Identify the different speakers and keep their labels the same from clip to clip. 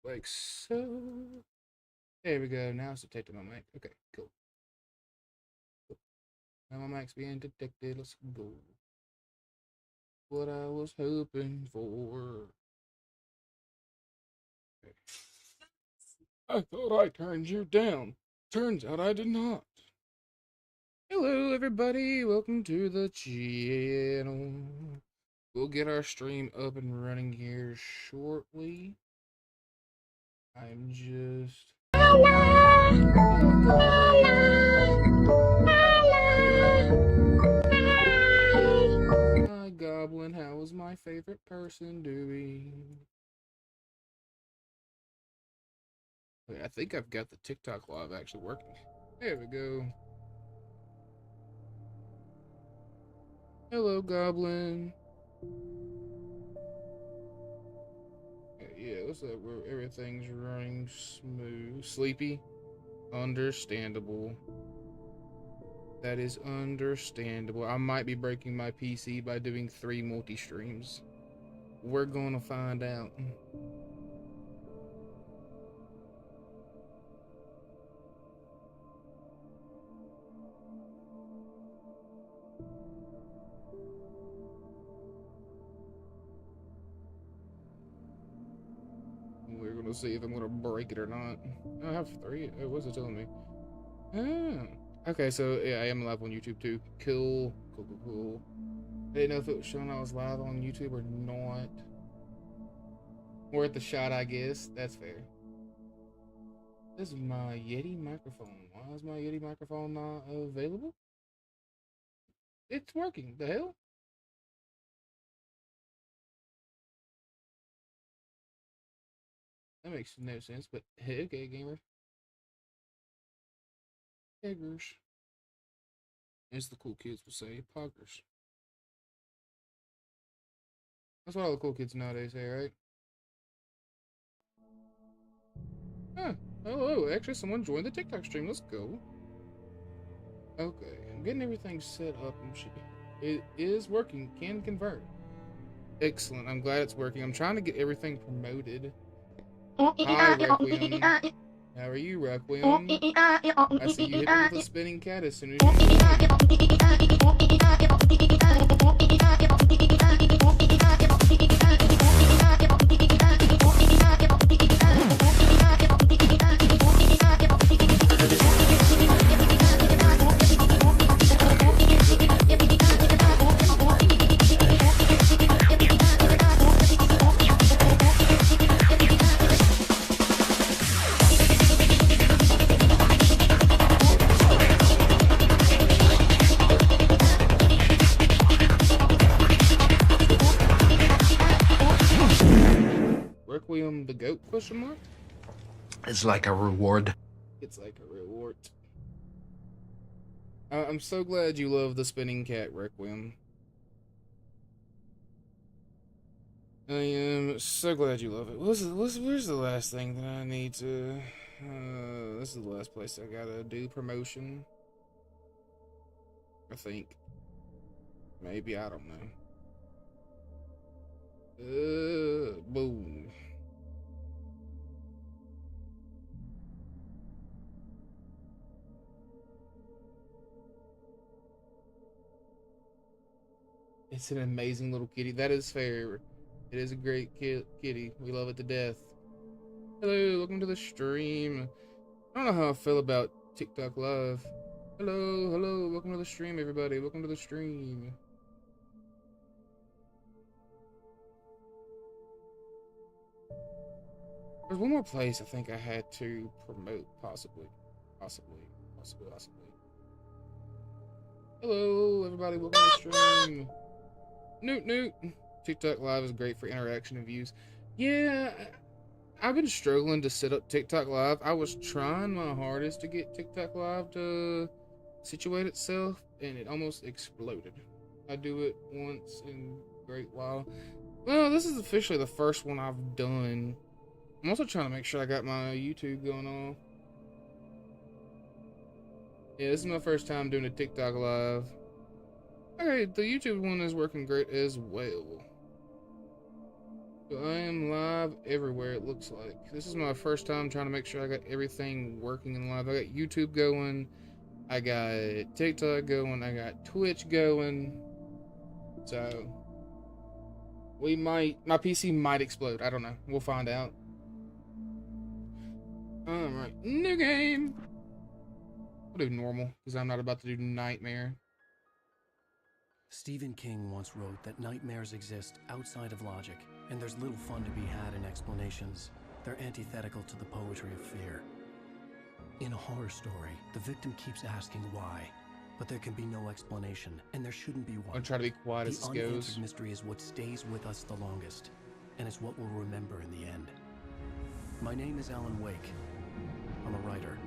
Speaker 1: Like so. There we go. Now it's detecting my mic. Okay, cool. Now my mic's being detected. Let's go. What I was hoping for. Okay. I thought I turned you down. Turns out I did not. Hello, everybody. Welcome to the channel. We'll get our stream up and running here shortly. I'm just. Hi, Goblin. How is my favorite person doing? Wait, I think I've got the TikTok live actually working. There we go. Hello, Goblin. Yeah, looks like everything's running smooth. Sleepy? Understandable. That is understandable. I might be breaking my PC by doing 3 multi-streams. We're gonna find out. We're gonna see if I'm gonna break it or not. I have 3. What's it telling me? Ah. Okay, so yeah, I am live on YouTube too. Cool. Cool, cool, cool. I didn't know if it was showing I was live on YouTube or not. Worth a shot, I guess. That's fair. This is my Yeti microphone. Why is my Yeti microphone not available? It's working. The hell? That makes no sense, but hey, okay, gamer. Eggers. As the cool kids would say, poggers. That's what all the cool kids nowadays say, right? Huh. Oh, actually, someone joined the TikTok stream. Let's go. Okay, I'm getting everything set up and shit. It is working. Can convert. Excellent. I'm glad it's working. I'm trying to get everything promoted. Hi, Requiem. How are you, Requiem? I see you hit me with a spinning cat as soon as you Requiem the goat, question mark?
Speaker 2: It's like a reward.
Speaker 1: It's like a reward. I'm so glad you love the spinning cat, Requiem. I am so glad you love it. Where's the last thing that I need to... this is the last place I gotta do promotion. I think. Maybe, I don't know. Boom. It's an amazing little kitty. That is fair. It is a great kitty. We love it to death. Hello, welcome to the stream. I don't know how I feel about TikTok Live. Hello, welcome to the stream, everybody. Welcome to the stream. There's one more place I think I had to promote, possibly. Hello, everybody. Welcome to the stream. Newt. TikTok Live is great for interaction and views. Yeah, I've been struggling to set up TikTok Live. I was trying my hardest to get TikTok Live to situate itself, and it almost exploded. I do it once in a great while. Well, this is officially the first one I've done. I'm also trying to make sure I got my YouTube going on. Yeah, this is my first time doing a TikTok Live. Okay, the YouTube one is working great as well. So I am live everywhere, it looks like. This is my first time trying to make sure I got everything working in live. I got YouTube going, I got TikTok going, I got Twitch going. So my PC might explode. I don't know. We'll find out. Alright, new game. I'll do normal, because I'm not about to do nightmare.
Speaker 3: Stephen King once wrote that nightmares exist outside of logic, and there's little fun to be had in explanations. They're antithetical to the poetry of fear. In a horror story, the victim keeps asking why, but there can be no explanation, and there shouldn't be one.
Speaker 1: I'll try to be quiet as this
Speaker 3: The
Speaker 1: goes.
Speaker 3: unanswered mystery is what stays with us the longest, and it's what we'll remember in the end. My name is Alan Wake. I'm a writer.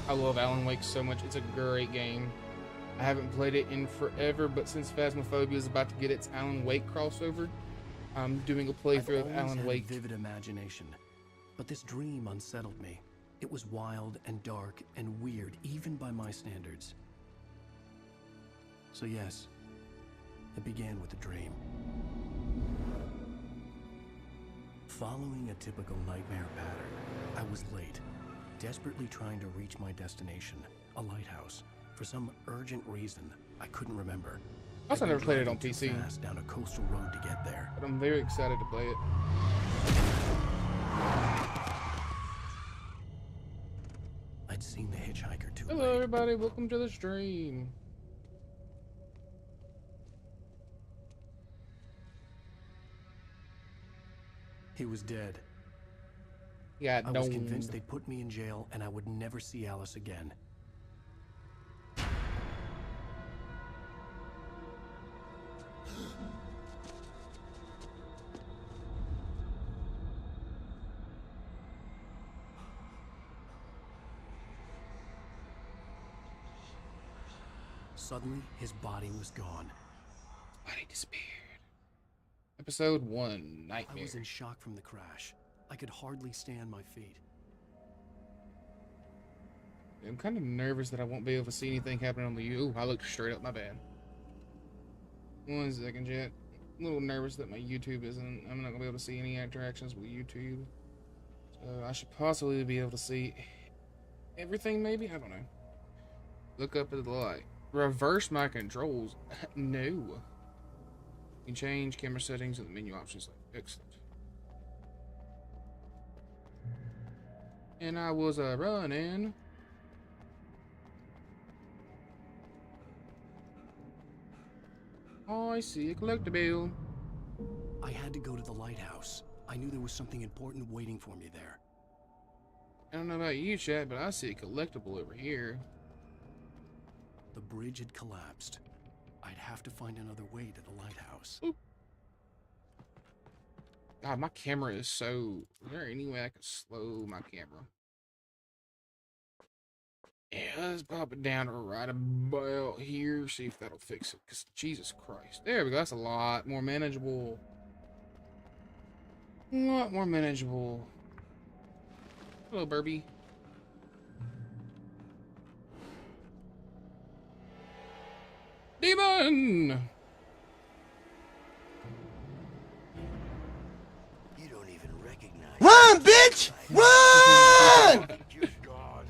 Speaker 1: I love Alan Wake so much. It's a great game. I haven't played it in forever, but since Phasmophobia is about to get its Alan Wake crossover, I'm doing a playthrough of Alan Wake.
Speaker 3: I've always had a vivid imagination, but this dream unsettled me. It was wild and dark and weird, even by my standards. So yes, it began with a dream. Following a typical nightmare pattern, I was late, desperately trying to reach my destination, a lighthouse. For some urgent reason, I couldn't remember.
Speaker 1: Also, never played it on
Speaker 3: Too
Speaker 1: PC,
Speaker 3: fast down a coastal road to get there.
Speaker 1: but I'm very excited to play it.
Speaker 3: I'd seen the hitchhiker too
Speaker 1: Hello,
Speaker 3: late.
Speaker 1: everybody. Welcome to the stream.
Speaker 3: He was dead.
Speaker 1: Yeah,
Speaker 3: I
Speaker 1: no.
Speaker 3: was convinced they'd put me in jail and I would never see Alice again. Suddenly, his body was gone.
Speaker 1: Body disappeared. Episode 1,
Speaker 3: I
Speaker 1: Nightmare.
Speaker 3: was in shock from the crash. I could hardly stay on my feet.
Speaker 1: I'm kind of nervous that I won't be able to see anything happening on the YouTube. Ooh, I looked straight up, my bad. 1 second, Jet. A little nervous that my YouTube isn't. I'm not gonna be able to see any interactions with YouTube. So I should possibly be able to see everything, maybe? I don't know. Look up at the light. Reverse my controls. No. You can change camera settings and the menu options. Excellent. And I was running. Oh, I see a collectible.
Speaker 3: I had to go to the lighthouse. I knew there was something important waiting for me there.
Speaker 1: I don't know about you, chat, but I see a collectible over here.
Speaker 3: The bridge had collapsed. I'd have to find another way to the lighthouse.
Speaker 1: Oop. God, my camera is so... Is there any way I could slow my camera? Yeah, let's pop it down right about here. See if that'll fix it. Because, Jesus Christ. There we go. That's a lot more manageable. A lot more manageable. Hello, Burby. Demon!
Speaker 4: You don't even recognize.
Speaker 2: Run, bitch! Run!
Speaker 4: Dear God.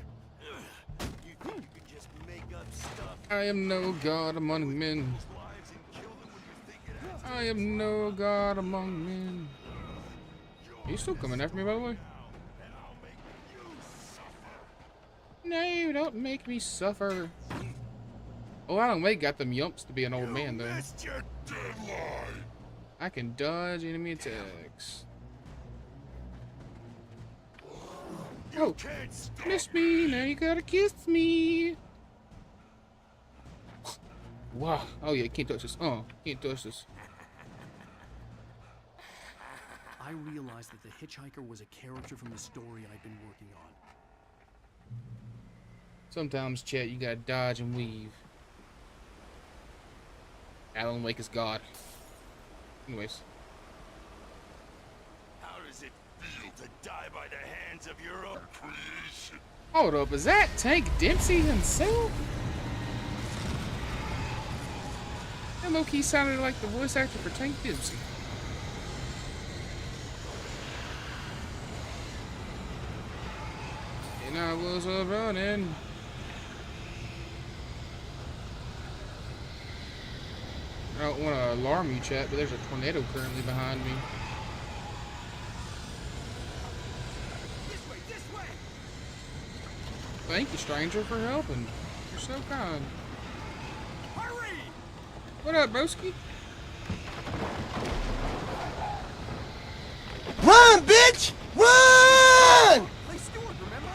Speaker 4: You think you could just make up stuff?
Speaker 1: I am no god among men.
Speaker 4: Lives and kill them when you think it has.
Speaker 1: I am no god among men. Are you still coming after me, by the way?
Speaker 4: And I'll make you suffer.
Speaker 1: No, don't make me suffer. Oh, Alan Wake got them yumps to be an old man, though.
Speaker 4: Missed your deadline.
Speaker 1: I can dodge enemy attacks. Oh,
Speaker 4: Can't stop.
Speaker 1: miss me, now you gotta kiss me. Wow. Oh, yeah, can't touch this. Oh, can't touch this.
Speaker 3: I realized that the hitchhiker was a character from the story I'd been working on.
Speaker 1: Sometimes, chat, you gotta dodge and weave. Alan Wake is God. Anyways.
Speaker 4: How does it feel to die by the hands of your own creation?
Speaker 1: Hold up, is that Tank Dempsey himself? That low-key sounded like the voice actor for Tank Dempsey. And I was running. I don't want to alarm you, chat, but there's a tornado currently behind me.
Speaker 4: This way, this way!
Speaker 1: Thank you, stranger, for helping. You're so kind.
Speaker 4: Hurry!
Speaker 1: What up, broski?
Speaker 2: Run, bitch! Run!
Speaker 4: Play Stewart, remember?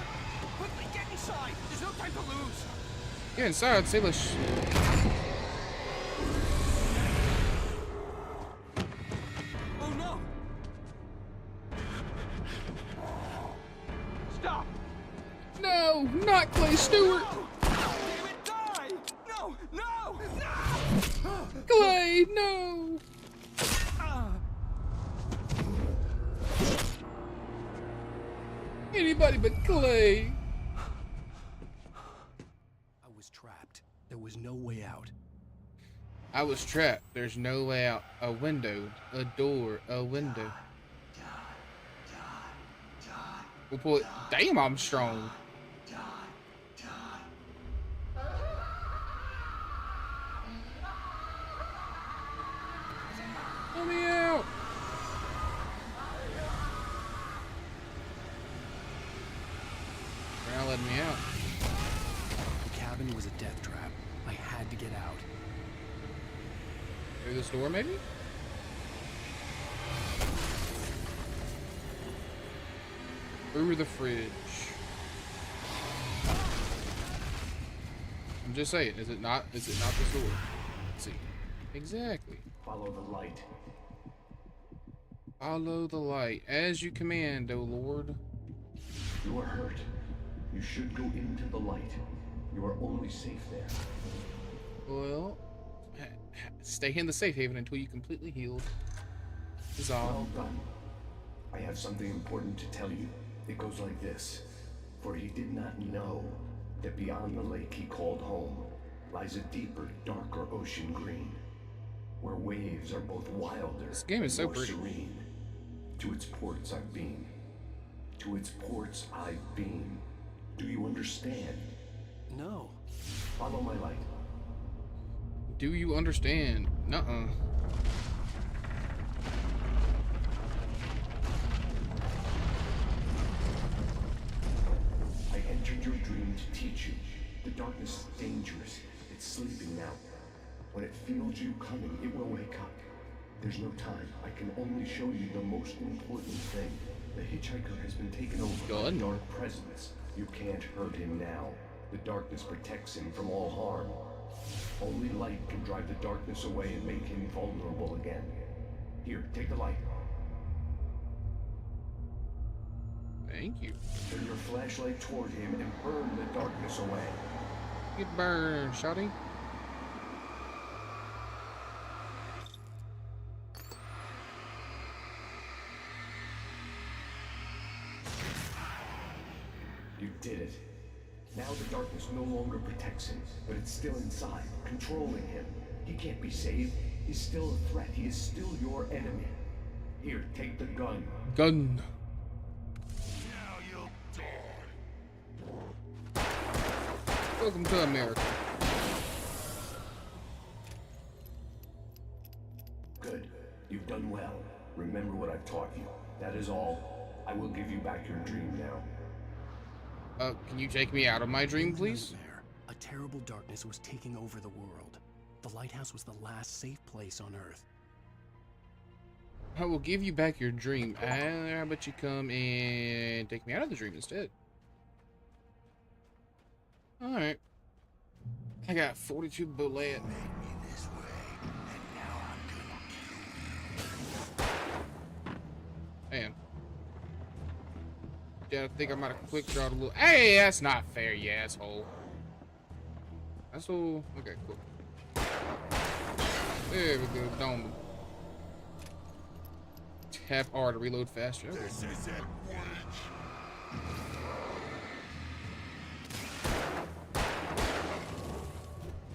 Speaker 4: Quickly, get inside! There's no time to lose!
Speaker 1: Get inside, say let's.
Speaker 4: Oh no! Stop!
Speaker 1: No, not Clay Stewart.
Speaker 4: No! Damn it, die! No! No! No!
Speaker 1: Clay, no. Anybody but Clay.
Speaker 3: I was trapped. There was no way out.
Speaker 1: I was trapped. There's no way out. A window, a door, a window. We'll pull it. Damn, I'm strong. Let me out. They're not letting me out.
Speaker 3: The cabin was a death trap. I had to get out.
Speaker 1: Through this door, maybe? Through the fridge. I'm just saying, is it not this door? Let's see. Exactly.
Speaker 3: Follow the light.
Speaker 1: Follow the light. As you command, O Lord.
Speaker 5: You are hurt. You should go into the light. You are only safe there.
Speaker 1: Well, stay in the safe haven until you completely healed. Is all.
Speaker 5: Well done. I have something important to tell you. It goes like this. For he did not know that beyond the lake he called home lies a deeper, darker ocean green, where waves are both wilder
Speaker 1: This game is
Speaker 5: and
Speaker 1: so
Speaker 5: more
Speaker 1: pretty.
Speaker 5: serene. To its ports I've been. To its ports I've been. Do you understand?
Speaker 3: No.
Speaker 5: Follow my light.
Speaker 1: Do you understand? Nuh-uh.
Speaker 5: I entered your dream to teach you. The darkness is dangerous. It's sleeping now. When it feels you coming, it will wake up. There's no time. I can only show you the most important thing. The hitchhiker has been taken over by a
Speaker 1: Gun.
Speaker 5: dark presence. You can't hurt him now. The darkness protects him from all harm. Only light can drive the darkness away and make him vulnerable again. Here, take the light.
Speaker 1: Thank you.
Speaker 5: Turn your flashlight toward him and burn the darkness away.
Speaker 1: Get burned, shawty.
Speaker 5: You did it. Now the darkness no longer protects him, but it's still inside, controlling him. He can't be saved. He's still a threat. He is still your enemy. Here, take the gun.
Speaker 1: Gun.
Speaker 4: Now you'll die.
Speaker 1: Welcome to America.
Speaker 5: Good. You've done well. Remember what I've taught you. That is all. I will give you back your dream now.
Speaker 1: Can you take me out of my dream,
Speaker 3: In the
Speaker 1: please?
Speaker 3: nightmare, a terrible darkness was taking over the world. The lighthouse was the last safe place on Earth.
Speaker 1: I will give you back your dream. How about you come and take me out of the dream instead? Alright. I got 42 bullet. Man. Yeah, I think I might have quick drawed a little. Hey, that's not fair, you asshole. Asshole. Okay, cool. There we go, dome. Tap R to reload faster. Okay.
Speaker 4: This is it, Witch.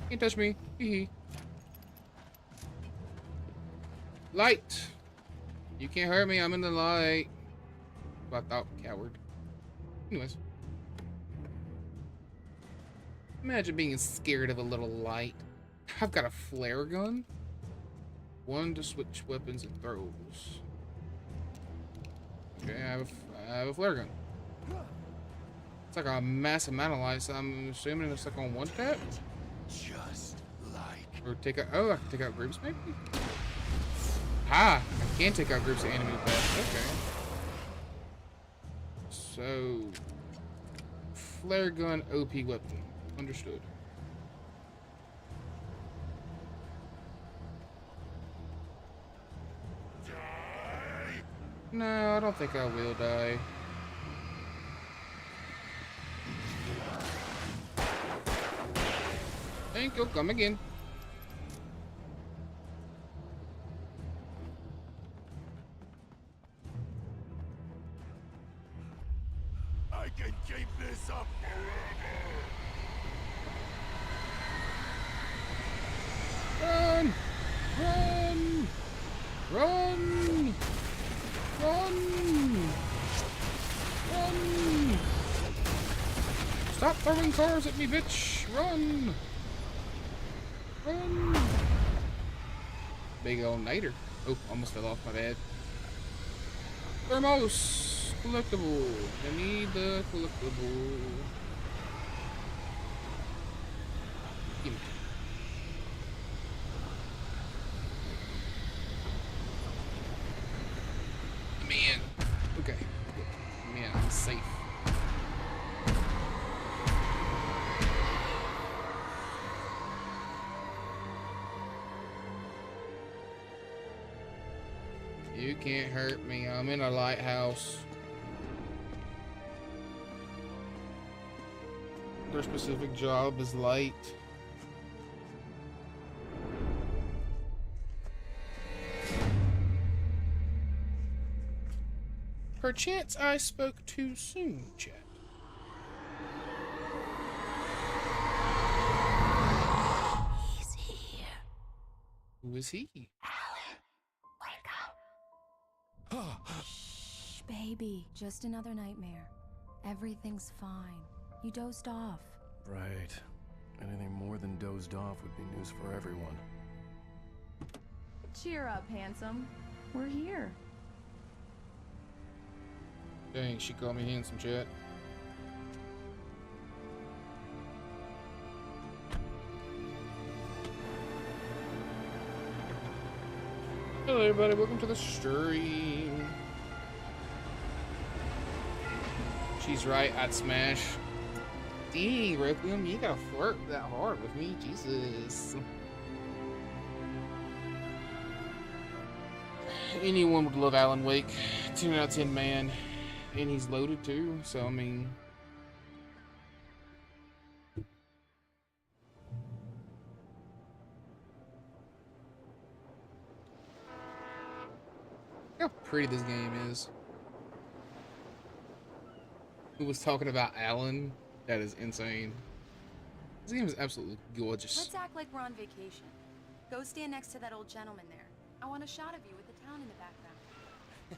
Speaker 1: Can't touch me. Hee hee. Light. You can't hurt me. I'm in the light. I thought, coward. Anyways. Imagine being scared of a little light. I've got a flare gun. One to switch weapons and throws. Okay, I have a flare gun. It's like a massive amount of lights. I'm assuming it's like on one tap.
Speaker 4: Just like
Speaker 1: Or take out. Oh, I can take out groups maybe. Ah, I can take out groups of enemy paths. Okay. So, flare gun, OP weapon. Understood. No, I don't think I will die. Thank you. Come again.
Speaker 4: I can keep this up forever.
Speaker 1: Run! Run! Run! Run! Run! Stop throwing cars at me, bitch! Run! Run! Big old niter. Oh, almost fell off, my bad. Thermos! Collectible. I need the collectible. Give me. Man. Okay. Man, I'm safe. You can't hurt me. I'm in a lighthouse. Their specific job is light. Perchance I spoke too soon, chat.
Speaker 6: He's here.
Speaker 1: Who is he?
Speaker 6: Alan, wake up. Shh, baby. Just another nightmare. Everything's fine. You dozed off.
Speaker 3: Right. Anything more than dozed off would be news for everyone.
Speaker 7: Cheer up, handsome. We're here.
Speaker 1: Dang, she called me handsome, chat. Hello, everybody. Welcome to the stream. She's right. I'd smash. Dang, Requiem, you gotta flirt that hard with me. Jesus. Anyone would love Alan Wake. 10 out of 10, man. And he's loaded too, so I mean. Look how pretty this game is. Who was talking about Alan? That is insane. This game is absolutely gorgeous.
Speaker 7: Let's act like we're on vacation. Go stand next to that old gentleman there. I want a shot of you with the town in the background.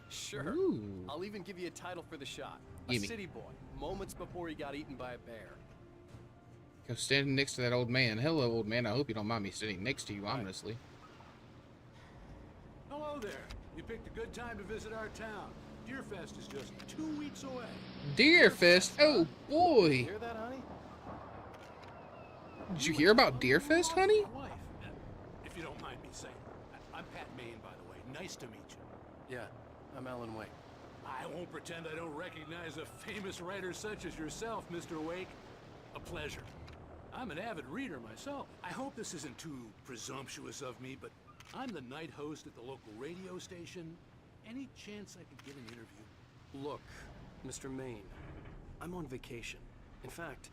Speaker 3: Sure.
Speaker 1: Ooh.
Speaker 3: I'll even give you a title for the shot. A
Speaker 1: Gimme.
Speaker 3: city boy, moments before he got eaten by a bear.
Speaker 1: Go standing next to that old man. Hello, old man. I hope you don't mind me sitting next to you,
Speaker 3: Right.
Speaker 1: honestly.
Speaker 8: Hello there. You picked a good time to visit our town. Deerfest is just 2 weeks away.
Speaker 1: Deerfest? Oh, boy.
Speaker 3: Hear that, honey?
Speaker 1: Did you hear about Deerfest, honey?
Speaker 8: My wife, if you don't mind me saying. I'm Pat Maine, by the way. Nice to meet you.
Speaker 3: Yeah, I'm Alan Wake.
Speaker 8: I won't pretend I don't recognize a famous writer such as yourself, Mr. Wake. A pleasure. I'm an avid reader myself. I hope this isn't too presumptuous of me, but I'm the night host at the local radio station. Any chance I could get an interview?
Speaker 3: Look, Mr. Maine, I'm on vacation. In fact,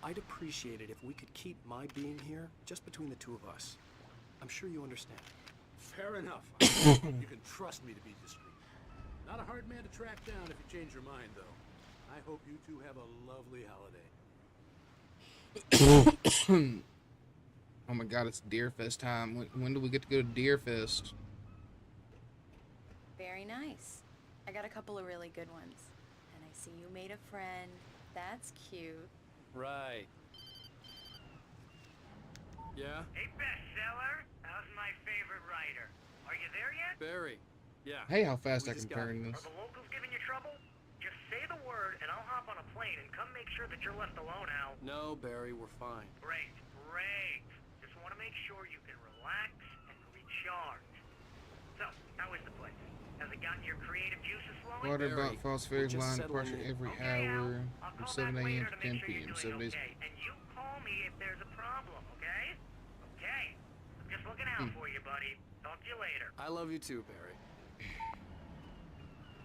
Speaker 3: I'd appreciate it if we could keep my being here just between the two of us. I'm sure you understand.
Speaker 8: Fair enough. You can trust me to be discreet. Not a hard man to track down if you change your mind, though. I hope you two have a lovely holiday.
Speaker 1: Oh my god, it's Deerfest time. When do we get to go to Deerfest?
Speaker 7: Very nice. I got a couple of really good ones. And I see you made a friend. That's cute.
Speaker 3: Right.
Speaker 8: Yeah?
Speaker 9: Hey, bestseller. How's my favorite writer? Are you there yet?
Speaker 8: Barry. Yeah.
Speaker 1: Hey, how fast
Speaker 8: We
Speaker 1: I can
Speaker 8: just got
Speaker 1: turn
Speaker 9: Are
Speaker 1: this.
Speaker 9: the locals giving you trouble? Just say the word and I'll hop on a plane and come make sure that you're left alone, Al.
Speaker 8: No, Barry, we're fine.
Speaker 9: Great, great. Just want to make sure you can relax and recharge. So, how is the place? Has it gotten your creative juices flowing?
Speaker 1: What
Speaker 8: Barry,
Speaker 1: about false
Speaker 8: we're
Speaker 1: fairs
Speaker 8: just
Speaker 1: line
Speaker 8: settling
Speaker 1: departure
Speaker 8: in.
Speaker 1: every
Speaker 9: Okay, Al.
Speaker 1: hour
Speaker 9: I'll
Speaker 1: from
Speaker 9: call
Speaker 1: 7
Speaker 9: back
Speaker 1: a.m.
Speaker 9: later
Speaker 1: to
Speaker 9: to make
Speaker 1: 10
Speaker 9: sure
Speaker 1: p.m.
Speaker 9: you're
Speaker 1: 7
Speaker 9: doing
Speaker 1: days.
Speaker 9: okay. And you call me if there's a problem, okay? Okay. I'm just looking out for you, buddy. Talk to you later.
Speaker 8: I love you too, Barry.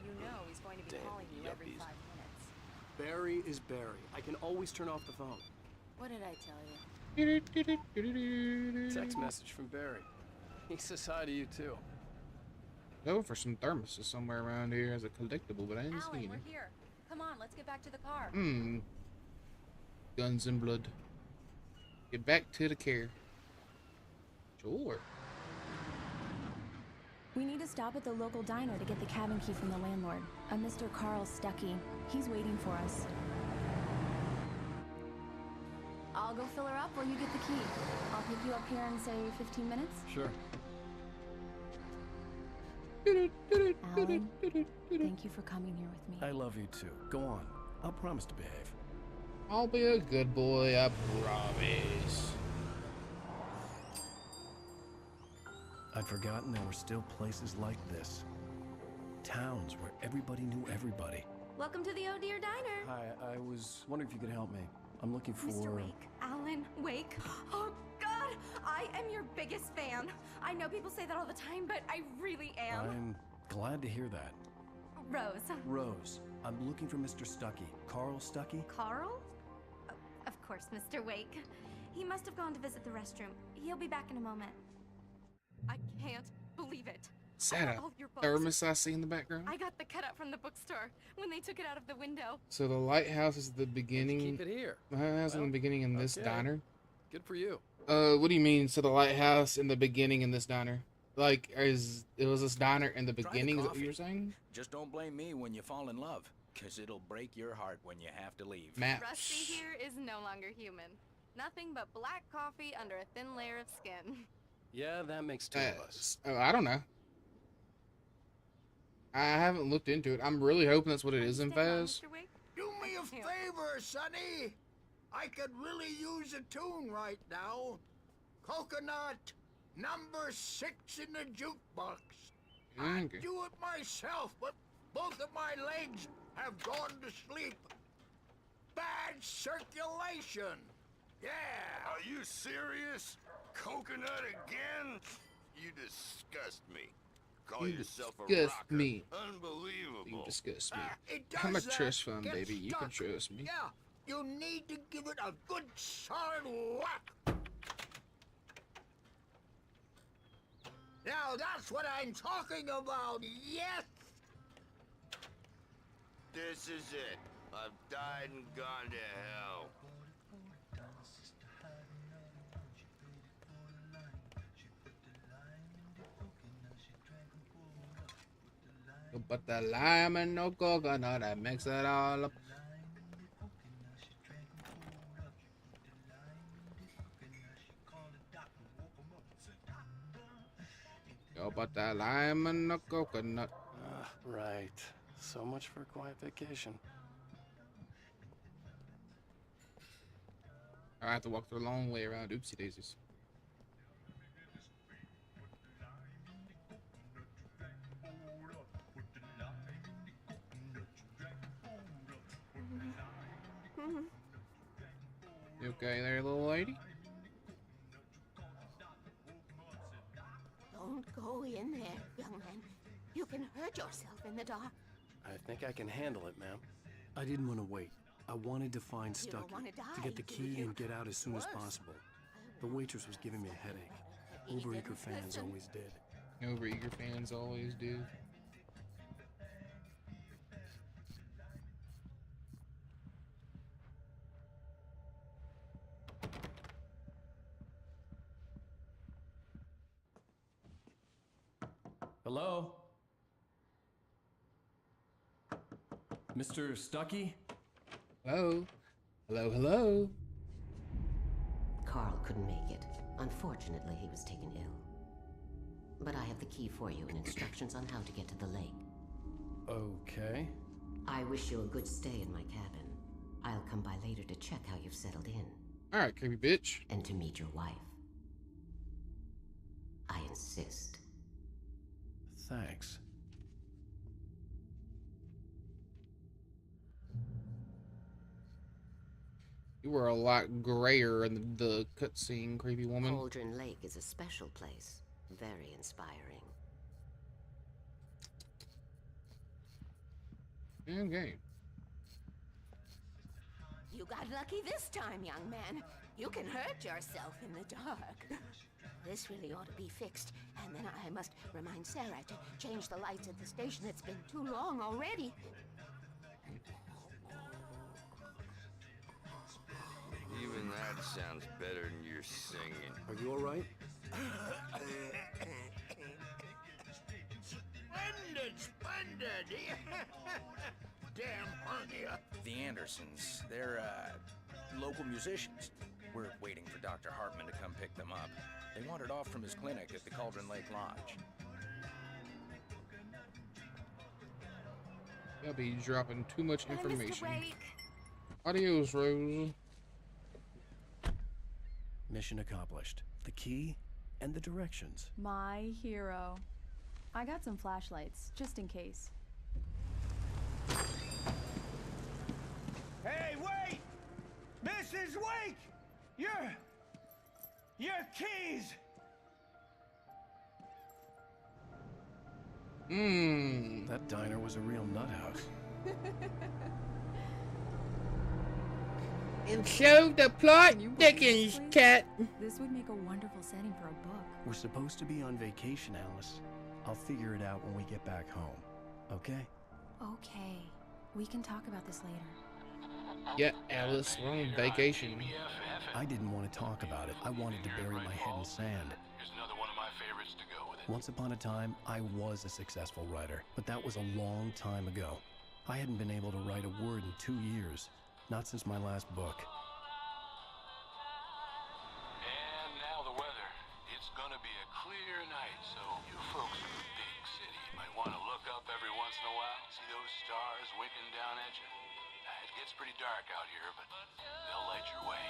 Speaker 7: You know he's going to be
Speaker 8: Damn
Speaker 7: calling you every
Speaker 8: yuppies.
Speaker 7: 5 minutes.
Speaker 8: Barry is Barry. I can always turn off the phone.
Speaker 7: What did I tell you?
Speaker 8: Text message from Barry. He says hi to you too.
Speaker 1: Go for some thermoses somewhere around here as a collectible, but I ain't
Speaker 7: Alan,
Speaker 1: seen
Speaker 7: we're
Speaker 1: it.
Speaker 7: here. Come on, let's get back to the car.
Speaker 1: Guns and blood. Get back to the care. Sure.
Speaker 6: We need to stop at the local diner to get the cabin key from the landlord, a Mr. Carl Stuckey. He's waiting for us. I'll go fill her up or you get the key. I'll pick you up here in, say, 15 minutes.
Speaker 8: Sure.
Speaker 6: Alan, thank you for coming here with me.
Speaker 3: I love you too. Go on. I'll promise to behave.
Speaker 1: I'll be a good boy, I promise.
Speaker 3: I'd forgotten there were still places like this. Towns where everybody knew everybody.
Speaker 10: Welcome to the Oh Dear Diner.
Speaker 3: Hi, I was wondering if you could help me. I'm looking for...
Speaker 10: Mr. Wake. Alan Wake. Oh, God! I am your biggest fan. I know people say that all the time, but I really am.
Speaker 3: I'm glad to hear that.
Speaker 10: Rose.
Speaker 3: Rose, I'm looking for Mr. Stuckey. Carl Stuckey?
Speaker 10: Carl? Of course, Mr. Wake. He must have gone to visit the restroom. He'll be back in a moment. I can't believe it.
Speaker 1: Is that
Speaker 10: All
Speaker 1: a
Speaker 10: your books.
Speaker 1: thermos I see in the background?
Speaker 10: I got the cutout from the bookstore when they took it out of the window.
Speaker 1: So the lighthouse is the beginning.
Speaker 8: Keep it here.
Speaker 1: The lighthouse in the beginning in this
Speaker 8: okay.
Speaker 1: diner.
Speaker 8: Good for you.
Speaker 1: What do you mean? So the lighthouse in the beginning in this diner? Like, was this diner in the
Speaker 11: Try the
Speaker 1: beginning? Is that what
Speaker 11: coffee.
Speaker 1: you were saying?
Speaker 11: Just don't blame me when you fall in love, cause it'll break your heart when you have to leave.
Speaker 1: Maps.
Speaker 7: Rusty here is no longer human. Nothing but black coffee under a thin layer of skin.
Speaker 8: Yeah, that makes two of us.
Speaker 1: Oh, I don't know. I haven't looked into it. I'm really hoping that's what it is in Faz.
Speaker 7: Mr. Wake?
Speaker 2: Do me a favor, Sonny. I could really use a tune right now. Coconut, number 6 in the jukebox. I'd
Speaker 1: Okay.
Speaker 2: do it myself, but both of my legs have gone to sleep. Bad circulation. Yeah.
Speaker 4: Are you serious? Coconut again? You disgust me. Call
Speaker 1: You
Speaker 4: yourself a
Speaker 1: disgust
Speaker 4: rocker.
Speaker 1: me.
Speaker 4: Unbelievable.
Speaker 1: You disgust me.
Speaker 2: It does
Speaker 1: I'm a
Speaker 2: that.
Speaker 1: trust fund,
Speaker 2: Get
Speaker 1: baby. You can
Speaker 2: stuck.
Speaker 1: trust me.
Speaker 2: Yeah, you need to give it a good solid whack. Now that's what I'm talking about, yes!
Speaker 4: This is it. I've died and gone to hell.
Speaker 1: You put the lime and no coconut, I mix it all up. You put the lime and the coconut.
Speaker 3: Right. So much for a quiet vacation.
Speaker 1: I have to walk the long way around. Oopsie daisies. You okay there, little lady?
Speaker 10: Don't go in there, young man. You can hurt yourself in the dark.
Speaker 3: I think I can handle it, ma'am. I didn't want to wait. I wanted to find
Speaker 10: You don't
Speaker 3: Stuckey,
Speaker 10: wanna
Speaker 3: to
Speaker 10: die,
Speaker 3: get the
Speaker 10: do
Speaker 3: key
Speaker 10: you?
Speaker 3: and get out as soon as
Speaker 10: Worse.
Speaker 3: possible. The waitress was giving me a headache.
Speaker 10: He
Speaker 3: Overeager
Speaker 10: didn't
Speaker 3: fans
Speaker 10: listen.
Speaker 3: always did.
Speaker 1: Overeager fans always do.
Speaker 3: Hello? Mr. Stuckey?
Speaker 1: Hello? Hello, hello?
Speaker 12: Carl couldn't make it. Unfortunately, he was taken ill. But I have the key for you and instructions on how to get to the lake.
Speaker 3: Okay.
Speaker 12: I wish you a good stay in my cabin. I'll come by later to check how you've settled in.
Speaker 1: Alright, creepy bitch.
Speaker 12: And to meet your wife. I insist.
Speaker 3: Thanks.
Speaker 1: You were a lot grayer in the cutscene, creepy woman.
Speaker 12: Cauldron Lake is a special place. Very inspiring.
Speaker 1: Okay.
Speaker 13: You got lucky this time, young man. You can hurt yourself in the dark. This really ought to be fixed. And then I must remind Sarah to change the lights at the station. It's been too long already.
Speaker 4: Even that sounds better than your singing.
Speaker 3: Are you all right?
Speaker 2: Splendid! Damn hernia.
Speaker 11: The Andersons, they're, local musicians. We're waiting for Dr. Hartman to come pick them up. They wandered off from his clinic at the Cauldron Lake Lodge.
Speaker 1: I'll be dropping too much information.
Speaker 10: Mr. Wake.
Speaker 1: Adios, Rose.
Speaker 3: Mission accomplished. The key and the directions.
Speaker 14: My hero. I got some flashlights, just in case.
Speaker 2: Hey, wait! Mrs. Wake! Your keys!
Speaker 3: That diner was a real nut house.
Speaker 1: And so the plot thickens, cat.
Speaker 14: This would make a wonderful setting for a book.
Speaker 3: We're supposed to be on vacation, Alice. I'll figure it out when we get back home. Okay?
Speaker 6: Okay. We can talk about this later.
Speaker 1: Yeah, Alice, we're on vacation.
Speaker 3: I didn't want to talk about it. I wanted to bury my head in sand.
Speaker 8: Here's another one of my favorites to go with it.
Speaker 3: Once upon a time, I was a successful writer, but that was a long time ago. I hadn't been able to write a word in 2 years. Not since my last book.
Speaker 8: And now the weather. It's gonna be a clear night, so you folks in the big city might want to look up every once in a while. See those stars winking down at you? It gets pretty dark out here, but they'll light your way.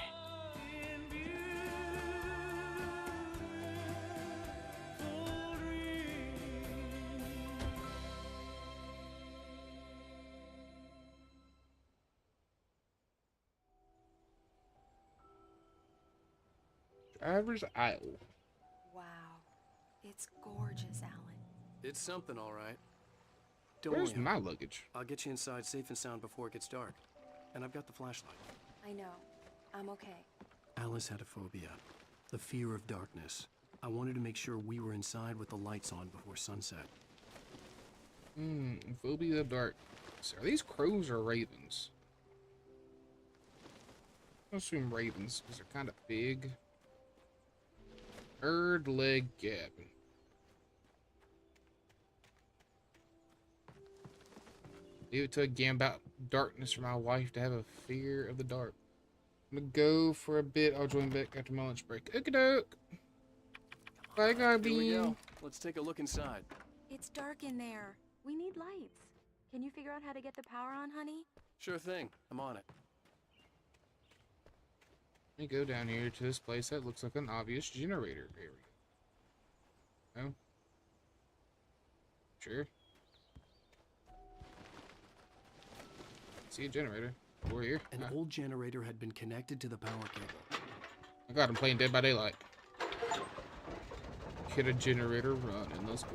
Speaker 1: Driver's aisle.
Speaker 7: Wow. It's gorgeous, Alan.
Speaker 3: It's something, all right. Don't
Speaker 1: Where's
Speaker 3: worry.
Speaker 1: my luggage?
Speaker 3: I'll get you inside safe and sound before it gets dark. And I've got the flashlight.
Speaker 7: I know. I'm okay.
Speaker 3: Alice had a phobia. The fear of darkness. I wanted to make sure we were inside with the lights on before sunset.
Speaker 1: Phobia of dark. So are these crows or ravens? I assume ravens, because they're kind of big. Third leg gap. Leave it to a game about darkness for my wife to have a fear of the dark. I'm gonna go for a bit. I'll join back after my lunch break. Okie-doke. Bye, Garby.
Speaker 3: Here we go. Let's take a look inside.
Speaker 7: It's dark in there. We need lights. Can you figure out how to get the power on, honey?
Speaker 3: Sure thing. I'm on it.
Speaker 1: Let me go down here to this place that looks like an obvious generator area. No? Sure. See a generator. We're here.
Speaker 3: An old generator had been connected to the power cable.
Speaker 1: I got him playing Dead by Daylight. Get a generator running. Let's go.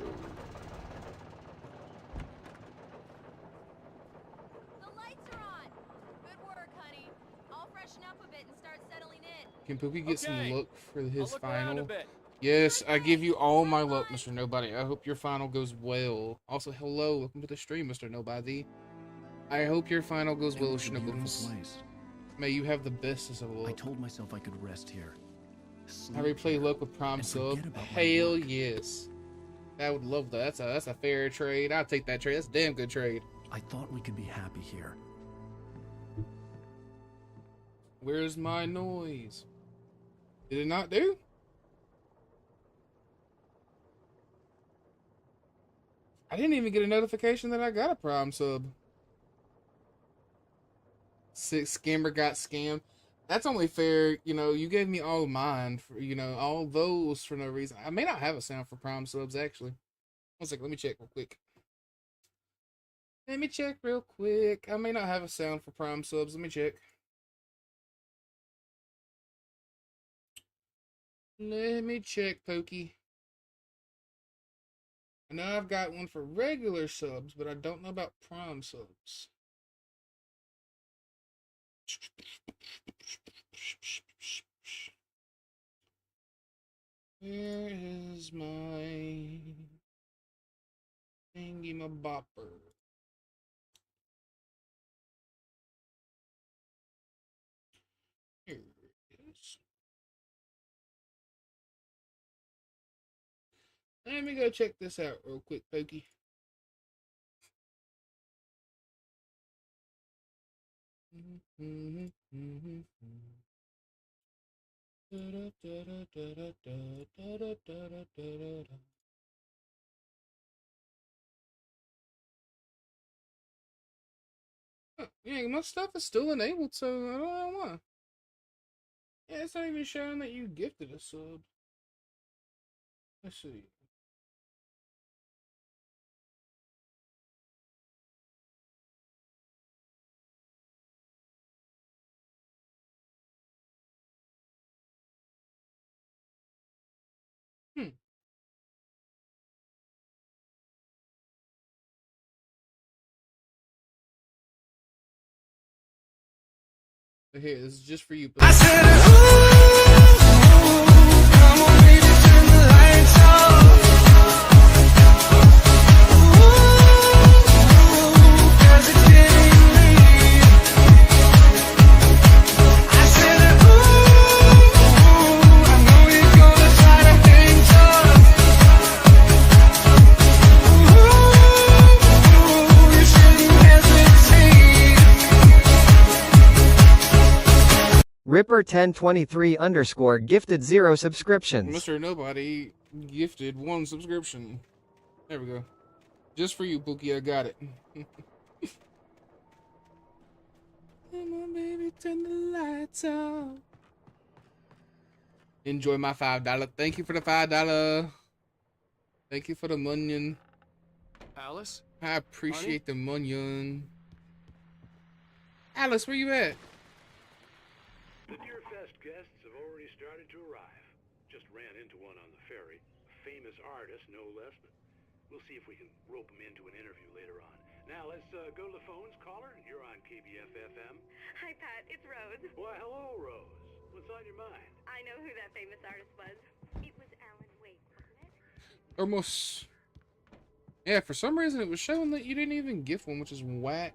Speaker 7: The lights are on. Good work, honey. I'll freshen up a bit and start settling in.
Speaker 1: Can Pookie get some luck for his
Speaker 3: I'll look around a
Speaker 1: final?
Speaker 3: bit.
Speaker 1: Yes, I give you all my luck, Mr. Nobody. I hope your final goes well. Also, hello, welcome to the stream, Mr. Nobody. I hope your final goes well, Schnuckles. May you have the bestest of luck.
Speaker 3: I told myself I could rest here.
Speaker 1: I replay luck with Prime Sub. Hell yes. I would love that. That's a fair trade. I'll take that trade. That's a damn good trade.
Speaker 3: I thought we could be happy here.
Speaker 1: Where's my noise? Did it not do? I didn't even get a notification that I got a Prime sub. 6 scammer got scammed. That's only fair. You know, you gave me all of mine, for, you know, all those for no reason. I may not have a sound for Prime subs, actually. One second, let me check real quick. Let me check real quick. I may not have a sound for Prime subs. Let me check. Let me check, Pokey. I know I've got one for regular subs, but I don't know about Prime subs. Where is my thingy my bopper? Here it is. Let me go check this out real quick, Pokey. Yeah, my stuff is still enabled, so I don't know why. Yeah, it's not even showing that you gifted a sub. Let's see. But here, this is just for you. I said, come on, baby, turn the lights off. Cause it's getting late. I said, I know you're gonna try to hang tough. You shouldn't hesitate.
Speaker 15: Ripper1023_ gifted 0 subscriptions.
Speaker 1: Mr. Nobody gifted 1 subscription. There we go. Just for you, Pookie, I got it. Come on, baby, turn the lights off. Enjoy my $5. Thank you for the $5. Thank you for the munion.
Speaker 3: Alice?
Speaker 1: I appreciate the munion. Alice, where you at?
Speaker 8: The Deerfest guests have already started to arrive. Just ran into one on the ferry. A famous artist, no less, but we'll see if we can rope him into an interview later on. Now, let's go to the phones. Caller, you're on KBF-FM.
Speaker 16: Hi, Pat. It's Rose.
Speaker 8: Why, hello, Rose. What's on your mind?
Speaker 16: I know who that famous artist was. It was Alan Wake, wasn't it?
Speaker 1: Almost. Yeah, for some reason it was showing that you didn't even gift one, which is whack.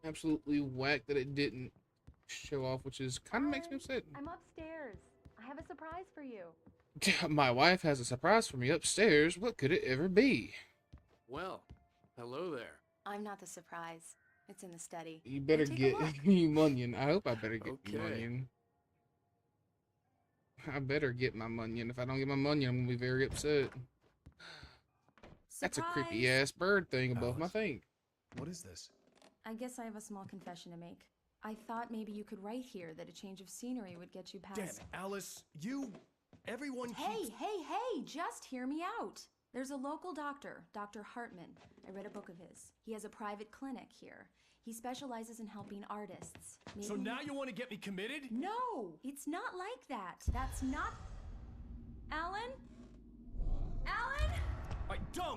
Speaker 1: Absolutely whack that it didn't show off, which is kind of makes me upset.
Speaker 14: I'm upstairs. I have a surprise for you.
Speaker 1: My wife has a surprise for me upstairs. What could it ever be?
Speaker 3: Well, hello there.
Speaker 7: I'm not the surprise. It's in the study.
Speaker 1: You better get you munion. I hope I better get munion. I better get my munion. If I don't get my munion, I'm gonna be very upset. That's a creepy ass bird thing above my thing.
Speaker 3: What is this?
Speaker 14: I guess I have a small confession to make. I thought maybe you could write here that a change of scenery would get you past.
Speaker 3: Damn it, Alice, everyone keeps...
Speaker 14: Hey, just hear me out. There's a local doctor, Dr. Hartman. I read a book of his. He has a private clinic here. He specializes in helping artists.
Speaker 3: So now you want to get me committed?
Speaker 14: No, it's not like that. That's not... Alan? Alan?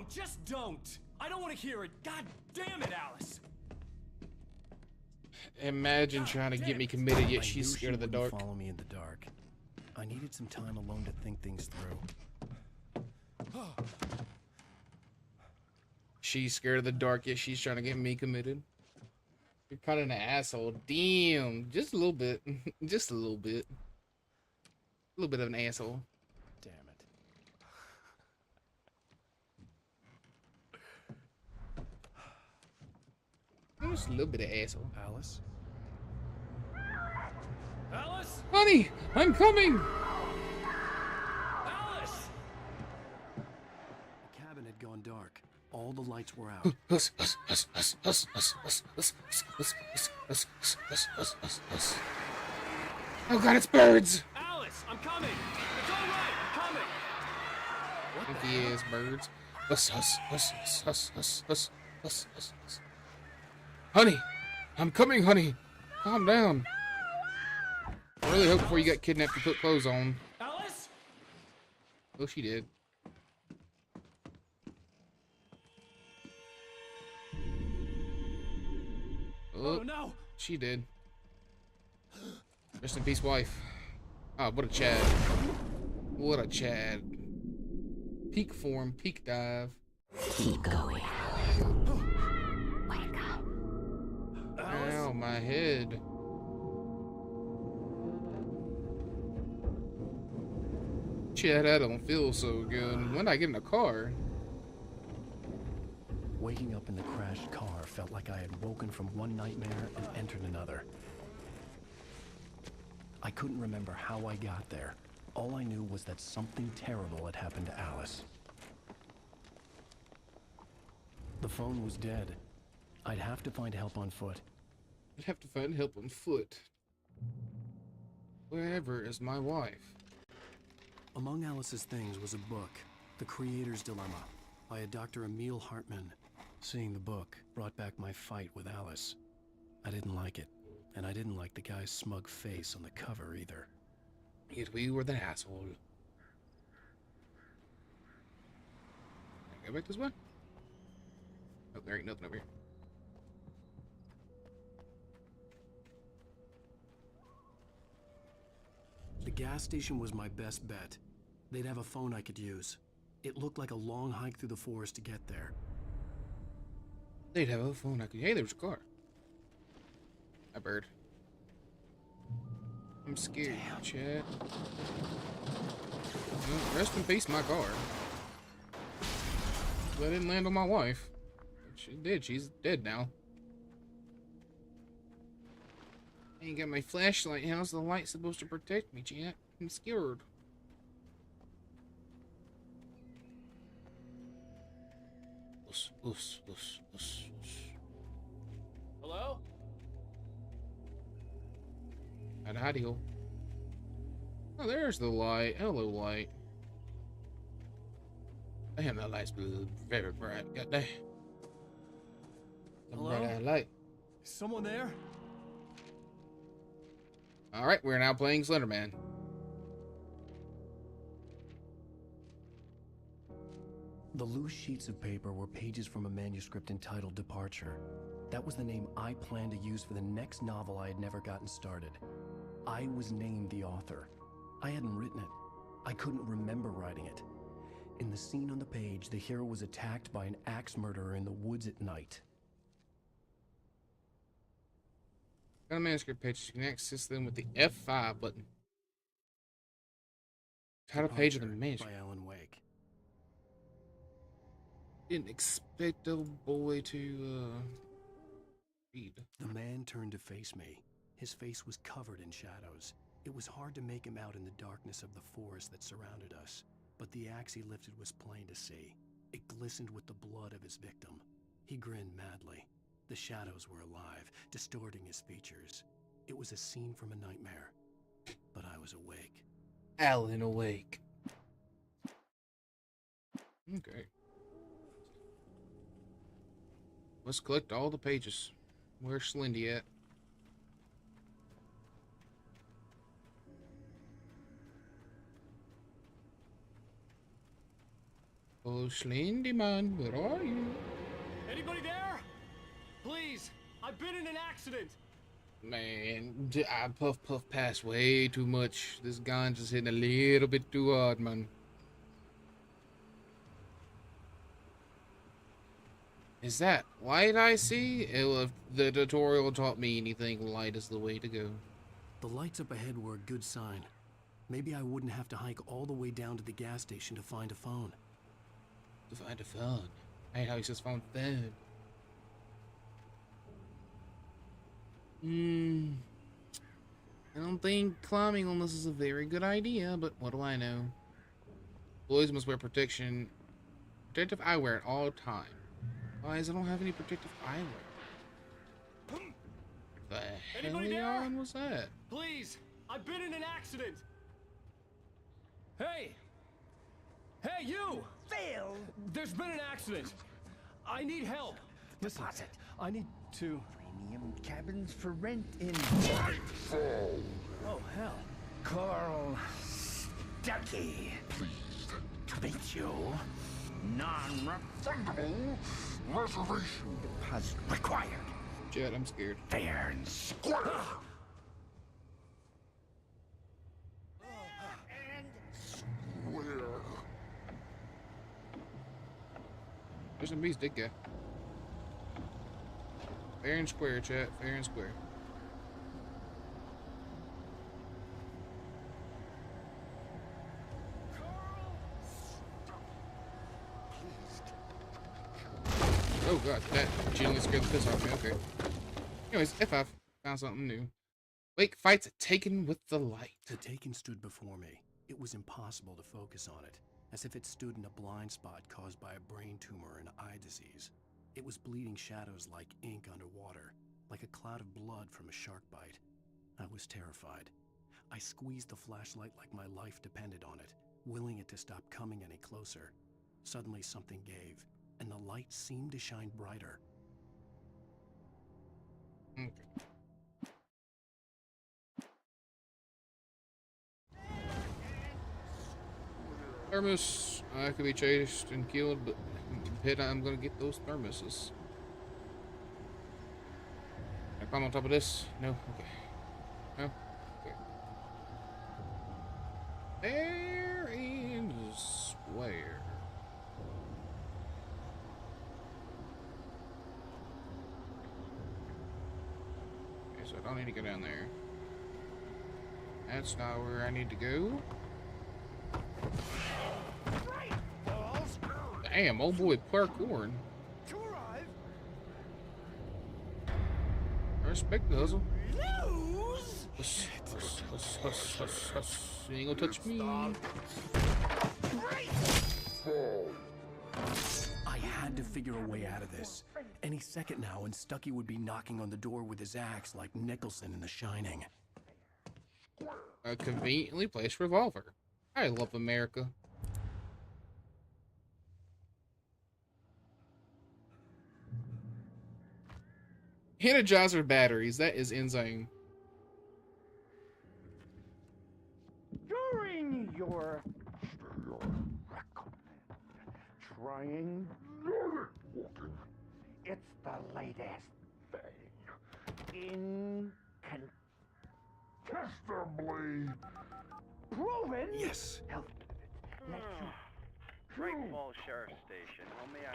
Speaker 3: Just don't. I don't want to hear it. God damn it, Alice.
Speaker 1: Imagine trying to get me committed, yet she's scared of the dark.
Speaker 3: Follow me in the dark. I needed some time alone to think things through.
Speaker 1: She's scared of the dark, yet she's trying to get me committed. You're kind of an asshole. Damn. Just a little bit. Just a little bit. A little bit of an asshole.
Speaker 3: Damn it.
Speaker 1: Just a little bit of asshole.
Speaker 3: Alice? Alice?
Speaker 1: Honey, I'm coming!
Speaker 3: lights were out.
Speaker 1: Oh god, it's birds!
Speaker 8: Alice, I'm coming! It's all right, I'm coming! What the hell?
Speaker 1: Yes, birds. Honey! I'm coming, honey! Calm down. I really hope before you got kidnapped you put clothes on.
Speaker 8: Alice?
Speaker 1: Oh, she did.
Speaker 8: Oh no!
Speaker 1: She did. Rest in peace, wife. Oh, what a Chad. What a Chad. Peak form, peak dive.
Speaker 12: Keep going.
Speaker 10: Wake up.
Speaker 1: Ow, my head. Chad, I don't feel so good. When did I get in a car?
Speaker 3: Waking up in the crashed car felt like I had woken from one nightmare and entered another. I couldn't remember how I got there. All I knew was that something terrible had happened to Alice. The phone was dead. I'd have to find help on foot.
Speaker 1: I'd have to find help on foot. Wherever is my wife?
Speaker 3: Among Alice's things was a book, The Creator's Dilemma, by a Dr. Emil Hartman. Seeing the book brought back my fight with Alice. I didn't like it, and I didn't like the guy's smug face on the cover either.
Speaker 1: Yet we were the asshole. Go back this way? Oh, there ain't nothing over here.
Speaker 3: The gas station was my best bet. They'd have a phone I could use. It looked like a long hike through the forest to get there.
Speaker 1: They'd have a phone I could. Hey, there's a car. A bird. I'm scared, Chad. Well, rest in peace, my car. I didn't land on my wife. She did. She's dead now. I ain't got my flashlight. How's the light supposed to protect me, Chad? I'm scared.
Speaker 8: Hello?
Speaker 1: Howdy-ho. Oh, there's the light. Hello, light. Damn, that light's blue. Very bright. God damn.
Speaker 3: Hello?
Speaker 1: Bright light.
Speaker 3: Is someone there?
Speaker 1: Alright, we're now playing Slenderman.
Speaker 3: The loose sheets of paper were pages from a manuscript entitled Departure. That was the name I planned to use for the next novel I had never gotten started. I was named the author. I hadn't written it. I couldn't remember writing it. In the scene on the page, the hero was attacked by an axe murderer in the woods at night.
Speaker 1: Got a manuscript page. You can access them with the F5 button. Title page of the manuscript.
Speaker 3: By Alan Wake.
Speaker 1: Didn't expect a boy to read.
Speaker 3: The man turned to face me. His face was covered in shadows. It was hard to make him out in the darkness of the forest that surrounded us, but the axe he lifted was plain to see. It glistened with the blood of his victim. He grinned madly. The shadows were alive, distorting his features. It was a scene from a nightmare, but I was awake.
Speaker 1: Alan awake. Okay. Let's collect all the pages. Where's Slendy at? Oh, Slendy man, where are you?
Speaker 8: Anybody there? Please, I've been in an accident.
Speaker 1: Man, I puff past way too much. This gun just hitting a little bit too hard, man. Is that light I see? If the tutorial taught me anything, light is the way to go.
Speaker 3: The lights up ahead were a good sign. Maybe I wouldn't have to hike all the way down to the gas station to find a phone.
Speaker 1: To find a phone? I hate how he says phone. I don't think climbing on this is a very good idea, but what do I know? Boys must wear protective eyewear at all times. Guys, I don't have any protective eyewear. The
Speaker 17: Anybody
Speaker 1: hell
Speaker 17: there?
Speaker 1: was that?
Speaker 17: Please, I've been in an accident. Hey! Hey, you!
Speaker 2: Phil!
Speaker 17: There's been an accident. I need help. Listen, I need to...
Speaker 2: Premium cabins for rent in...
Speaker 17: Oh, hell.
Speaker 2: Carl Stucky. Pleased to meet you. Non-refundable reservation deposit required.
Speaker 1: Jet, I'm scared.
Speaker 2: Fair and square.
Speaker 1: There's some beast, big guy. Fair and square, chat. Fair and square. Oh god, that genuinely scared the piss out of me. Okay. Anyways, F5. Found something new. Wake fights Taken with the light.
Speaker 3: The Taken stood before me. It was impossible to focus on it, as if it stood in a blind spot caused by a brain tumor and eye disease. It was bleeding shadows like ink underwater, like a cloud of blood from a shark bite. I was terrified. I squeezed the flashlight like my life depended on it, willing it to stop coming any closer. Suddenly something gave, and the light seemed to shine brighter.
Speaker 1: Okay. Thermos. I could be chased and killed, but Pit, I'm gonna get those thermoses. Can I climb on top of this? No? Okay. No? Okay. Fair and square. Okay, so I don't need to go down there. That's not where I need to go. Damn, old boy parkouring. I respect the hustle. Huss, huss, huss, huss, huss, huss. You ain't gonna touch me.
Speaker 3: I had to figure a way out of this. Any second now, and Stucky would be knocking on the door with his axe like Nicholson in The Shining.
Speaker 1: A conveniently placed revolver. I love America. Energizer batteries. That is insane.
Speaker 2: During your trying it's the latest thing. Incontestably proven.
Speaker 3: Yes.
Speaker 2: Health benefits.
Speaker 9: Great Falls Sheriff Station. Well, may I...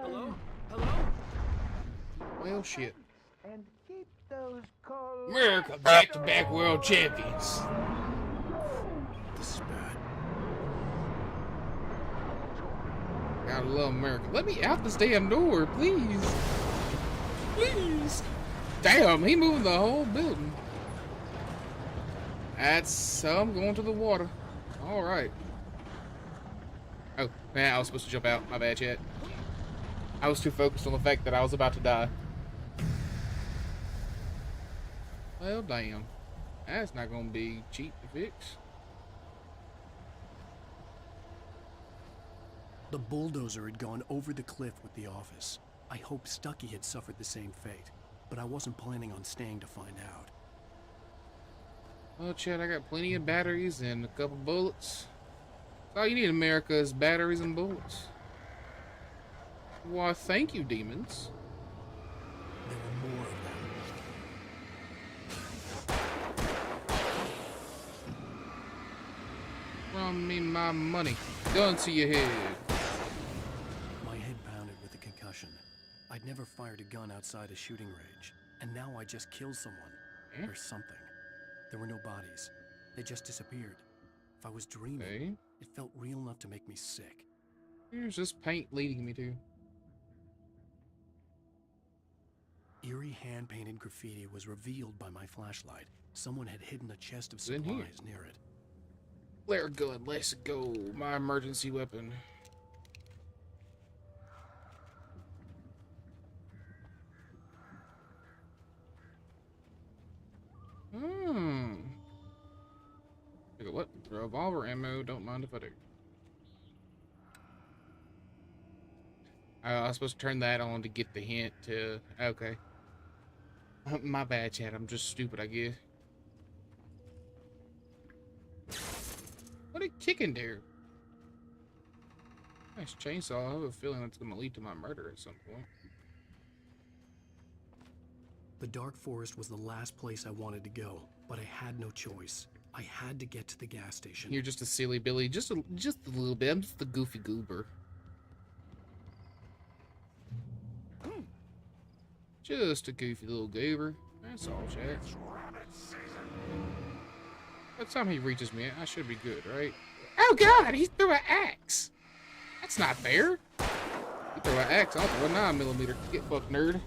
Speaker 17: Hello? Hello?
Speaker 1: Well, shit.
Speaker 2: And keep those calls.
Speaker 1: America back-to-back world champions.
Speaker 3: The spat.
Speaker 1: Gotta love America. Let me out this damn door, please. Please. Damn, he moved the whole building. That's some going to the water. All right. Oh, man, I was supposed to jump out. My bad, chat. I was too focused on the fact that I was about to die. Well, damn. That's not gonna be cheap to fix.
Speaker 3: The bulldozer had gone over the cliff with the office. I hoped Stucky had suffered the same fate, but I wasn't planning on staying to find out.
Speaker 1: Well, Chad, I got plenty of batteries and a couple bullets. All you need in America is batteries and bullets. Why, thank you, demons.
Speaker 3: There were more of them.
Speaker 1: Run me my money. Gun to your head.
Speaker 3: My head pounded with the concussion. I'd never fired a gun outside a shooting range, and now I just killed someone. Or something. There were no bodies. They just disappeared. If I was dreaming, it felt real enough to make me sick.
Speaker 1: Here's this paint leading me to.
Speaker 3: Eerie hand-painted graffiti was revealed by my flashlight. Someone had hidden a chest of
Speaker 1: in here.
Speaker 3: supplies near it.
Speaker 1: Flare gun, let's go. My emergency weapon. what? Revolver ammo. Don't mind if I do. I was supposed to turn that on to get the hint to... Okay. My bad, Chad. I'm just stupid, I guess. What did Chicken do? Nice chainsaw. I have a feeling that's going to lead to my murder at some point.
Speaker 3: The dark forest was the last place I wanted to go, but I had no choice. I had to get to the gas station.
Speaker 1: You're just a silly Billy. Just a little bit. I'm just a goofy goober. Just a goofy little goober. That's all, Chad. By the time he reaches me, I should be good, right? Oh God, he threw an axe. That's not fair. You throw an axe, I'll throw a 9mm. Get fucked, nerd.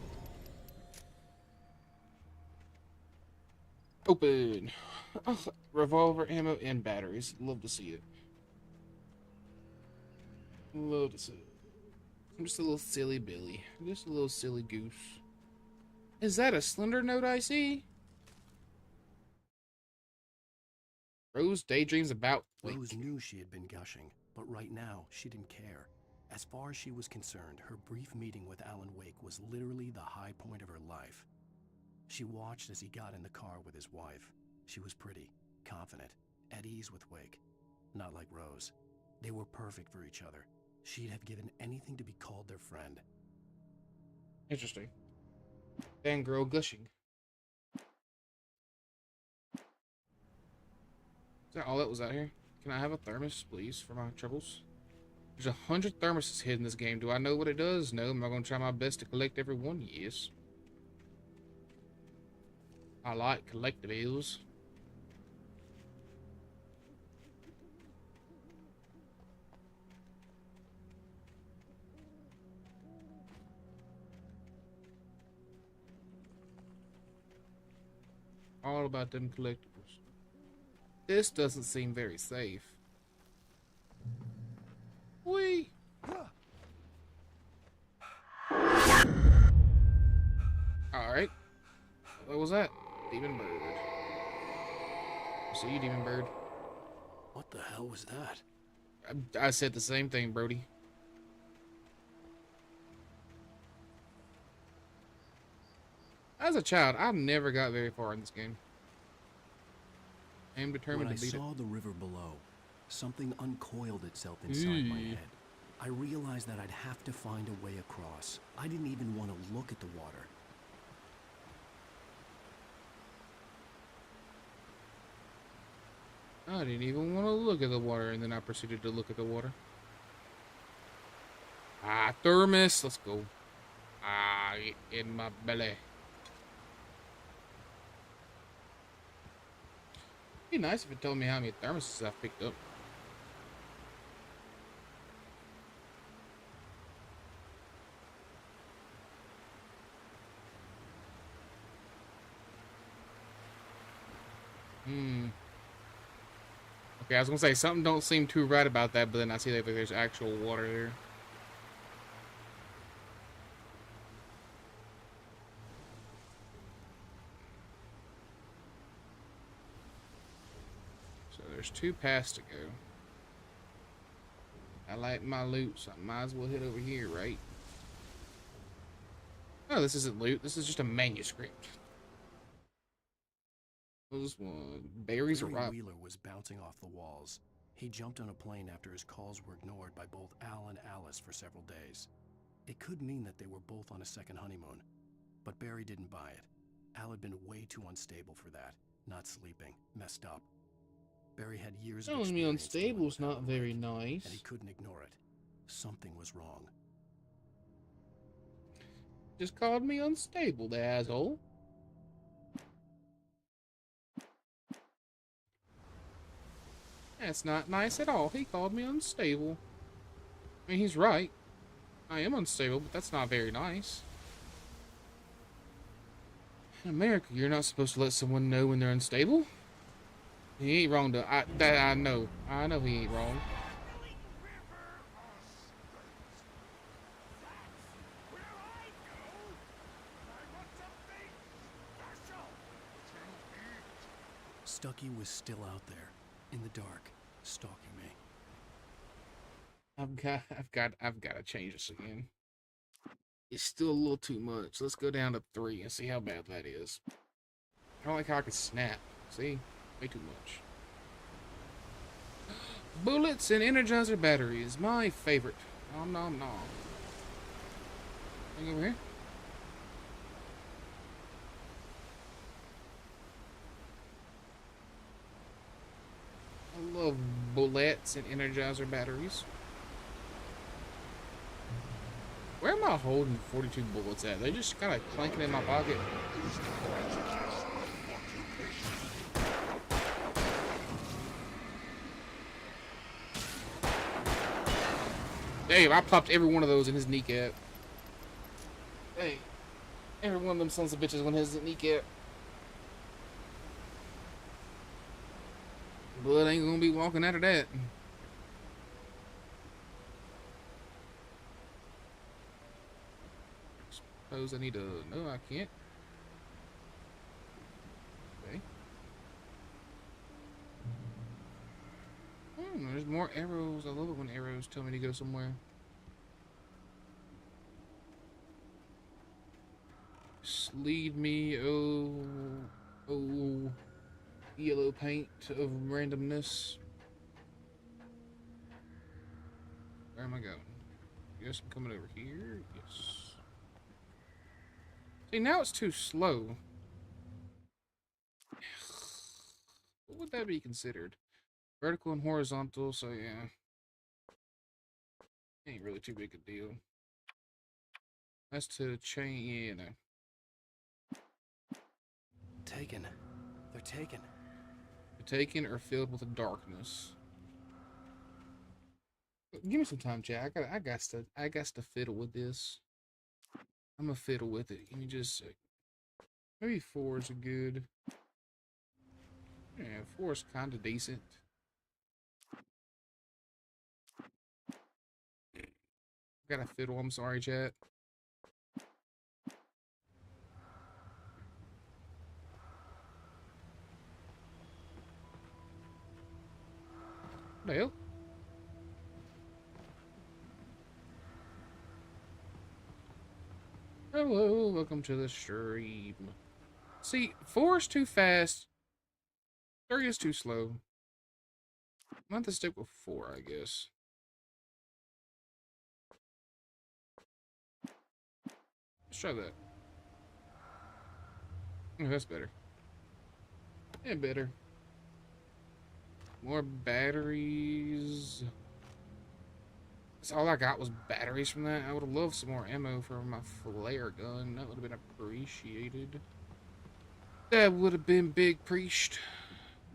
Speaker 1: Open. Oh, revolver, ammo, and batteries. Love to see it. Love to see it. I'm just a little silly Billy. Just a little silly goose. Is that a slender note I see? Rose daydreams about Wake.
Speaker 3: Rose knew she had been gushing, but right now she didn't care. As far as she was concerned, her brief meeting with Alan Wake was literally the high point of her life. She watched as he got in the car with his wife. She was pretty, confident, at ease with Wake. Not like Rose. They were perfect for each other. She'd have given anything to be called their friend.
Speaker 1: Interesting. Dang girl gushing. Is that all that was out here? Can I have a thermos, please, for my troubles? There's 100 thermoses hidden in this game. Do I know what it does? No. Am I going to try my best to collect every one? Yes. I like collectibles. All about them collectibles. This doesn't seem very safe. Whee! Alright. What was that? Demon bird. See you, demon bird.
Speaker 3: What the hell was that?
Speaker 1: I said the same thing, Brody. As a child, I never got very far in this game. I am determined
Speaker 3: when
Speaker 1: to beat it.
Speaker 3: When I saw the river below, something uncoiled itself inside my head. I realized that I'd have to find a way across. I didn't even want to look at the water.
Speaker 1: I didn't even want to look at the water, and then I proceeded to look at the water. Ah, thermos. Let's go. Ah, in my belly. It'd be nice if it told me how many thermoses I've picked up. Okay, I was gonna say something don't seem too right about that, but then I see that there's actual water there. So there's 2 paths to go. I like my loot, so I might as well head over here, right? Oh, this isn't loot. This is just a manuscript. This one. Berries are ripe.
Speaker 3: Wheeler was bouncing off the walls. He jumped on a plane after his calls were ignored by both Al and Alice for several days. It could mean that they were both on a second honeymoon. But Barry didn't buy it. Al had been way too unstable for that. Not sleeping. Messed up. Barry had years of
Speaker 1: Telling me
Speaker 3: experience
Speaker 1: unstable is not very
Speaker 3: and
Speaker 1: nice.
Speaker 3: he couldn't ignore it. Something was wrong.
Speaker 1: Just called me unstable, the asshole. That's not nice at all. He called me unstable. I mean, he's right. I am unstable, but that's not very nice. In America, you're not supposed to let someone know when they're unstable. He ain't wrong, though. I know. I know he ain't wrong.
Speaker 3: Stucky was still out there. in the dark, stalking me.
Speaker 1: I've got to change this again. It's still a little too much. Let's go down to 3 and see how bad that is. I don't like how I can snap. See? Way too much. Bullets and Energizer batteries. My favorite. Nom nom nom. Anything over here? I love bullets and Energizer batteries. Where am I holding 42 bullets at? They're just kind of clanking in my pocket. Damn, I popped every one of those in his kneecap. Hey, every one of them sons of bitches on his kneecap. Blood ain't gonna be walking out of that. Suppose I need to... No, I can't. Okay. There's more arrows. I love it when arrows tell me to go somewhere. Just lead me, oh, yellow paint of randomness. Where am I going? Guess I'm coming over here. Yes. See, now it's too slow. What would that be considered? Vertical and horizontal, so yeah. Ain't really too big a deal. That's to change, yeah, no.
Speaker 3: Taken. They're taken.
Speaker 1: They're taken or filled with darkness. Give me some time, Jack. I got to fiddle with this. I'm gonna fiddle with it. Give me just a sec. Maybe 4 is a good. Yeah, 4 is kind of decent. Gotta fiddle. I'm sorry, chat. What the hell? Hello, welcome to the stream. See, 4 is too fast. 3 is too slow. I'm gonna have to stick with 4, I guess. Let's try that. Oh, that's better. Yeah, better. More batteries. That's all I got was batteries from that. I would have loved some more ammo for my flare gun. That would have been appreciated. That would have been big preached.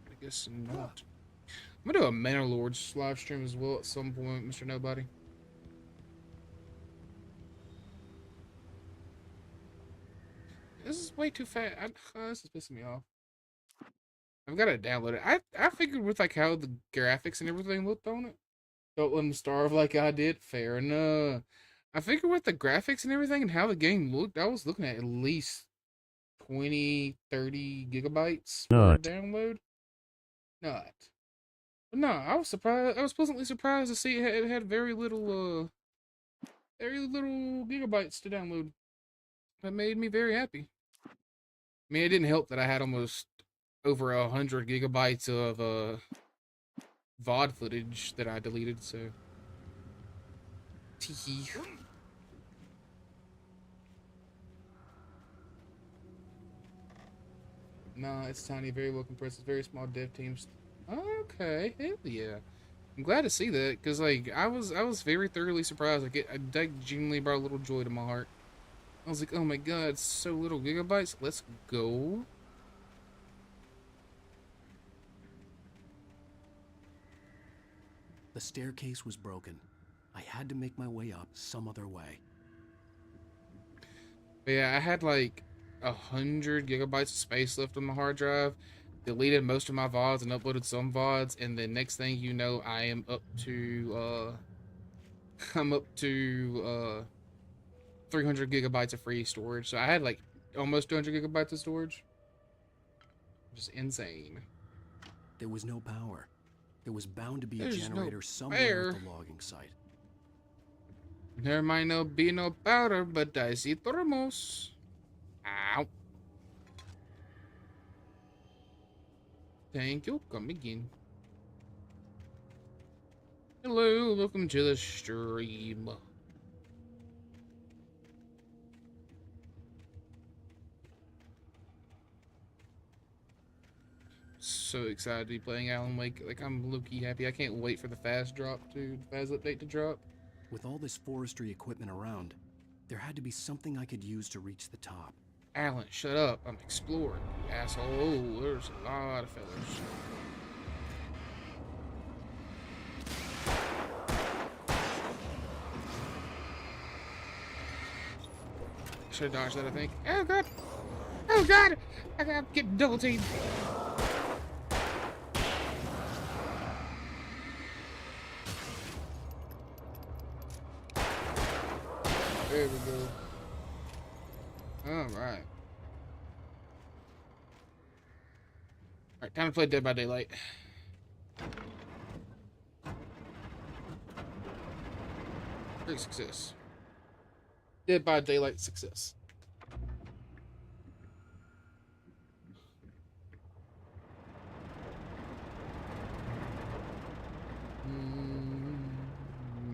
Speaker 1: I guess not. I'm gonna do a Manor Lords live stream as well at some point, Mr. Nobody. This is way too fast. This is pissing me off. I've got to download it. I figured with like how the graphics and everything looked on it. Don't let them starve like I did. Fair enough. I figured with the graphics and everything and how the game looked, I was looking at least 20, 30 gigabytes for download. Not. But no, I was surprised. I was pleasantly surprised to see it had very little gigabytes to download. That made me very happy. I mean, it didn't help that I had almost over 100 gigabytes of VOD footage that I deleted, so. Teehee. Nah, it's tiny, very well compressed, very small dev teams. Okay, hell yeah. I'm glad to see that, because like I was very thoroughly surprised. Like that genuinely brought a little joy to my heart. I was like, oh my god, it's so little gigabytes. Let's go.
Speaker 3: The staircase was broken. I had to make my way up some other way.
Speaker 1: But yeah, I had like 100 gigabytes of space left on my hard drive. Deleted most of my VODs and uploaded some VODs, and the next thing you know, I am up to I'm up to 300 gigabytes of free storage. So I had like almost 200 gigabytes of storage. Just insane.
Speaker 3: There was no power. There was bound to be a
Speaker 1: There's
Speaker 3: generator
Speaker 1: no
Speaker 3: somewhere
Speaker 1: fire.
Speaker 3: at the logging site.
Speaker 1: There might not be no powder, but I see thermos. Ow. Thank you. Come again. Hello, welcome to the stream. So excited to be playing Alan Wake. Like, I'm low-key happy. I can't wait for the fast update to drop.
Speaker 3: With all this forestry equipment around, there had to be something I could use to reach the top.
Speaker 1: Alan, shut up. I'm exploring, you asshole. Oh, there's a lot of feathers. Should have dodged that, I think. Oh, God. Oh, God. I gotta get double teamed. There we go. Alright. Alright, time to play Dead by Daylight. Great success. Dead by Daylight success.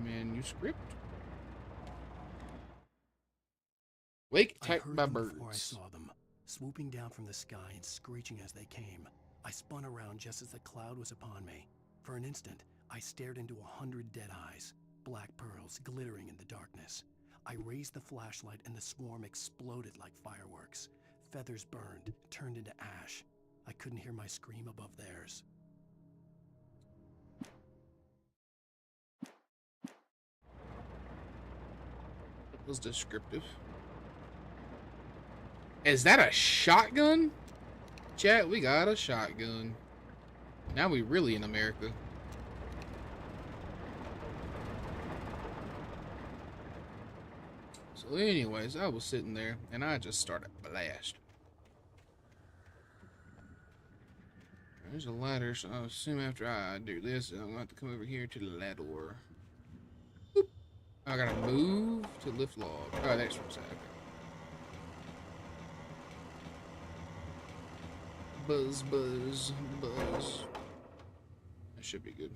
Speaker 1: Manuscript. Wake attacked by birds.
Speaker 3: Before I saw them, swooping down from the sky and screeching as they came. I spun around just as the cloud was upon me. For an instant, I stared into 100 dead eyes, black pearls glittering in the darkness. I raised the flashlight and the swarm exploded like fireworks. Feathers burned, turned into ash. I couldn't hear my scream above theirs.
Speaker 1: That was descriptive. Is that a shotgun? Chat, we got a shotgun. Now we really in America. So anyways, I was sitting there and I just started blast. There's a ladder, so I assume after I do this, I'm going to have to come over here to the ladder. Boop. I gotta move to lift log. Oh, that's from side. Buzz, buzz, buzz. That should be good.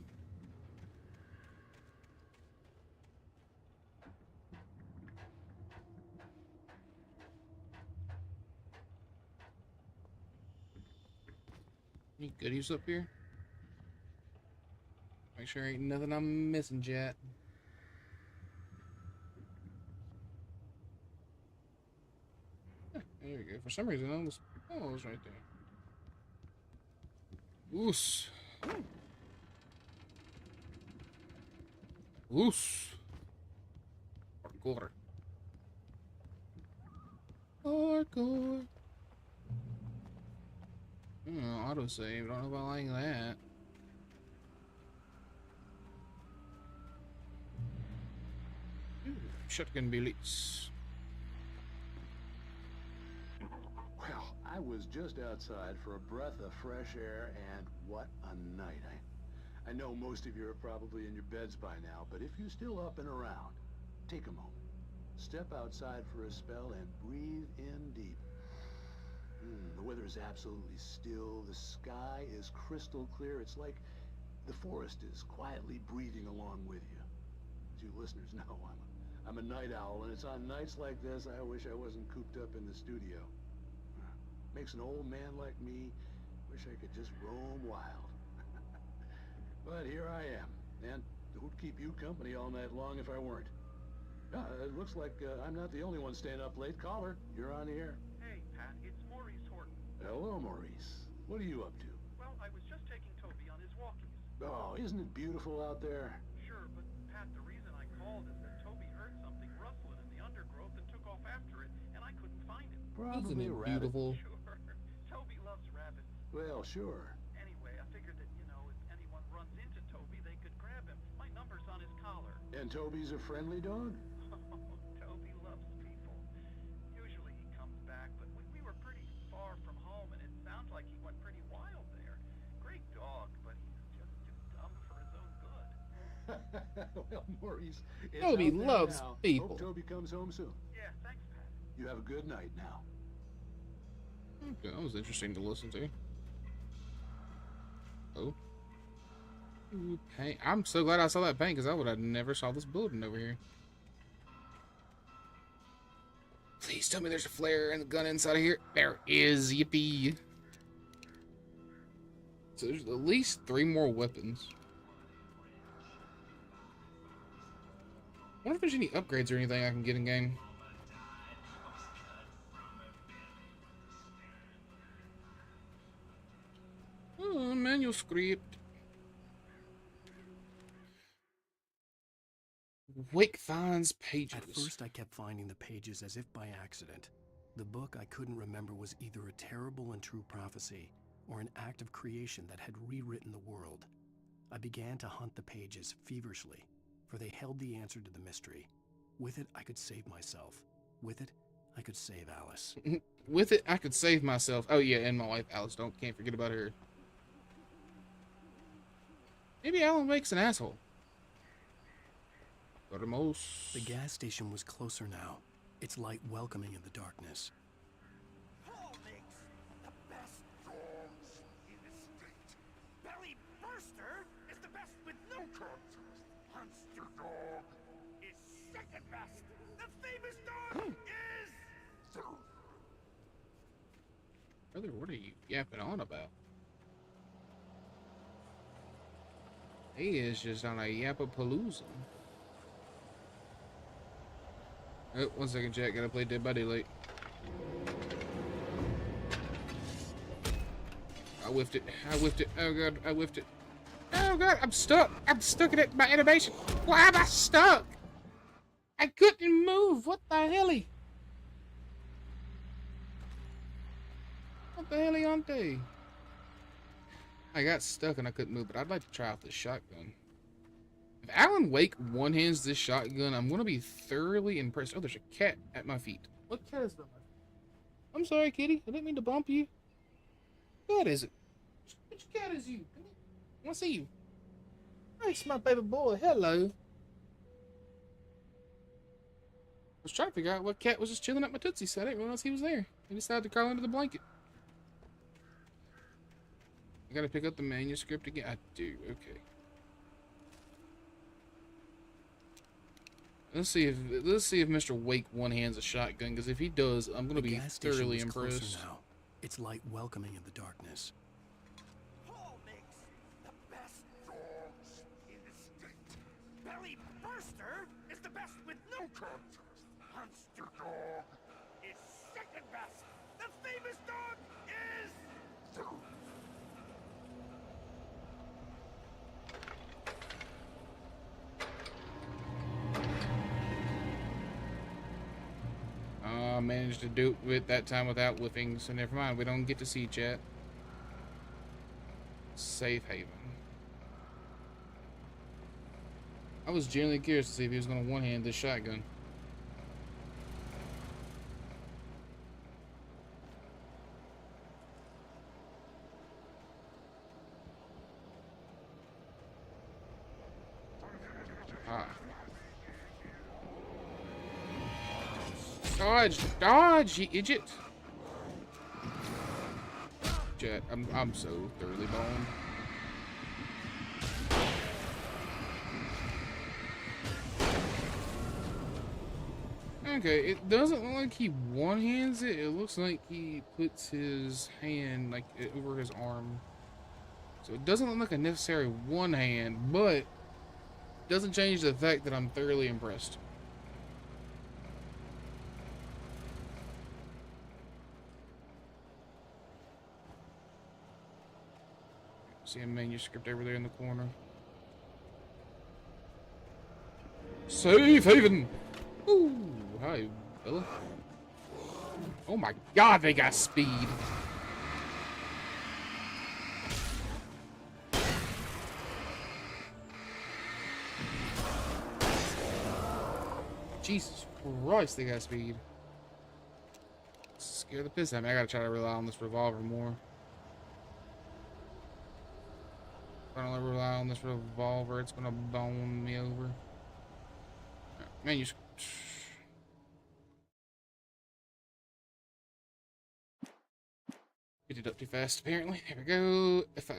Speaker 1: Any goodies up here? Make sure ain't nothing I'm missing, chat. There we go. For some reason, I was right there. Oos. Oos. Parkour. Parkour. Autosave. Don't know if I like that. Shotgun bullets.
Speaker 18: Well, I was just outside for a breath of fresh air, and what a night. I know most of you are probably in your beds by now, but if you're still up and around, take a moment. Step outside for a spell and breathe in deep. The weather is absolutely still. The sky is crystal clear. It's like the forest is quietly breathing along with you. As you listeners know, I'm a night owl, and it's on nights like this I wish I wasn't cooped up in the studio. Makes an old man like me wish I could just roam wild. But here I am, and who'd keep you company all night long if I weren't? It looks like I'm not the only one staying up late. Caller, you're on the air.
Speaker 19: Hey, Pat, it's Maurice Horton.
Speaker 18: Hello, Maurice. What are you up to?
Speaker 19: Well, I was just taking Toby on his walkies.
Speaker 18: Oh, isn't it beautiful out there?
Speaker 19: Sure, but Pat, the reason I called is that Toby heard something rustling in the undergrowth and took off after it, and I couldn't find it.
Speaker 18: Probably
Speaker 1: Isn't it
Speaker 18: a rabbit.
Speaker 1: beautiful?
Speaker 19: Sure. Toby loves rabbits.
Speaker 18: Well, sure.
Speaker 19: Anyway, I figured that, if anyone runs into Toby, they could grab him. My number's on his collar.
Speaker 18: And Toby's a friendly dog?
Speaker 19: Toby loves people. Usually he comes back, but we were pretty far from home, and it sounds like he went pretty wild there. Great dog, but he's just too dumb
Speaker 18: Well, Maurice, it's
Speaker 1: Toby
Speaker 18: out there
Speaker 1: loves
Speaker 18: now.
Speaker 1: people.
Speaker 18: Hope Toby comes home soon.
Speaker 19: Yeah, thanks, Pat.
Speaker 18: You have a good night now.
Speaker 1: Okay, that was interesting to listen to. Oh. Ooh, paint. I'm so glad I saw that paint, because I would have never saw this building over here. Please tell me there's a flare and a gun inside of here. There is. Yippee. So there's at least 3 more weapons. I wonder if there's any upgrades or anything I can get in game. Oh, manual script. Wake finds pages.
Speaker 3: At first, I kept finding the pages as if by accident. The book I couldn't remember was either a terrible and true prophecy or an act of creation that had rewritten the world. I began to hunt the pages feverishly, for they held the answer to the mystery. With it, I could save myself. With it, I could save Alice.
Speaker 1: With it, I could save myself. Oh yeah, and my wife Alice. Can't forget about her. Maybe Alan Wake's an asshole.
Speaker 3: The gas station was closer now, its light welcoming in the darkness.
Speaker 4: Paul makes the best dogs in the state. Belly Burster is the best with no contest. Monster Dog is second best. The famous dog is...
Speaker 1: Brother, what are you yapping on about? He is just on a yapapalooza. Oh, 1 second, Jack. Gotta play Dead by Daylight. I whiffed it. I whiffed it. Oh god, I whiffed it. Oh god, I'm stuck. I'm stuck in it. My animation. Why am I stuck? I couldn't move. What the hell? What the hell aren't they? I got stuck and I couldn't move, but I'd like to try out this shotgun. If Alan Wake one-hands this shotgun, I'm going to be thoroughly impressed. Oh, there's a cat at my feet. What cat is that? I'm sorry, kitty. I didn't mean to bump you. What is it? Which cat is you? I want to see you. Nice, my baby boy. Hello. I was trying to figure out what cat was just chilling at my Tootsie, so I didn't realize he was there. He decided to crawl under the blanket. I gotta pick up the manuscript again. I do. Okay. Let's see if Mr. Wake one-hands a shotgun, because if he does, I'm gonna be thoroughly impressed.
Speaker 3: Now, its light welcoming in the darkness.
Speaker 4: Paul makes the best dogs in the state. Belly Burster is the best with no contest. Monster Dog is second best. The famous dog is...
Speaker 1: I managed to do it that time without whiffing, so never mind. We don't get to see chat. Safe haven. I was genuinely curious to see if he was going to one-hand this shotgun. Dodge! Dodge, you idiot! Jet, I'm so thoroughly boned. Okay, it doesn't look like he one-hands it. It looks like he puts his hand like over his arm. So it doesn't look like a necessary one hand, but doesn't change the fact that I'm thoroughly impressed. See a manuscript over there in the corner. Safe haven! Ooh, hi, Bella. Oh my god, they got speed. Jesus Christ, they got speed. Scare the piss out of me. I gotta try to rely on this revolver more. I don't rely on this revolver. It's gonna bone me over. Man, you get it up too fast, apparently. Here we go. F5.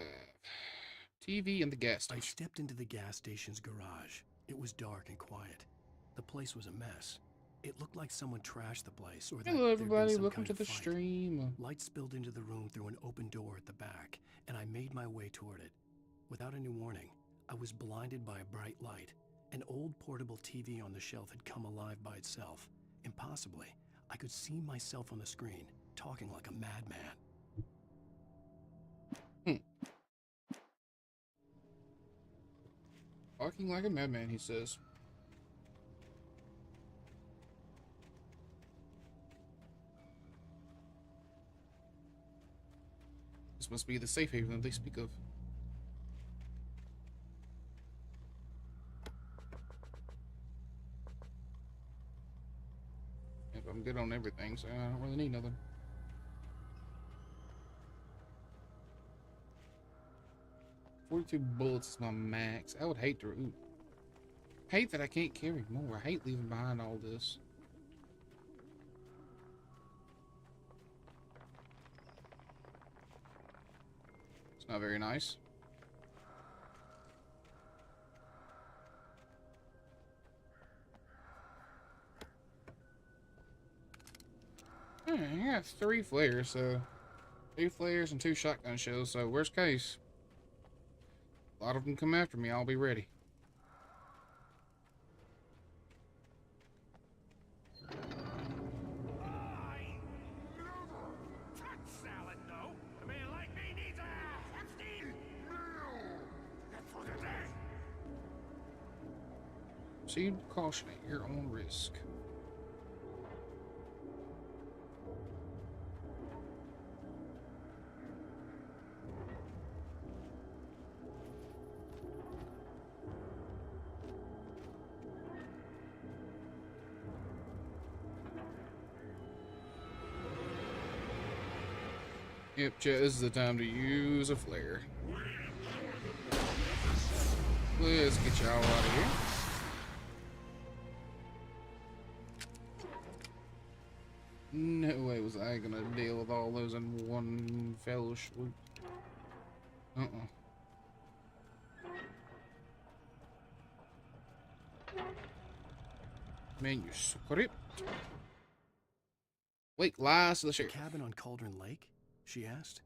Speaker 1: TV and the gas
Speaker 3: I
Speaker 1: station.
Speaker 3: stepped into the gas station's garage. It was dark and quiet. The place was a mess. It looked like someone trashed the place, or that
Speaker 1: Hello,
Speaker 3: there'd been
Speaker 1: everybody.
Speaker 3: some
Speaker 1: Welcome
Speaker 3: kind
Speaker 1: to
Speaker 3: of
Speaker 1: the
Speaker 3: fight.
Speaker 1: stream.
Speaker 3: Light spilled into the room through an open door at the back, and I made my way toward it. Without any warning, I was blinded by a bright light. An old portable TV on the shelf had come alive by itself. Impossibly, I could see myself on the screen, talking like a madman.
Speaker 1: Talking like a madman, he says. This must be the safe haven that they speak of. If I'm good on everything, so I don't really need nothing. .42 bullets is my max. I would hate to... Ooh. Hate that I can't carry more. I hate leaving behind all this. It's not very nice. I got 3 flares, so 2 flares and 2 shotgun shells, so worst case, a lot of them come after me, I'll be ready. Proceed with caution at your own risk. Yep, chat, this is the time to use a flare. Let's get y'all out of here. No way was I gonna deal with all those in one fell swoop. Manuscript. Wake lies to the sheriff.
Speaker 3: Cabin on Cauldron Lake? She asked.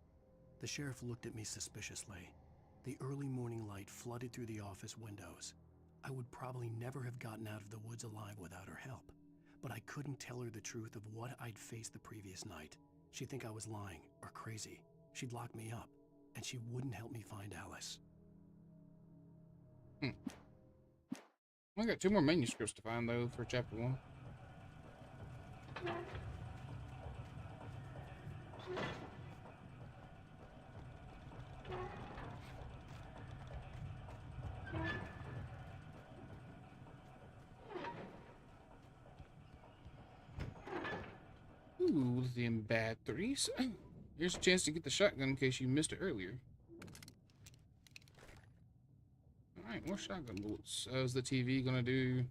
Speaker 3: The sheriff looked at me suspiciously. The early morning light flooded through the office windows. I would probably never have gotten out of the woods alive without her help, but I couldn't tell her the truth of what I'd faced the previous night. She'd think I was lying or crazy. She'd lock me up, and she wouldn't help me find Alice.
Speaker 1: I got 2 more manuscripts to find, though, for chapter 1. Ooh, lithium batteries. Here's a chance to get the shotgun in case you missed it earlier. Alright, more shotgun bullets. How's the TV gonna do?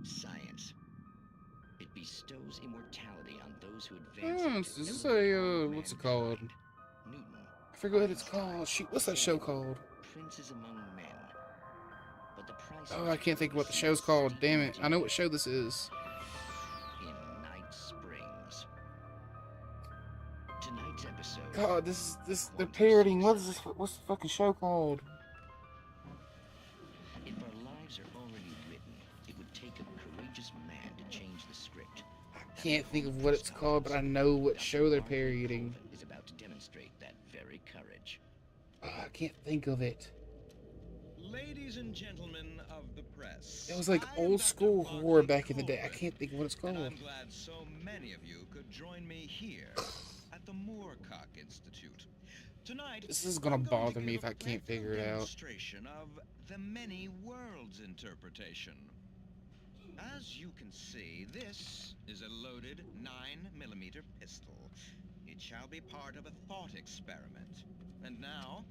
Speaker 20: Science. It bestows immortality on those who advance.
Speaker 1: Oh, is this a, what's it called?
Speaker 20: Newton.
Speaker 1: I forget what it's called. Shoot, what's that show called?
Speaker 20: Princes among men. But the price
Speaker 1: Oh, I can't think of what the show's called. Damn it. I know what show this is.
Speaker 20: in Night Springs. Tonight's episode.
Speaker 1: God, they're parodying. What's the fucking show called?
Speaker 20: If our lives are already written, it would take a courageous man to change the script.
Speaker 1: I can't think of what it's called, but I know what show they're parodying.
Speaker 20: Is about to demonstrate that very courage.
Speaker 1: Oh, I can't think of it.
Speaker 21: Ladies and gentlemen of the press.
Speaker 1: It was like old school horror back in the day. I can't think of what it's called.
Speaker 21: I'm glad so many of you could join me here at the Moorcock Institute. Tonight,
Speaker 1: This is gonna bother me if I can't figure it out.
Speaker 21: demonstration of the many worlds interpretation. As you can see, this is a loaded 9mm pistol. It It shall be part of a thought experiment. And now,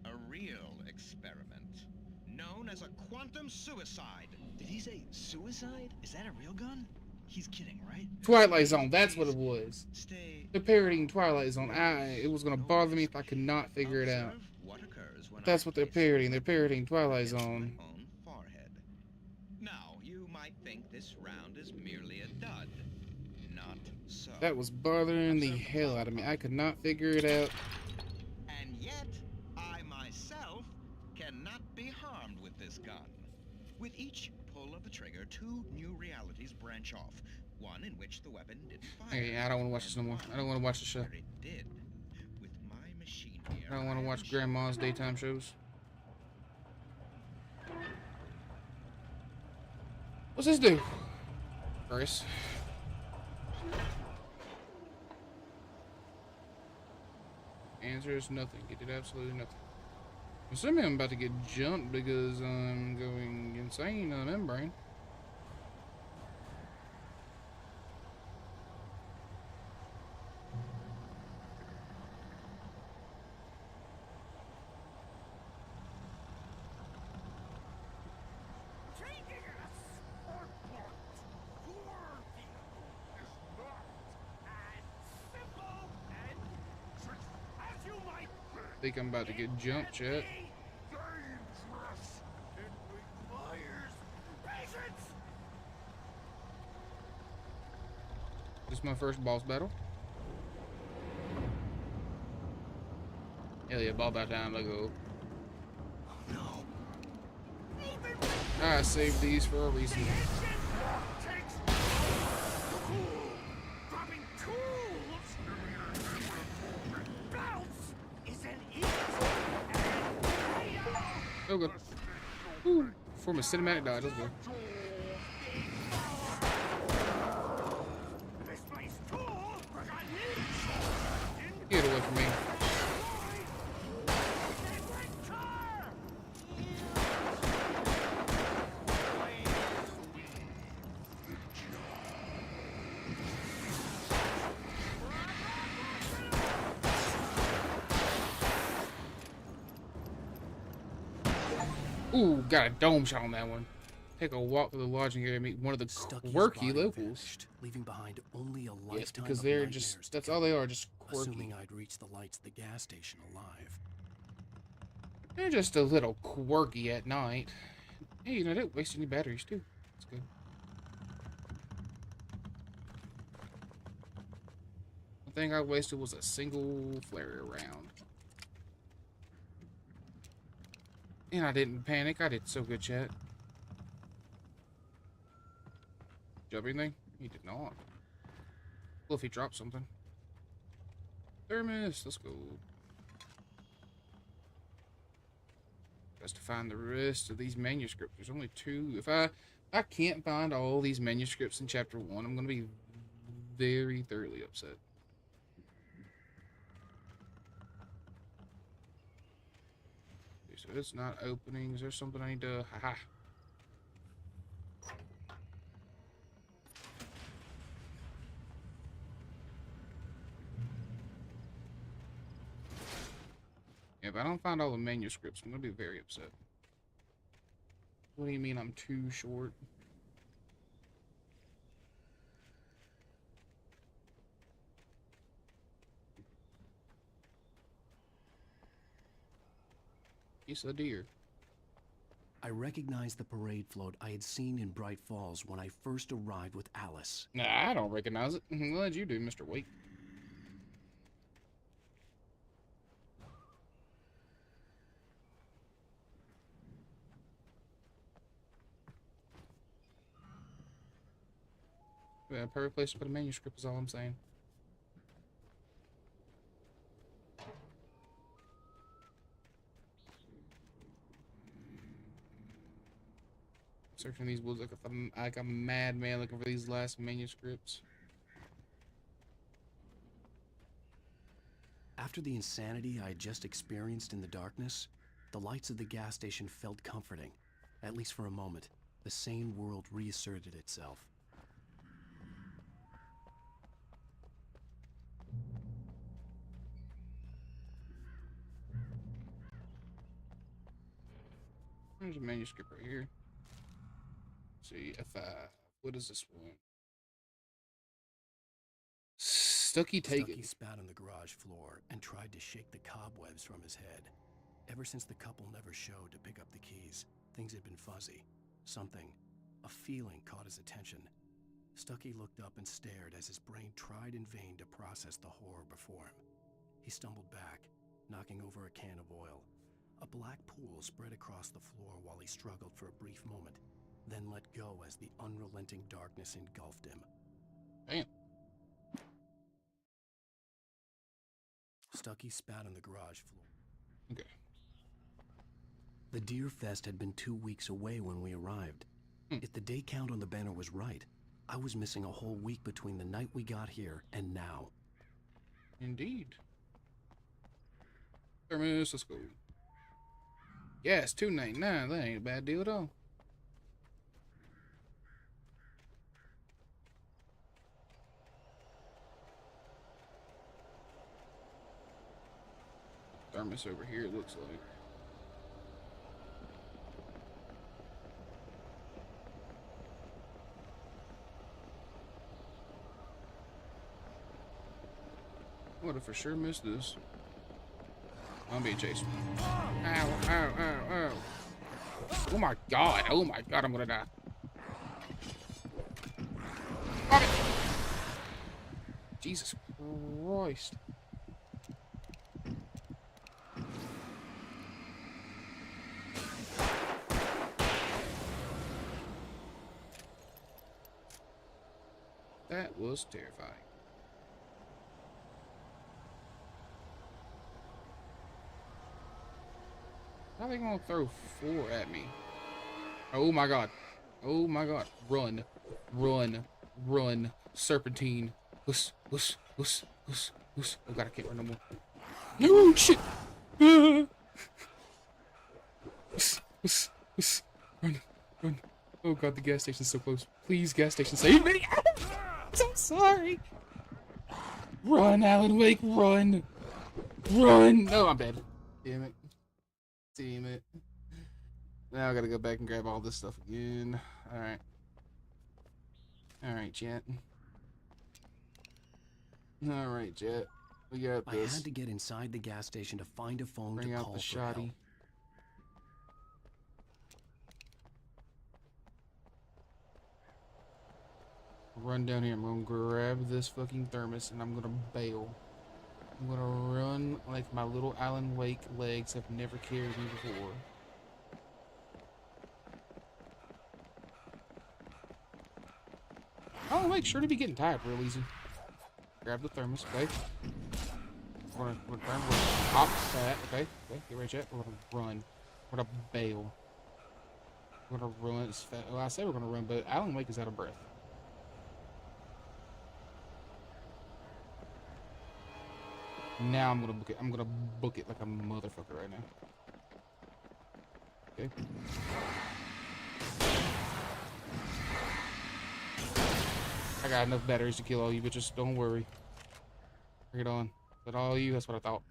Speaker 21: a real experiment. Known as a quantum suicide.
Speaker 20: Did he say suicide? Is that a real gun? He's kidding, right?
Speaker 1: Twilight Zone, that's what it was. They're parodying Twilight Zone. It was gonna bother me if I could not figure it out. But that's what they're parodying. They're parodying Twilight Zone.
Speaker 21: Own forehead. Now, you might think this round is merely a dud. Not so.
Speaker 1: That was bothering the hell out of me. I could not figure it out.
Speaker 21: And yet, I myself cannot be harmed with this gun. With each pull of the trigger, 2 new realities branch off. One in which the weapon didn't fire.
Speaker 1: Hey, I don't want to watch this no more. I don't want to watch the show.
Speaker 21: It did. With my machine here,
Speaker 1: I don't want to watch Grandma's daytime shows. What's this do? Chris. Answer is nothing. Get it absolutely nothing. Assuming I'm about to get jumped because I'm going insane on the membrane. I think I'm about to get jumped, chat. This is my first boss battle. Hell yeah, ball back down, let go. I saved these for a reason. Oh good. Ooh, form a cinematic dodge, let's go. Get away from me. Ooh, got a dome shot on that one. Take a walk through the lodging area to meet one of the quirky locals.
Speaker 3: Vanished, leaving behind only a lifetime
Speaker 1: Yes, because
Speaker 3: of
Speaker 1: they're
Speaker 3: nightmares
Speaker 1: just,
Speaker 3: to
Speaker 1: that's
Speaker 3: kill,
Speaker 1: all they are, just quirky.
Speaker 3: assuming I'd reach the lights of the gas station alive.
Speaker 1: They're just a little quirky at night. Hey, you know, they don't waste any batteries, too. That's good. The thing I wasted was a single flare round. And I didn't panic. I did so good, chat. Drop anything? He did not. Well, if he dropped something. Thermos, let's go. Just to find the rest of these manuscripts. There's only 2. If I can't find all these manuscripts in chapter 1, I'm going to be very thoroughly upset. Okay, so it's not opening. Is there something I need to... Haha. If I don't find all the manuscripts, I'm going to be very upset. What do you mean I'm too short? Yes, a deer.
Speaker 3: I recognized the parade float I had seen in Bright Falls when I first arrived with Alice.
Speaker 1: Nah, I don't recognize it. I'm glad you do, Mr. Wake. Yeah, perfect place to put a manuscript is all I'm saying. Searching these woods like a madman looking for these last manuscripts.
Speaker 3: After the insanity I had just experienced in the darkness, the lights of the gas station felt comforting. At least for a moment, the sane world reasserted itself.
Speaker 1: There's a manuscript right here. Let's see, F5. What is this one? Stucky Taken.
Speaker 3: Stucky spat on the garage floor and tried to shake the cobwebs from his head. Ever since the couple never showed to pick up the keys, things had been fuzzy. Something, a feeling caught his attention. Stucky looked up and stared as his brain tried in vain to process the horror before him. He stumbled back, knocking over a can of oil. A black pool spread across the floor while he struggled for a brief moment, then let go as the unrelenting darkness engulfed him.
Speaker 1: Damn.
Speaker 3: Stucky spat on the garage floor.
Speaker 1: Okay.
Speaker 3: The Deer Fest had been 2 weeks away when we arrived. If the day count on the banner was right, I was missing a whole week between the night we got here and now.
Speaker 1: Indeed. Thermos, let's go. Yeah, it's $2.99. That ain't a bad deal at all. Thermos over here, it looks like. I would have for sure missed this. I'm being chased. Ow, ow, ow, ow. Oh my god, I'm gonna die. Stop it. Jesus Christ. That was terrifying. How are they gonna throw 4 at me? Oh my god. Oh my god. Run. Run. Run. Serpentine. Wuss, wuss, wuss, wuss, wuss. Oh god, I can't run no more. No shit! Ah. Wuss, wuss, wuss. Run. Run. Oh god, the gas station's so close. Please, gas station, save me! I'm so sorry. Run, Alan Wake, run. Run! No, I'm dead. Damn it. Damn it. Now I gotta go back and grab all this stuff again. Alright. Alright, Jet. Alright, Jet. We got this.
Speaker 3: I had to get inside the gas station to find a phone
Speaker 1: Bring
Speaker 3: to
Speaker 1: out
Speaker 3: call
Speaker 1: the
Speaker 3: for help.
Speaker 1: shoddy. Run down here. I'm gonna grab this fucking thermos and I'm gonna bail. I'm gonna run like my little Alan Wake legs have never carried me before. Alan Wake's sure to be getting tired real easy. Grab the thermos, okay? We're gonna pop that, okay? Okay, get ready, Jet. We're gonna run. We're gonna bail. We're gonna run as fast. Well, I said we're gonna run, but Alan Wake is out of breath. Now I'm gonna book it. I'm gonna book it like a motherfucker right now. Okay. I got enough batteries to kill all you bitches. Don't worry. Bring it on. Is that all you? That's what I thought.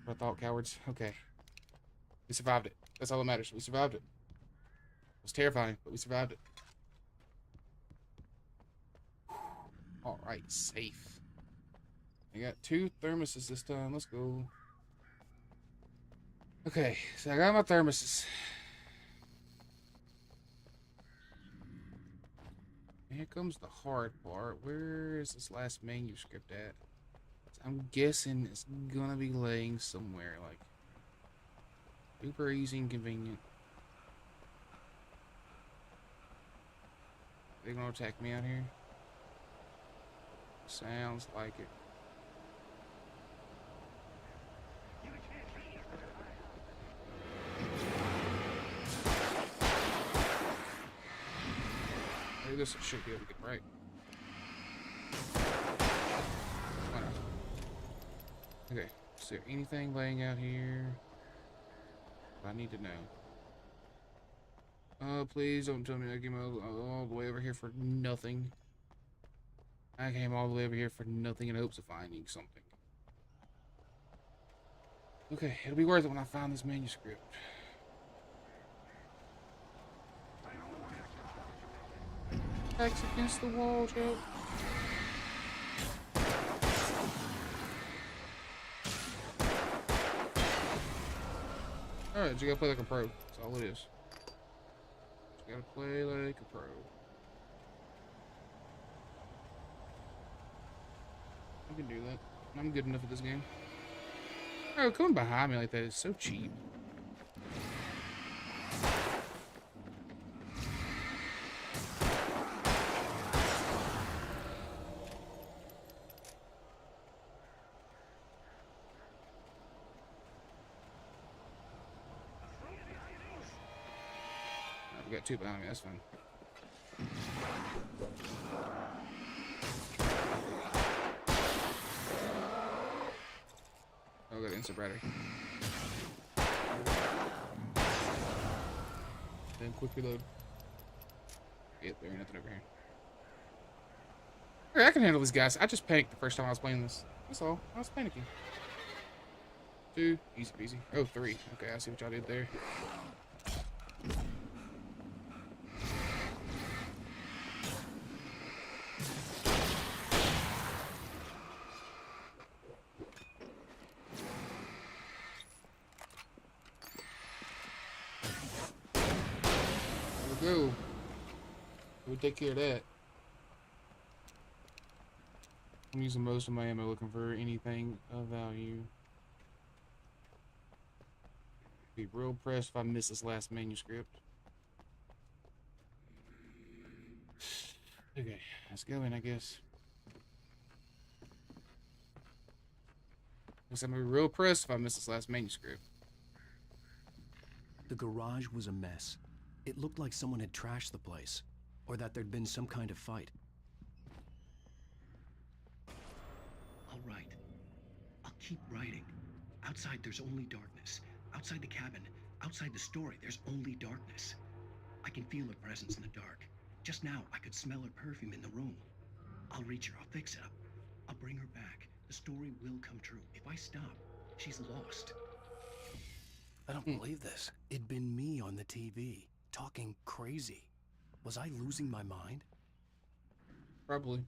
Speaker 1: What I thought, cowards. Okay. We survived it. That's all that matters. We survived it. It was terrifying, but we survived it. Alright, safe. I got 2 thermoses this time. Let's go. Okay, so I got my thermoses. Here comes the hard part. Where is this last manuscript at? I'm guessing it's gonna be laying somewhere, like super easy and convenient. They gonna attack me out here? Sounds like it. Maybe this should be able to get right. Why not? Okay, is there anything laying out here I need to know? Please don't tell me I came all the way over here for nothing. I came all the way over here for nothing in hopes of finding something. Okay, it'll be worth it when I find this manuscript. Backs against the wall, Joe. Alright, you gotta play like a pro. That's all it is. You gotta play like a pro. I can do that. I'm good enough at this game. Oh, coming behind me like that is so cheap. I've got two behind me, that's fine. Oh, I got instant battery. Then quick reload. Yep, there ain't nothing over here. Alright, I can handle these guys. I just panicked the first time I was playing this. That's all. I was panicking. 2, easy peasy. Oh, 3. Okay, I see what y'all did there. There we go. We'll take care of that. I'm using most of my ammo looking for anything of value. Be real pressed if I miss this last manuscript. Okay, let's go in, I guess. I'm gonna be real pressed if I miss this last manuscript.
Speaker 3: The garage was a mess. It looked like someone had trashed the place, or that there'd been some kind of fight.
Speaker 5: All right. I'll keep writing. Outside, there's only darkness. Outside the cabin, outside the story, there's only darkness. I can feel her presence in the dark. Just now, I could smell her perfume in the room. I'll reach her. I'll fix it up. I'll bring her back. The story will come true. If I stop, she's lost.
Speaker 3: I don't believe this. It'd been me on the TV, talking crazy. Was I losing my mind?
Speaker 1: Probably.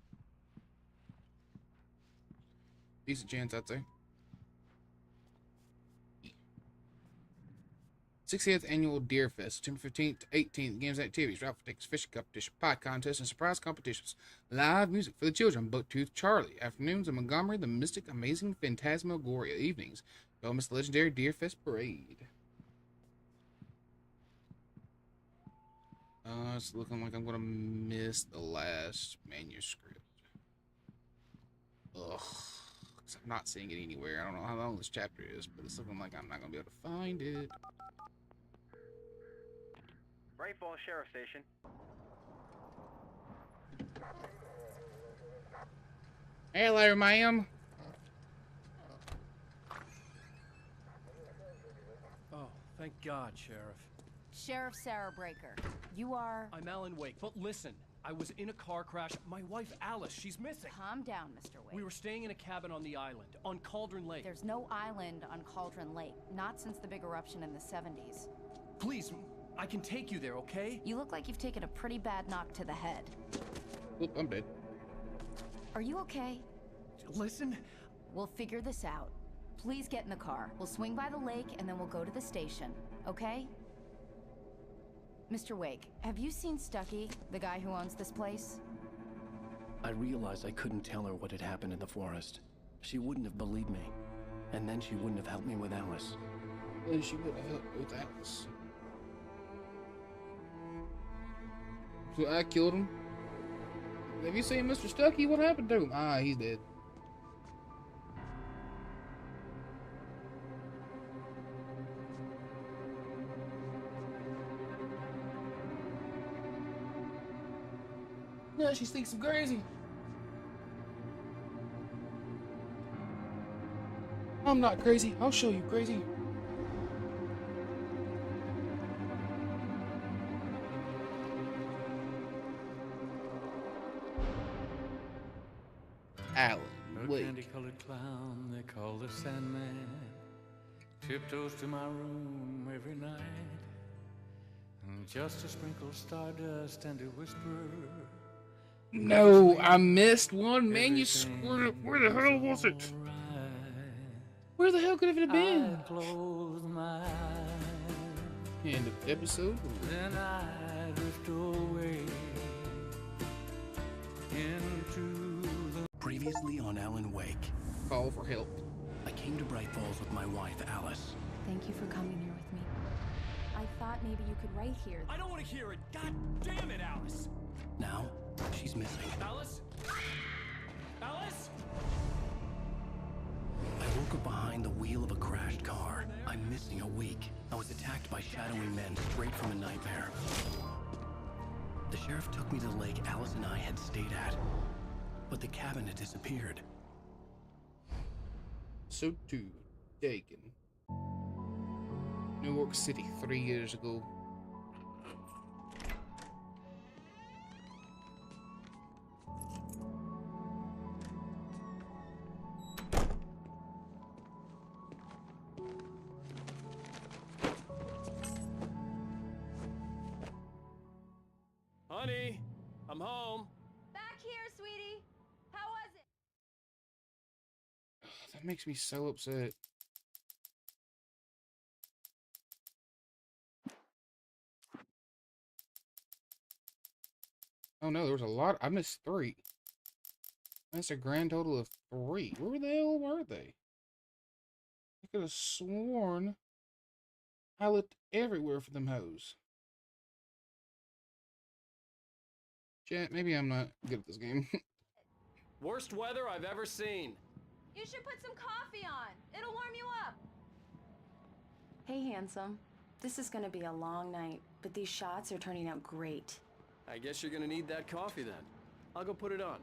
Speaker 1: Decent chance, I'd say. 60th Annual Deer Fest, September 15th to 18th. Games and activities, raffle tickets, fishing competition, pie contest, and surprise competitions. Live music for the children, Bucktooth Charlie. Afternoons in Montgomery, the Mystic Amazing Phantasmagoria. Evenings, don't miss the legendary Deer Fest Parade. It's looking like I'm gonna miss the last manuscript. Ugh. Because I'm not seeing it anywhere. I don't know how long this chapter is, but it's looking like I'm not gonna be able to find it.
Speaker 19: Bright Falls Sheriff Station.
Speaker 1: Hello, ma'am.
Speaker 3: Oh, thank God, Sheriff.
Speaker 14: Sheriff Sarah Breaker, you are...
Speaker 3: I'm Alan Wake, but listen. I was in a car crash. My wife, Alice, she's missing.
Speaker 14: Calm down, Mr. Wake.
Speaker 3: We were staying in a cabin on the island, on Cauldron Lake.
Speaker 14: There's no island on Cauldron Lake, not since the big eruption in the 70s.
Speaker 3: Please, I can take you there, okay?
Speaker 14: You look like you've taken a pretty bad knock to the head.
Speaker 1: Oop, I'm dead.
Speaker 14: Are you okay?
Speaker 3: Listen.
Speaker 14: We'll figure this out. Please get in the car. We'll swing by the lake and then we'll go to the station, okay? Mr. Wake, have you seen Stucky, the guy who owns this place?
Speaker 3: I realized I couldn't tell her what had happened in the forest. She wouldn't have believed me. And then she wouldn't have helped me with Alice.
Speaker 1: Then she would have helped me with Alice. So I killed him. Have you seen Mr. Stucky? What happened to him? Ah, he's dead. No, she thinks I'm crazy. I'm not crazy. I'll show you crazy. Alan Wake.
Speaker 22: A candy-colored clown they call the Sandman tiptoes to my room every night, and just to sprinkle stardust and to whisper,
Speaker 1: No, I missed one manuscript. Where the hell was it? Where the hell could it have been?
Speaker 22: Close my eyes,
Speaker 1: End of episode.
Speaker 22: then I drift away into the...
Speaker 3: Previously on Alan Wake.
Speaker 1: Call for help.
Speaker 3: I came to Bright Falls with my wife, Alice.
Speaker 14: Thank you for coming here with me. I thought maybe you could write here.
Speaker 17: I don't want to hear it. God damn it, Alice.
Speaker 3: Now, she's missing.
Speaker 17: Alice? Alice?
Speaker 3: I woke up behind the wheel of a crashed car. I'm missing a week. I was attacked by shadowy men straight from a nightmare. The sheriff took me to the lake Alice and I had stayed at, but the cabin had disappeared.
Speaker 1: So too, taken. New York City 3 years ago.
Speaker 17: Honey, I'm home.
Speaker 7: Back here, sweetie. How was it?
Speaker 1: That makes me so upset. Oh no, there was a lot. I missed 3. That's a grand total of 3. Where the hell were they? I could have sworn I looked everywhere for them hoes. Chat, maybe I'm not good at this game.
Speaker 17: Worst weather I've ever seen.
Speaker 7: You should put some coffee on. It'll warm you up.
Speaker 14: Hey, handsome. This is gonna be a long night, but these shots are turning out great.
Speaker 17: I guess you're gonna need that coffee then. I'll go put it on.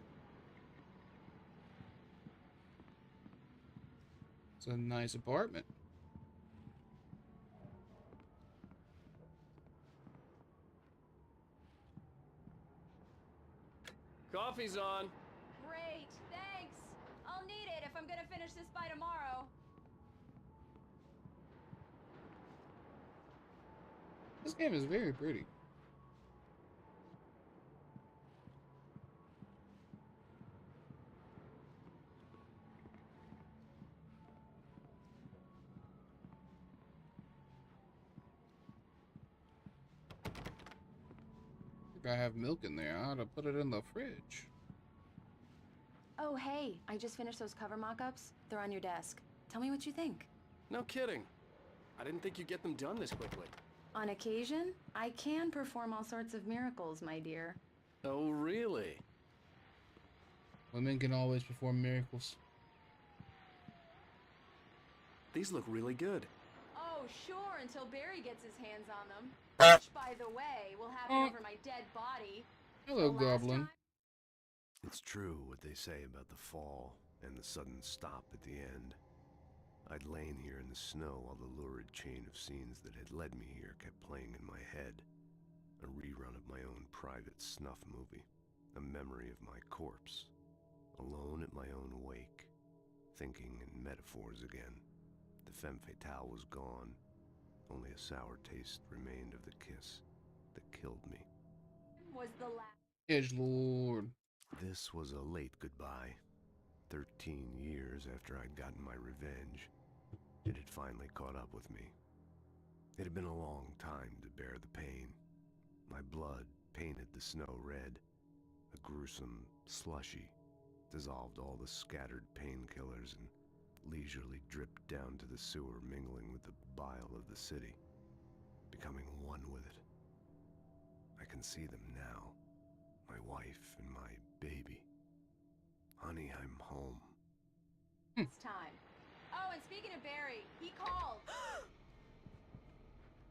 Speaker 1: It's a nice apartment.
Speaker 17: Coffee's on.
Speaker 7: Great, thanks. I'll need it if I'm gonna finish this by tomorrow.
Speaker 1: This game is very pretty. I have milk in there. I ought to put it in the fridge.
Speaker 14: Oh, hey, I just finished those cover mock-ups. They're on your desk. Tell me what you think.
Speaker 17: No kidding. I didn't think you'd get them done this quickly.
Speaker 14: On occasion, I can perform all sorts of miracles, my dear.
Speaker 17: Oh, really?
Speaker 1: Women can always perform miracles.
Speaker 17: These look really good.
Speaker 7: Oh, sure, until Barry gets his hands on them. Which, by the way, will happen over my dead body.
Speaker 1: Hello, Goblin.
Speaker 11: It's true what they say about the fall and the sudden stop at the end. I'd lain here in the snow while the lurid chain of scenes that had led me here kept playing in my head. A rerun of my own private snuff movie. A memory of my corpse. Alone at my own wake. Thinking in metaphors again. The femme fatale was gone. Only a sour taste remained of the kiss that killed me.
Speaker 7: Was the last
Speaker 1: Edgelord.
Speaker 11: This was a late goodbye. 13 years after I'd gotten my revenge, it had finally caught up with me. It had been a long time to bear the pain. My blood painted the snow red. A gruesome slushy dissolved all the scattered painkillers and leisurely dripped down to the sewer, mingling with the bile of the city, becoming one with it. I can see them now, my wife and my baby. Honey, I'm home.
Speaker 7: It's time. Oh, and speaking of Barry, he called.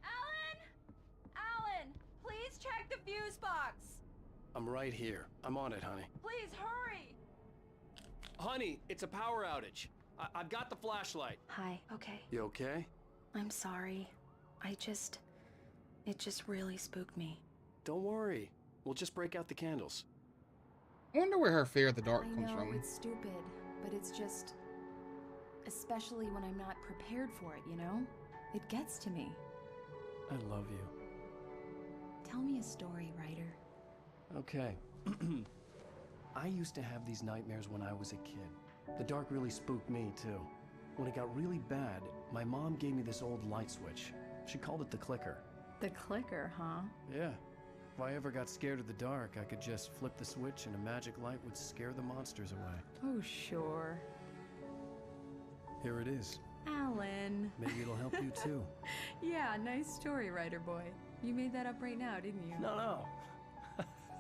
Speaker 7: Alan! Alan, please check the fuse box.
Speaker 17: I'm right here. I'm on it, honey.
Speaker 7: Please hurry.
Speaker 17: Honey, it's a power outage. I've got the flashlight.
Speaker 14: Hi, okay.
Speaker 17: You okay?
Speaker 14: I'm sorry. It just really spooked me.
Speaker 17: Don't worry. We'll just break out the candles.
Speaker 1: I wonder where her fear of the dark
Speaker 14: I
Speaker 1: comes
Speaker 14: know,
Speaker 1: from.
Speaker 14: it's stupid, but it's just... Especially when I'm not prepared for it, you know? It gets to me.
Speaker 3: I love you.
Speaker 14: Tell me a story, writer.
Speaker 3: Okay. I used to have these nightmares when I was a kid. The dark really spooked me, too. When it got really bad, my mom gave me this old light switch. She called it the clicker.
Speaker 14: The clicker, huh?
Speaker 3: Yeah. If I ever got scared of the dark, I could just flip the switch and a magic light would scare the monsters away.
Speaker 14: Oh, sure.
Speaker 3: Here it is.
Speaker 14: Alan.
Speaker 3: Maybe it'll help you, too.
Speaker 14: Yeah, nice story, writer boy. You made that up right now, didn't you?
Speaker 3: No.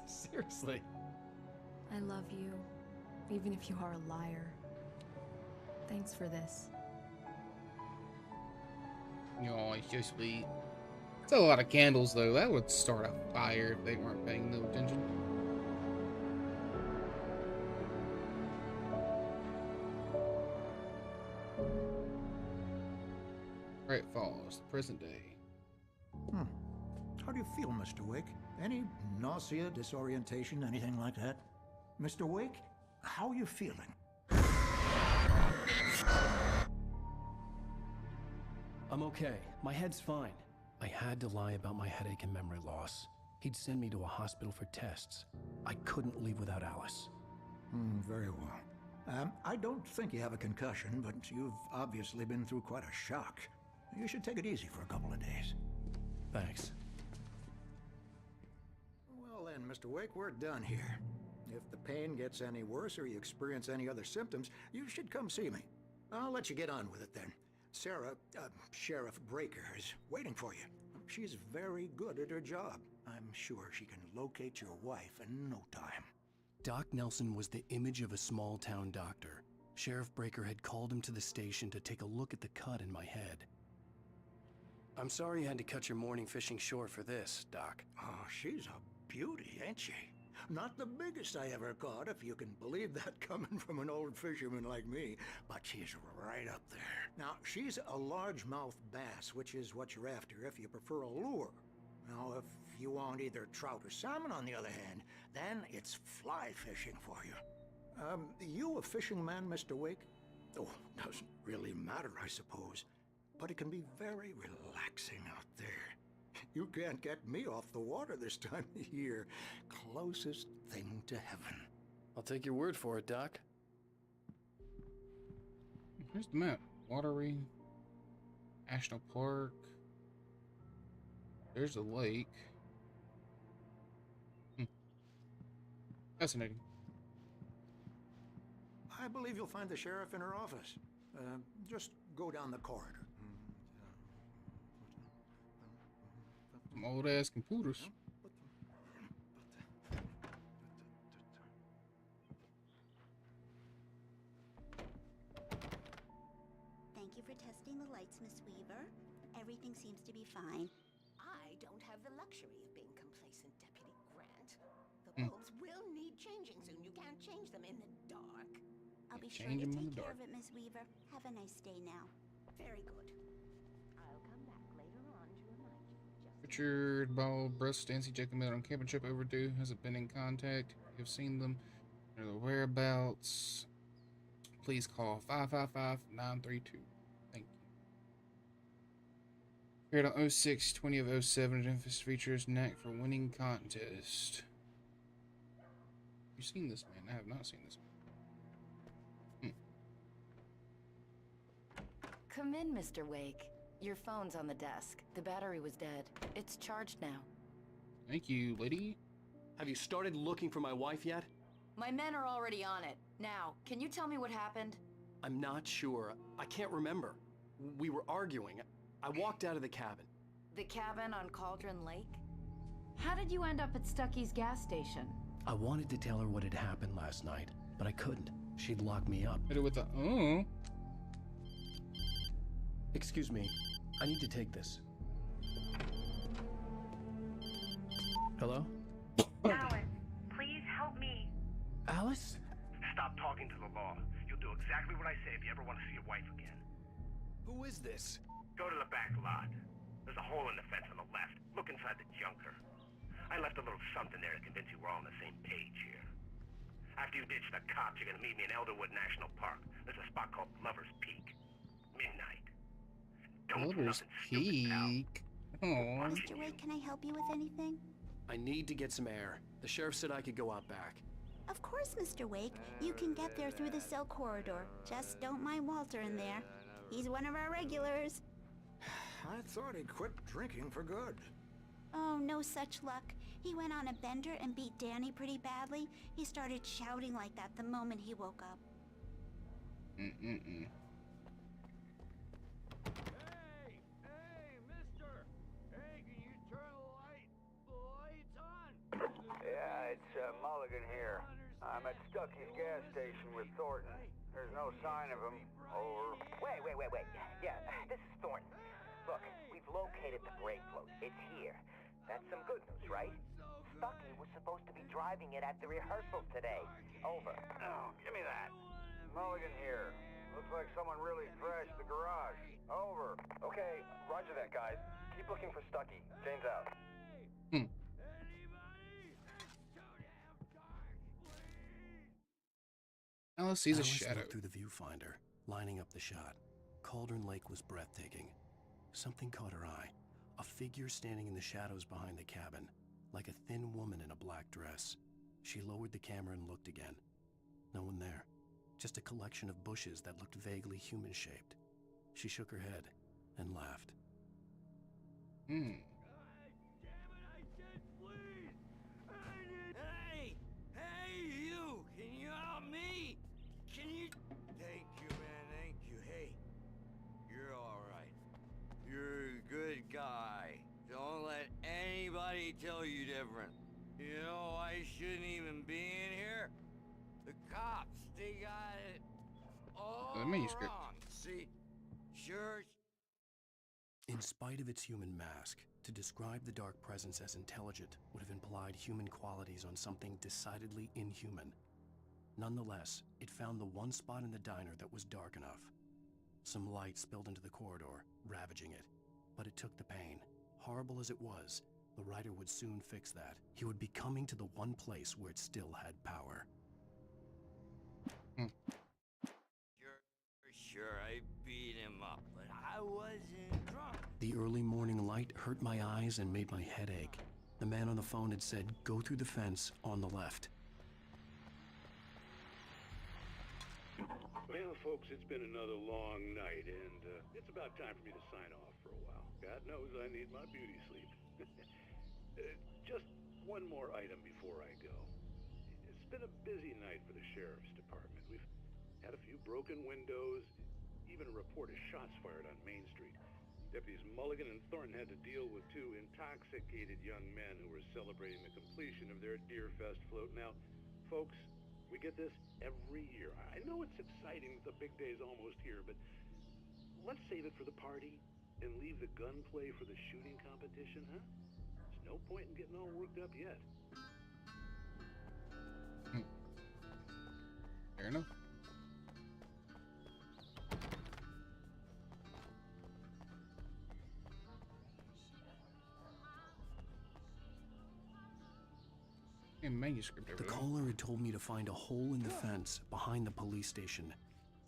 Speaker 3: Seriously.
Speaker 14: I love you, even if you are a liar. Thanks for this.
Speaker 1: Oh, it's so sweet. It's a lot of candles, though. That would start a fire if they weren't paying no attention. Great Falls, the present day.
Speaker 6: How do you feel, Mr. Wake? Any nausea, disorientation, anything like that? Mr. Wake, how are you feeling?
Speaker 3: I'm okay. My head's fine. I had to lie about my headache and memory loss. He'd send me to a hospital for tests. I couldn't leave without Alice.
Speaker 6: Very well. I don't think you have a concussion, but you've obviously been through quite a shock. You should take it easy for a couple of days.
Speaker 3: Thanks.
Speaker 6: Well then, Mr. Wake, we're done here. If the pain gets any worse or you experience any other symptoms, you should come see me. I'll let you get on with it then. Sarah, Sheriff Breaker, is waiting for you. She's very good at her job. I'm sure she can locate your wife in no time.
Speaker 3: Doc Nelson was the image of a small-town doctor. Sheriff Breaker had called him to the station to take a look at the cut in my head. I'm sorry you had to cut your morning fishing short for this, Doc.
Speaker 6: Oh, she's a beauty, ain't she? Not the biggest I ever caught, if you can believe that coming from an old fisherman like me, but she's right up there. Now, she's a largemouth bass, which is what you're after if you prefer a lure. Now, if you want either trout or salmon, on the other hand, then it's fly fishing for you. You a fishing man, Mr. Wake? Oh, doesn't really matter, I suppose. But it can be very relaxing out there. You can't get me off the water this time of year. Closest thing to heaven.
Speaker 3: I'll take your word for it, Doc.
Speaker 1: Here's the map. Watery. National Park. There's a lake. Fascinating.
Speaker 6: I believe you'll find the sheriff in her office. Just go down the corridor.
Speaker 1: Some old ass computers.
Speaker 13: Thank you for testing the lights, Miss Weaver. Everything seems to be fine.
Speaker 23: I don't have the luxury of being complacent, Deputy Grant. The bulbs will need changing soon. You can't change them in the dark.
Speaker 13: I'll be sure to take care of it, Miss Weaver. Have a nice day now.
Speaker 23: Very good. I'll come back later on to remind you.
Speaker 1: Richard, Ball, Bruce, Stancy, Jacob Miller on camping trip overdue. Hasn't been in contact. You've seen them. Know their whereabouts. Please call 555-932. Thank you. Appeared on 06-20 of 07 at Infamous features knack for winning contest. You've seen this man? I have not seen this man.
Speaker 24: Come in, Mr. Wake. Your phone's on the desk. The battery was dead. It's charged now.
Speaker 1: Thank you, lady.
Speaker 17: Have you started looking for my wife yet?
Speaker 24: My men are already on it. Now, can you tell me what happened?
Speaker 17: I'm not sure. I can't remember. We were arguing. I walked out of the cabin.
Speaker 24: The cabin on Cauldron Lake?
Speaker 14: How did you end up at Stucky's gas station?
Speaker 3: I wanted to tell her what had happened last night, but I couldn't. She'd lock me up.
Speaker 1: Hit it with the
Speaker 3: Excuse me. I need to take this. Hello?
Speaker 9: Alan, please help me.
Speaker 3: Alice?
Speaker 9: Stop talking to the law. You'll do exactly what I say if you ever want to see your wife again.
Speaker 17: Who is this?
Speaker 9: Go to the back lot. There's a hole in the fence on the left. Look inside the junker. I left a little something there to convince you we're all on the same page here. After you ditch the cops, you're gonna meet me in Elderwood National Park. There's a spot called Lover's Peak. Midnight. Don't do
Speaker 1: Lover's
Speaker 9: nothing stupid, pal.
Speaker 1: Peak. Aww.
Speaker 13: Mr. Wake, can I help you with anything?
Speaker 17: I need to get some air. The sheriff said I could go out back.
Speaker 13: Of course, Mr. Wake. You can get there through the cell corridor. Just don't mind Walter in there. He's one of our regulars.
Speaker 6: I thought he'd quit drinking for good.
Speaker 13: Oh, no such luck. He went on a bender and beat Danny pretty badly. He started shouting like that the moment he woke up.
Speaker 19: Hey, mister! Hey, can you turn the lights on?
Speaker 2: Yeah, it's Mulligan here. I'm at Stucky's gas station with Thornton. There's no sign of him. Over.
Speaker 9: Wait. Yeah, this is Thornton. Look, we've located the brake float. It's here. That's some good news, right? Stucky was supposed to be driving it at the rehearsal today. Over.
Speaker 2: Oh, give me that. Mulligan here. Looks like someone really trashed the garage. Over.
Speaker 9: Okay, roger that, guys. Keep looking for Stucky. Jane's out.
Speaker 1: Alice sees a
Speaker 3: Alice
Speaker 1: shadow.
Speaker 3: looked through the viewfinder, lining up the shot. Cauldron Lake was breathtaking. Something caught her eye. A figure standing in the shadows behind the cabin, like a thin woman in a black dress. She lowered the camera and looked again. No one there. Just a collection of bushes that looked vaguely human-shaped. She shook her head and laughed.
Speaker 19: Hey, you! Can you help me? Can you... Thank you, man, thank you. Hey, you're alright. You're a good guy. Don't let anybody tell you different. You know, I shouldn't even be in here. The cops, they got it all
Speaker 1: The manuscript.
Speaker 19: wrong. See, sure...
Speaker 3: In spite of its human mask, to describe the dark presence as intelligent would have implied human qualities on something decidedly inhuman. Nonetheless, it found the one spot in the diner that was dark enough. Some light spilled into the corridor, ravaging it. But it took the pain. Horrible as it was, the writer would soon fix that. He would be coming to the one place where it still had power.
Speaker 19: Sure, I beat him up, but I wasn't drunk.
Speaker 3: The early morning light hurt my eyes and made my head ache. The man on the phone had said, "Go through the fence on the left."
Speaker 18: Well, folks, it's been another long night, and it's about time for me to sign off for a while. God knows I need my beauty sleep. Just one more item before I go. It's been a busy night for the sheriff's department. We've had a few broken windows, even a report of shots fired on Main Street. Deputies Mulligan and Thornton had to deal with two intoxicated young men who were celebrating the completion of their Deerfest float. Now, folks, we get this every year. I know it's exciting that the big day's almost here, but let's save it for the party and leave the gunplay for the shooting competition, huh? There's no point in getting all worked up yet.
Speaker 1: Fair enough. A manuscript over
Speaker 3: The
Speaker 1: there.
Speaker 3: caller had told me to find a hole in the fence behind the police station.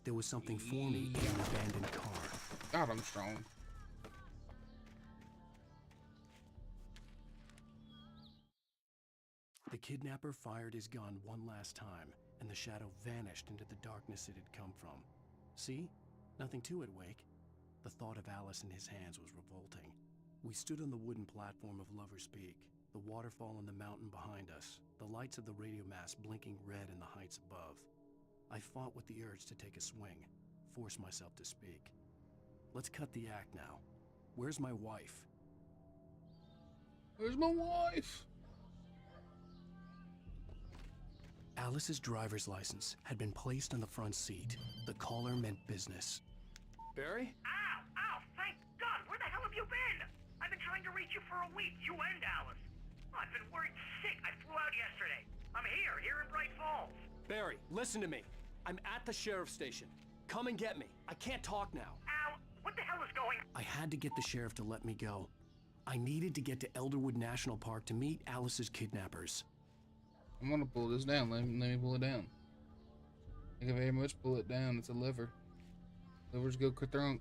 Speaker 3: There was something for me in an abandoned car.
Speaker 1: God, I'm strong.
Speaker 3: The kidnapper fired his gun one last time, and the shadow vanished into the darkness it had come from. See? Nothing to it, Wake. The thought of Alice in his hands was revolting. We stood on the wooden platform of Lover's Peak, the waterfall on the mountain behind us, the lights of the radio mast blinking red in the heights above. I fought with the urge to take a swing, force myself to speak. Let's cut the act now. Where's my wife?
Speaker 1: Where's my wife?
Speaker 3: Alice's driver's license had been placed on the front seat. The caller meant business.
Speaker 17: Barry?
Speaker 9: Ow! Thank God! Where the hell have you been? I've been trying to reach you for a week, you and Alice. I've been worried sick. I flew out yesterday. I'm here in Bright Falls.
Speaker 17: Barry, listen to me. I'm at the sheriff's station. Come and get me. I can't talk now.
Speaker 9: Al, what the hell is going on?
Speaker 3: I had to get the sheriff to let me go. I needed to get to Elderwood National Park to meet Alice's kidnappers.
Speaker 1: I'm gonna pull this down. Let me pull it down. Thank you very much. Pull it down. It's a lever. Levers go kerthunk.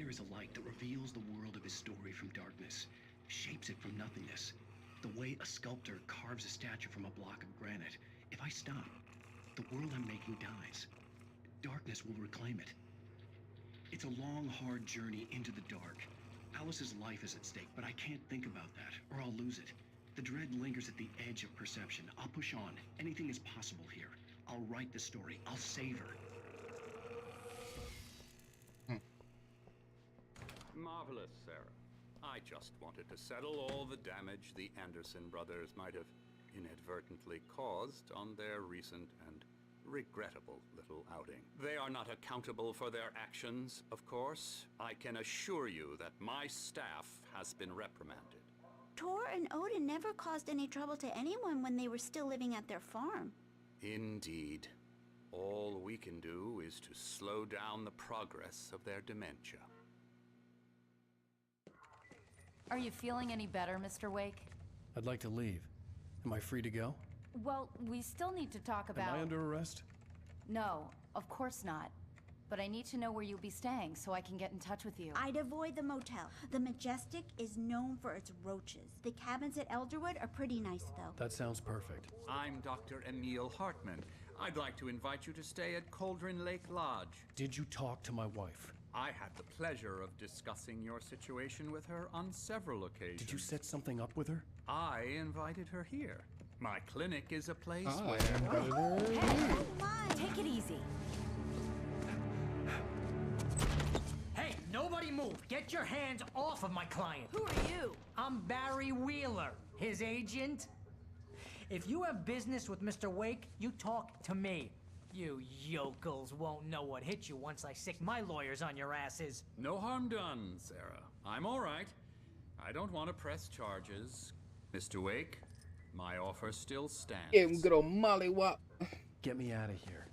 Speaker 5: fire is a light that reveals the world of his story from darkness, shapes it from nothingness. The way a sculptor carves a statue from a block of granite. If I stop, the world I'm making dies. Darkness will reclaim it. It's a long, hard journey into the dark. Alice's life is at stake, but I can't think about that, or I'll lose it. The dread lingers at the edge of perception. I'll push on. Anything is possible here. I'll write the story. I'll save her.
Speaker 10: Marvelous, Sarah. I just wanted to settle all the damage the Anderson brothers might have inadvertently caused on their recent and regrettable little outing. They are not accountable for their actions, of course. I can assure you that my staff has been reprimanded.
Speaker 13: Tor and Odin never caused any trouble to anyone when they were still living at their farm.
Speaker 10: Indeed. All we can do is to slow down the progress of their dementia.
Speaker 24: Are you feeling any better, Mr. Wake?
Speaker 3: I'd like to leave. Am I free to go?
Speaker 24: Well, we still need to talk about...
Speaker 3: Am I under arrest?
Speaker 24: No, of course not. But I need to know where you'll be staying so I can get in touch with you.
Speaker 13: I'd avoid the motel. The Majestic is known for its roaches. The cabins at Elderwood are pretty nice, though.
Speaker 3: That sounds perfect.
Speaker 12: I'm Dr. Emil Hartman. I'd like to invite you to stay at Cauldron Lake Lodge.
Speaker 3: Did you talk to my wife?
Speaker 12: I had the pleasure of discussing your situation with her on several occasions.
Speaker 3: Did you set something up with her?
Speaker 12: I invited her here. My clinic is a place where...
Speaker 24: Take it easy.
Speaker 15: Hey, nobody move! Get your hands off of my client!
Speaker 24: Who are you?
Speaker 15: I'm Barry Wheeler, his agent. If you have business with Mr. Wake, you talk to me. You yokels won't know what hit you once I sick my lawyers on your asses.
Speaker 12: No harm done, Sarah. I'm all right. I don't want to press charges. Mr. Wake, my offer still stands.
Speaker 1: Yeah, good old mollywop.
Speaker 3: Get me out of here.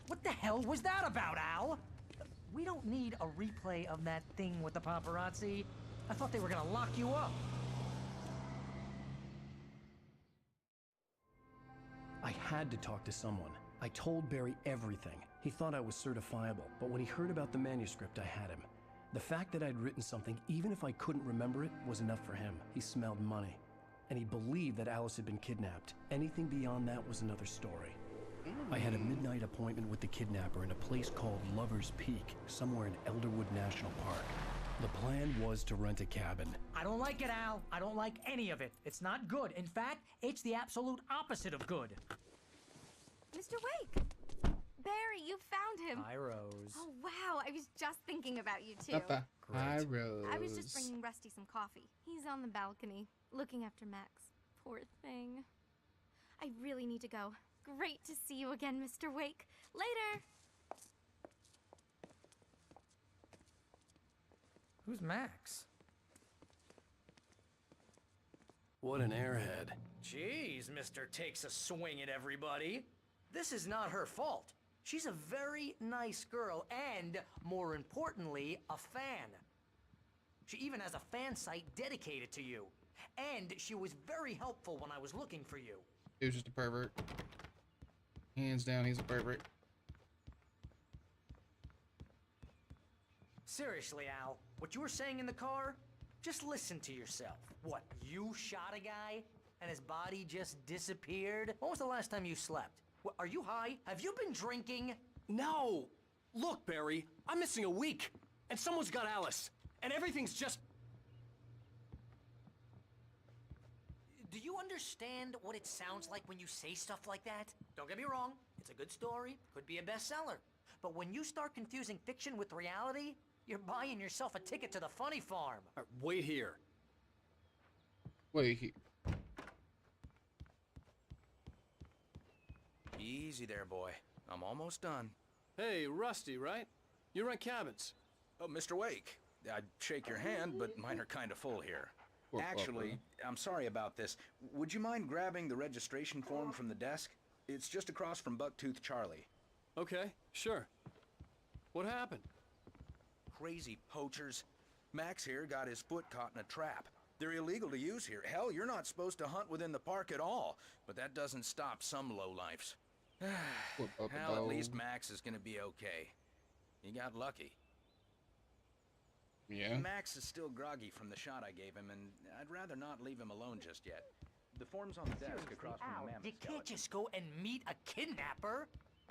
Speaker 15: What the hell was that about, Al? We don't need a replay of that thing with the paparazzi. I thought they were gonna lock you up.
Speaker 3: I had to talk to someone. I told Barry everything. He thought I was certifiable, but when he heard about the manuscript, I had him. The fact that I'd written something, even if I couldn't remember it, was enough for him. He smelled money. And he believed that Alice had been kidnapped. Anything beyond that was another story. I had a midnight appointment with the kidnapper in a place called Lover's Peak, somewhere in Elderwood National Park. The plan was to rent a cabin.
Speaker 15: I don't like it, Al. I don't like any of it. It's not good. In fact, it's the absolute opposite of good.
Speaker 16: Mr. Wake! Barry, you found him!
Speaker 15: Hi, Rose.
Speaker 16: Oh, wow. I was just thinking about you, too.
Speaker 1: Hi, Rose.
Speaker 16: I was just bringing Rusty some coffee. He's on the balcony, looking after Max. Poor thing. I really need to go. Great to see you again, Mr. Wake. Later!
Speaker 15: Who's Max?
Speaker 3: What an airhead.
Speaker 15: Jeez, Mr. Takes a swing at everybody. This is not her fault. She's a very nice girl and, more importantly, a fan. She even has a fan site dedicated to you. And she was very helpful when I was looking for you.
Speaker 1: He was just a pervert. Hands down, he's a pervert.
Speaker 15: Seriously, Al, what you were saying in the car, just listen to yourself. What, you shot a guy and his body just disappeared? When was the last time you slept? What, are you high? Have you been drinking?
Speaker 17: No! Look, Barry, I'm missing a week, and someone's got Alice, and everything's just...
Speaker 15: Do you understand what it sounds like when you say stuff like that? Don't get me wrong, it's a good story, could be a bestseller. But when you start confusing fiction with reality, you're buying yourself a ticket to the funny farm.
Speaker 17: Wait here.
Speaker 1: Wait here.
Speaker 25: Easy there, boy. I'm almost done.
Speaker 17: Hey, Rusty, right? You rent cabins.
Speaker 25: Oh, Mr. Wake. I'd shake your hand, but mine are kind of full here. Actually, I'm sorry about this. Would you mind grabbing the registration form from the desk? It's just across from Bucktooth Charlie.
Speaker 17: Okay, sure. What happened?
Speaker 25: Crazy poachers. Max here got his foot caught in a trap. They're illegal to use here. Hell, you're not supposed to hunt within the park at all. But that doesn't stop some lowlifes.
Speaker 1: What about the
Speaker 25: Hell, at
Speaker 1: dog?
Speaker 25: least Max is gonna be okay. He got lucky.
Speaker 1: Yeah.
Speaker 25: Max is still groggy from the shot I gave him, and I'd rather not leave him alone just yet. The form's on the desk
Speaker 15: Seriously,
Speaker 25: across from
Speaker 15: Al,
Speaker 25: the mammoth
Speaker 15: you can't
Speaker 25: skeleton.
Speaker 15: just go and meet a kidnapper.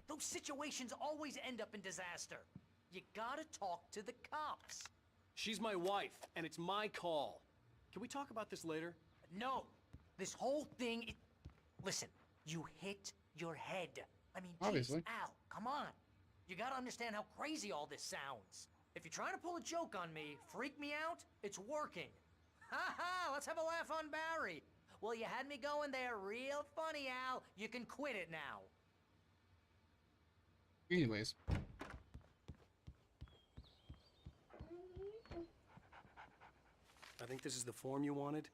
Speaker 15: Those situations always end up in disaster. You gotta talk to the cops.
Speaker 17: She's my wife, and it's my call. Can we talk about this later?
Speaker 15: No, this whole thing. Listen, you hit your head. I mean, geez,
Speaker 1: Obviously.
Speaker 15: Al, come on. You gotta understand how crazy all this sounds. If you're trying to pull a joke on me, freak me out, it's working. Ha ha, let's have a laugh on Barry. Well, you had me going there real funny, Al. You can quit it now.
Speaker 1: Anyways.
Speaker 17: I think this is the form you wanted.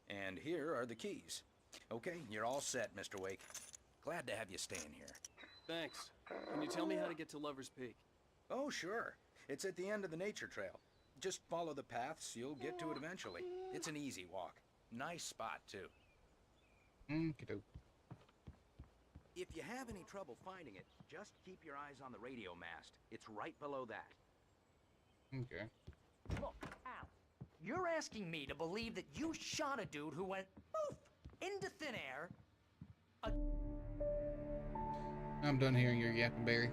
Speaker 25: And here are the keys. Okay, you're all set, Mr. Wake. Glad to have you staying here.
Speaker 17: Thanks. Can you tell me how to get to Lover's Peak?
Speaker 25: Oh, sure. It's at the end of the nature trail. Just follow the paths, you'll get to it eventually. It's an easy walk. Nice spot, too.
Speaker 1: Okey-doke.
Speaker 25: If you have any trouble finding it, just keep your eyes on the radio mast. It's right below that.
Speaker 1: Okay.
Speaker 15: Look, Al, you're asking me to believe that you shot a dude who went poof into thin air.
Speaker 1: I'm done hearing your yapping, Barry.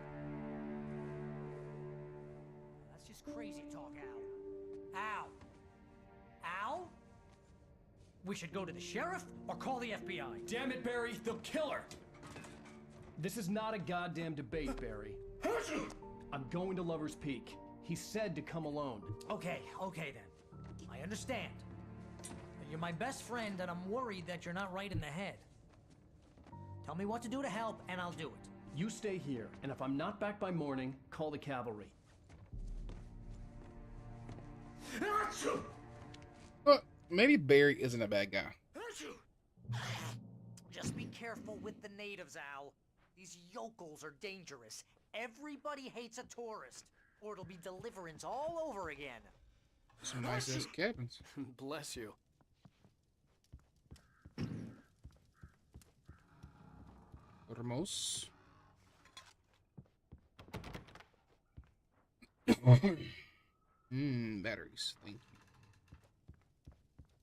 Speaker 15: That's just crazy talk, Al. Al. Al? We should go to the sheriff or call the FBI.
Speaker 17: Damn it, Barry, they'll kill her! This is not a goddamn debate, Barry. I'm going to Lover's Peak. He said to come alone.
Speaker 15: Okay then. I understand. You're my best friend, and I'm worried that you're not right in the head. Tell me what to do to help, and I'll do it.
Speaker 17: You stay here, and if I'm not back by morning, call the cavalry.
Speaker 1: Well, maybe Barry isn't a bad guy.
Speaker 15: Just be careful with the natives, Al. These yokels are dangerous. Everybody hates a tourist, or it'll be deliverance all over again.
Speaker 1: Some nice ass cabins.
Speaker 17: Bless you.
Speaker 1: Ramos. Batteries. Thank you.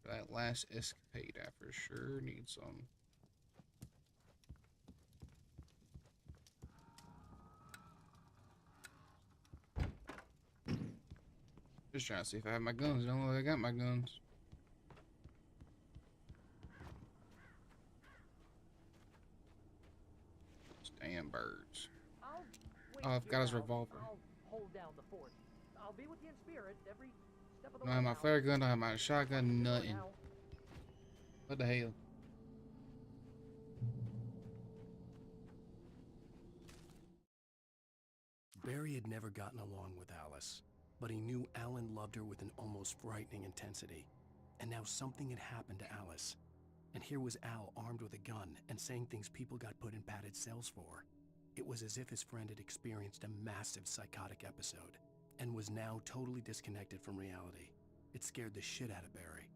Speaker 1: For that last escapade, I for sure need some. Just trying to see if I have my guns. Don't look like I got my guns. Damn birds. Oh, I've got his revolver.
Speaker 15: I'll hold down the fort. I'll be with you in spirit every step of the
Speaker 1: Don't have my flare gun, don't have my shotgun, nothing. What the hell?
Speaker 3: Barry had never gotten along with Alice, but he knew Alan loved her with an almost frightening intensity. And now something had happened to Alice. And here was Al armed with a gun and saying things people got put in padded cells for. It was as if his friend had experienced a massive psychotic episode and was now totally disconnected from reality. It scared the shit out of Barry.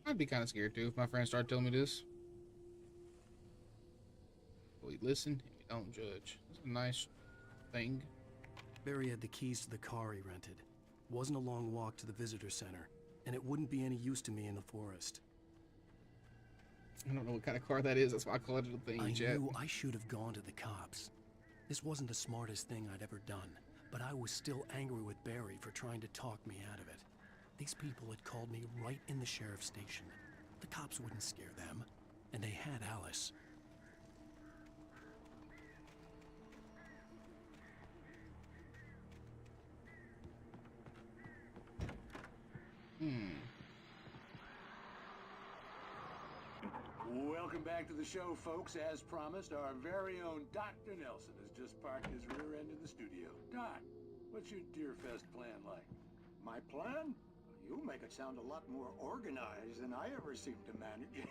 Speaker 1: I'd be kind of scared too if my friends started telling me this. We listen and we don't judge. It's a nice thing.
Speaker 3: Barry had the keys to the car he rented. It wasn't a long walk to the visitor center, and it wouldn't be any use to me in the forest.
Speaker 1: I don't know what kind of car that is. That's why I called it a thing.
Speaker 3: I knew I should have gone to the cops. This wasn't the smartest thing I'd ever done, but I was still angry with Barry for trying to talk me out of it. These people had called me right in the sheriff's station. The cops wouldn't scare them, and they had Alice.
Speaker 18: Welcome back to the show, folks. As promised, our very own Dr. Nelson has just parked his rear end in the studio. Doc, what's your Deerfest plan like?
Speaker 6: My plan? You make it sound a lot more organized than I ever seem to manage.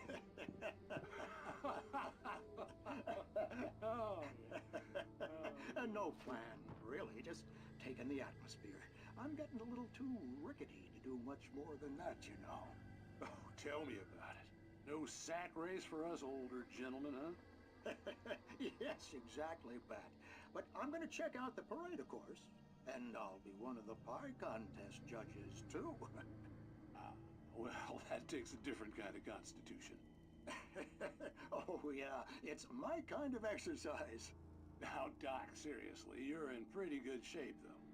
Speaker 6: No plan, really. Just taking the atmosphere. I'm getting a little too rickety to do much more than that, you know.
Speaker 18: Oh, tell me about it. No sack race for us older gentlemen, huh?
Speaker 6: Yes, exactly, Pat. But I'm going to check out the parade, of course. And I'll be one of the pie contest judges, too.
Speaker 18: Well, that takes a different kind of constitution.
Speaker 6: Oh, yeah. It's my kind of exercise.
Speaker 18: Now, Doc, seriously, you're in pretty good shape, though.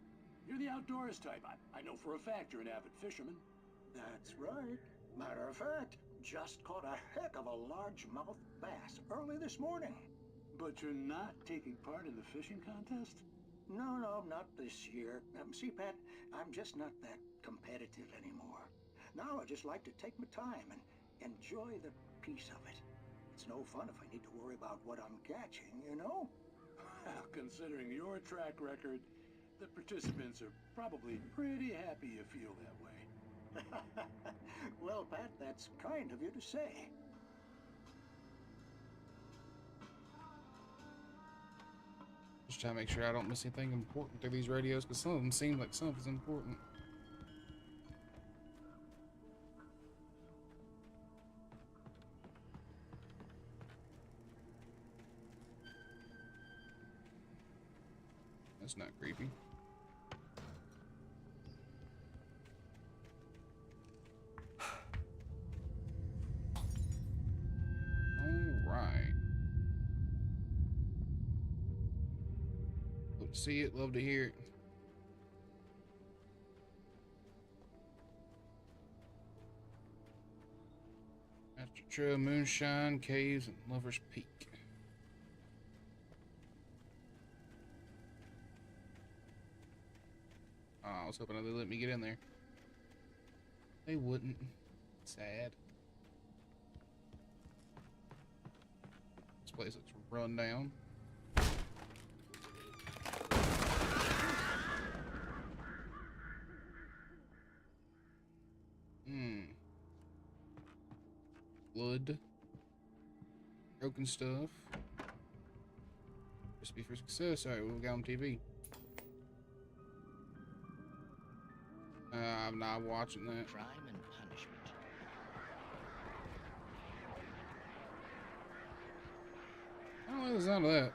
Speaker 18: You're the outdoors type. I know for a fact you're an avid fisherman.
Speaker 6: That's right. Matter of fact, just caught a heck of a largemouth bass early this morning.
Speaker 18: But you're not taking part in the fishing contest?
Speaker 6: No, not this year. See, Pat, I'm just not that competitive anymore. Now I just like to take my time and enjoy the peace of it. It's no fun if I need to worry about what I'm catching, you know?
Speaker 18: Well, considering your track record, the participants are probably pretty happy you feel that way.
Speaker 6: Well, Pat, that's kind of you to say.
Speaker 1: Just trying to make sure I don't miss anything important through these radios, because some of them seem like something's important. That's not creepy. Alright. Love to see it, love to hear it. After Trail, Moonshine, Caves, and Lover's Peak. Oh, I was hoping they'd let me get in there. They wouldn't. Sad. This place looks run down. Blood. Broken stuff. Recipe for success. Alright, what we got on TV? I'm not watching that.
Speaker 4: Crime and punishment.
Speaker 1: I don't like the sound of that.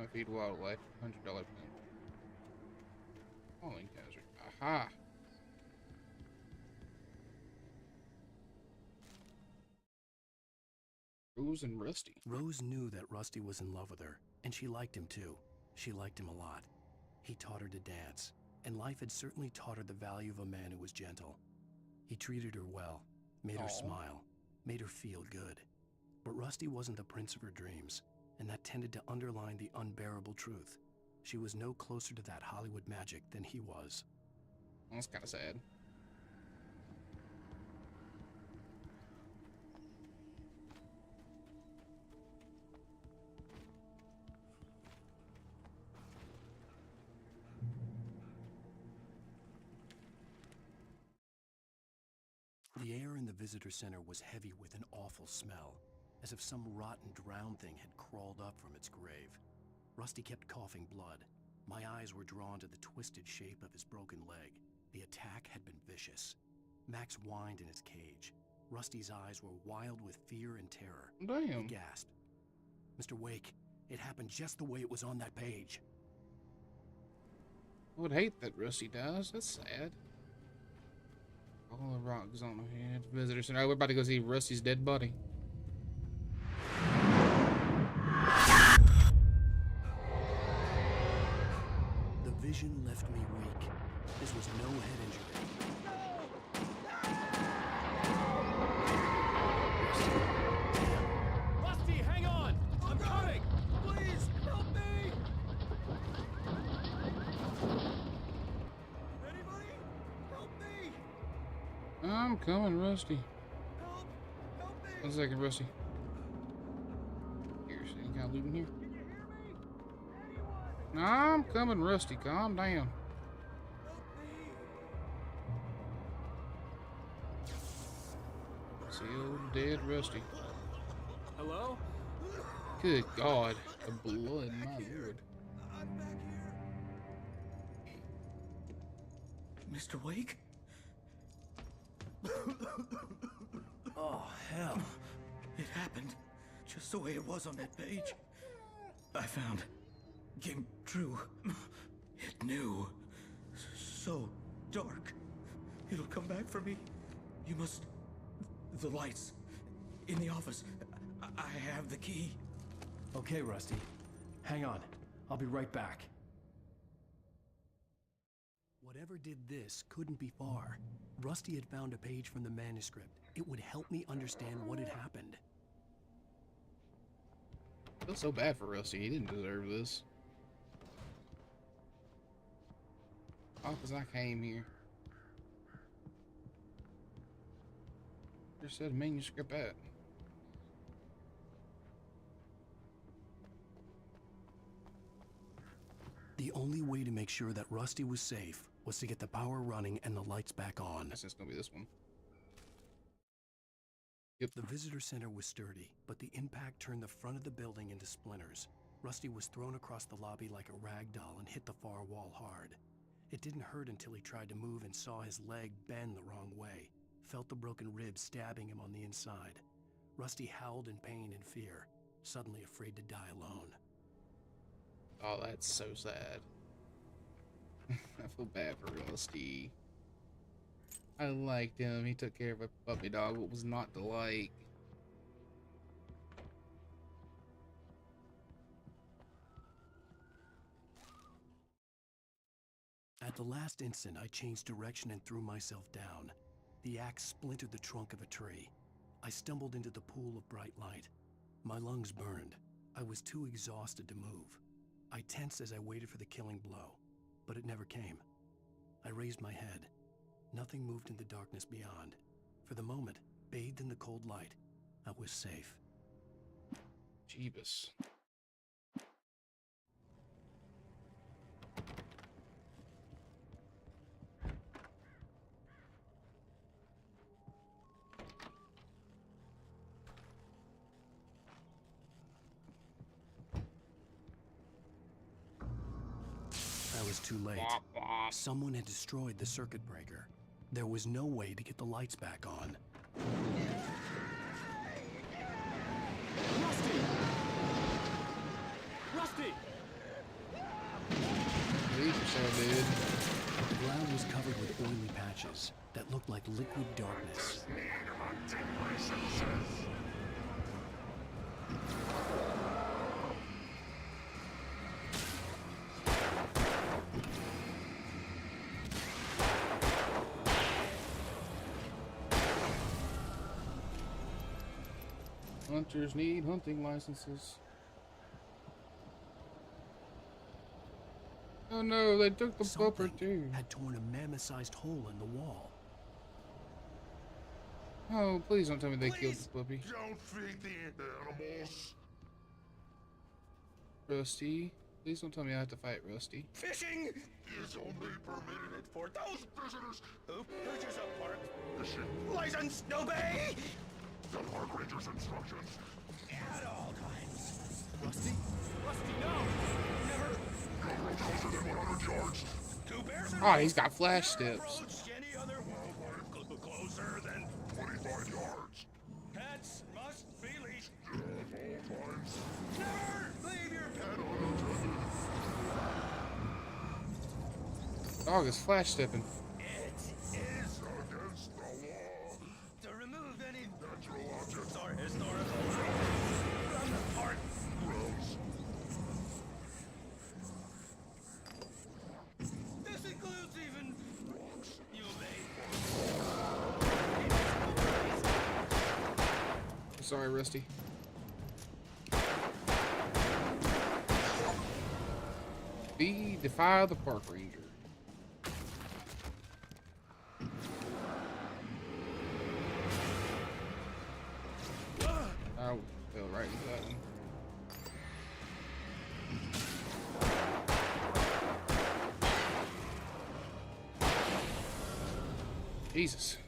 Speaker 1: I feed wildlife, $100 pen. Calling hazard. Aha! Rose and Rusty.
Speaker 3: Rose knew that Rusty was in love with her, and she liked him too. She liked him a lot. He taught her to dance, and life had certainly taught her the value of a man who was gentle. He treated her well, made her smile, made her feel good. But Rusty wasn't the prince of her dreams, and that tended to underline the unbearable truth. She was no closer to that Hollywood magic than he was.
Speaker 1: That's kind of sad.
Speaker 3: The air in the visitor center was heavy with an awful smell, as if some rotten drowned thing had crawled up from its grave. Rusty kept coughing blood. My eyes were drawn to the twisted shape of his broken leg. The attack had been vicious. Max whined in his cage. Rusty's eyes were wild with fear and terror.
Speaker 1: Damn.
Speaker 3: He gasped. Mr. Wake, it happened just the way it was on that page.
Speaker 1: I would hate that Rusty dies. That's sad. All the rocks on the head. Visitor center. We're about to go see Rusty's dead body.
Speaker 3: The vision left me weak. This was no head injury.
Speaker 17: Rusty, hang on! I'm coming!
Speaker 2: Please, help me! Anybody? Help me!
Speaker 1: I'm coming, Rusty.
Speaker 2: Help! Help me!
Speaker 1: 1 second, Rusty. Here's any kind of loot in here.
Speaker 2: Can you hear me? Anyone?
Speaker 1: I'm coming, Rusty. Calm down.
Speaker 2: Help me!
Speaker 1: See old dead Rusty.
Speaker 17: Hello?
Speaker 1: Good God. The blood, my lord.
Speaker 15: I'm back here.
Speaker 3: Mr. Wake? Oh, hell. It happened just the way it was on that page. I found. Came true. It knew. So dark. It'll come back for me. You must... The lights. In the office. I have the key.
Speaker 17: Okay, Rusty. Hang on. I'll be right back. Whatever did this couldn't be far. Rusty had found a page from the manuscript. It would help me understand what had happened.
Speaker 1: I feel so bad for Rusty. He didn't deserve this. Oh, because I came here. Just said manuscript at.
Speaker 3: The only way to make sure that Rusty was safe was to get the power running and the lights back on.
Speaker 1: Guess it's gonna be this one.
Speaker 3: Yep. The visitor center was sturdy, but the impact turned the front of the building into splinters. Rusty was thrown across the lobby like a rag doll and hit the far wall hard. It didn't hurt until he tried to move and saw his leg bend the wrong way, felt the broken ribs stabbing him on the inside. Rusty howled in pain and fear, suddenly afraid to die alone.
Speaker 1: Oh, that's so sad. I feel bad for Rusty. I liked him. He took care of a puppy dog. What was not to like?
Speaker 3: At the last instant, I changed direction and threw myself down. The axe splintered the trunk of a tree. I stumbled into the pool of bright light. My lungs burned. I was too exhausted to move. I tensed as I waited for the killing blow, but it never came. I raised my head. Nothing moved in the darkness beyond. For the moment, bathed in the cold light, I was safe.
Speaker 1: Jeebus.
Speaker 3: I was too late. Someone had destroyed the circuit breaker. There was no way to get the lights back on.
Speaker 17: Rusty! Rusty!
Speaker 3: The ground was covered with oily patches that looked like liquid darkness.
Speaker 1: Hunters need hunting licenses. Oh no, they took the bumper too.
Speaker 3: Had torn a mammoth-sized hole in the wall.
Speaker 1: Oh, please don't tell me they killed the puppy.
Speaker 4: Don't feed the animals.
Speaker 1: Rusty, please don't tell me I have to fight Rusty.
Speaker 4: Fishing is only permitted for those visitors who purchase a park fishing license. Obey the park ranger's instructions at all times.
Speaker 17: Rusty? Rusty, no!
Speaker 4: Never go closer than 100 yards. Two bears and
Speaker 1: Oh, he's got flash steps.
Speaker 4: approach any other wildlife closer than 25 yards. Pets must be leashed at all times. Never leave your pet unattended.
Speaker 1: Dog is flash stepping.
Speaker 4: It is against the law to remove any natural objects or historical items from the park grounds. This includes even rocks. You may.
Speaker 1: Sorry, Rusty. Defy the park ranger. I fell right into that one. Jesus.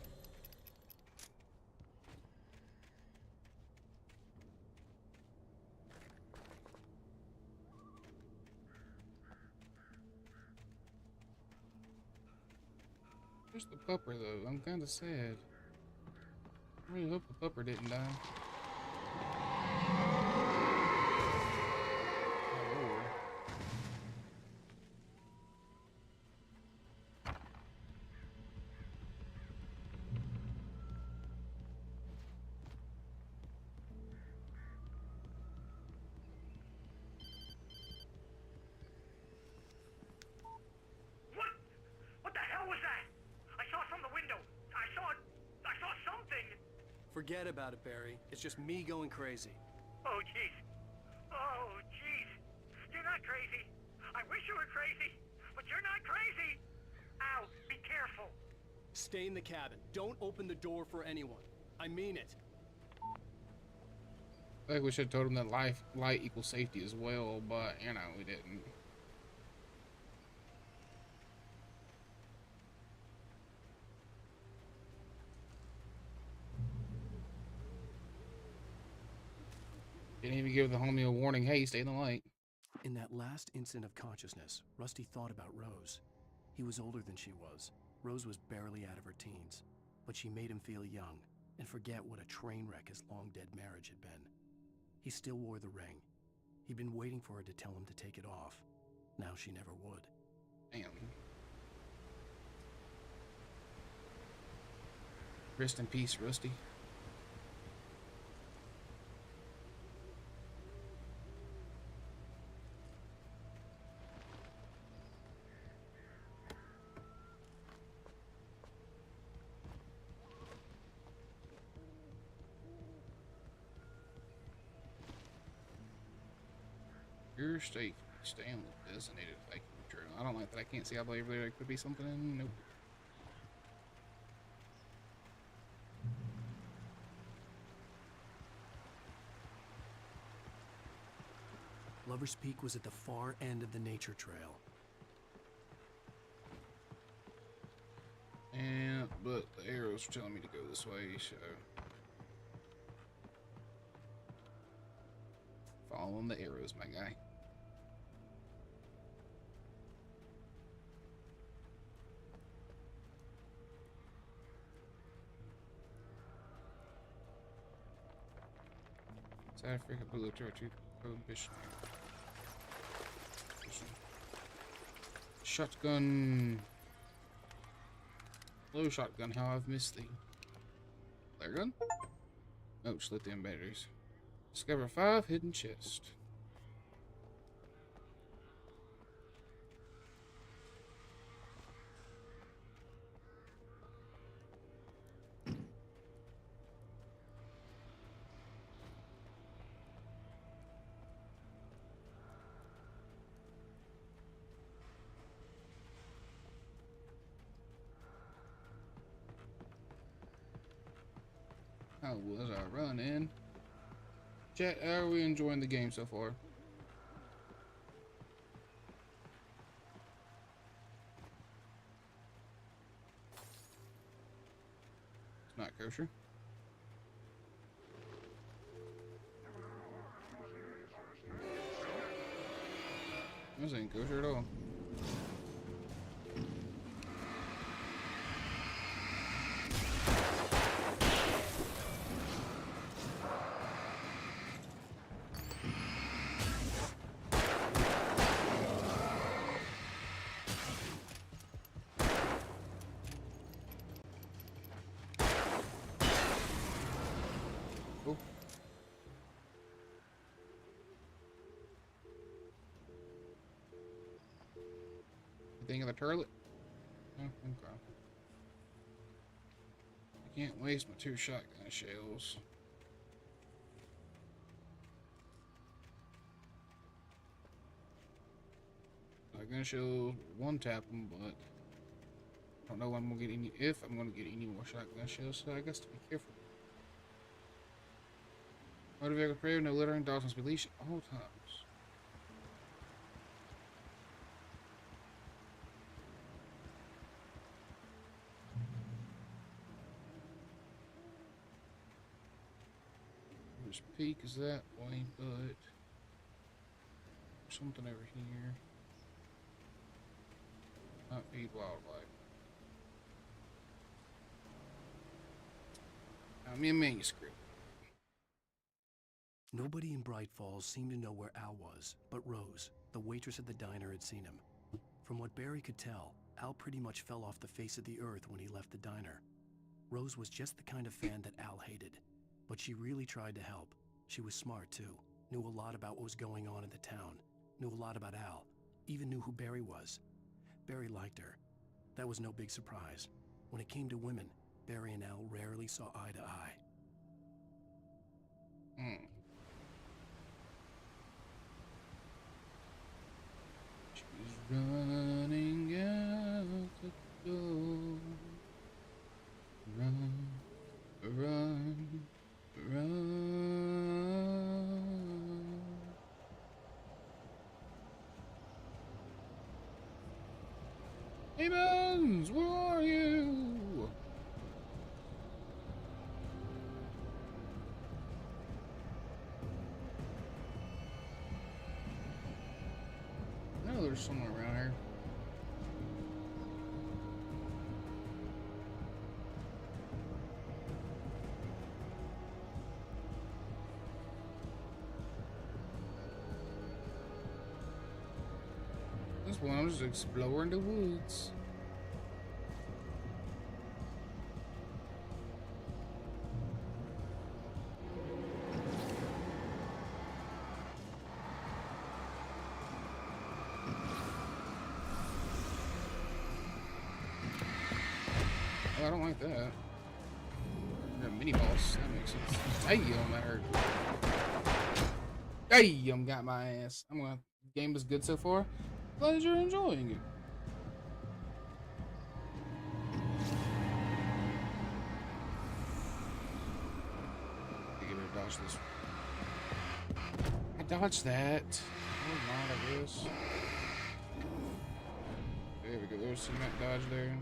Speaker 1: Where's the pupper, though? I'm kind of sad. I really hope the pupper didn't die. Oh, Lord.
Speaker 9: What the hell was that? I saw from the window. I saw something.
Speaker 17: Forget about it, Barry. It's just me going crazy.
Speaker 9: Oh, jeez. Oh, jeez. You're not crazy. I wish you were crazy, but you're not crazy. Ow, be careful.
Speaker 17: Stay in the cabin. Don't open the door for anyone. I mean it.
Speaker 1: I think we should have told him that light equals safety as well, but, you know, we didn't. Didn't even give the homie a warning, hey, stay in the light.
Speaker 3: In that last instant of consciousness, Rusty thought about Rose. He was older than she was. Rose was barely out of her teens, but she made him feel young and forget what a train wreck his long-dead marriage had been. He still wore the ring. He'd been waiting for her to tell him to take it off. Now she never would.
Speaker 1: Damn. Rest in peace, Rusty. Your state stay on the designated vacuum trail. I don't like that. I can't see. I believe there could be something in. Nope.
Speaker 3: Lover's Peak was at the far end of the nature trail.
Speaker 1: Yeah, but the arrows are telling me to go this way, so following the arrows, my guy. South Africa military prohibition. Shotgun. Hello, shotgun. How I've missed thee. Flare gun? Oh, lithium batteries. Discover 5 hidden chests. How was I running? Chat, how are we enjoying the game so far? It's not kosher. This ain't kosher at all. Thing of the turlet? Oh, okay. I can't waste my 2 shotgun shells. Shotgun shells, 1 tap them, but I don't know when I'm gonna get any. If I'm gonna get any more shotgun shells, so I guess to be careful. Motor vehicle prayer, no littering, dogs must be leashed at all times. Peak is that way, but something over here. Not feed wildlife. Found me a manuscript.
Speaker 3: Nobody in Bright Falls seemed to know where Al was, but Rose, the waitress at the diner, had seen him. From what Barry could tell, Al pretty much fell off the face of the earth when he left the diner. Rose was just the kind of fan that Al hated, but she really tried to help. She was smart too, knew a lot about what was going on in the town, knew a lot about Al, even knew who Barry was. Barry liked her. That was no big surprise. When it came to women, Barry and Al rarely saw eye to eye.
Speaker 1: She's running out the door. Run, run, run. Hey, Bones, where are you? I know there's someone around here. This one, I'm just exploring the woods. Oh, I don't like that. You're a mini boss. That makes sense. Damn, that hurt. Damn, got my ass. Game was good so far. Glad you're enjoying it. I get to dodge this. I dodged that. Oh my, I guess. There we go. There's some that dodge there.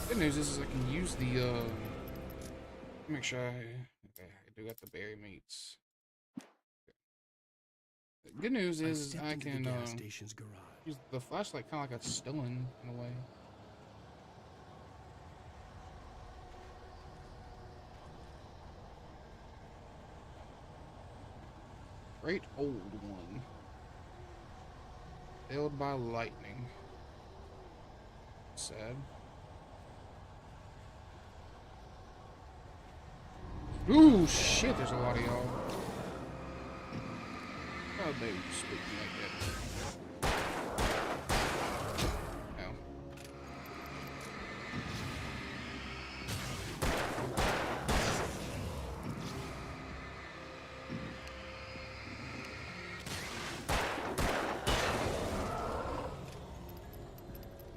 Speaker 1: Good news is I can use the make sure I do got the berry meats. The good news is I can use the flashlight kind of like a stone in a way. Great old one. Failed by lightning. Sad. Ooh, shit, there's a lot of y'all. Oh, they spook me like that. Ow.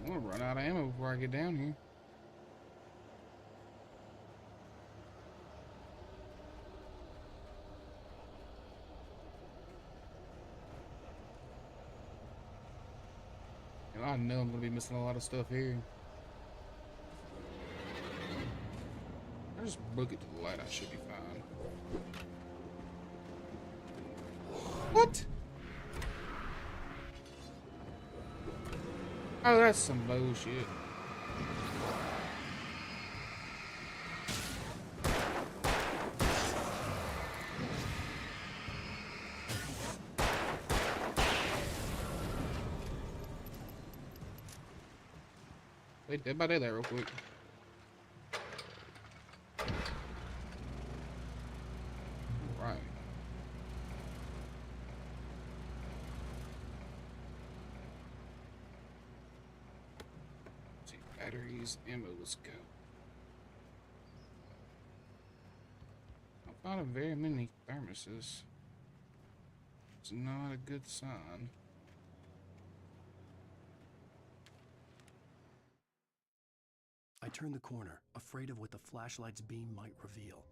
Speaker 1: I'm gonna run out of ammo before I get down here. And I know I'm gonna be missing a lot of stuff here. I just book it to the light, I should be fine. What? Oh, that's some bullshit. Wait, dead by daylight real quick. Right. Let's see, batteries, ammo, let's go. I found very many thermoses. It's not a good sign.
Speaker 3: I turned the corner, afraid of what the flashlight's beam might reveal.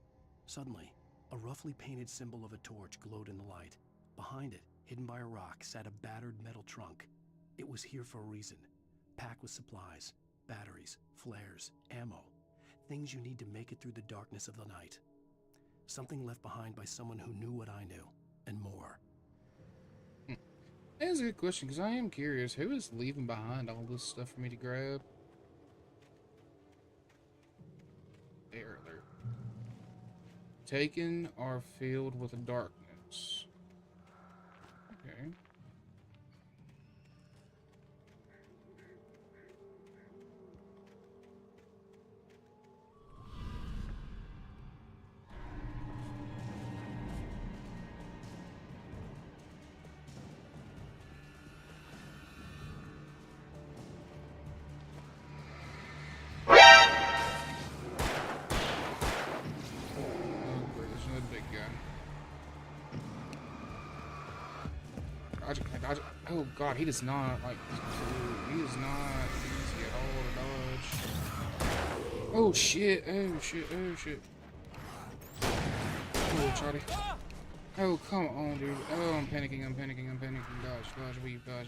Speaker 3: Suddenly, a roughly painted symbol of a torch glowed in the light. Behind it, hidden by a rock, sat a battered metal trunk. It was here for a reason. packed with supplies, batteries, flares, ammo, things you need to make it through the darkness of the night. Something left behind by someone who knew what I knew, and more.
Speaker 1: That's a good question, because I am curious. Who is leaving behind all this stuff for me to grab? There. Taken or filled with darkness. Okay. Dodge it. Oh god, he does not like. He is not easy at all to dodge. Oh shit! Oh shit! Oh shit! Oh Charlie! Oh come on, dude! Oh, I'm panicking! I'm panicking! I'm panicking! Dodge! Weave! Dodge!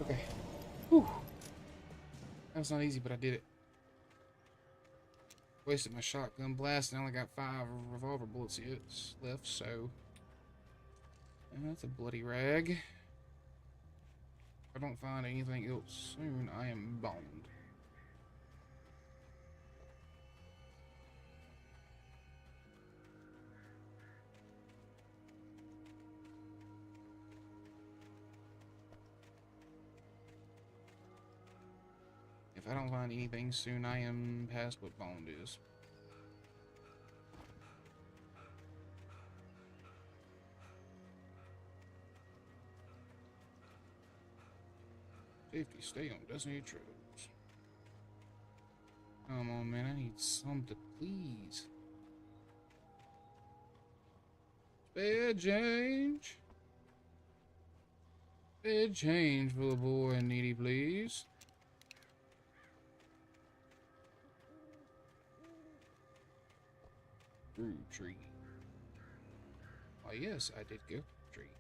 Speaker 1: Okay. Whew. That was not easy, but I did it. Wasted my shotgun blast, and I only got 5 revolver bullets left, so... that's a bloody rag. If I don't find anything else soon, I am boned. If I don't find anything soon, I am past what boned is. Safety, stay on Destiny Trails. Come on, man, I need something, please. Spare change. Spare change for the poor and needy, please. Through tree. Oh yes, I did go tree.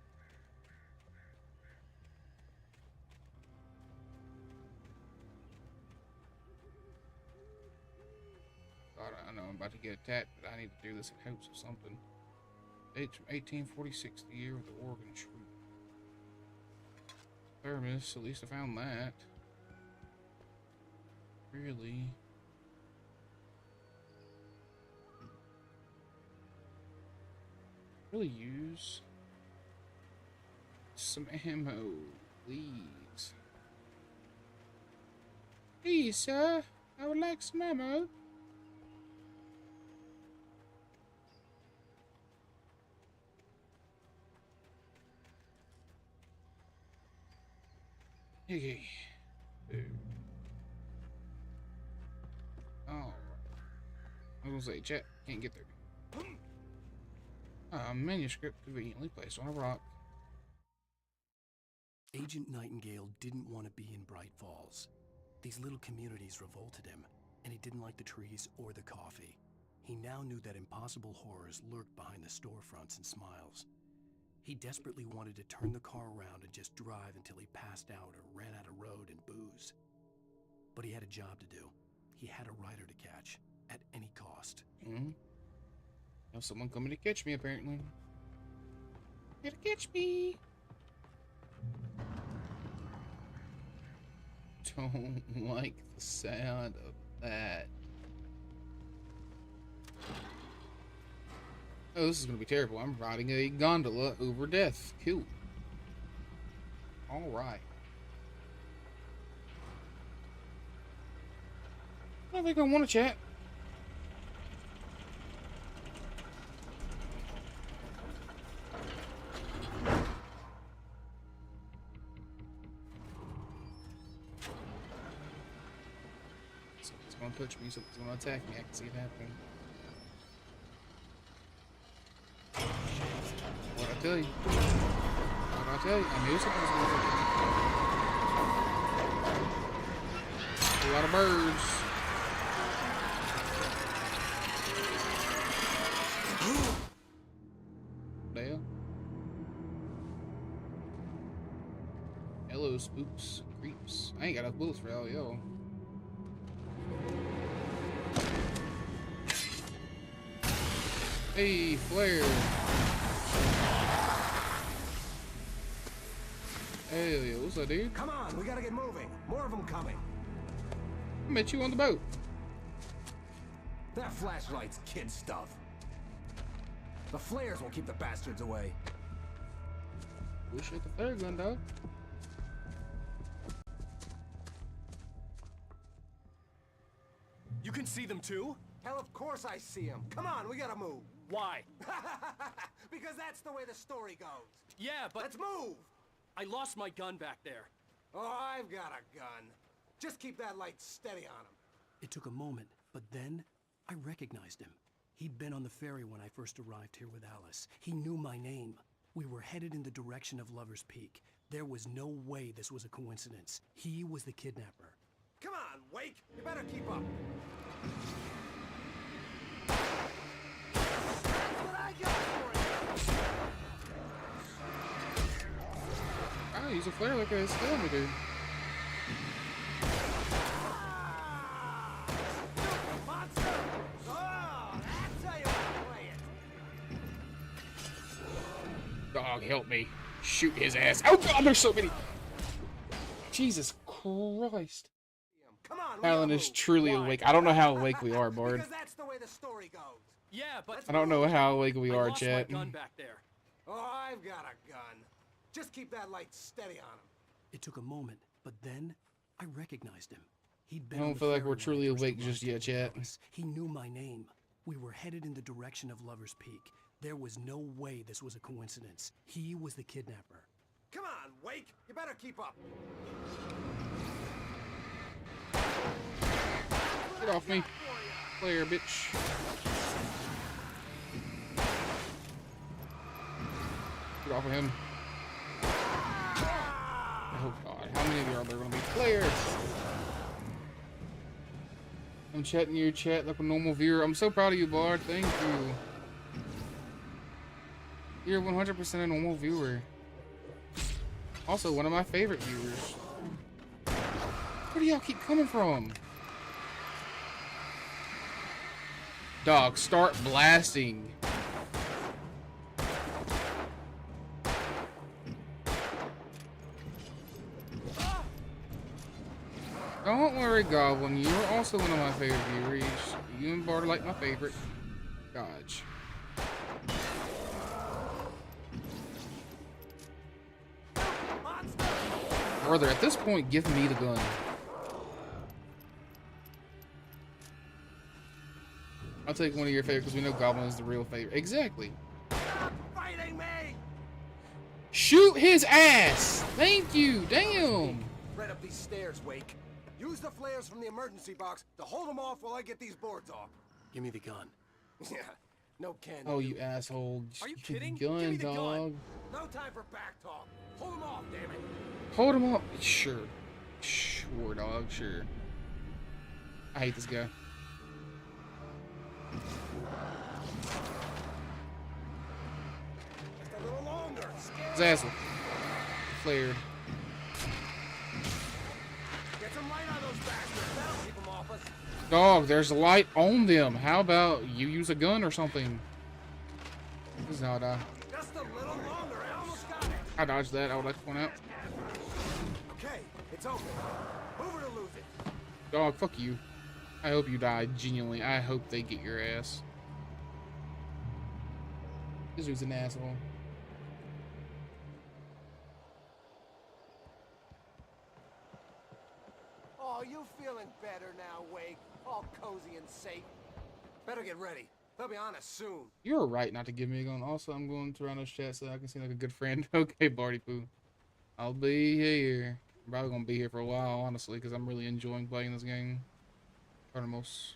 Speaker 1: God, I know I'm about to get attacked, but I need to do this in hopes of something. Dates from 1846, the year of the Oregon Truce. Thermos, at least I found that. Really? Really use some ammo, please. Please, sir, I would like some ammo. Okay. Oh. I was gonna say, chat, can't get there. A manuscript conveniently placed on a rock.
Speaker 3: Agent Nightingale didn't want to be in Bright Falls. These little communities revolted him, and he didn't like the trees or the coffee. He now knew that impossible horrors lurked behind the storefronts and smiles. He desperately wanted to turn the car around and just drive until he passed out or ran out of road and booze. But he had a job to do. He had a rider to catch, at any cost.
Speaker 1: Have someone coming to catch me, apparently. Here to catch me! Don't like the sound of that. Oh, this is gonna be terrible. I'm riding a gondola over death. Cool. Alright. I don't think I want to chat. Something's gonna touch me, something's gonna attack me. I can see it happening. tell you. What I tell you? I knew something was going to happen. A lot of birds. Damn. Hello, spooks, creeps. I ain't got enough bullets for all y'all. Hey, flare. Hell yeah, what's up, dude?
Speaker 8: Come on, we gotta get moving. More of them coming.
Speaker 1: I met you on the boat.
Speaker 8: That flashlight's kid stuff. The flares will keep the bastards away.
Speaker 1: We shoot the flare gun, dog.
Speaker 8: You can see them too? Hell, of course I see them. Come on, we gotta move. Why? Because that's the way the story goes. Yeah, but... Let's move! I lost my gun back there. Oh, I've got a gun. Just keep that light steady on him.
Speaker 3: It took a moment, but then I recognized him. He'd been on the ferry when I first arrived here with Alice. He knew my name. We were headed in the direction of Lover's Peak. There was no way this was a coincidence. He was the kidnapper.
Speaker 8: Come on, Wake! You better keep up. That's what I got for you!
Speaker 1: I use a flare like I was telling me to.
Speaker 8: Monster! Oh, that's how you play it!
Speaker 1: Dog, help me. Shoot his ass. Oh god, there's so many. Jesus Christ.
Speaker 8: Come on,
Speaker 1: Alan is truly awake. I don't know how awake we are, Bard.
Speaker 8: Because that's the way the story goes. Yeah, but
Speaker 1: I don't know how awake we are,
Speaker 8: lost my
Speaker 1: chat.
Speaker 8: gun back there. Oh, I've got a gun. Just keep that light steady on him.
Speaker 3: It took a moment, but then I recognized him. He'd
Speaker 1: I
Speaker 3: been on
Speaker 1: don't
Speaker 3: the
Speaker 1: feel like
Speaker 3: ferry
Speaker 1: we're
Speaker 3: when I
Speaker 1: truly
Speaker 3: first
Speaker 1: awake
Speaker 3: arrived
Speaker 1: just
Speaker 3: here
Speaker 1: yet,
Speaker 3: with
Speaker 1: chat.
Speaker 3: Alice. He knew my name. We were headed in the direction of Lover's Peak. There was no way this was a coincidence. He was the kidnapper.
Speaker 8: Come on, Wake! You better keep up.
Speaker 1: Get off me. Flare, bitch. Get off of him. Oh god, how many of you are there gonna be players? I'm chatting your chat like a normal viewer. I'm so proud of you, Bard. Thank you. You're 100% a normal viewer. Also, one of my favorite viewers. Where do y'all keep coming from? Dog, start blasting. Don't worry, Goblin. You're also one of my favorite viewers. You and Bart are like my favorite. Dodge. Brother, at this point, give me the gun. I'll take one of your favorites because we know Goblin is the real favorite. Exactly.
Speaker 8: Stop fighting me!
Speaker 1: Shoot his ass! Thank you! Damn!
Speaker 8: Right up these stairs, Wake. Use the flares from the emergency box to hold them off while I get these boards off.
Speaker 3: Give me the gun.
Speaker 8: Yeah, no can.
Speaker 1: Oh, you asshole.
Speaker 8: Are you
Speaker 1: Just
Speaker 8: kidding?
Speaker 1: Gun,
Speaker 8: Give me the
Speaker 1: dog.
Speaker 8: gun. No time for back talk. Hold them off, damn it.
Speaker 1: Hold him up. Sure. Sure, dog. Sure. I hate this guy.
Speaker 8: Just a little longer.
Speaker 1: Zazzle. Flared.
Speaker 8: Get some light on those bastards. That'll keep them off us.
Speaker 1: Dog, there's a light on them. How about you use a gun or something? This is how I die.
Speaker 8: Just a little longer. I almost got it.
Speaker 1: I dodged that. I would like to point out.
Speaker 8: Okay, it's open. Move it or lose it.
Speaker 1: Dog, fuck you. I hope you die. Genuinely. I hope they get your ass. This dude's an asshole.
Speaker 8: Oh, you feeling better now, Wake? All cozy and safe. Better get ready. They'll be on us soon.
Speaker 1: You're right not to give me a gun. Also, I'm going to run this chat so I can seem like a good friend. Okay, Barty Poo. I'll be here. I'm probably going to be here for a while, honestly, because I'm really enjoying playing this game. Artemis.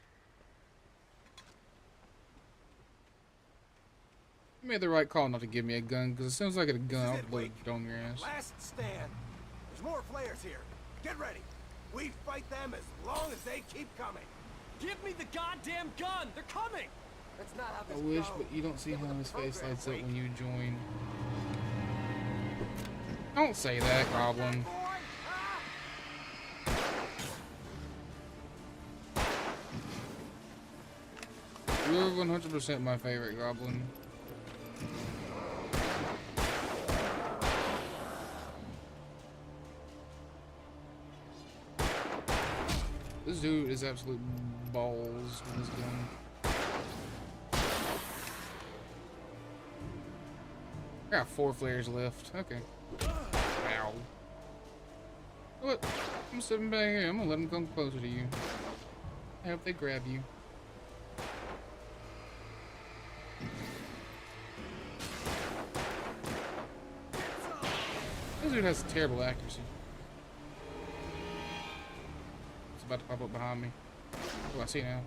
Speaker 1: You made the right call not to give me a gun, because as soon as I get a gun, I'll blow it on your ass.
Speaker 8: Last stand. There's more flares here. Get ready. We fight them as long as they keep coming. Give me the goddamn gun! They're coming! That's not how
Speaker 1: I
Speaker 8: this
Speaker 1: wish,
Speaker 8: goes.
Speaker 1: but you don't see how his face lights up when you join. Don't say that, Goblin. You're 100% my favorite Goblin. This dude is absolute balls with his gun. I got 4 flares left. Okay. Ow. What? I'm sitting back here. I'm gonna let them come closer to you. I hope they grab you. This dude has terrible accuracy. It's about to pop up behind me. Oh, I see now.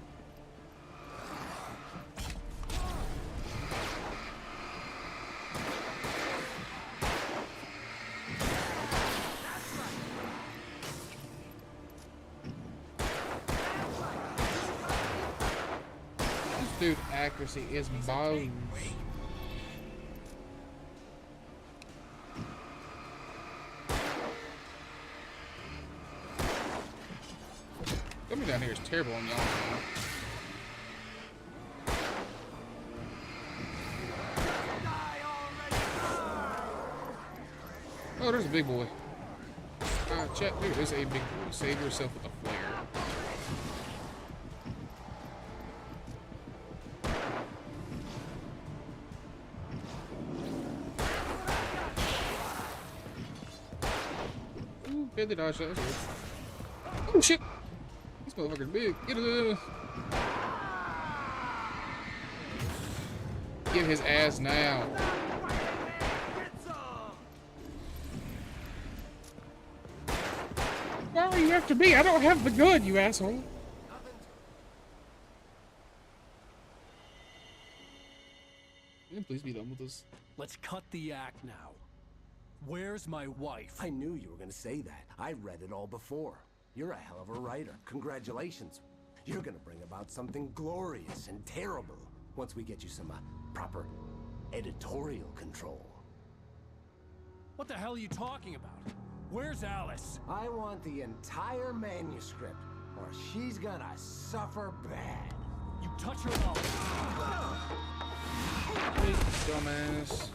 Speaker 1: Dude, accuracy is bones. Coming down here is terrible on y'all. Oh, there's a big boy. Chat, dude, there's a big boy. Save yourself with a flare. Barely dodged that. Oh shit! This motherfucker's big. Get it! Get his ass now. Why are you after me? I don't have the gun, you asshole. Yeah, please be done with this.
Speaker 17: Let's cut the act now. Where's my wife?
Speaker 7: I knew you were gonna say that. I read it all before. You're a hell of a writer. Congratulations. You're gonna bring about something glorious and terrible once we get you some proper editorial control.
Speaker 17: What the hell are you talking about? Where's Alice?
Speaker 7: I want the entire manuscript, or she's gonna suffer bad.
Speaker 17: You touch her mouth.
Speaker 1: Dumbass.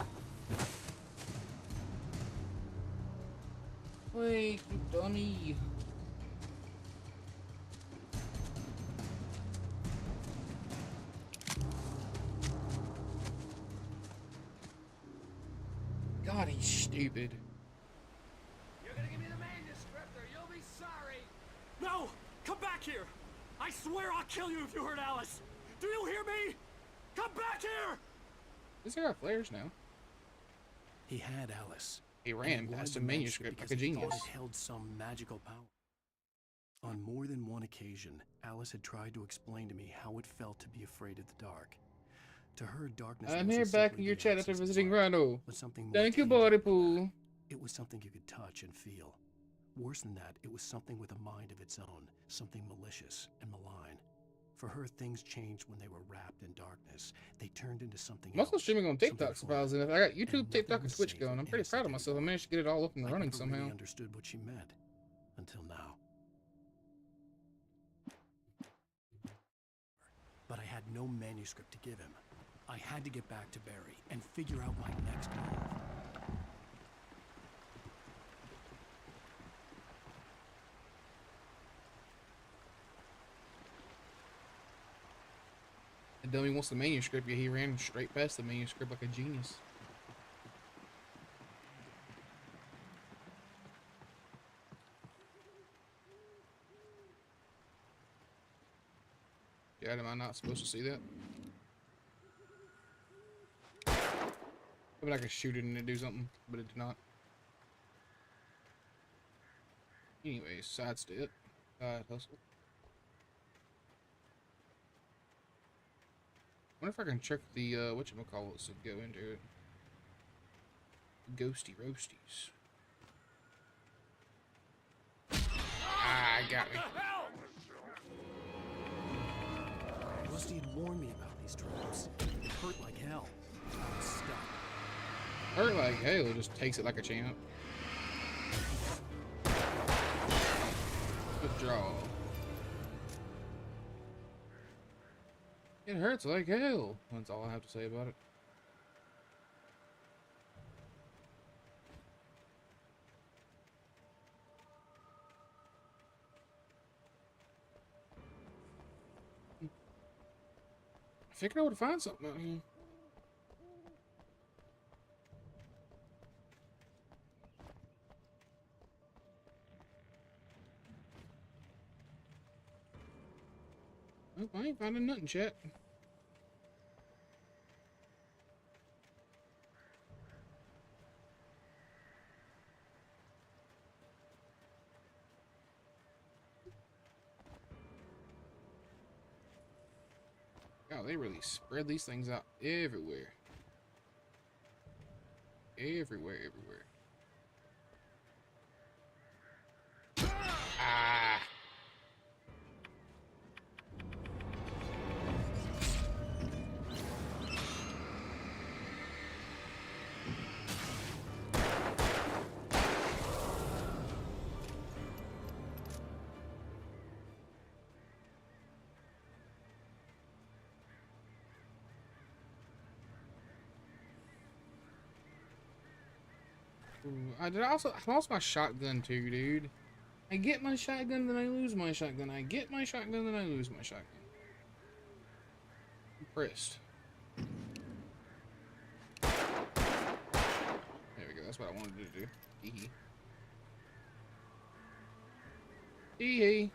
Speaker 1: Wait, you dummy. God, he's stupid.
Speaker 8: You're gonna give me the manuscript or you'll be sorry.
Speaker 17: No! Come back here! I swear I'll kill you if you hurt Alice! Do you hear me? Come back here!
Speaker 1: This guy got flares now.
Speaker 3: He had Alice.
Speaker 1: He ran past a manuscript like a genius.
Speaker 3: It held some magical power. On more than one occasion, Alice had tried to explain to me how it felt to be afraid of the dark. To her, darkness
Speaker 1: I'm
Speaker 3: wasn't
Speaker 1: here back
Speaker 3: simply
Speaker 1: in your
Speaker 3: the
Speaker 1: chat after
Speaker 3: absence of
Speaker 1: visiting
Speaker 3: light,
Speaker 1: Rhino.
Speaker 3: but something more
Speaker 1: Thank you,
Speaker 3: tangible.
Speaker 1: body pool.
Speaker 3: It was something you could touch and feel. Worse than that, it was something with a mind of its own, something malicious and malign. For her, things changed when they were wrapped in darkness. They turned into something
Speaker 1: I'm also
Speaker 3: else,
Speaker 1: streaming on TikTok,
Speaker 3: something
Speaker 1: surprisingly enough. I got YouTube, TikTok, and Twitch going. I'm pretty proud of myself. I managed to get it all up and running
Speaker 3: never
Speaker 1: somehow.
Speaker 3: really understood what she meant until now. But I had no manuscript to give him. I had to get back to Barry and figure out my next move.
Speaker 1: The dummy wants the manuscript, yet he ran straight past the manuscript like a genius. God, am I not supposed to see that? I mean, I could shoot it and it do something, but it did not. Anyways, sidestep. Side hustle. wonder if I can check the whatchamacallits to go into it. Ghosty roasties. Ah, got me.
Speaker 3: Rusty had warned me about these traps. It hurt like hell. I was stuck.
Speaker 1: Hurt like hell, just takes it like a champ. Good draw. It hurts like hell. That's all I have to say about it. I figured I would find something out here. Nope, I ain't finding nothing, chat. God, they really spread these things out everywhere. Everywhere, everywhere. Ah. I lost my shotgun too, dude. I get my shotgun, then I lose my shotgun. I get my shotgun, then I lose my shotgun. I'm pressed. There we go. That's what I wanted to do. Hee hee. Hee hee.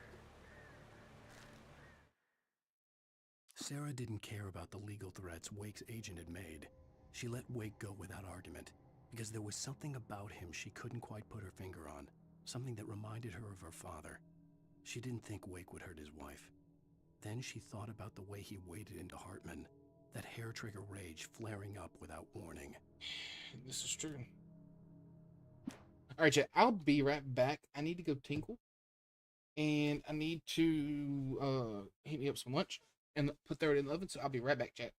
Speaker 3: Sarah didn't care about the legal threats Wake's agent had made. She let Wake go without argument, because there was something about him she couldn't quite put her finger on, something that reminded her of her father. She didn't think Wake would hurt his wife. Then she thought about the way he waded into Hartman, that hair-trigger rage flaring up without warning.
Speaker 1: This is true. Alright, chat, I'll be right back. I need to go tinkle, and I need to heat me up some lunch and put that in the oven, so I'll be right back, chat.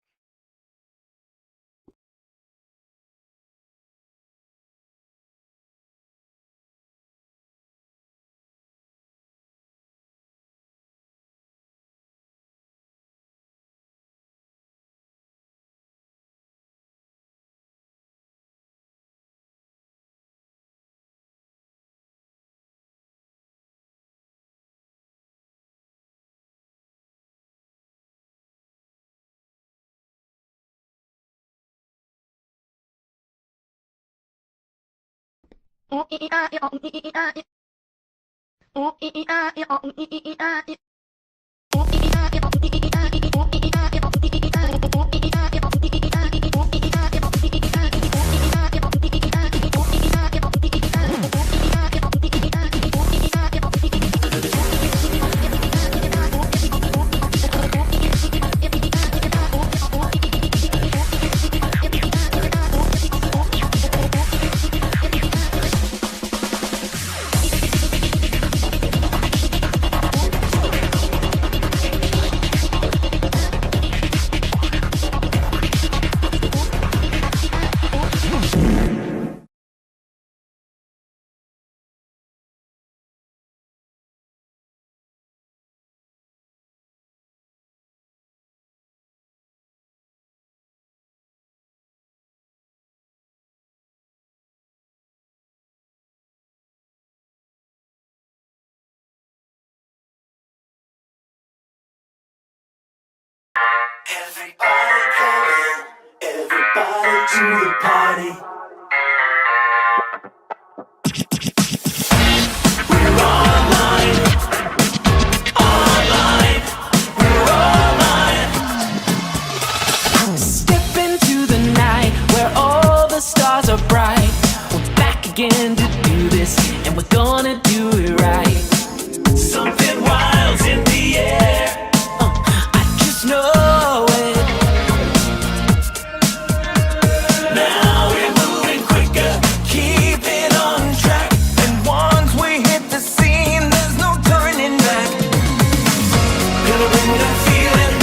Speaker 11: Everybody come in, everybody to the party. We're online, online, we're online. Step into the night where all the stars are bright. We're back again to do this, and we're gonna do it right. Something wild's in the air, I just know it. gonna bring that feeling.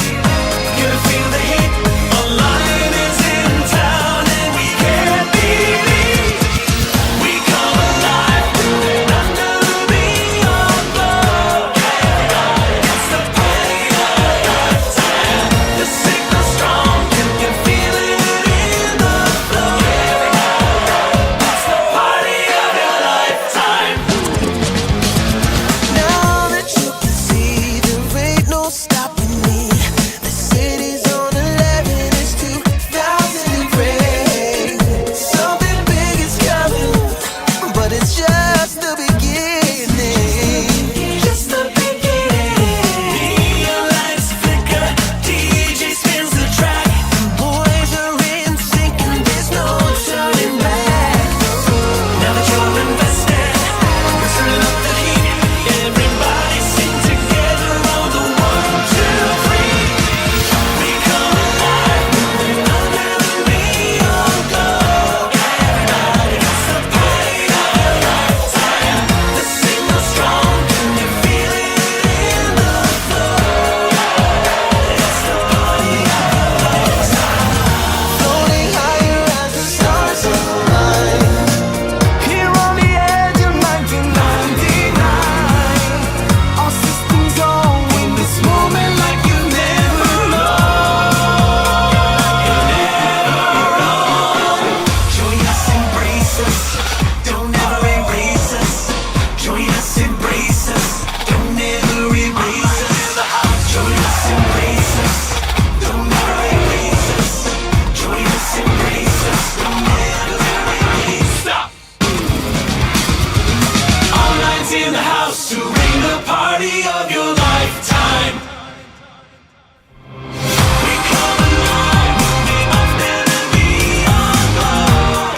Speaker 11: Gonna feel the heat. A lion is in town and we can't believe we come alive. Moving under the neon glow. It's the party of a lifetime. The signal's strong. You can feel it in the flow. It's the party of your lifetime. Now that you can see there ain't no stopping me. The city's on 11, it's 2003. Something big is coming, but it's just the beginning. Just the beginning. Neon lights flicker, DJ spins the track. The boys are in sync and there's no turning back. Now that you're invested, we're turning up the heat. Everybody sing together on the 1, 2, 3. We come alive, moving under the neon glow. Everybody, it's the party of your lifetime. The signal's strong, can you feel it in the flow? It's the party of your lifetime. Floating higher as the stars align. Here on the edge of 1999. All systems go in this moment like you never know. Join us, embrace us. Don't ever erase us. Join us, embrace us. Don't ever erase us. Join us, embrace us. Don't ever erase us. Join us, embrace us. Don't ever erase us. Stop! All nights in the house to bring the party of your lifetime. We come alive, moving under the neon glow.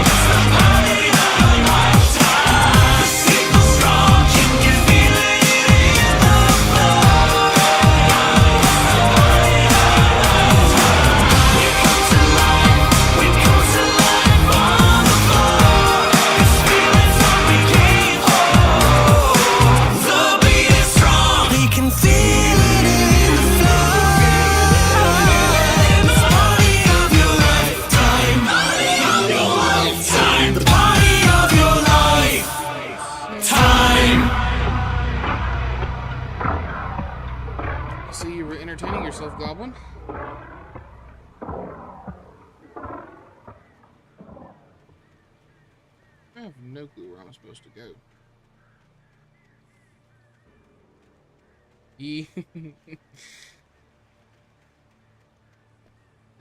Speaker 11: It's the party of your lifetime. The signal's strong, can you feel it in the flow? It's the party of your lifetime. We come to life on the floor. This feeling's what we came for. The beat is strong, we can feel it in the flow. The party of your lifetime. Party of your lifetime. The party of your lifetime.
Speaker 1: See, you were entertaining yourself, Goblin. I have no clue where I'm supposed to go.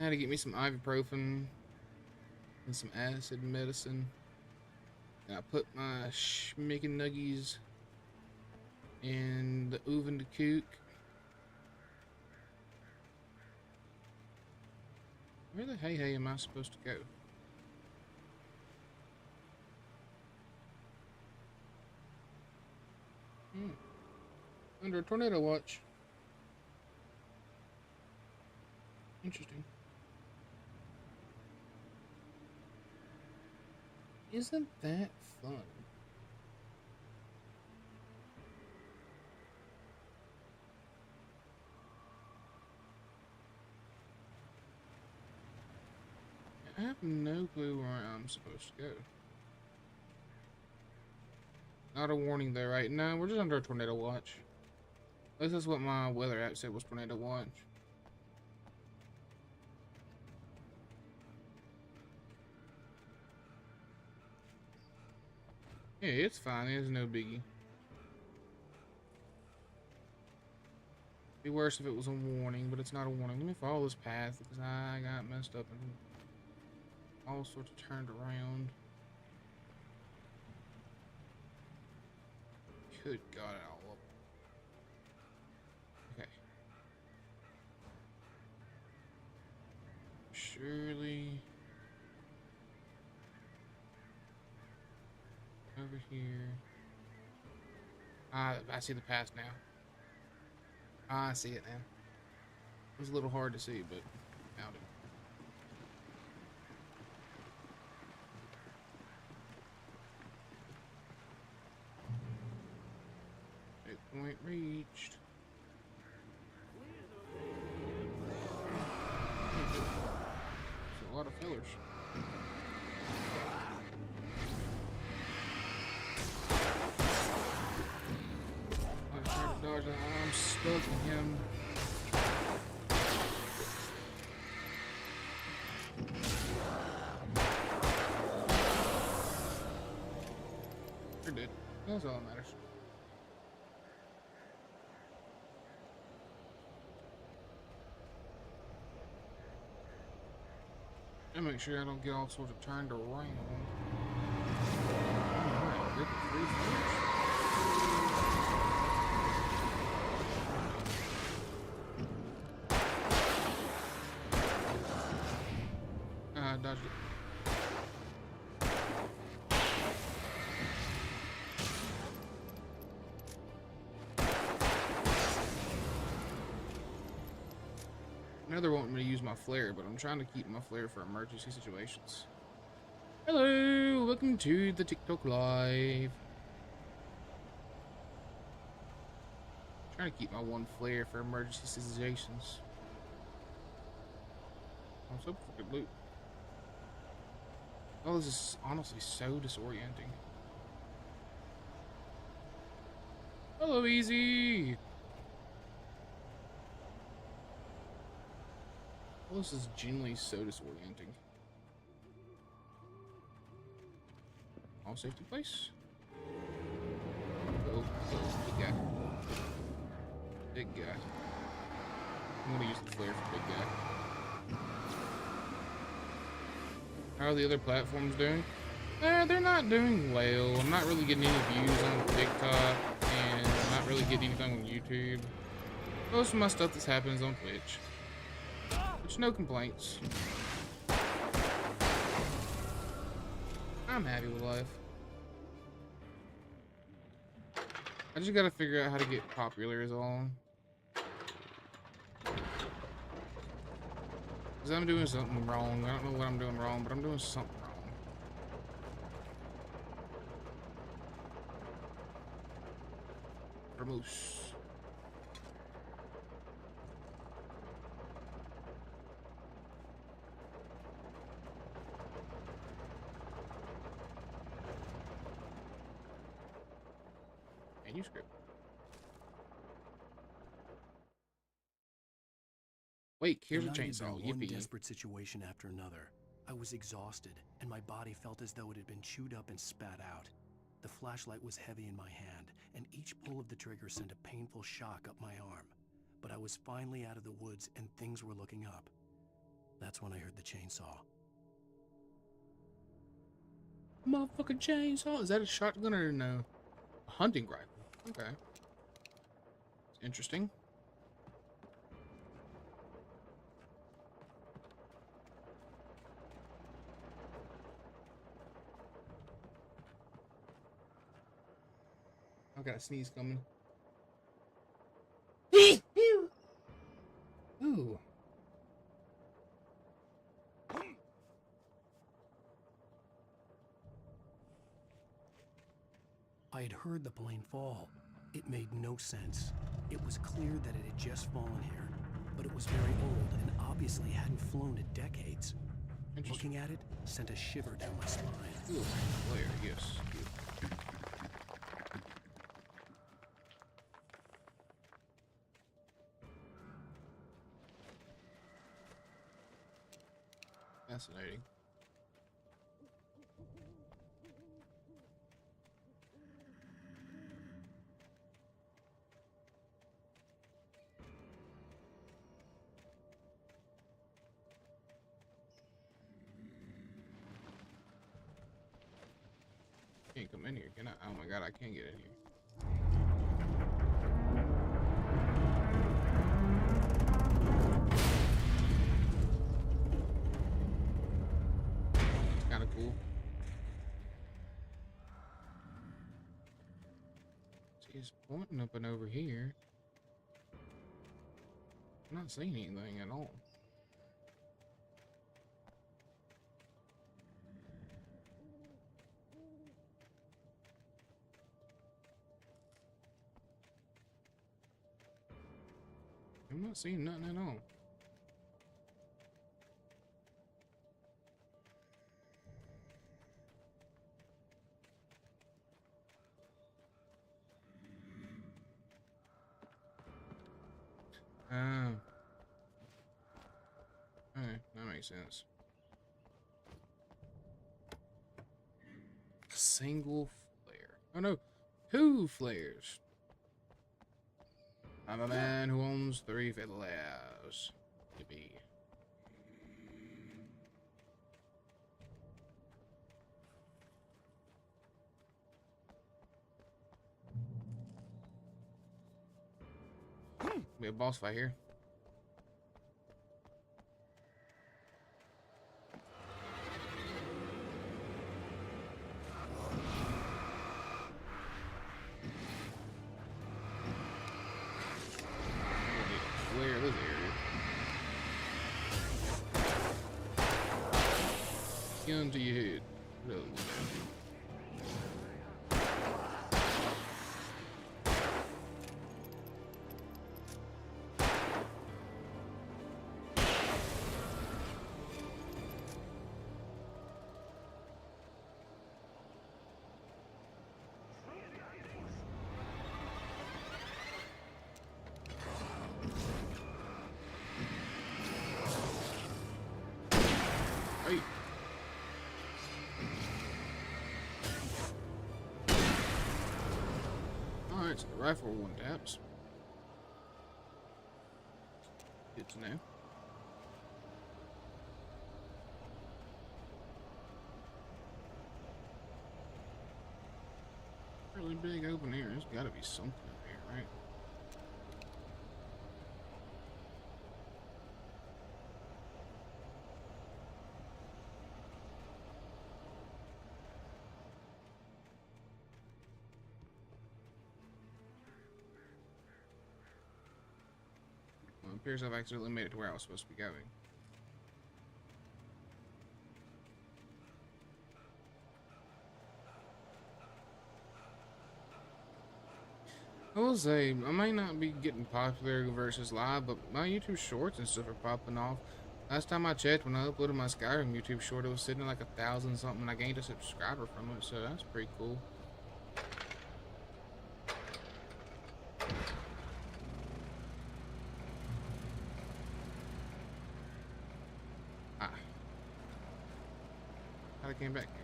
Speaker 1: I had to get me some ibuprofen and some acid medicine. And I put my schmicky nuggies in the oven to cook. Where the hey am I supposed to go? Under a tornado watch. Interesting. Isn't that fun? I have no clue where I'm supposed to go. Not a warning there, right? No, we're just under a tornado watch. This is what my weather app said was tornado watch. Yeah, it's fine. It's no biggie. Be worse if it was a warning, but it's not a warning. Let me follow this path because I got messed up and all sorts of turned around. Good God, all up. Okay. Surely over here. I see the path now. I see it now. It was a little hard to see, but found it. Point reached. lot of fillers. I'm trying to dodge that. I'm stuck in him. You're dead. That's all that matters. And make sure I don't get all sorts of turned around. Alright, good for 3 fingers. Dodged it. Now they're wanting me to use my flare, but I'm trying to keep my flare for emergency situations. Hello, welcome to the TikTok live. Trying to keep my one flare for emergency situations. I'm so fucking loot. Oh, this is honestly so disorienting. Hello, Easy. Oh, this is genuinely so disorienting. All safety place. Oh, big guy. Big guy. I'm gonna use the flare for big guy. How are the other platforms doing? They're not doing well. I'm not really getting any views on TikTok, and I'm not really getting anything on YouTube. Most of my stuff that happens on Twitch. Which, no complaints. I'm happy with life. I just gotta figure out how to get popular is all. Because I'm doing something wrong. I don't know what I'm doing wrong, but I'm doing something wrong. Vermouth. Manuscript. Wait, here's a chainsaw.
Speaker 3: One
Speaker 1: Yippee.
Speaker 3: desperate situation after another. I was exhausted, and my body felt as though it had been chewed up and spat out. The flashlight was heavy in my hand, and each pull of the trigger sent a painful shock up my arm. But I was finally out of the woods, and things were looking up. That's when I heard the chainsaw.
Speaker 1: Motherfucking chainsaw. Is that a shotgun or no? A hunting rifle. Okay. It's interesting. I got a sneeze coming. Ooh.
Speaker 3: I had heard the plane fall. It made no sense. It was clear that it had just fallen here, but it was very old and obviously hadn't flown in decades. Looking at it sent a shiver down my spine.
Speaker 1: Ooh, flare, yes. Fascinating. Can't come in here, can I? Oh my god, I can't get in here. It's kind of cool. It's pointing up and over here. I'm not seeing anything at all. I'm not seeing nothing at all. Oh. Alright, that makes sense. Single flare. Oh no, 2 flares. I'm a man who owns 3 flares. Yippee. Be a boss fight here. Clear this area. Gun to your head. Really. Hey. Alright, so the rifle 1 taps. Good to know. Really big open air. There's gotta be something up here, right? Well, it appears I've accidentally made it to where I was supposed to be going. I will say, I might not be getting popular versus live, but my YouTube shorts and stuff are popping off. Last time I checked, when I uploaded my Skyrim YouTube short, it was sitting at like 1,000 something, and I gained a subscriber from it, so that's pretty cool. Ah. How'd I came back here?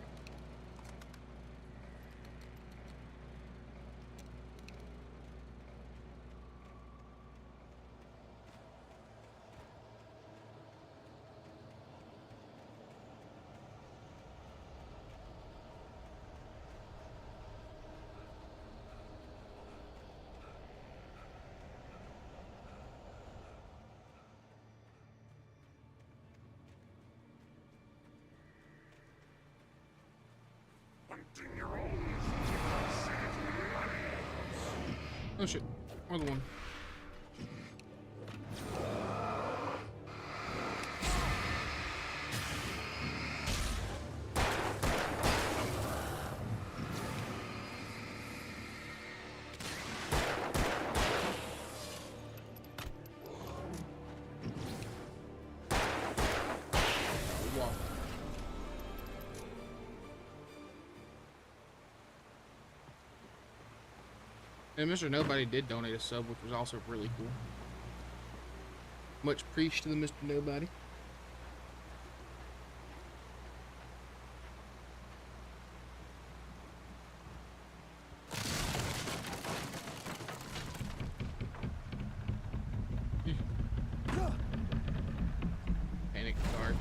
Speaker 1: Oh shit, more than one. Wow. And Mr. Nobody did donate a sub, which was also really cool. Much preached to the Mr. Nobody. Panic card.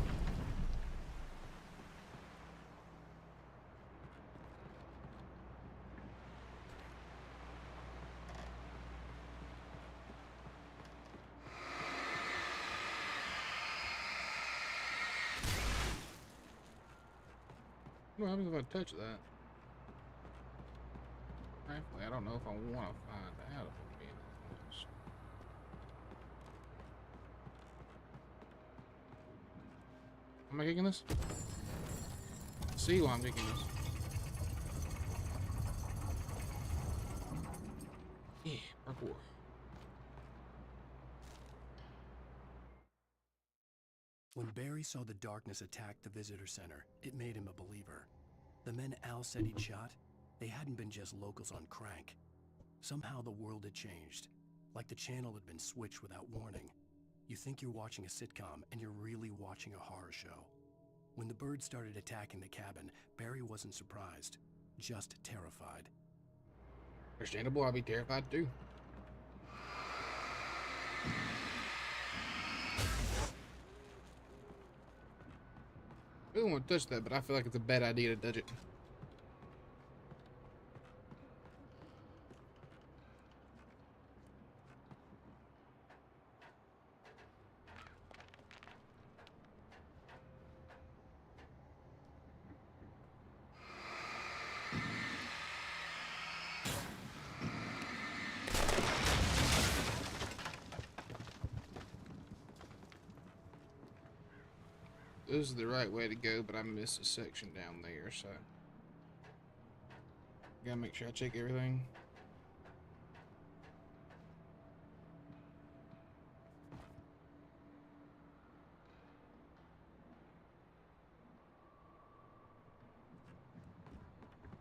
Speaker 1: What happens if I touch that? Frankly, I don't know if I want to find out if I'm being honest. Am I kicking this? See why I'm kicking this. Yeah, parkour.
Speaker 3: When Barry saw the darkness attack the visitor center, it made him a believer. The men Al said he'd shot, they hadn't been just locals on crank. Somehow the world had changed. like the channel had been switched without warning. You think you're watching a sitcom, and you're really watching a horror show. When the birds started attacking the cabin, Barry wasn't surprised, just terrified.
Speaker 1: Understandable, I'd be terrified too. I really want to touch that, but I feel like it's a bad idea to touch it. This is the right way to go, but I missed a section down there, so gotta make sure I check everything.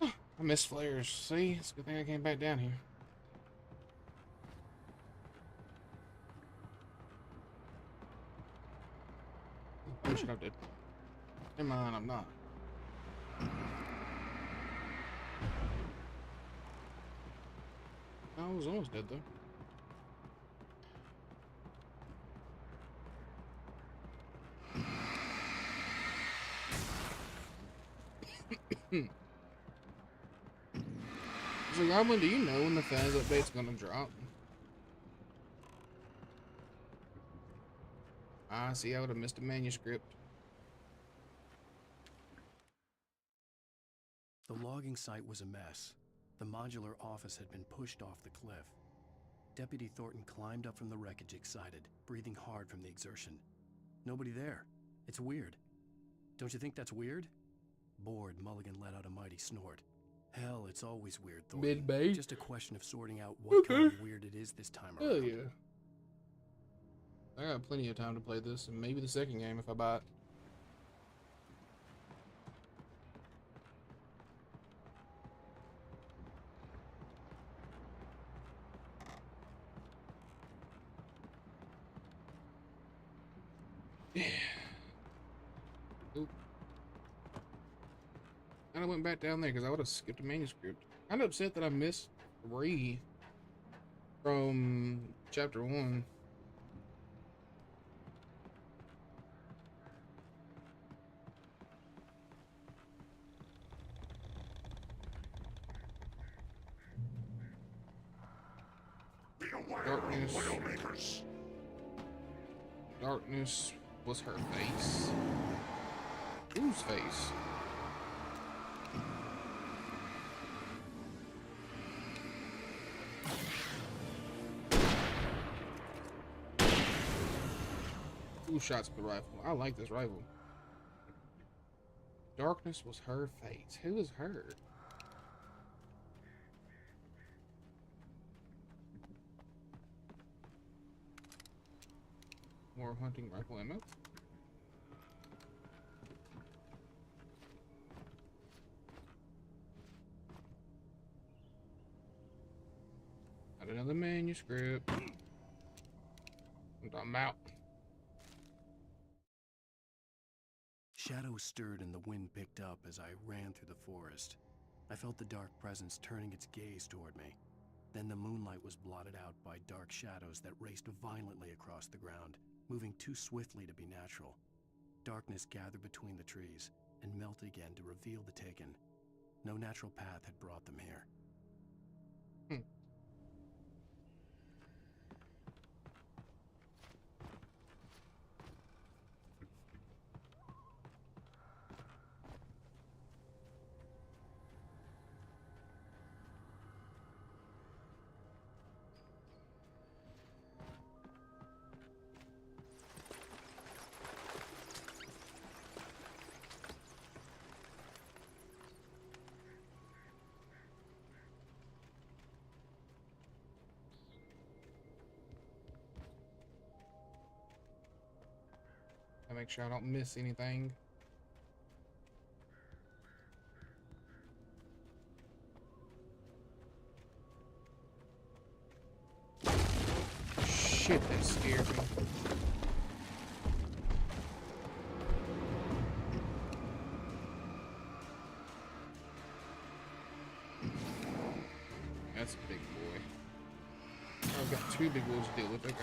Speaker 1: I missed flares. See, it's a good thing I came back down here. Oh shit, I did. Never mind, I'm not. I was almost dead though. So, Goblin, do you know when the Fans update's gonna drop? Ah, see, I would have missed a manuscript.
Speaker 3: The logging site was a mess. The modular office had been pushed off the cliff. Deputy Thornton climbed up from the wreckage excited, breathing hard from the exertion. Nobody there. It's weird. Don't you think that's weird? Bored, Mulligan let out a mighty snort. Hell, it's always weird, Thornton.
Speaker 1: Mid-bay?
Speaker 3: Just a question of sorting out what kind of weird it is this time around.
Speaker 1: Hell yeah. I got plenty of time to play this, and maybe the second game if I buy it. Yeah. Oop. And I went back down there because I would have skipped a manuscript. I'm upset that I missed 3 from chapter 1. Darkness. Darkness was her face. Whose face? Who shots the rifle? I like this rifle. Darkness was her face. Who is her? More hunting rifle ammo. Got another manuscript. I'm out.
Speaker 3: Shadows stirred and the wind picked up as I ran through the forest. I felt the dark presence turning its gaze toward me. Then the moonlight was blotted out by dark shadows that raced violently across the ground, moving too swiftly to be natural. Darkness gathered between the trees and melted again to reveal the Taken. No natural path had brought them here.
Speaker 1: I make sure I don't miss anything. shit, that scared me. That's a big boy. Oh, I've got two big boys to deal with. Okay.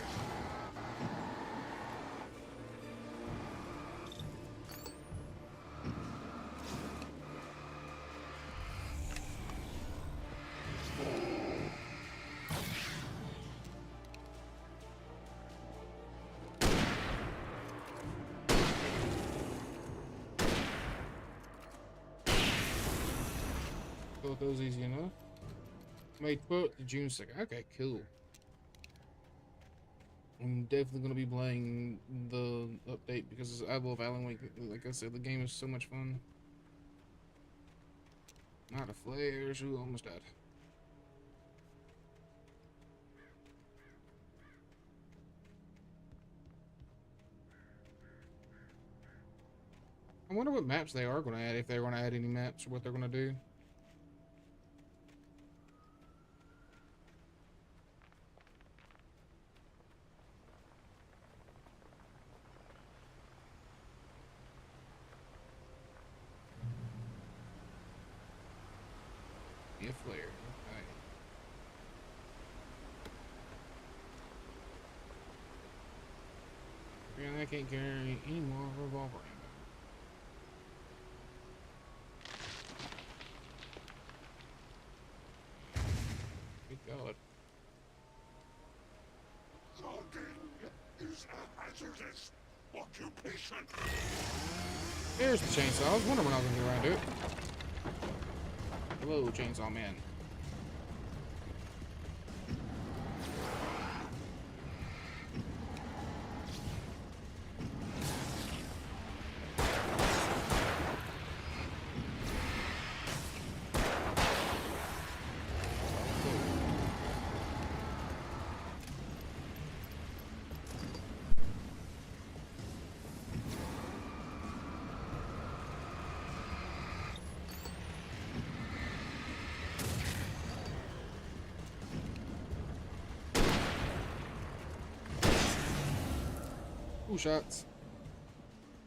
Speaker 1: Thought that was easy enough. May 12th to June 2nd. Okay, cool. I'm definitely gonna be playing the update because I love Alan Wake. Like I said, the game is so much fun. Not a flares. Ooh, almost died. I wonder what maps they are going to add, if they're going to add any maps or what they're going to do. Be a flare. Okay. Yeah, I can't carry any more revolver ammo. Good God.
Speaker 4: Logging is a hazardous occupation.
Speaker 1: There's the chainsaw. I was wondering when I was going to get around to it. Hello, Chainsaw Man. Cool shots.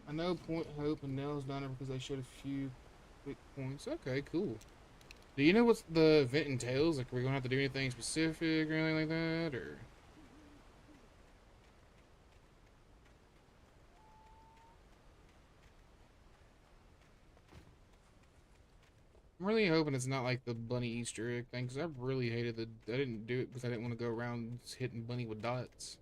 Speaker 1: I know Point Hope and Nell's Diner because they showed a few quick points. Okay, cool. Do you know what the event entails? Like, are we going to have to do anything specific or anything like that? Or I'm really hoping it's not like the bunny Easter egg thing, because I really hated the... I didn't do it because I didn't want to go around hitting bunny with dots.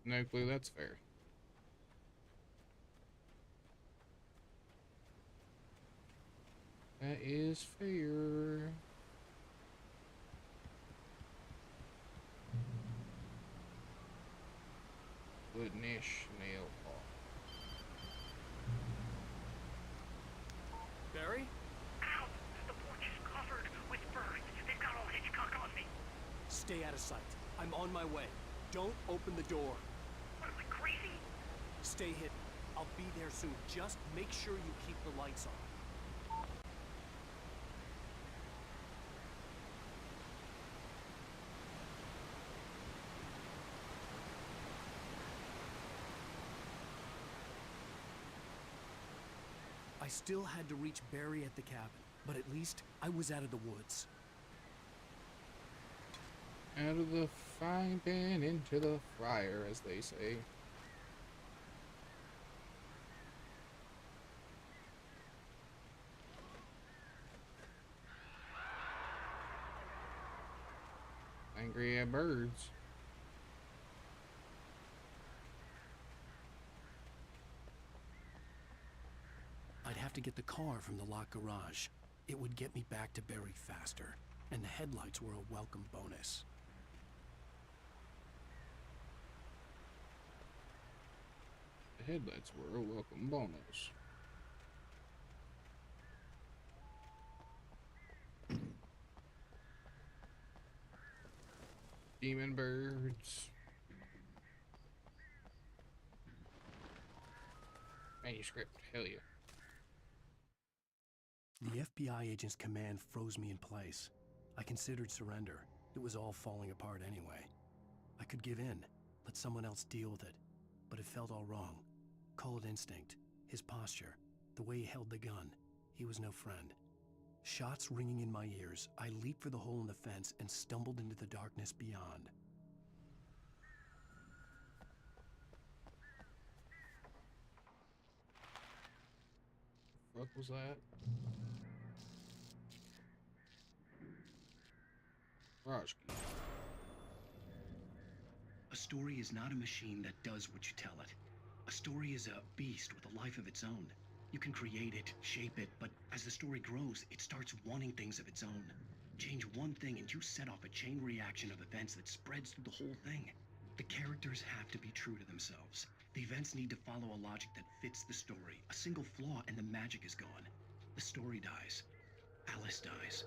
Speaker 1: No clue, that's fair. That is fair. Woodnish nail off.
Speaker 15: Barry?
Speaker 9: Ow! The porch is covered with birds. They've got all Hitchcock on me.
Speaker 15: Stay out of sight. I'm on my way. Don't open the door.
Speaker 9: What, am I crazy?
Speaker 15: Stay hidden. I'll be there soon. Just make sure you keep the lights on. I still had to reach Barry at the cabin, but at least I was out of the woods.
Speaker 1: Out of the frying pan into the fryer, as they say. Angry at birds.
Speaker 3: I'd have to get the car from the locked garage. It would get me back to Barry faster, and the headlights were a welcome bonus.
Speaker 1: The headlights were a welcome bonus. Demon birds. Manuscript. Hell yeah.
Speaker 3: The FBI agent's command froze me in place. I considered surrender. It was all falling apart anyway. I could give in, let someone else deal with it. But it felt all wrong. Call it instinct. His posture. The way he held the gun. He was no friend. Shots ringing in my ears, I leaped for the hole in the fence and stumbled into the darkness beyond.
Speaker 1: What was that? Raj.
Speaker 5: A story is not a machine that does what you tell it. A story is a beast with a life of its own. You can create it, shape it, but as the story grows, it starts wanting things of its own. Change one thing and you set off a chain reaction of events that spreads through the whole thing. The characters have to be true to themselves. The events need to follow a logic that fits the story. A single flaw and the magic is gone. The story dies. Alice dies.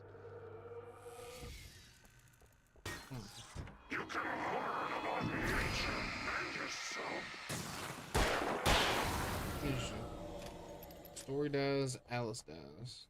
Speaker 4: You can learn about nature and yourself.
Speaker 1: Story dies, Alice dies.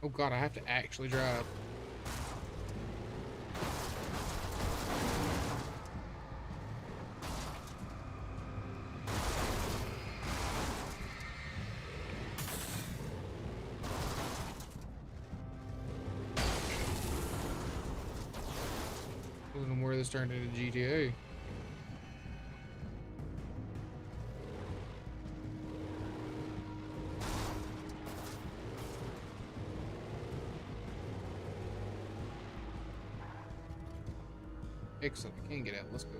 Speaker 1: Oh god, I have to actually drive. I don't know where this turned into GTA. Excellent, I can get out. Let's go.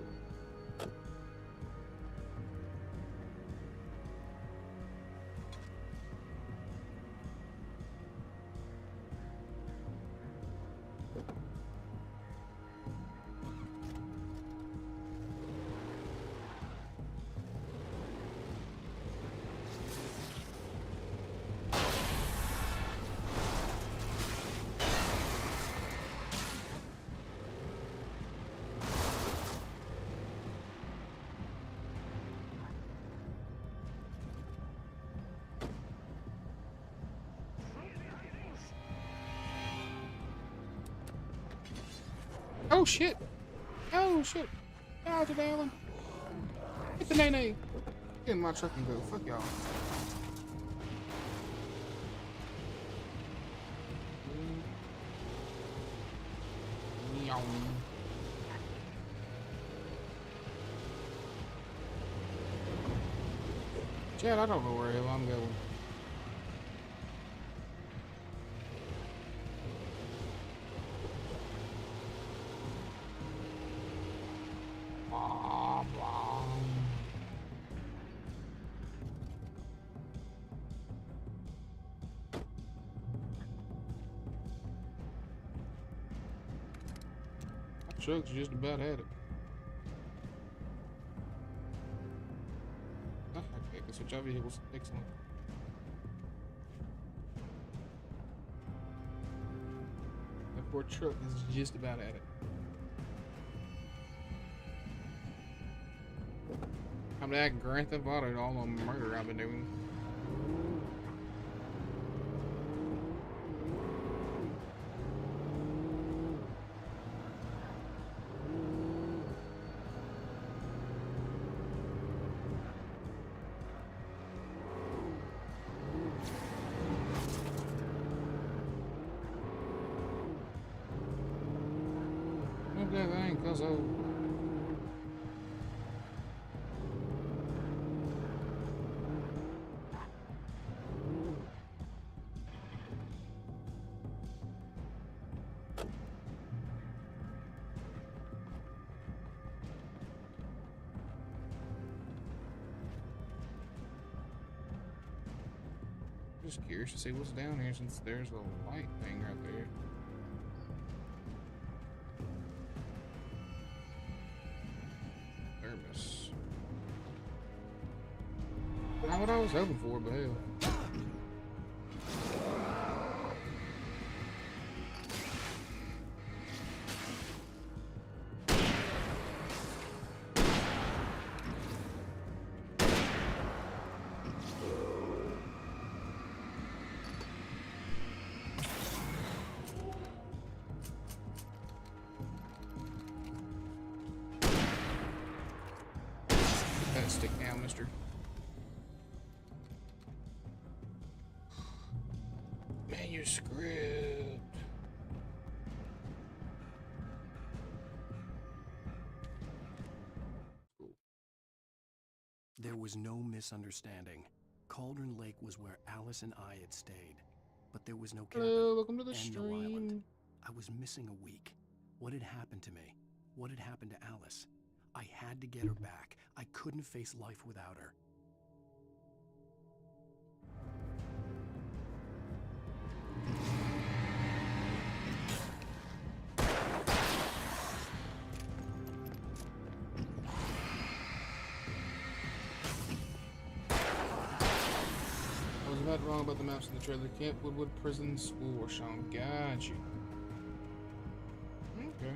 Speaker 1: Oh shit! Oh shit! Out of Alan! Hit the nay-nay! Get in my truck and go. Fuck y'all. Meow. Chad, I don't know where the hell I'm going. Truck's just about had it. Ah, okay, I can switch out vehicles. Excellent. That poor truck is just about at it. I'm that Grand Theft Auto to all the murder I've been doing. Cuzzo. Just curious to see what's down here since there's a light thing right there. Thermos. Not what I was hoping for, but hell. Stick now, mister. Manuscript.
Speaker 3: There was no misunderstanding. Cauldron Lake was where Alice and I had stayed, but there was no cabin.
Speaker 1: Hello, welcome to the
Speaker 3: and
Speaker 1: stream.
Speaker 3: no island. I was missing a week. What had happened to me? What had happened to Alice? I had to get her back. I couldn't face life without her.
Speaker 1: I was about wrong about the maps in the trailer. Camp Woodwood Prison School Workshop. Got you. Okay.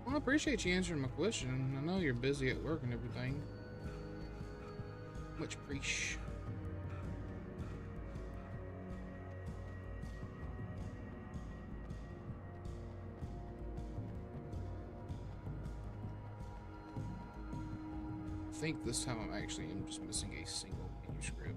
Speaker 1: Well, I appreciate you answering my question. I know you're busy at work and everything. Much appreciate. I think this time I'm actually just missing a single manuscript.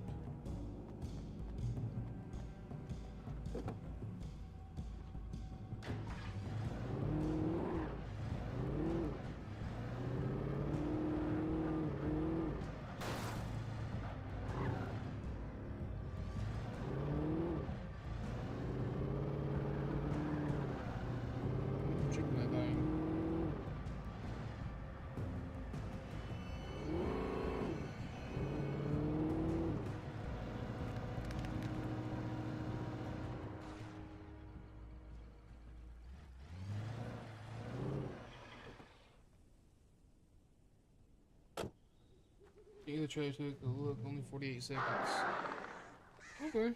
Speaker 1: Checking that thing. The trailer took a look, only 48 seconds. Okay.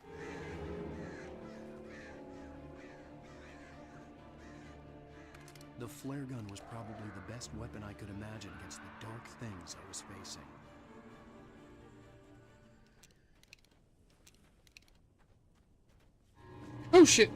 Speaker 3: The flare gun was probably the best weapon I could imagine against the dark things I was facing.
Speaker 1: Oh shit!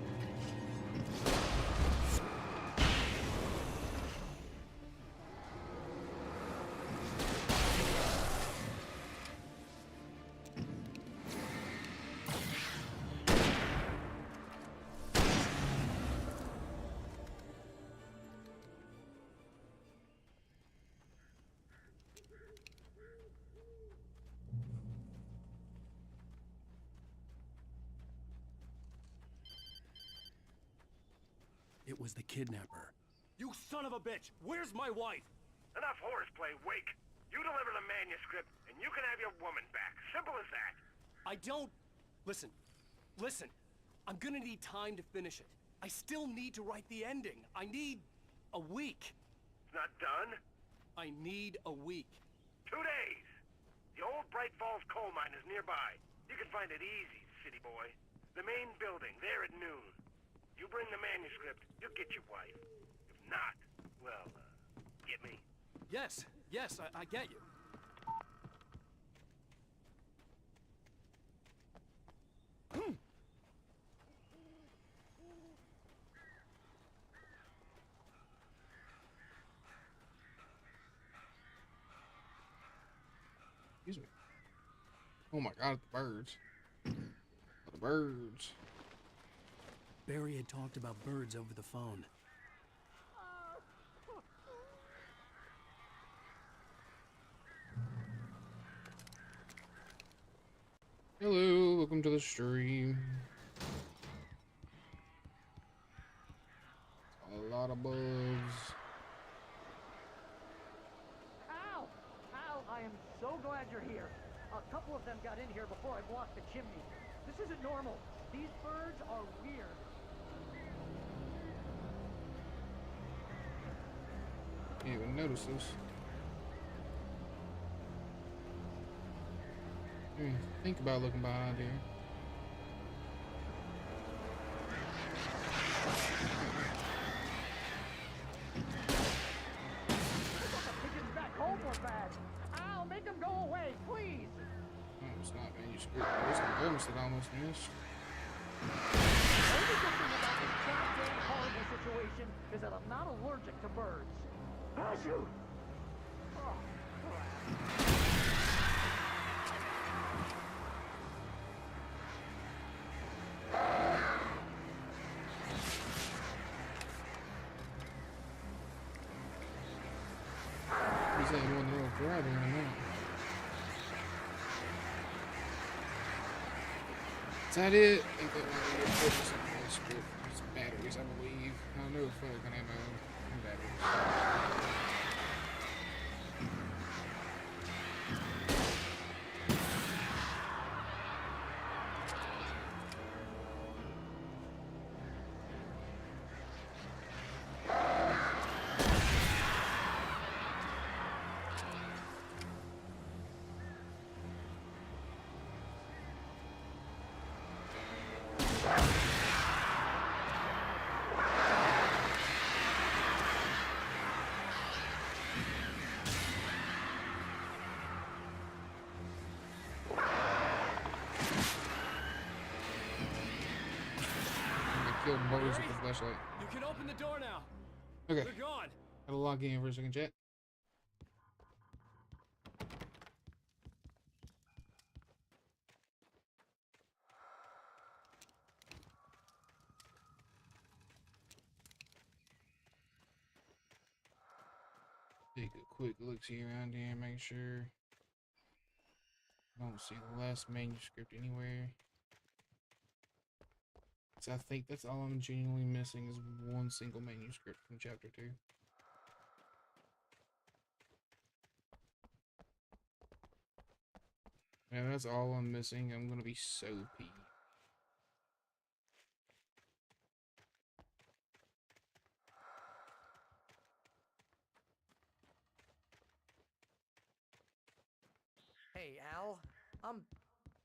Speaker 3: It was the kidnapper.
Speaker 8: You son of a bitch! Where's my wife?
Speaker 9: Enough horseplay, Wake. You deliver the manuscript, and you can have your woman back. Simple as that.
Speaker 8: I don't... Listen. I'm gonna need time to finish it. I still need to write the ending. I need a week.
Speaker 9: It's not done?
Speaker 8: I need a week.
Speaker 9: 2 days. The old Bright Falls coal mine is nearby. You can find it easy, city boy. The main building, there at noon. You bring the manuscript, you'll get your wife. If not, well, get me.
Speaker 8: Yes, I get you.
Speaker 1: Excuse me. Oh my god, the birds. The birds.
Speaker 3: Barry had talked about birds over the phone.
Speaker 1: Welcome to the stream. A lot of bugs.
Speaker 15: Al! Al, I am so glad you're here. A couple of them got in here before I blocked the chimney. This isn't normal. These birds are weird.
Speaker 1: Can't even notice this. Think about looking behind here.
Speaker 15: Pigeons back home were bad. Al, make them go away, please.
Speaker 1: Oh, it's not manuscript. It's the bonus that I almost missed.
Speaker 15: The only good thing about this goddamn horrible situation is that I'm not allergic to birds. Achoo! Oh, crap.
Speaker 1: He's like one little driving right now. Is that it? I think that might be it. Something in the script. It's batteries, I believe. I know fucking ammo and batteries. Killed bugs with the flashlight.
Speaker 17: You can open the door now.
Speaker 1: Okay.
Speaker 17: They're gone.
Speaker 1: Gotta log in for a second, chat. Take a quick look-see around here, make sure. Don't see the last manuscript anywhere. So I think that's all I'm genuinely missing is one single manuscript from chapter 2. Yeah, that's all I'm missing. I'm gonna be so peeved.
Speaker 15: Hey, Al.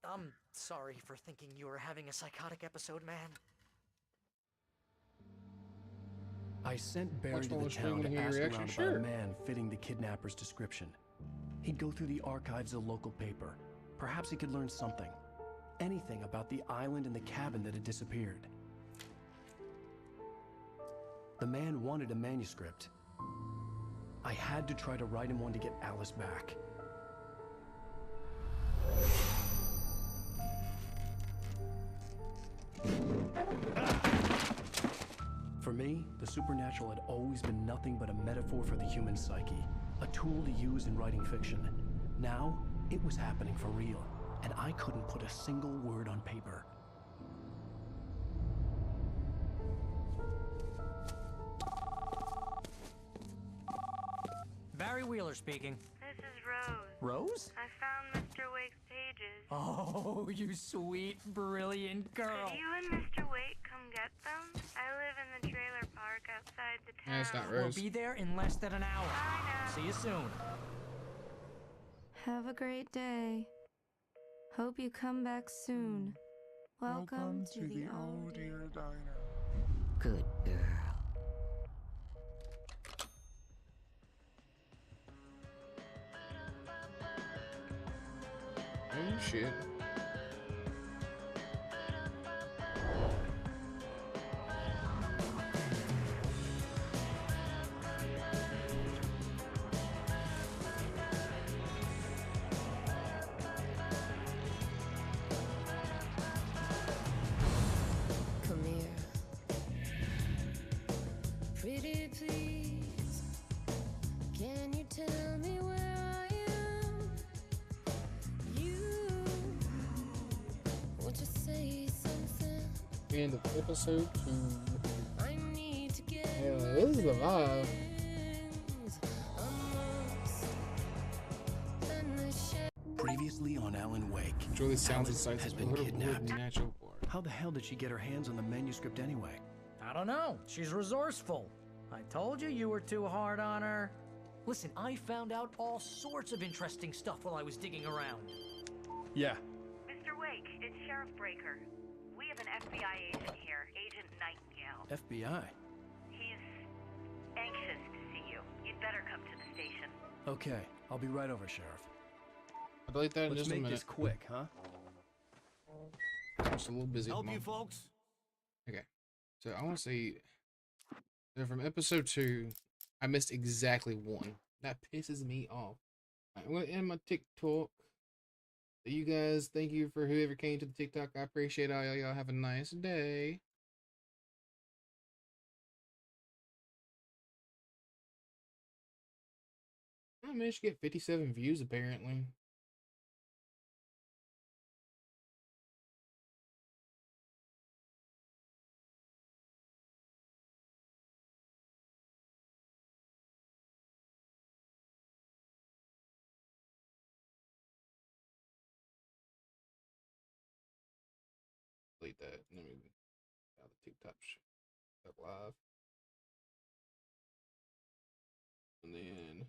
Speaker 15: I'm sorry for thinking you were having a psychotic episode, man.
Speaker 3: I sent Barry
Speaker 1: Watch
Speaker 3: to
Speaker 1: while
Speaker 3: the
Speaker 1: we're streaming
Speaker 3: town to
Speaker 1: to hear
Speaker 3: ask
Speaker 1: your
Speaker 3: around
Speaker 1: reaction.
Speaker 3: about
Speaker 1: Sure.
Speaker 3: a man fitting the kidnapper's description. He'd go through the archives of the local paper. Perhaps he could learn something. Anything about the island and the cabin that had disappeared. The man wanted a manuscript. I had to try to write him one to get Alice back. For me, the supernatural had always been nothing but a metaphor for the human psyche, a tool to use in writing fiction. Now, it was happening for real, and I couldn't put a single word on paper.
Speaker 15: Barry Wheeler speaking.
Speaker 14: This is Rose.
Speaker 15: Rose?
Speaker 14: I found Mr. Wake's pages.
Speaker 15: Oh, you sweet, brilliant girl.
Speaker 14: Could you and Mr. Wake come get them? I live in the trailer park outside the town.
Speaker 1: That's not
Speaker 15: We'll
Speaker 1: Rose.
Speaker 15: be there in less than an hour.
Speaker 14: Bye now.
Speaker 15: See you soon.
Speaker 16: Have a great day. Hope you come back soon. Welcome to the
Speaker 20: Oh Dear Diner.
Speaker 21: Good girl.
Speaker 1: Oh shit.
Speaker 21: Come here. Pretty please. Can you tell me where I am? You
Speaker 1: End of episode 2. Yeah, this is the vibe.
Speaker 3: Previously on Alan Wake,
Speaker 1: Enjoy the sounds and
Speaker 3: Alice
Speaker 1: sights
Speaker 3: has
Speaker 1: of
Speaker 3: been
Speaker 1: Woodward
Speaker 3: kidnapped.
Speaker 1: Natural Park.
Speaker 3: How the hell did she get her hands on the manuscript anyway?
Speaker 15: I don't know. She's resourceful. I told you you were too hard on her. Listen, I found out all sorts of interesting stuff while I was digging around.
Speaker 17: Yeah.
Speaker 10: Mr. Wake, it's Sheriff Breaker. We have an FBI agent here, Agent Nightingale.
Speaker 3: FBI?
Speaker 10: He's anxious to see you. You'd better come to the station.
Speaker 3: Okay, I'll be right over, Sheriff.
Speaker 1: I'll delete that in
Speaker 3: Let's
Speaker 1: just a
Speaker 3: make
Speaker 1: minute.
Speaker 3: this quick, huh?
Speaker 1: I'm just a little busy. at the
Speaker 8: Help you
Speaker 1: moment.
Speaker 8: folks?
Speaker 1: Okay, so I want to see. So from episode 2, I missed exactly one. That pisses me off. I'm gonna end my TikTok. So you guys, thank you for whoever came to the TikTok. I appreciate all y'all. Y'all have a nice day. I managed to get 57 views apparently. Delete that. Let me out the TikTok live. And then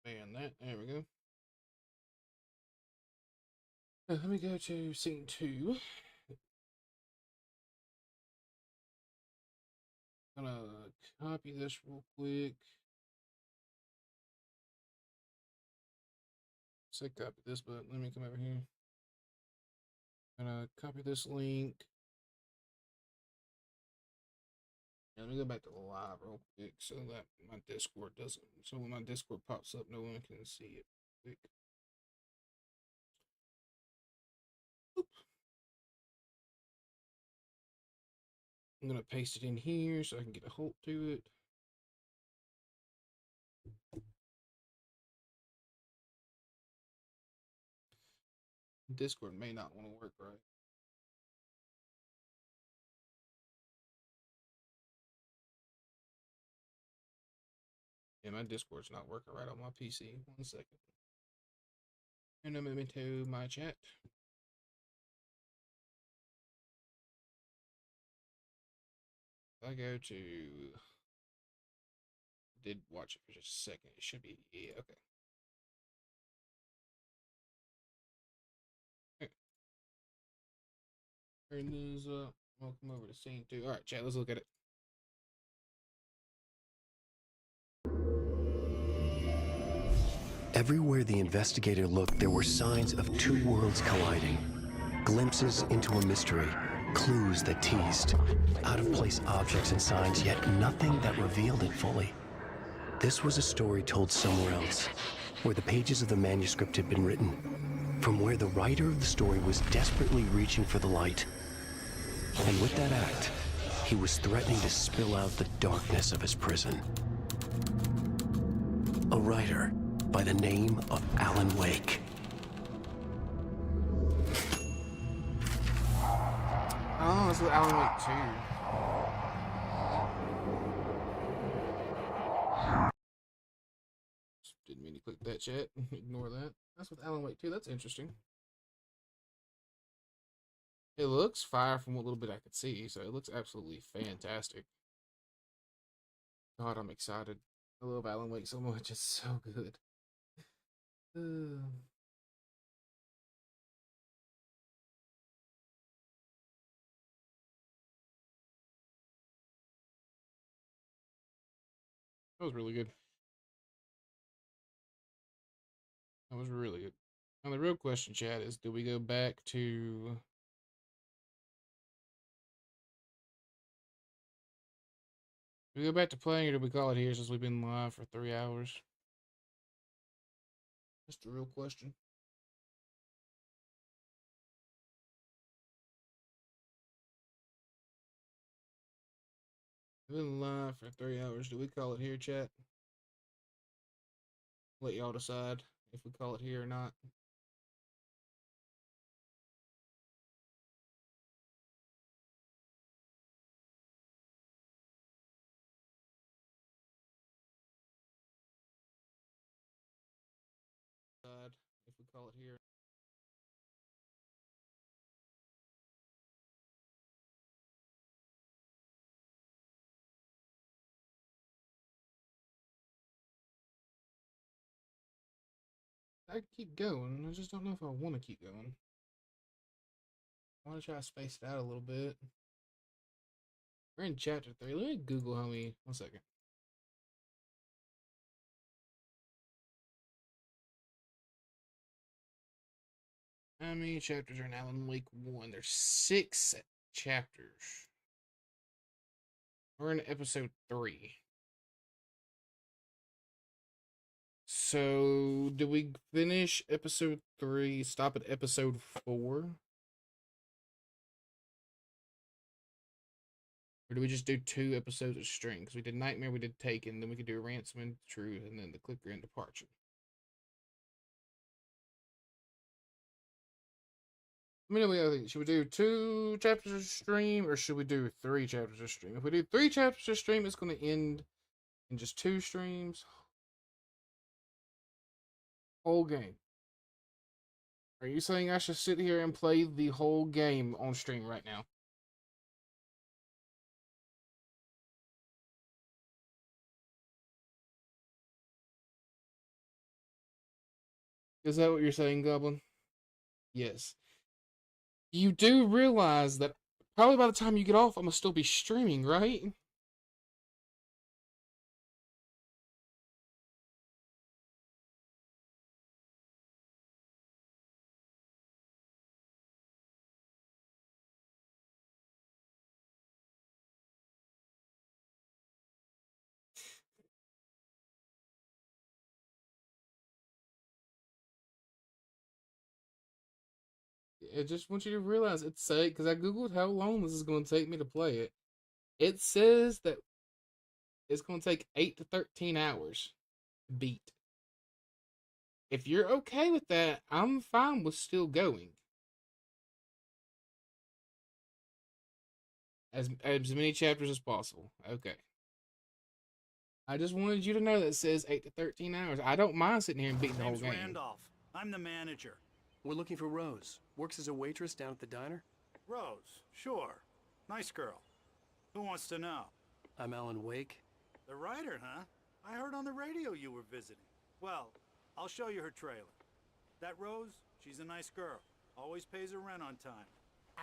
Speaker 1: ban that. There we go. Let me go to scene 2. I'm gonna copy this real quick. Say copy this, but let me come over here. I'm gonna copy this link. And let me go back to the live real quick so that my Discord doesn't. So when my Discord pops up, no one can see it. Quick. I'm gonna paste it in here so I can get a hold to it. Discord may not want to work right. Yeah, my Discord's not working right on my PC. 1 second. And I'm into my chat. If I go to did watch it for just a second. It should be okay. Turn these up. Welcome over to scene 2. All right, chat. Let's look at it.
Speaker 3: Everywhere the investigator looked, there were signs of two worlds colliding. Glimpses into a mystery, clues that teased, out-of-place objects and signs, yet nothing that revealed it fully. This was a story told somewhere else, where the pages of the manuscript had been written, from where the writer of the story was desperately reaching for the light. And with that act, he was threatening to spill out the darkness of his prison. A writer by the name of Alan Wake.
Speaker 1: Oh, that's what Alan Wake 2. Didn't mean to click that, chat. Ignore that. That's with Alan Wake 2. That's interesting. It looks fire from what little bit I could see, so it looks absolutely fantastic. God, I'm excited. I love Alan Wake so much. It's so good. That was really good. That was really good. Now the real question, chat, is do we go back to do we go back to playing or do we call it here since we've been live for 3 hours? That's the real question. We've been live for 3 hours. Do we call it here, chat? Let y'all decide if we call it here or not. call it here. I keep going. I just don't know if I want to keep going. I want to try to space it out a little bit. We're in chapter 3. Let me Google how many. 1 second. How many chapters are in Alan Wake 1? There's 6 chapters. We're in episode 3. So, did we finish episode 3? Stop at episode 4? Or do we just do 2 episodes of string? Because we did Nightmare, we did Taken, then we could do Ransom and Truth, and then the Clicker and Departure. I mean, what do you think? Should we do 2 chapters of stream, or should we do 3 chapters of stream? If we do 3 chapters of stream, it's going to end in just 2 streams. Whole game. Are you saying I should sit here and play the whole game on stream right now? Is that what you're saying, Goblin? Yes. You do realize that probably by the time you get off, I'm going to still be streaming, right? I just want you to realize it's say because I googled how long this is going to take me to play it. It says that it's going to take 8 to 13 hours to beat. If you're okay with that, I'm fine with still going. As many chapters as possible. Okay. I just wanted you to know that it says 8 to 13 hours. I don't mind sitting here and beating the whole
Speaker 6: Name's
Speaker 1: game.
Speaker 6: Randolph. I'm the manager.
Speaker 3: We're looking for Rose. Works as a waitress down at the diner.
Speaker 6: Rose, sure. Nice girl. Who wants to know?
Speaker 3: I'm Alan Wake.
Speaker 6: The writer, huh? I heard on the radio you were visiting. Well, I'll show you her trailer. That Rose, she's a nice girl. Always pays her rent on time.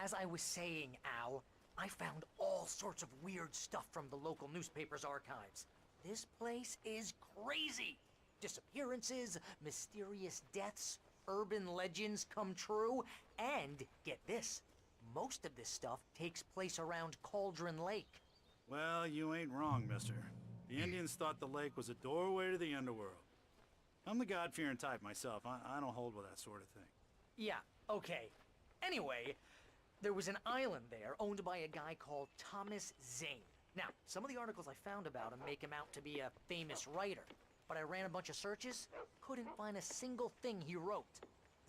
Speaker 15: As I was saying, Al, I found all sorts of weird stuff from the local newspaper's archives. This place is crazy. Disappearances, mysterious deaths, urban legends come true, and get this, most of this stuff takes place around Cauldron Lake.
Speaker 6: Well, you ain't wrong, mister. The Indians thought the lake was a doorway to the underworld. I'm the God-fearing type myself. I don't hold with that sort of thing.
Speaker 15: Yeah, okay. Anyway, there was an island there owned by a guy called Thomas Zane. Now, some of the articles I found about him make him out to be a famous writer, but I ran a bunch of searches, couldn't find a single thing he wrote.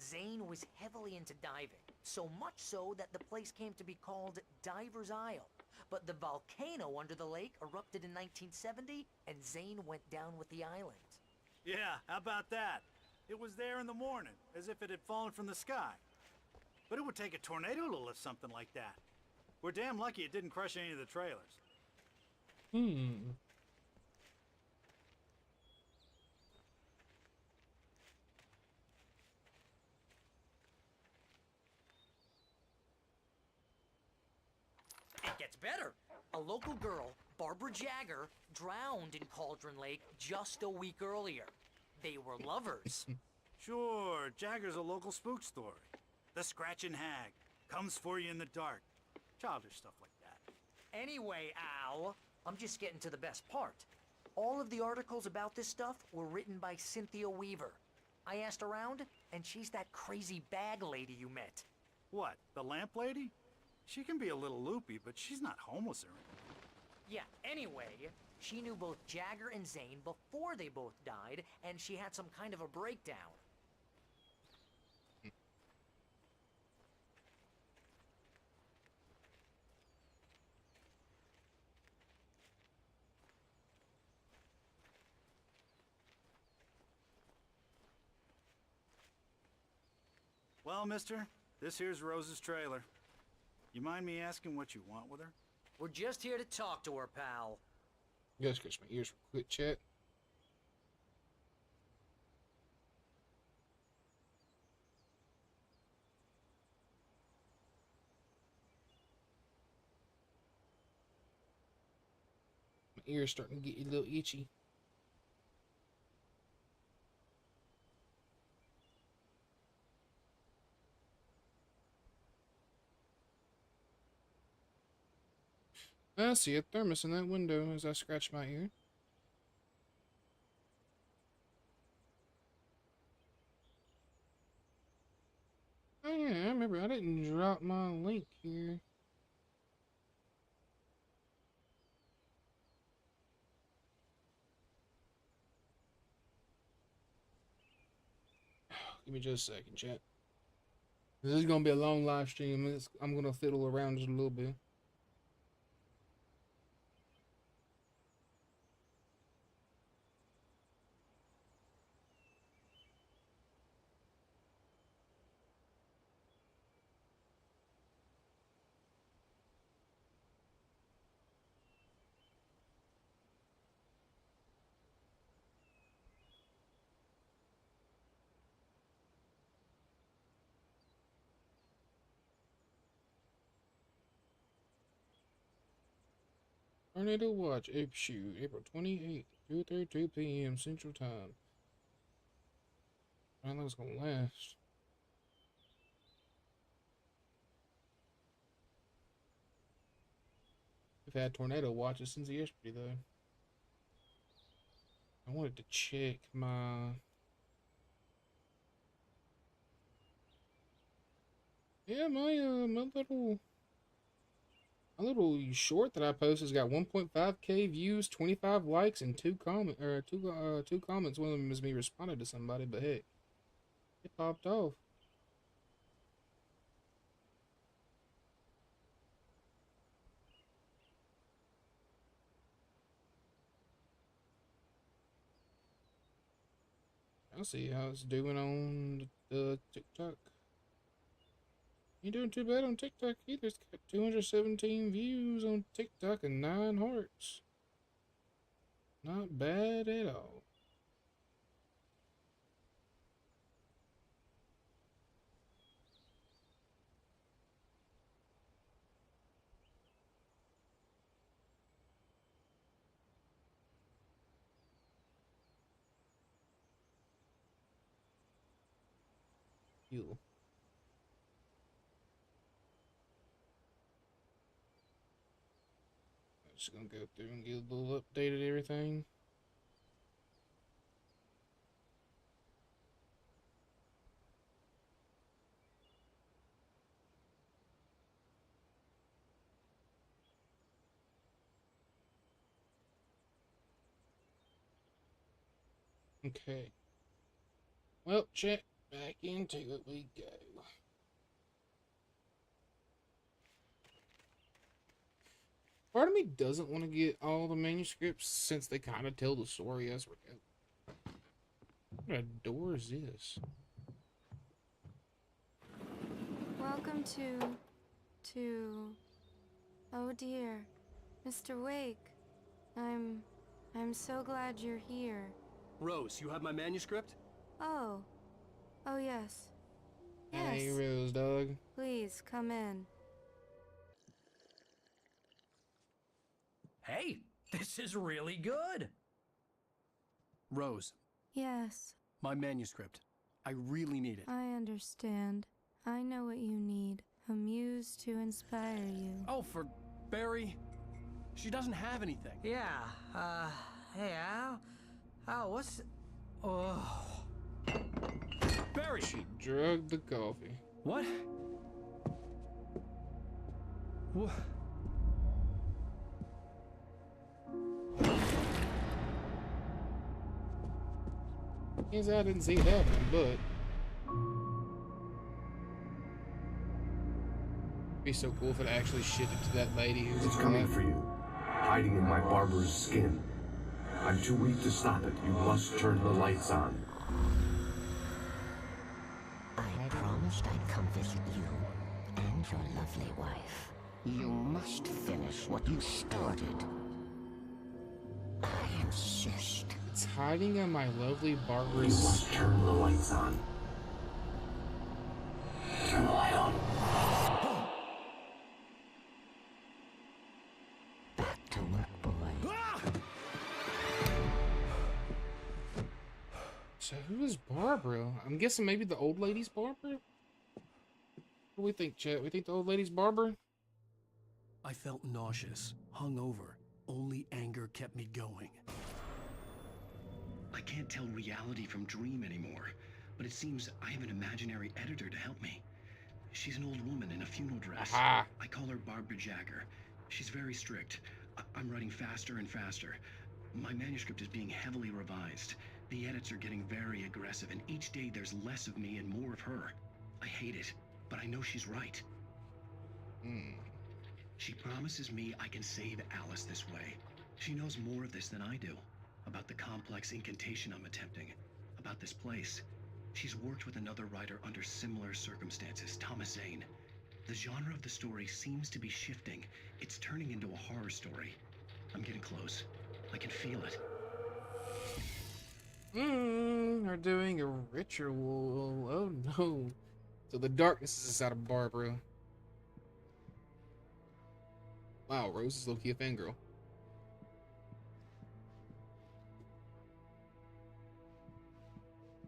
Speaker 15: Zane was heavily into diving, so much so that the place came to be called Diver's Isle. But the volcano under the lake erupted in 1970, and Zane went down with the island.
Speaker 6: Yeah, how about that? It was there in the morning, as if it had fallen from the sky. But it would take a tornado to lift something like that. We're damn lucky it didn't crush any of the trailers.
Speaker 15: It gets better. A local girl, Barbara Jagger, drowned in Cauldron Lake just a week earlier. They were lovers.
Speaker 6: Sure, Jagger's a local spook story. The Scratching Hag comes for you in the dark. Childish stuff like that.
Speaker 15: Anyway, Al, I'm just getting to the best part. All of the articles about this stuff were written by Cynthia Weaver. I asked around, and she's that crazy bag lady you met.
Speaker 6: What, the lamp lady? She can be a little loopy, but she's not homeless or anything.
Speaker 15: Yeah, anyway, she knew both Jagger and Zane before they both died, and she had some kind of a breakdown.
Speaker 13: Well, mister, this here's Rose's trailer. You mind me asking what you want with her?
Speaker 15: We're just here to talk to her, pal.
Speaker 1: You guys scratch my ears for quick chat. My ears starting to get a little itchy. I see a thermos in that window as I scratch my ear. Oh yeah, I remember I didn't drop my link here. Give me just a second, chat. This is gonna be a long live stream. I'm gonna fiddle around just a little bit. Tornado Watch, shoot, April 28th, 2:32 p.m. Central Time. How long is it gonna last? We've had tornado watches since yesterday, though. I wanted to check my... Yeah, my little short that I posted has got 1.5K views, 25 likes, and two comments. One of them is me responding to somebody, but heck, it popped off. I'll see how it's doing on the TikTok. Ain't doing too bad on TikTok either. It's got 217 views on TikTok and 9 hearts. Not bad at all. You. I'm just gonna go through and get a little updated everything. Okay. Well, check back into it we go. Part of me doesn't want to get all the manuscripts since they kind of tell the story as we go. What kind of door is this?
Speaker 16: Welcome to... Oh dear, Mr. Wake. I'm so glad you're here.
Speaker 17: Rose, you have my manuscript?
Speaker 16: Oh. Oh yes.
Speaker 1: Hey, Rose, dog.
Speaker 16: Please, come in.
Speaker 15: Hey, this is really good.
Speaker 17: Rose,
Speaker 16: Yes,
Speaker 17: my manuscript. I really need it.
Speaker 16: I understand. I know what you need. A muse to inspire you.
Speaker 17: Oh, for Barry. She doesn't have anything.
Speaker 15: Yeah, hey, Al, what's... Oh...
Speaker 17: Barry!
Speaker 1: She drugged the coffee.
Speaker 17: What? What?
Speaker 1: Means I didn't see it happen, but... It'd be so cool if it actually shitted to that lady who's
Speaker 7: It's coming for you, hiding in my barber's skin. I'm too weak to stop it. You must turn the lights on.
Speaker 21: I promise promised I'd come visit you and your lovely wife. You must finish what you started. I insist.
Speaker 1: It's hiding in my lovely Barbara's...
Speaker 21: You must turn the lights on. Turn the light on. Back to work, boy.
Speaker 1: So who is Barbara? I'm guessing maybe the old lady's Barbara? What do we think, Chet? We think the old lady's Barbara?
Speaker 3: I felt nauseous, hungover. Only anger kept me going.
Speaker 5: I can't tell reality from dream anymore, but it seems I have an imaginary editor to help me. She's an old woman in a funeral dress.
Speaker 1: Aha.
Speaker 5: I call her Barbara Jagger. She's very strict. I'm writing faster and faster. My manuscript is being heavily revised. The edits are getting very aggressive, and each day there's less of me and more of her. I hate it, but I know she's right. She promises me I can save Alice this way. She knows more of this than I do. About the complex incantation I'm attempting. About this place. She's worked with another writer under similar circumstances, Thomas Zane. The genre of the story seems to be shifting. It's turning into a horror story. I'm getting close. I can feel it.
Speaker 1: They're doing a ritual. Oh no. So the darkness is out of Barbara. Wow, Rose is low-key a fangirl.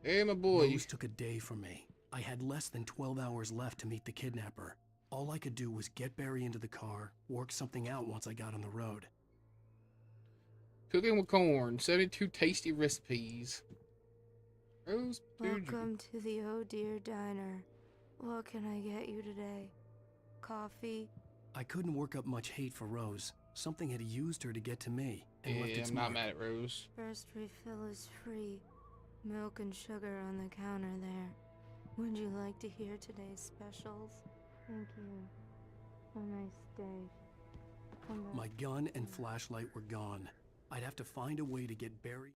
Speaker 1: Hey, my boy.
Speaker 3: Rose took a day from me. I had less than 12 hours left to meet the kidnapper. All I could do was get Barry into the car, work something out once I got on the road.
Speaker 1: Cooking with corn, 72 tasty recipes. Rose,
Speaker 14: Welcome to the Oh Dear Diner. What can I get you today? Coffee?
Speaker 3: I couldn't work up much hate for Rose. Something had used her to get to me and left its
Speaker 1: I'm not
Speaker 3: mark.
Speaker 1: mad at Rose.
Speaker 14: First refill is free. Milk and sugar on the counter there. Would you like to hear today's specials? Thank you. Have a nice day. Come back.
Speaker 3: My gun and flashlight were gone. I'd have to find a way to get Barry.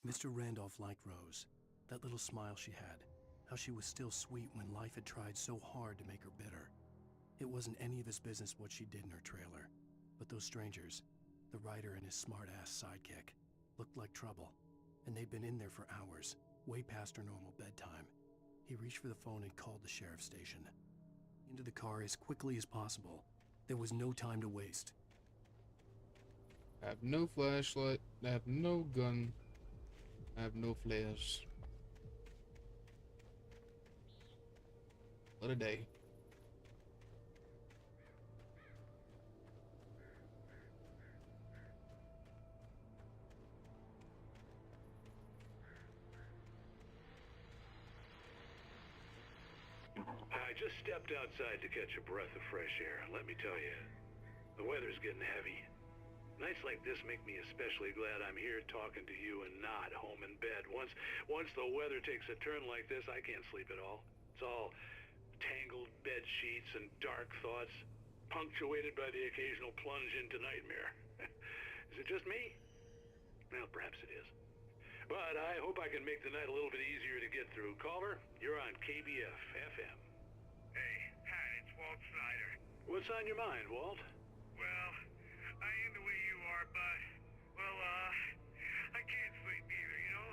Speaker 3: Mr. Randolph liked Rose. That little smile she had. How she was still sweet when life had tried so hard to make her bitter. It wasn't any of his business what she did in her trailer. But those strangers, the writer and his smart-ass sidekick, looked like trouble. And they'd been in there for hours, way past her normal bedtime. He reached for the phone and called the sheriff's station. Into the car as quickly as possible. There was no time to waste.
Speaker 1: I have no flashlight. I have no gun. I have no flares. What a day.
Speaker 19: I just stepped outside to catch a breath of fresh air. Let me tell you, the weather's getting heavy. Nights like this make me especially glad I'm here talking to you and not home in bed. Once the weather takes a turn like this, I can't sleep at all. It's all tangled bed sheets and dark thoughts, punctuated by the occasional plunge into nightmare. Is it just me? Well, perhaps it is. But I hope I can make the night a little bit easier to get through. Caller, you're on KBF FM.
Speaker 20: Hey, Pat, it's Walt Snyder.
Speaker 19: What's on your mind, Walt?
Speaker 20: Well, I am the way you are, but, well, I can't sleep either, you know?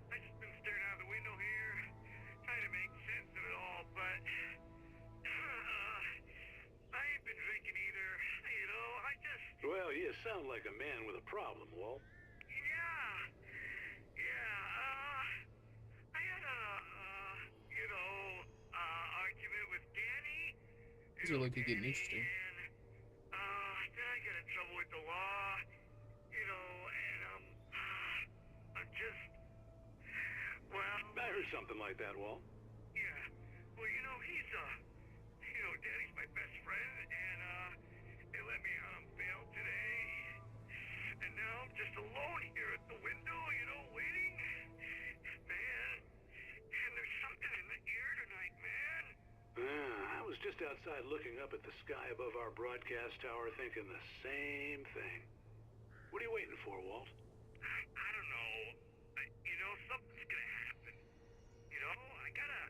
Speaker 20: I just been staring out the window here, trying to make sense of it all, but, I ain't been drinking either, you know, I just...
Speaker 19: Well, you sound like a man with a problem, Walt.
Speaker 20: I had a, argument with Danny.
Speaker 1: These are like getting interesting.
Speaker 20: Then I got in trouble with the law, you know, and, I'm just, well...
Speaker 19: I heard something like that, Walt.
Speaker 20: Yeah, well, you know, he's, Danny's my best friend, and, they let me out on bail today, and now I'm just alone here at the window, you know, waiting. Man, and there's something in the air tonight, man.
Speaker 19: I was just outside looking up at the sky above our broadcast tower thinking the same thing. What are you waiting for, Walt?
Speaker 20: I don't know. You know, something's gonna happen. You know, I gotta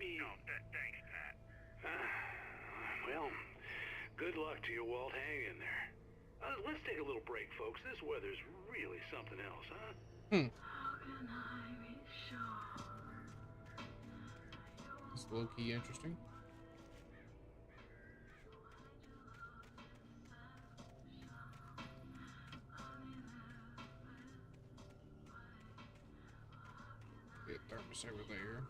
Speaker 19: maybe...
Speaker 9: No, thanks, Pat.
Speaker 19: Well, good luck to you, Walt. Hang in there. Let's take a little break, folks. This weather's really something else, huh?
Speaker 1: It's low-key interesting. Get thermos over there.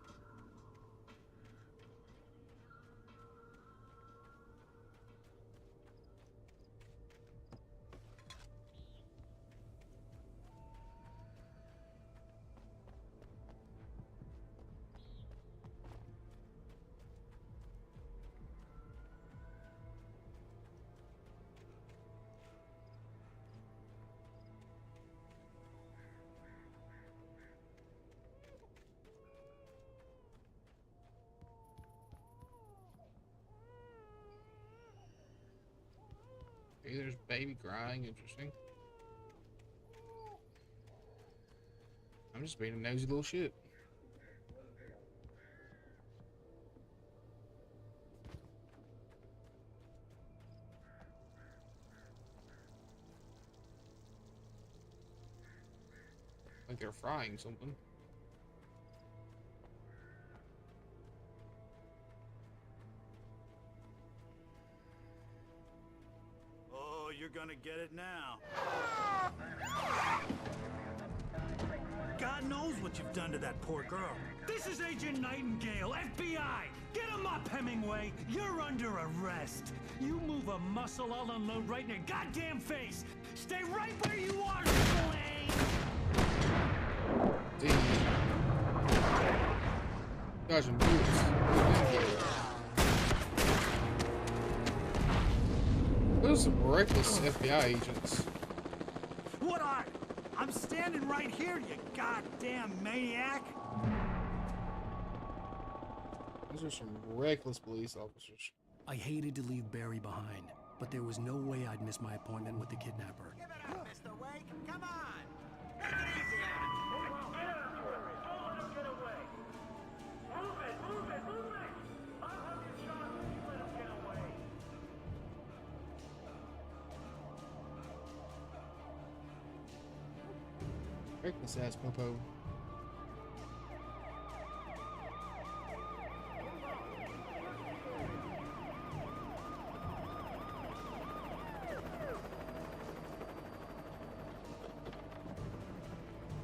Speaker 1: Okay, there's baby crying. Interesting. I'm just being a nosy little shit. Like they're frying something.
Speaker 13: Oh, you're gonna get it now. God knows what you've done to that poor girl.
Speaker 12: This is Agent Nightingale, FBI! Get him up, Hemingway! You're under arrest! You move a muscle, I'll unload right in your goddamn face! Stay right where you are, Slane!
Speaker 1: Dodging bullets. Those are some reckless FBI agents.
Speaker 12: What are you? I'm standing right here, you goddamn maniac!
Speaker 1: Those are some reckless police officers.
Speaker 3: I hated to leave Barry behind, but there was no way I'd miss my appointment with the kidnapper.
Speaker 8: Give it up, Mr. Wake! Come on! Take it easy on him!
Speaker 4: Get after him! Don't let him get away! Move it! Move it! Move it! I'll have you shot if you let him get away!
Speaker 1: Reckless ass popo.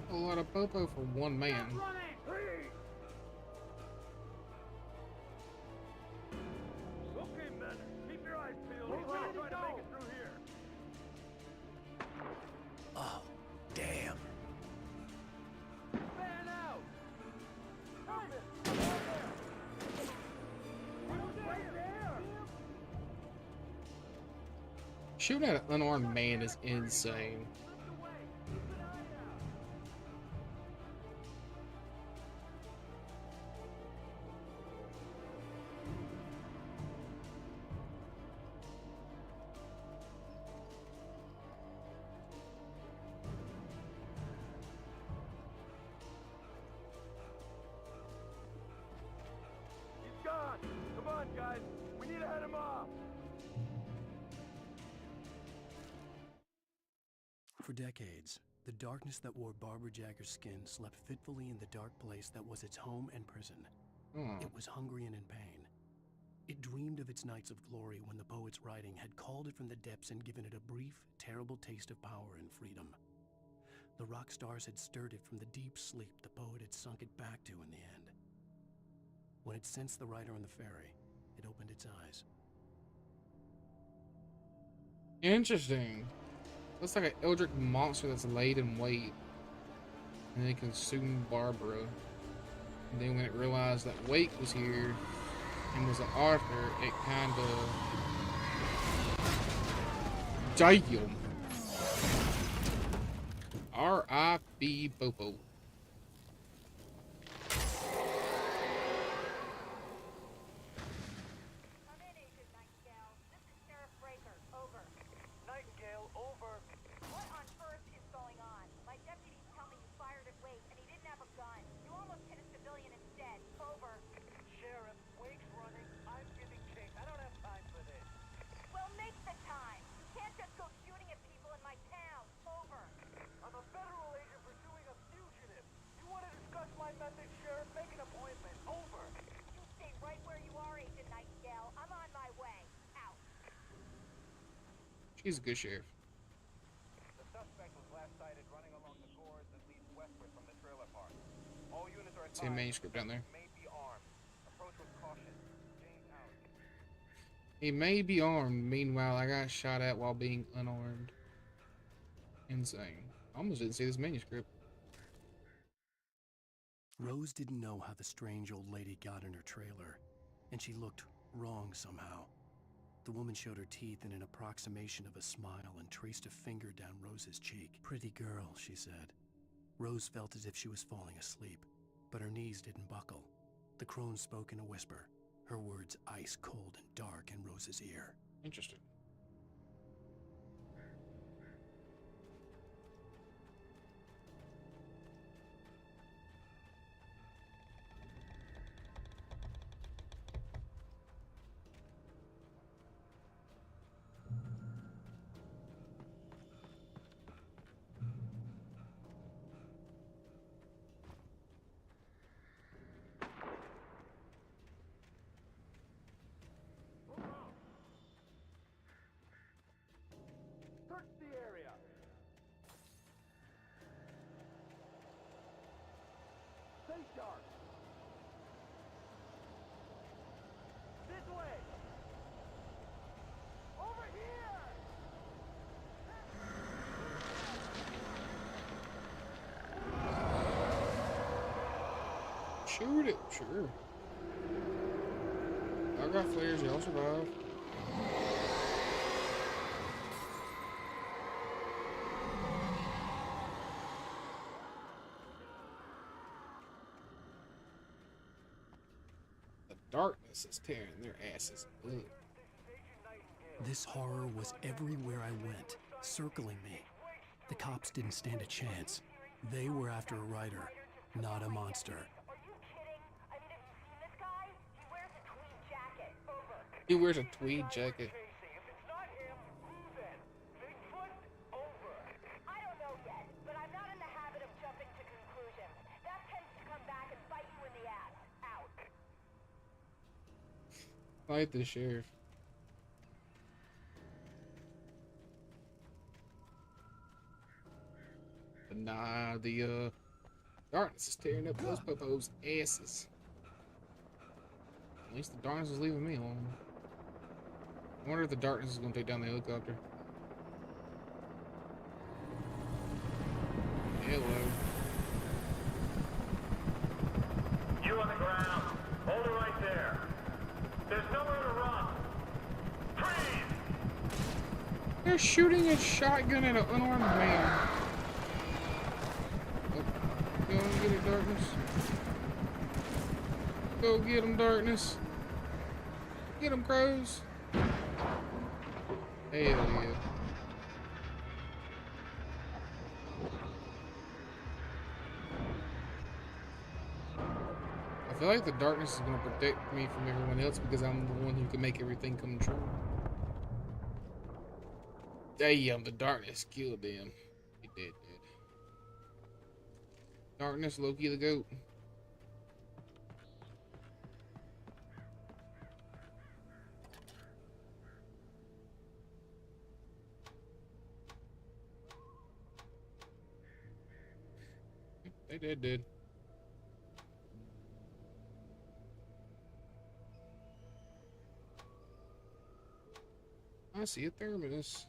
Speaker 1: A lot of popo for one man.
Speaker 4: Okay, men, keep your eyes peeled. He's gonna try to make it through here.
Speaker 3: Oh, damn.
Speaker 4: Fan out! Move it! Right there!
Speaker 1: Shooting at an unarmed man is insane.
Speaker 4: He's gone! Come on, guys! We need to head him off!
Speaker 3: For decades, the darkness that wore Barbara Jagger's skin slept fitfully in the dark place that was its home and prison. It was hungry and in pain. It dreamed of its nights of glory when the poet's writing had called it from the depths and given it a brief, terrible taste of power and freedom. The rock stars had stirred it from the deep sleep the poet had sunk it back to in the end. When it sensed the writer on the ferry, it opened its eyes.
Speaker 1: Interesting. Looks like an eldritch monster that's laid in wait. And it consumed Barbara. And then when it realized that Wake was here and was an author, it kind of... Damn. R.I.P. Popo.
Speaker 10: Nightingale, over. What on earth is going on? My deputies tell me you fired at Wake and he didn't have a gun. You almost hit a civilian instead. Over.
Speaker 8: Sheriff,
Speaker 1: She's a good sheriff.
Speaker 9: The suspect was last sighted running along the gorge that leads westward from the trailer park. All units are
Speaker 1: See a
Speaker 9: advised
Speaker 1: manuscript down there.
Speaker 9: may be armed. Approach with caution. James out.
Speaker 1: He may be armed. Meanwhile, I got shot at while being unarmed. Insane. I almost didn't see this manuscript.
Speaker 3: Rose didn't know how the strange old lady got in her trailer, and she looked wrong somehow. The woman showed her teeth in an approximation of a smile and traced a finger down Rose's cheek. Pretty girl, she said. Rose felt as if she was falling asleep, but her knees didn't buckle. The crone spoke in a whisper, her words ice cold and dark in Rose's ear.
Speaker 1: Interesting.
Speaker 9: Search the area. Stay sharp. This way. Over here.
Speaker 1: Shoot it, sure. I got flares, y'all survive. The darkness is tearing their asses blue.
Speaker 3: This horror was everywhere I went, circling me. The cops didn't stand a chance. They were after a writer, not a monster.
Speaker 1: He wears a tweed jacket. Fight the sheriff. But nah, the darkness is tearing up those popos' asses. At least the darkness is leaving me alone. I wonder if the darkness is going to take down the helicopter. Hello.
Speaker 4: You on the ground. Hold it right there. There's nowhere to run. Freeze!
Speaker 1: They're shooting a shotgun at an unarmed man. Oh, go and get it, darkness. Go get him, darkness. Get him, crows. Hell yeah. I feel like the darkness is going to protect me from everyone else because I'm the one who can make everything come true. Damn, the darkness killed them. He did. Darkness, Loki the goat. They did. I see a thermos.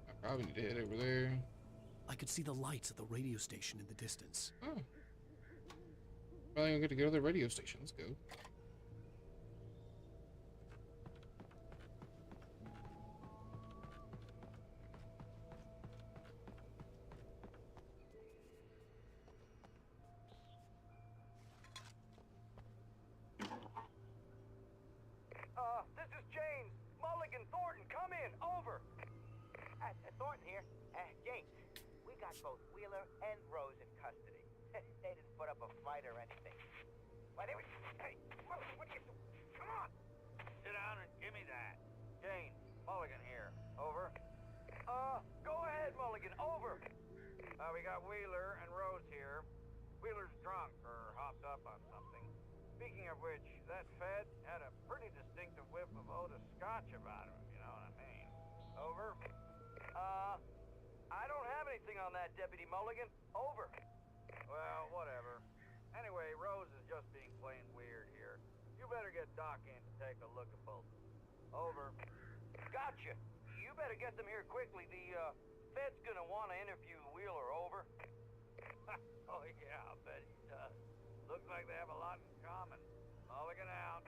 Speaker 1: I probably need to head over there.
Speaker 3: I could see the lights of the radio station in the distance.
Speaker 1: Oh. Probably gonna get to go to the radio station. Let's go.
Speaker 9: This is James. Mulligan, Thornton, come in. Over.
Speaker 18: Thornton here. James, we got both Wheeler and Rose in custody. They didn't put up a fight or anything. Why, they were... Hey, what are you... Come on! Sit down and give me that. Jane, Mulligan here. Over. Go ahead, Mulligan. Over. We got Wheeler and Rose here. Wheeler's drunk or hopped up on something. Speaking of which, that Fed had a pretty distinctive whiff of Otis Scotch about him, you know what I mean? Over. I don't have anything on that, Deputy Mulligan. Over. Well, whatever. Anyway, Rose is just being plain weird here. You better get Doc in to take a look at both. Over. Gotcha. You better get them here quickly. The, Fed's gonna want to interview Wheeler. Over. Oh, yeah, I bet he does. Looks like they have a lot in common. Mulligan out.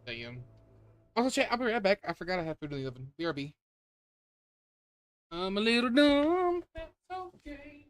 Speaker 1: Damn. Also, chat, I'll be right back. I forgot I have food in the oven. BRB. I'm a little dumb. That's okay.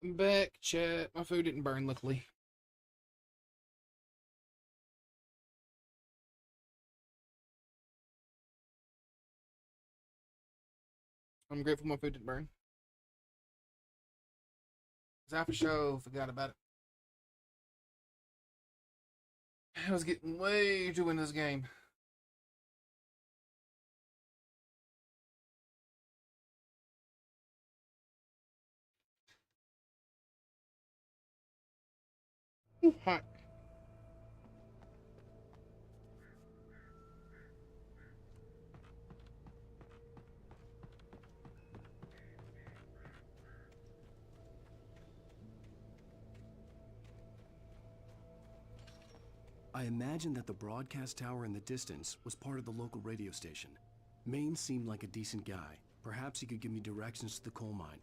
Speaker 1: I'm back, chat. My food didn't burn, luckily. I'm grateful my food didn't burn. It's after show, forgot about it. I was getting way too in this game. Ooh, hot.
Speaker 3: I imagined that the broadcast tower in the distance was part of the local radio station. Maine seemed like a decent guy. Perhaps he could give me directions to the coal mine.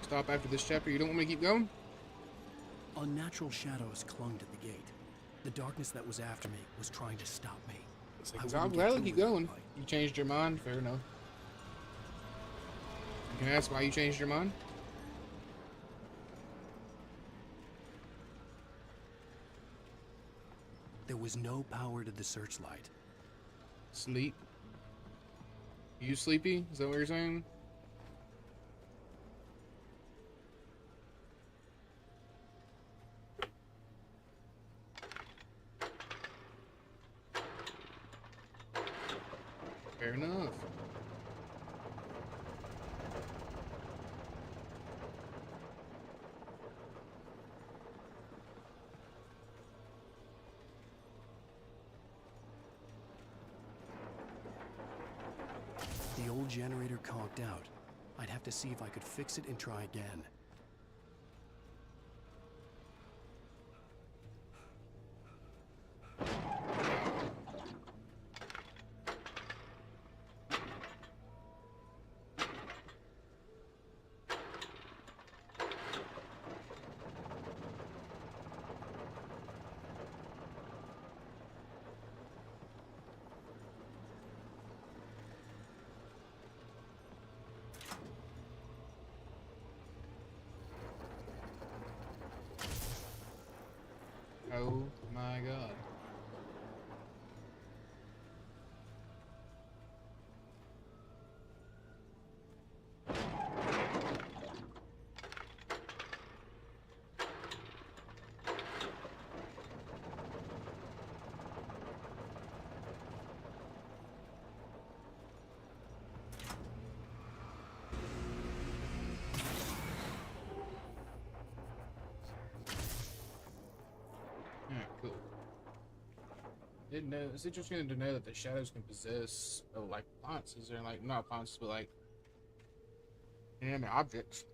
Speaker 1: Stop after this chapter. You don't want me to keep going?
Speaker 3: Unnatural shadows clung to the gate. The darkness that was after me was trying to stop me.
Speaker 1: I'll gladly keep going. You changed your mind? Fair enough. You can ask why you changed your mind?
Speaker 3: There was no power to the searchlight.
Speaker 1: Sleep? You sleepy? Is that what you're saying? Fair enough.
Speaker 3: The old generator conked out. I'd have to see if I could fix it and try again.
Speaker 1: Oh my god. Alright, cool. Didn't know. It's interesting to know that the shadows can possess, like appliances, or like not appliances, but like inanimate objects.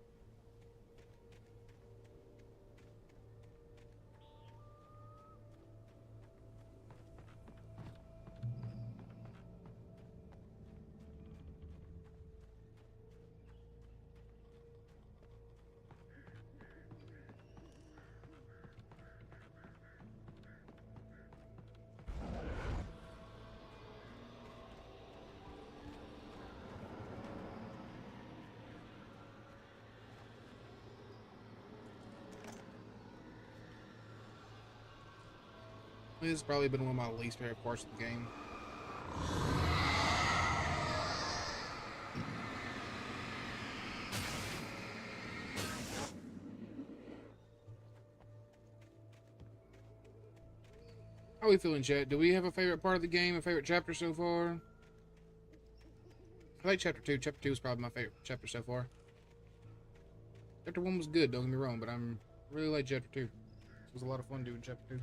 Speaker 1: It's probably been one of my least favorite parts of the game. How are we feeling, chat? Do we have a favorite part of the game, a favorite chapter so far? I like chapter 2. Chapter 2 is probably my favorite chapter so far. Chapter 1 was good, don't get me wrong, but I'm really like chapter 2. It was a lot of fun doing chapter 2.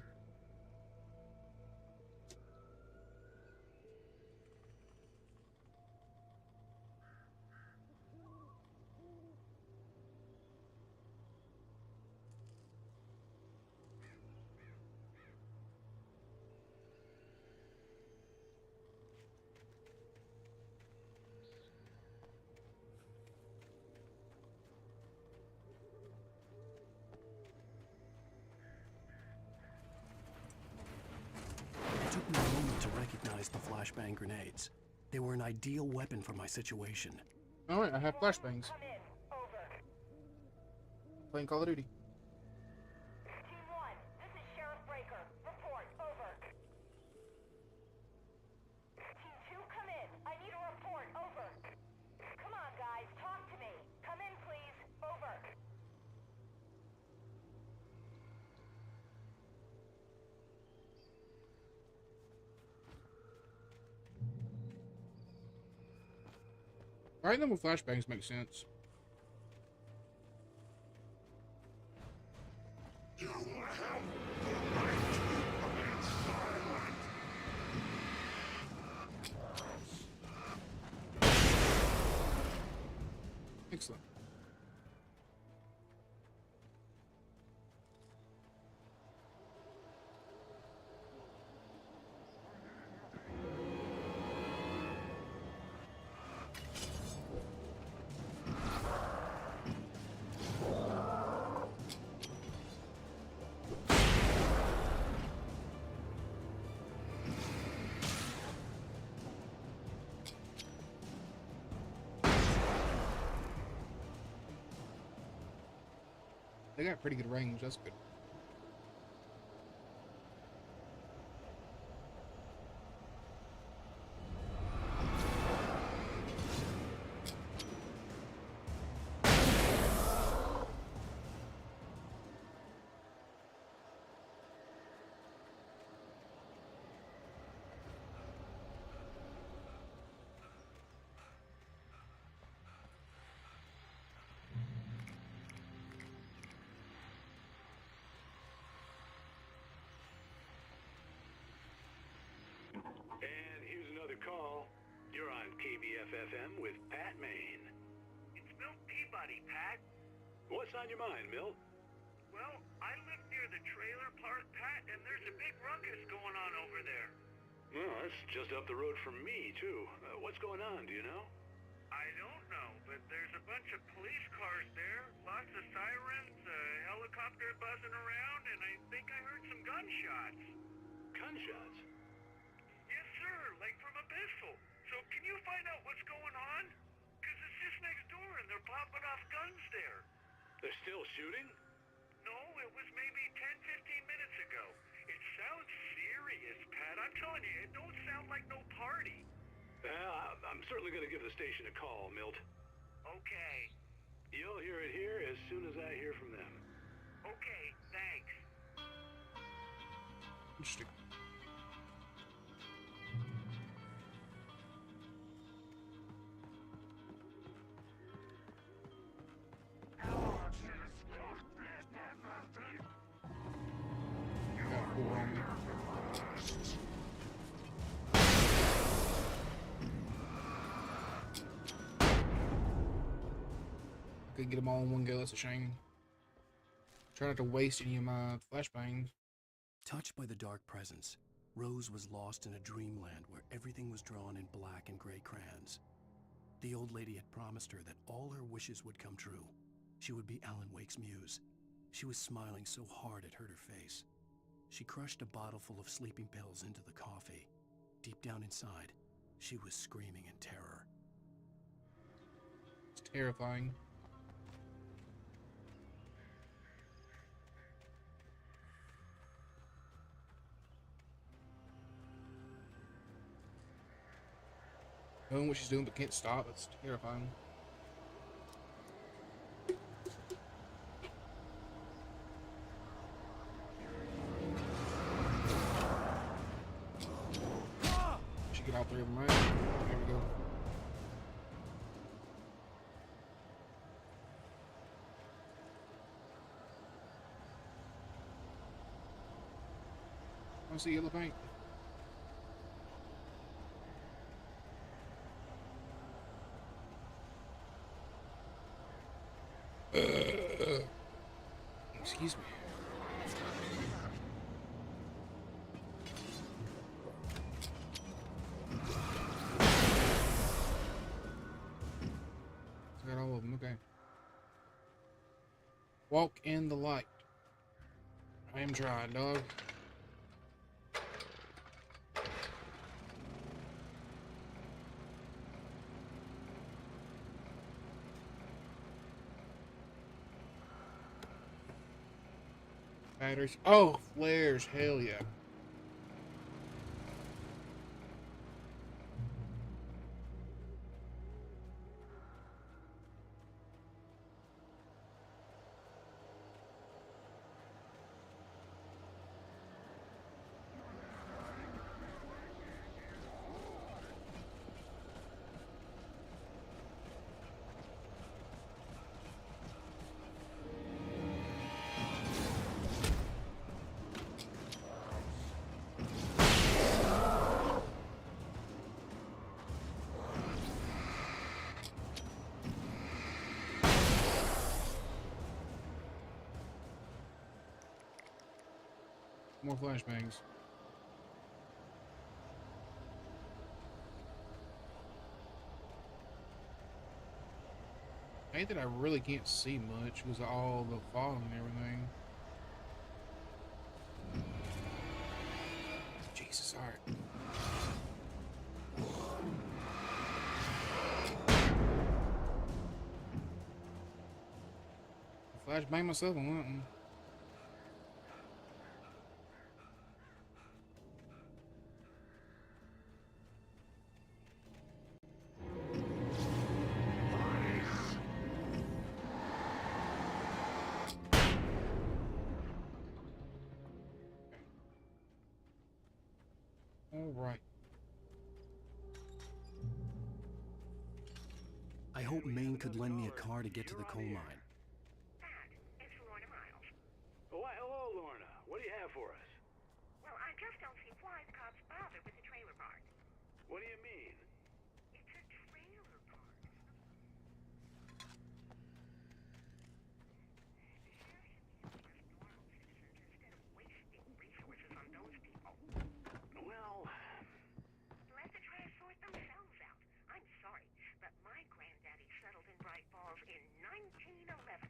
Speaker 3: It took me a moment to recognize the flashbang grenades. They were an ideal weapon for my situation.
Speaker 1: Alright, I have flashbangs. Playing Call of Duty.
Speaker 10: Team 1, this is Sheriff Breaker. Report, over. Team 2, come in. I need a report, over. Come on, guys, talk to me. Come in, please, over.
Speaker 1: Alright, then with flashbangs makes sense. Excellent. They got pretty good range, that's good.
Speaker 19: And here's another call. You're on KBFFM with Pat Maine.
Speaker 9: It's Milt Peabody, Pat.
Speaker 19: What's on your mind, Milt?
Speaker 9: Well, I live near the trailer park, Pat, and there's a big ruckus going on over there.
Speaker 19: Well, that's just up the road from me, too. What's going on, do you know?
Speaker 9: I don't know, but there's a bunch of police cars there, lots of sirens, a helicopter buzzing around, and I think I heard some gunshots.
Speaker 19: Gunshots?
Speaker 9: Yes, sir, like from a pistol. So can you find out what's going on? Because it's just next door and they're popping off guns there.
Speaker 19: They're still shooting?
Speaker 9: No, it was maybe 10, 15 minutes ago. sounds serious, Pat. I'm telling you, it don't sound like no party.
Speaker 19: Well, I'm certainly going to give the station a call, Milt.
Speaker 9: Okay.
Speaker 19: You'll hear it here as soon as I hear from them.
Speaker 9: Okay, thanks.
Speaker 1: Interesting. Got 4 on me. Couldn't get them all in one go. That's a shame. Try not to waste any of my flashbangs.
Speaker 3: Touched by the dark presence, Rose was lost in a dreamland where everything was drawn in black and gray crayons. The old lady had promised her that all her wishes would come true. She would be Alan Wake's muse. She was smiling so hard it hurt her face. She crushed a bottle full of sleeping pills into the coffee. Deep down inside, she was screaming in terror.
Speaker 1: It's terrifying. Knowing what she's doing but can't stop, it's terrifying. Should get all 3 of them right. There we go. I see yellow paint. Excuse me. Got all of them, okay. Walk in the light. I am trying, dog. Batteries. Oh, flares. Hell yeah. More flashbangs. I hate that I really can't see much because of all the fog and everything. Jesus, alright. Flashbang myself on that one. All right.
Speaker 3: I hope Maine could lend me a car to get to the coal mine.
Speaker 19: Oh, why, hello, Lorna. What do you have for us?
Speaker 10: Well, I just don't see why the cops bother with the trailer park.
Speaker 19: What do you mean?
Speaker 10: It's a trailer park. The sheriff should be using less normal citizens instead of wasting resources on those people.
Speaker 19: Well,
Speaker 10: Let the trash sort themselves out. I'm sorry, but my granddaddy settled in Bright Falls in 1911.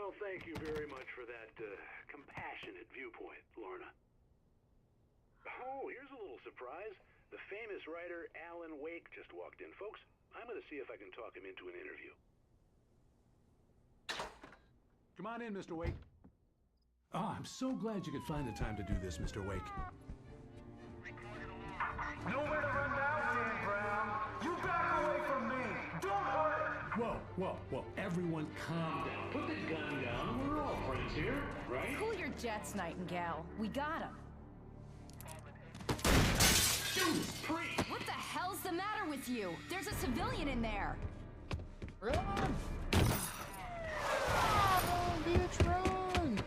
Speaker 19: well, thank you very much for that compassionate viewpoint, Lorna. Oh, here's a little surprise. The famous writer Alan Wake just walked in. Folks, I'm going to see if I can talk him into an interview.
Speaker 2: Come on in, Mr. Wake. Oh, I'm so glad you could find the time to do this, Mr. Wake.
Speaker 12: Nowhere to run now, Dan Brown. You back away from me. Don't hurt.
Speaker 2: Whoa. Everyone calm down. Put the gun down. We're all friends here, right?
Speaker 10: Cool your jets, Nightingale. We got him. What the hell's the matter with you? There's a civilian in there.
Speaker 1: Run! Oh, bitch, run!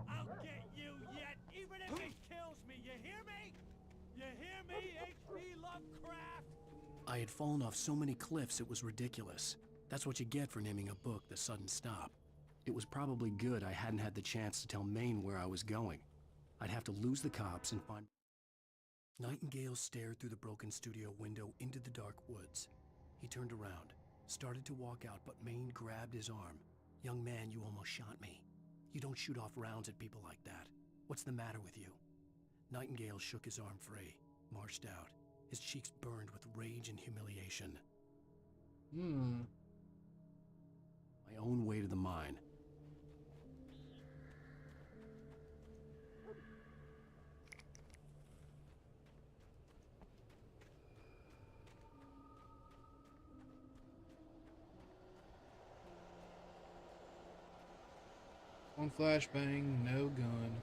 Speaker 12: I'll get you yet, even if it kills me. You hear me? You hear me, H.P. Lovecraft?
Speaker 3: I had fallen off so many cliffs it was ridiculous. That's what you get for naming a book The Sudden Stop. It was probably good I hadn't had the chance to tell Maine where I was going. I'd have to lose the cops and find... Nightingale stared through the broken studio window into the dark woods. He turned around, started to walk out, but Maine grabbed his arm. "Young man, you almost shot me. You don't shoot off rounds at people like that. What's the matter with you?" Nightingale shook his arm free, marched out. His cheeks burned with rage and humiliation. My own way to the mine.
Speaker 1: One flashbang, no gun.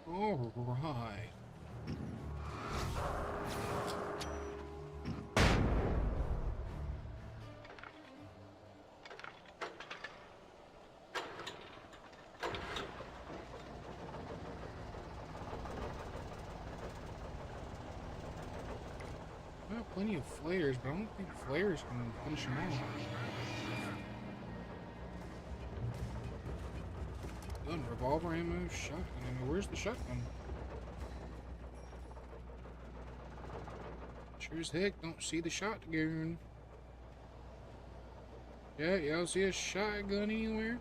Speaker 1: All right. I have plenty of flares, but I don't think flares can finish them off. Gun, revolver ammo, shotgun ammo. Where's the shotgun? Sure as heck don't see the shotgun. Yeah, y'all see a shotgun anywhere?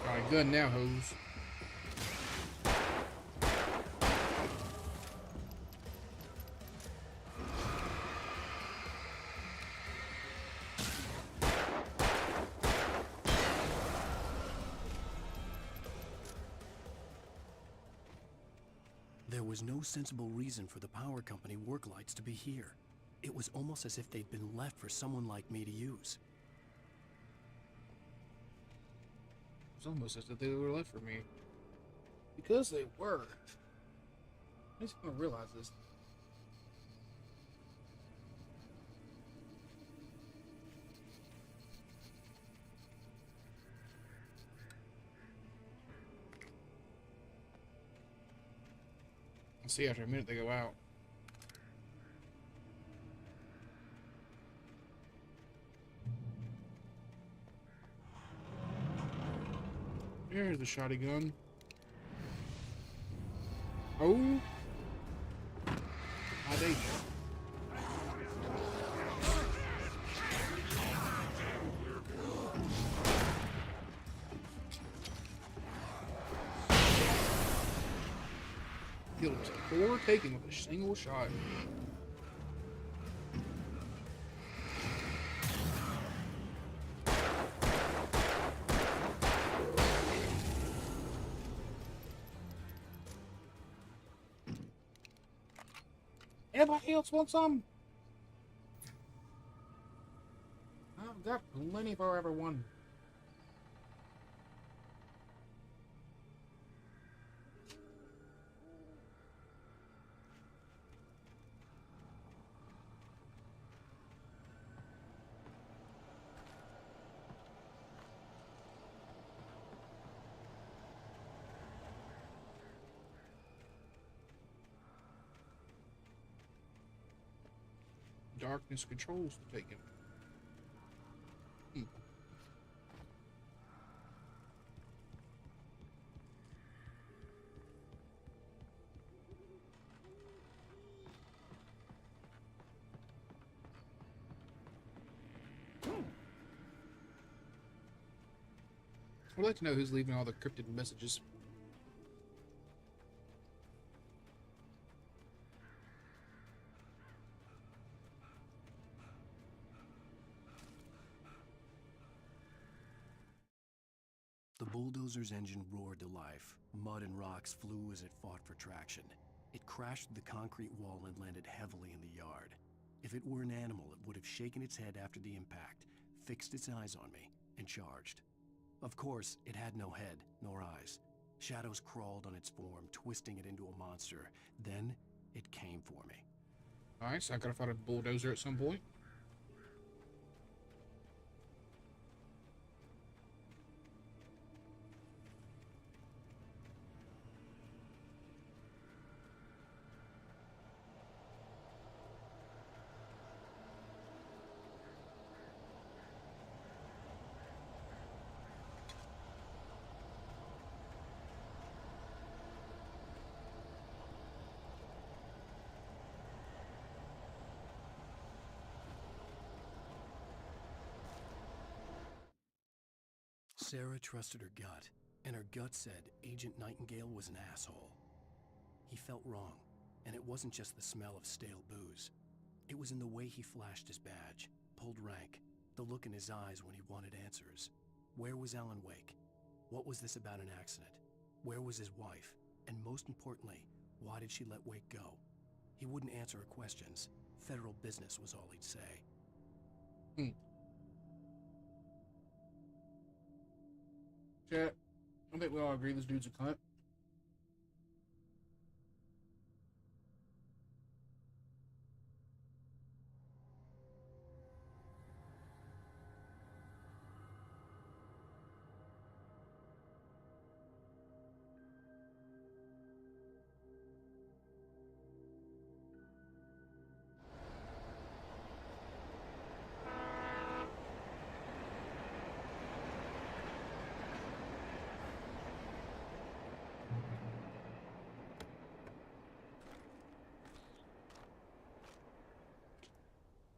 Speaker 1: Alright, good now, hoes.
Speaker 3: There was no sensible reason for the power company work lights to be here. It was almost as if they'd been left for someone like me to use.
Speaker 1: It's almost as if they were left for me. Because they were. I just want to realize this. I'll see after a minute they go out. There's the shotgun. Oh. My danger. Killed him before taking with a single shot. Anybody else want some? I've got plenty for everyone. darkness controls the taking. I'd like to know who's leaving all the cryptid messages.
Speaker 3: The bulldozer's engine roared to life. Mud and rocks flew as it fought for traction. It crashed through the concrete wall and landed heavily in the yard. If it were an animal, it would have shaken its head after the impact, fixed its eyes on me, and charged. Of course, it had no head, nor eyes. Shadows crawled on its form, twisting it into a monster. Then, it came for me.
Speaker 1: Nice, I gotta fight a bulldozer at some point.
Speaker 3: Sarah trusted her gut, and her gut said Agent Nightingale was an asshole. He felt wrong, and it wasn't just the smell of stale booze. It was in the way he flashed his badge, pulled rank, the look in his eyes when he wanted answers. Where was Alan Wake? What was this about an accident? Where was his wife? And most importantly, why did she let Wake go? He wouldn't answer her questions. Federal business was all he'd say.
Speaker 1: Chat, I think we all agree this dude's a cunt.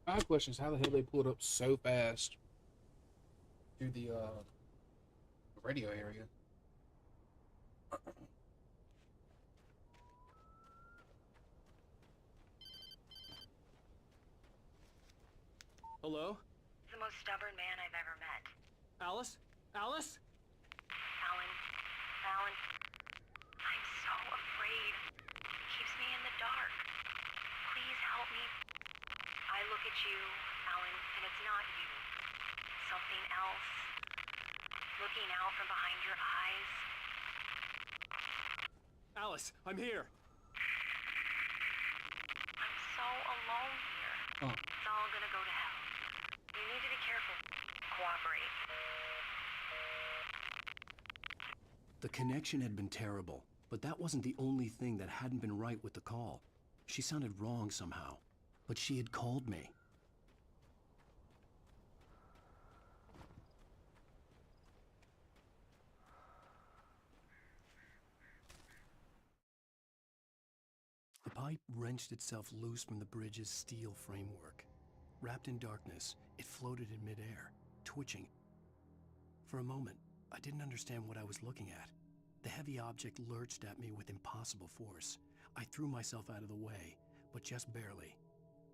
Speaker 1: My question is how the hell they pulled up so fast through the radio area.
Speaker 11: Hello?
Speaker 10: The most stubborn man I've ever met.
Speaker 11: Alice? Alice?
Speaker 10: Alan. Alan. I'm so afraid. He keeps me in the dark. Please help me. I look at you, Alan, and it's not you. Something else. Looking out from behind your eyes.
Speaker 11: Alice, I'm here.
Speaker 10: I'm so alone here.
Speaker 1: Oh.
Speaker 10: It's all gonna go to hell. You need to be careful. Cooperate.
Speaker 3: The connection had been terrible, but that wasn't the only thing that hadn't been right with the call. She sounded wrong somehow, but she had called me. The pipe wrenched itself loose from the bridge's steel framework. Wrapped in darkness, it floated in midair, twitching. For a moment, I didn't understand what I was looking at. The heavy object lurched at me with impossible force. I threw myself out of the way, but just barely.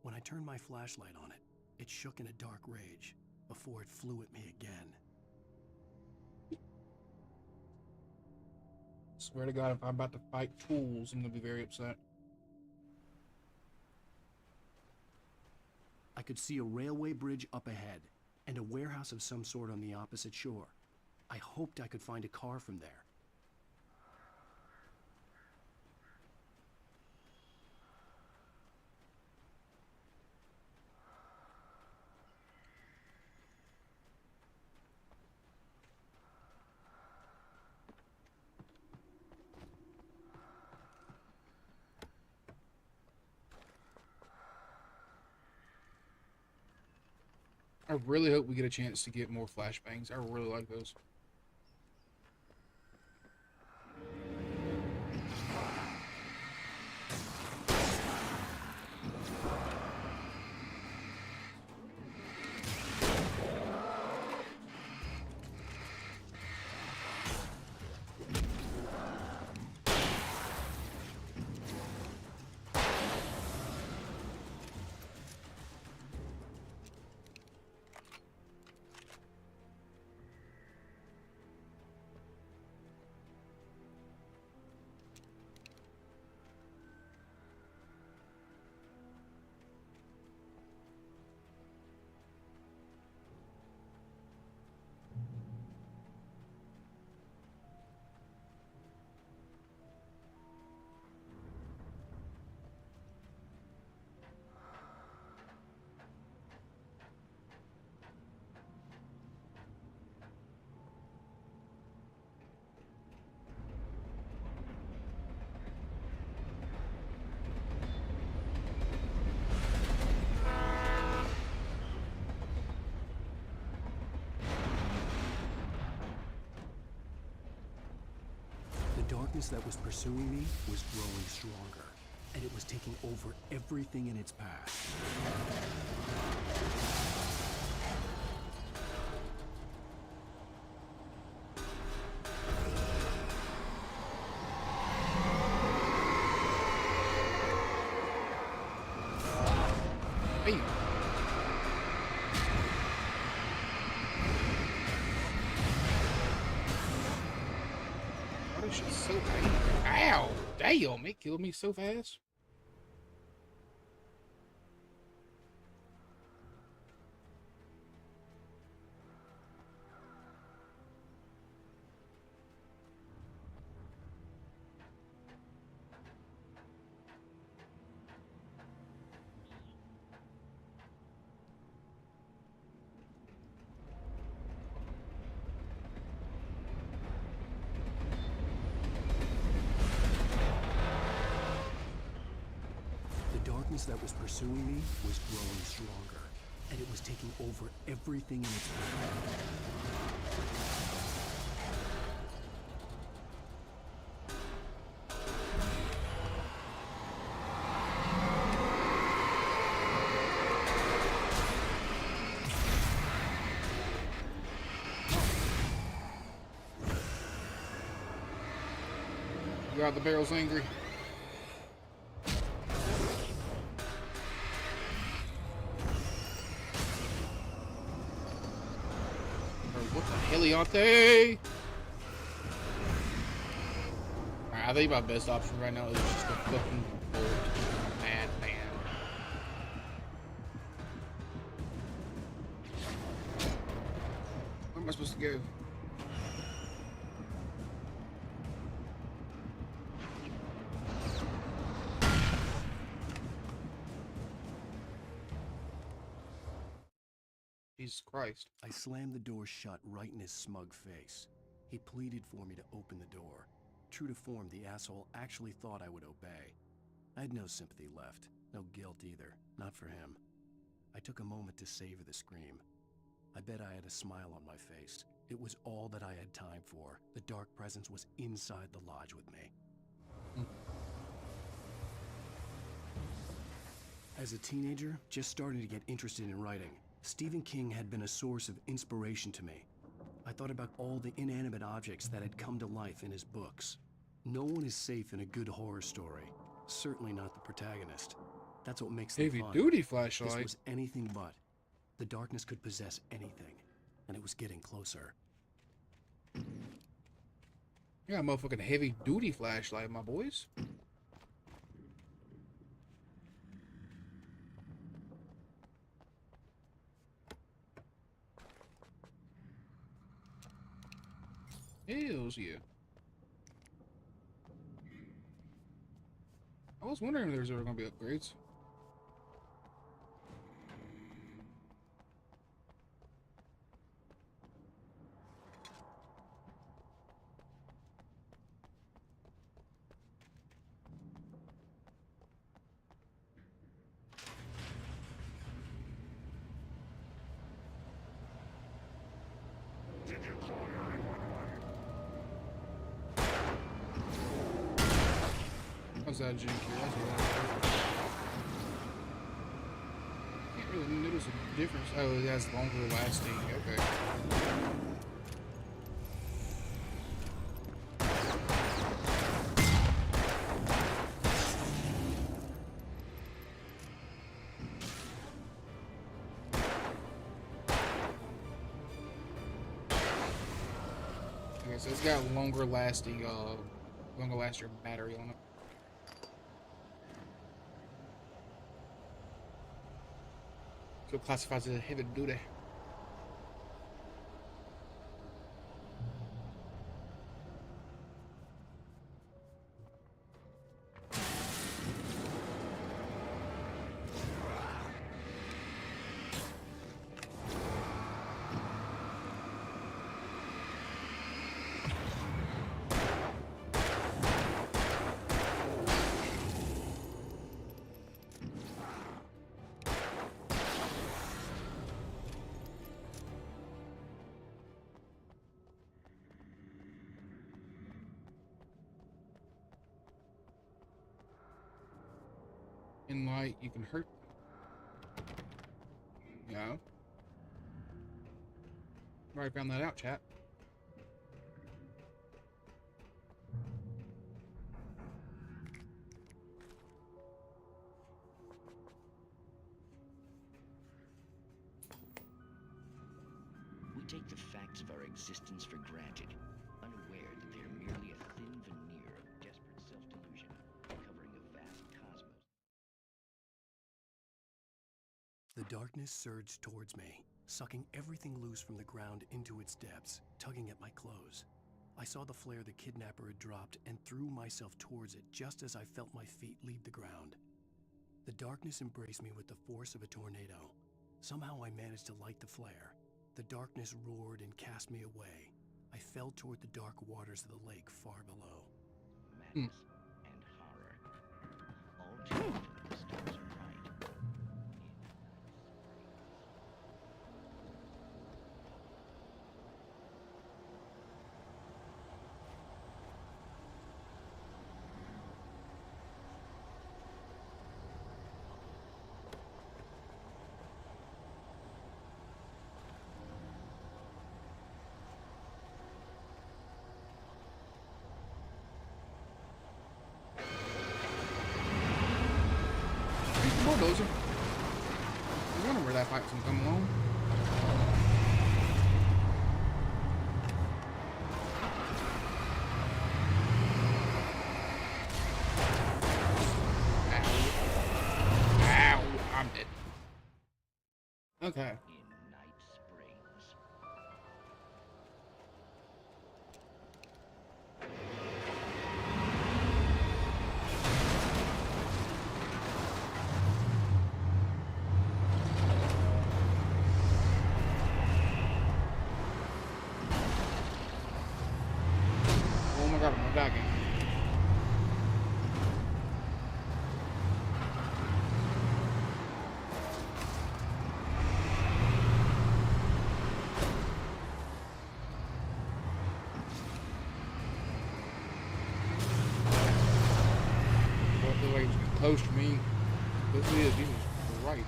Speaker 3: When I turned my flashlight on it, it shook in a dark rage before it flew at me again.
Speaker 1: Swear to God, if I'm about to fight tools, I'm gonna be very upset.
Speaker 3: I could see a railway bridge up ahead and a warehouse of some sort on the opposite shore. I hoped I could find a car from there.
Speaker 1: I really hope we get a chance to get more flashbangs. I really like those.
Speaker 3: The darkness that was pursuing me was growing stronger, and it was taking over everything in its path.
Speaker 1: Hey. Oh, this shit's so angry. Ow! Damn, it killed me so fast.
Speaker 3: The darkness that was pursuing me was growing stronger, and it was taking over everything in its path.
Speaker 1: God, the barrel's angry. What the heliante? Alright, I think my best option right now is just a fucking bolt. Madman. Where am I supposed to go? Jesus Christ.
Speaker 3: I slammed the door shut right in his smug face. He pleaded for me to open the door. True to form, the asshole actually thought I would obey. I had no sympathy left, no guilt either, not for him. I took a moment to savor the scream. I bet I had a smile on my face. It was all that I had time for. The dark presence was inside the lodge with me. As a teenager, just starting to get interested in writing, Stephen King had been a source of inspiration to me. I thought about all the inanimate objects that had come to life in his books. No one is safe in a good horror story. Certainly not the protagonist. That's what makes them fun.
Speaker 1: Heavy-duty flashlight.
Speaker 3: This was anything but. The darkness could possess anything, and it was getting closer.
Speaker 1: You got a motherfucking heavy-duty flashlight, my boys. Hells yeah. I was wondering if there's ever gonna be upgrades. What's that, Jim? Can't really notice a difference. Oh, it has longer lasting. Okay. Okay, so it's got longer lasting battery on it. So it classifies as a heavy duty. In light, you can hurt them. Yeah. Already found that out, chat.
Speaker 6: We take the facts of our existence for granted, unaware that they are merely a thin veneer of desperate self-delusion, covering a vast cosmos.
Speaker 3: The darkness surged towards me, sucking everything loose from the ground into its depths, tugging at my clothes. I saw the flare the kidnapper had dropped and threw myself towards it just as I felt my feet leave the ground. The darkness embraced me with the force of a tornado. Somehow I managed to light the flare. The darkness roared and cast me away. I fell toward the dark waters of the lake far below.
Speaker 6: Madness and horror. All changed when the stars are bright.
Speaker 1: Bulldozer. I was wondering where that fight's gonna come along. Ow. Ow. I'm dead. Okay.
Speaker 6: In Night Springs.
Speaker 1: Oh my god, I'm lagging. What the way he's close to me. This is Jesus Christ.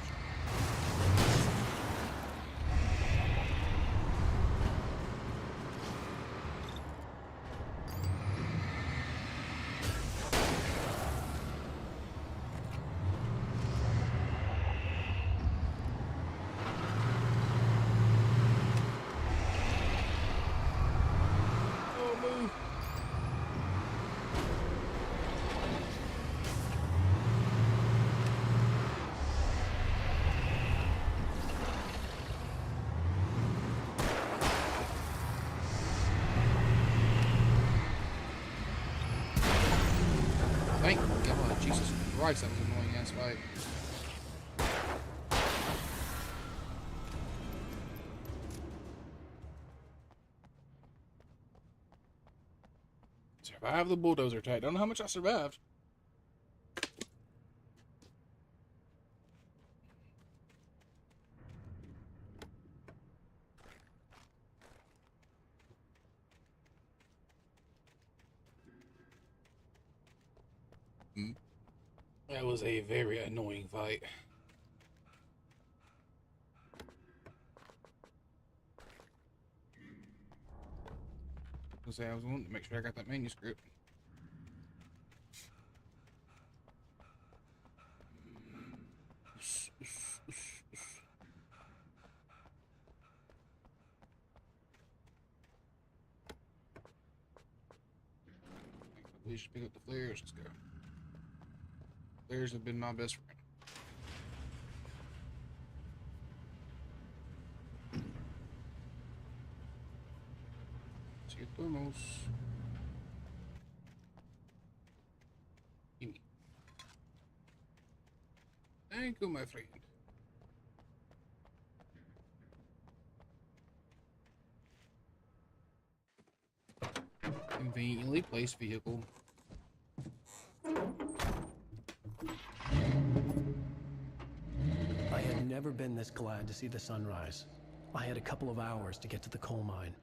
Speaker 1: Oh, move. Thank God, Jesus Christ, that was an annoying ass fight. Survive the bulldozer attack. Don't know how much I survived. That was a very annoying fight. I was wanting to make sure I got that manuscript. We should pick up the flares. Let's go. Flares have been my best friend. Let's get thermos. Gimme. Thank you, my friend. Conveniently placed vehicle.
Speaker 3: I had never been this glad to see the sunrise. I had a couple of hours to get to the coal mine.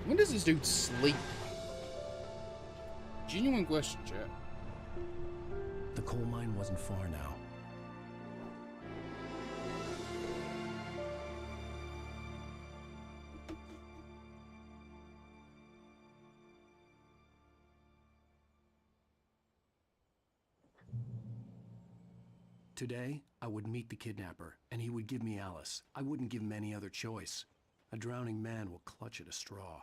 Speaker 1: When does this dude sleep? Genuine question, chat.
Speaker 3: The coal mine wasn't far now. Today, I would meet the kidnapper, and he would give me Alice. I wouldn't give him any other choice. A drowning man will clutch at a straw.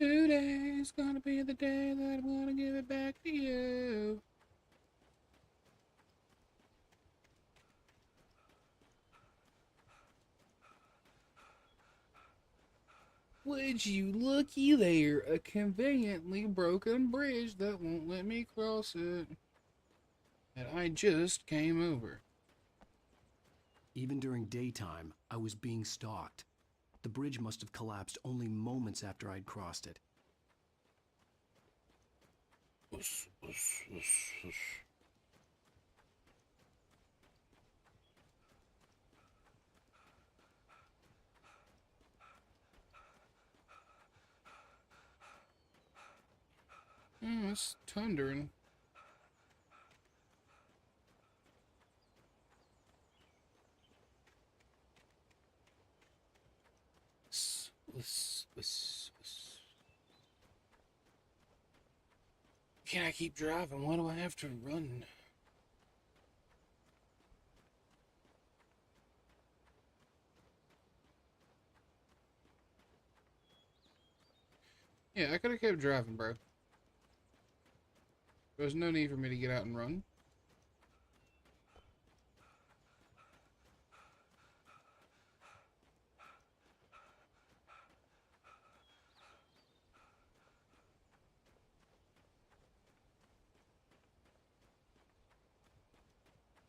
Speaker 1: Today's gonna be the day that I'm gonna give it back to you. Would you looky there, a conveniently broken bridge that won't let me cross it. That I just came over.
Speaker 3: Even during daytime, I was being stalked. The bridge must have collapsed only moments after I'd crossed it.
Speaker 1: It's thundering. Can I keep driving? Why do I have to run? Yeah, I could have kept driving, bro. There's no need for me to get out and run.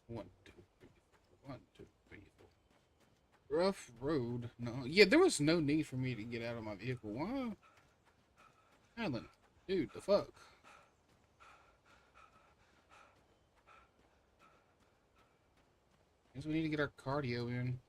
Speaker 1: One, two, three, four. 1, 2, 3, 4. Rough road. No. Yeah, there was no need for me to get out of my vehicle. Why? Alan, dude, the fuck? Guess we need to get our cardio in.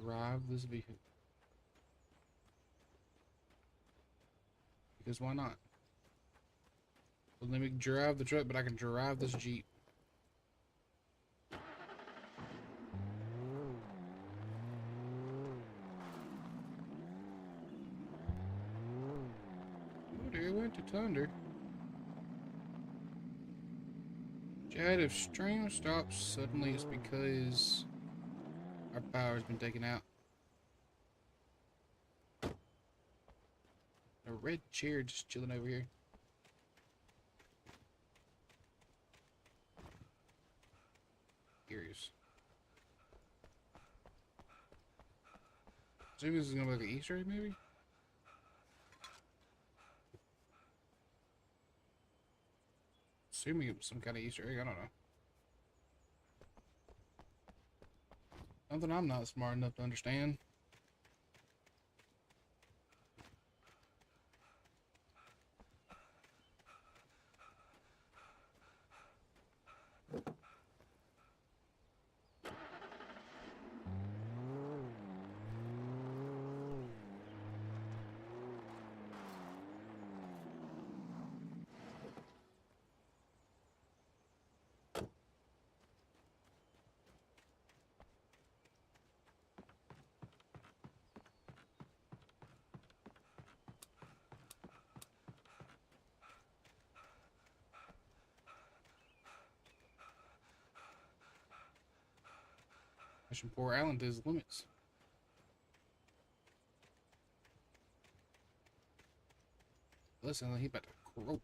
Speaker 1: Drive this vehicle. Because why not? So let me drive the truck, but I can drive this Jeep. Oh, there went to thunder. Chad, if stream stops suddenly, it's because our power's been taken out. A red chair just chilling over here. Curious. Assuming this is gonna be like an Easter egg, maybe? Assuming it was some kind of Easter egg, I don't know. Something I'm not smart enough to understand. Pushing poor Alan to his limits. Listen, he about to croak.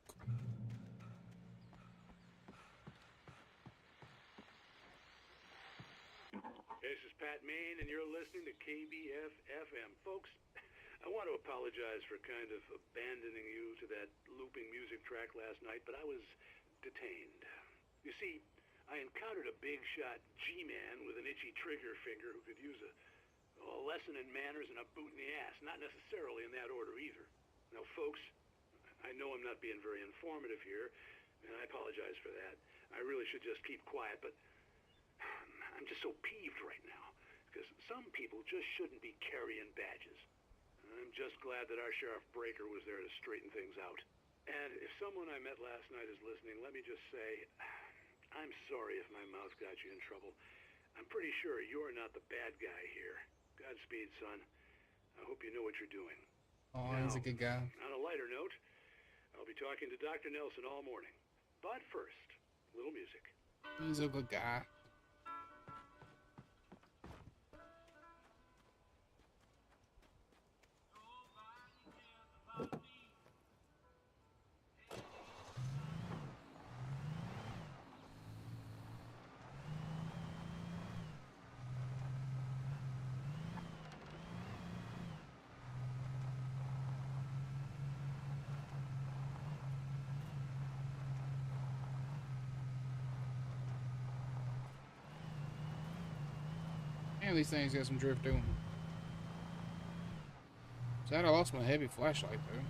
Speaker 19: This is Pat Maine, and you're listening to KBF FM. Folks, I want to apologize for kind of abandoning you to that looping music track last night, but I was detained. You see, I encountered a big shot G-man with an itchy trigger finger who could use a lesson in manners and a boot in the ass. Not necessarily in that order either. Now, folks, I know I'm not being very informative here, and I apologize for that. I really should just keep quiet, but I'm just so peeved right now, because some people just shouldn't be carrying badges. I'm just glad that our Sheriff Breaker was there to straighten things out. And if someone I met last night is listening, let me just say, I'm sorry if my mouth got you in trouble. I'm pretty sure you're not the bad guy here. Godspeed, son. I hope you know what you're doing.
Speaker 1: Oh, he's a good guy.
Speaker 19: On a lighter note, I'll be talking to Dr. Nelson all morning. But first, a little music.
Speaker 1: He's a good guy. Man, these things got some drift to them. Sad I lost my heavy flashlight though.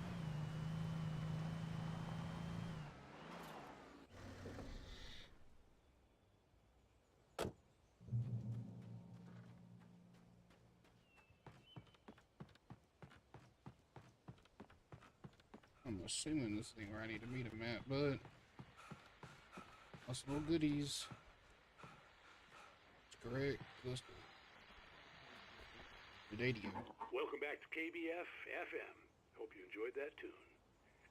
Speaker 1: I'm assuming this thing where I need to meet him at, but possible goodies. It's correct. Let's go. The radio.
Speaker 19: Welcome back to KBF FM. Hope you enjoyed that tune.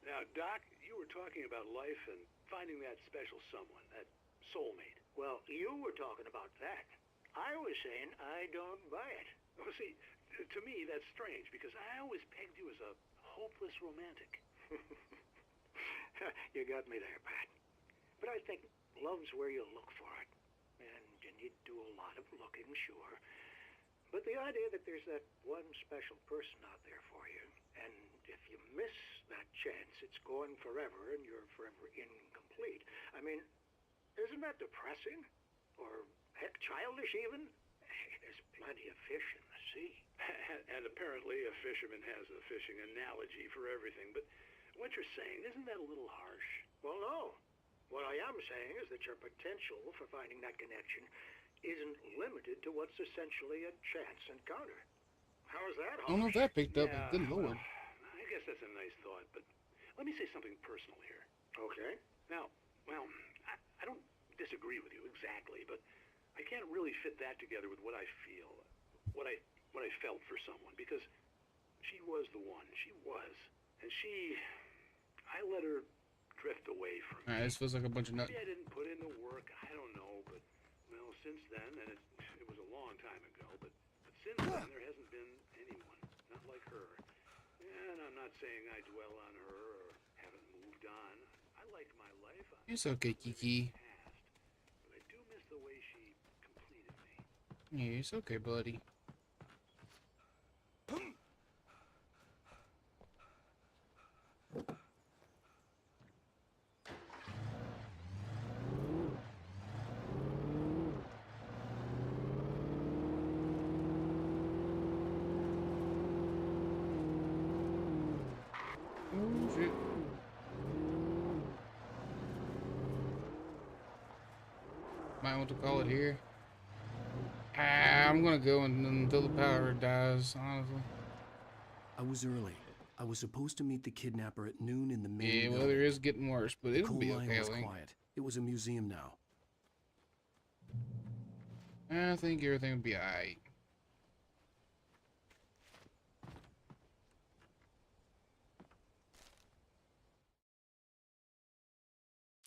Speaker 19: Now, Doc, you were talking about life and finding that special someone, that soulmate.
Speaker 16: Well, you were talking about that. I was saying I don't buy it.
Speaker 19: Well, see, to me, that's strange, because I always pegged you as a hopeless romantic.
Speaker 16: You got me there, Pat. But I think love's where you look for it. And you need to do a lot of looking, sure. But the idea that there's that one special person out there for you, and if you miss that chance, it's gone forever, and you're forever incomplete. I mean, isn't that depressing? Or, heck, childish even? There's plenty of fish in the sea.
Speaker 19: And apparently a fisherman has a fishing analogy for everything. But what you're saying, isn't that a little harsh?
Speaker 16: Well, no. What I am saying is that your potential for finding that connection isn't limited to what's essentially a chance encounter. How is that?
Speaker 1: I don't know if that picked up.
Speaker 19: Yeah,
Speaker 1: Good lord.
Speaker 19: I guess that's a nice thought, but let me say something personal here.
Speaker 16: Okay.
Speaker 19: Now, well, I don't disagree with you exactly, but I can't really fit that together with what I feel, what I felt for someone, because she was the one. She was. And I let her drift away from me.
Speaker 1: Alright, this feels like a bunch of nuts.
Speaker 19: Maybe I didn't put in the work. I don't know, but well, since then, and it was a long time ago, but since then there hasn't been anyone, not like her. And I'm not saying I dwell on her or haven't moved on. I like my life.
Speaker 1: It's okay, Kiki.
Speaker 19: But I do miss the way she completed me.
Speaker 1: Yeah, it's okay, buddy. Oh, shit. Might want to call it here. I'm gonna go until the power dies, honestly.
Speaker 3: I was early. I was supposed to meet the kidnapper at noon in the main
Speaker 1: Yeah,
Speaker 3: building.
Speaker 1: weather is getting worse, but
Speaker 3: The
Speaker 1: it'll
Speaker 3: coal
Speaker 1: be
Speaker 3: mine
Speaker 1: okay, I
Speaker 3: was
Speaker 1: think.
Speaker 3: quiet. It was a museum now.
Speaker 1: I think everything will be alright.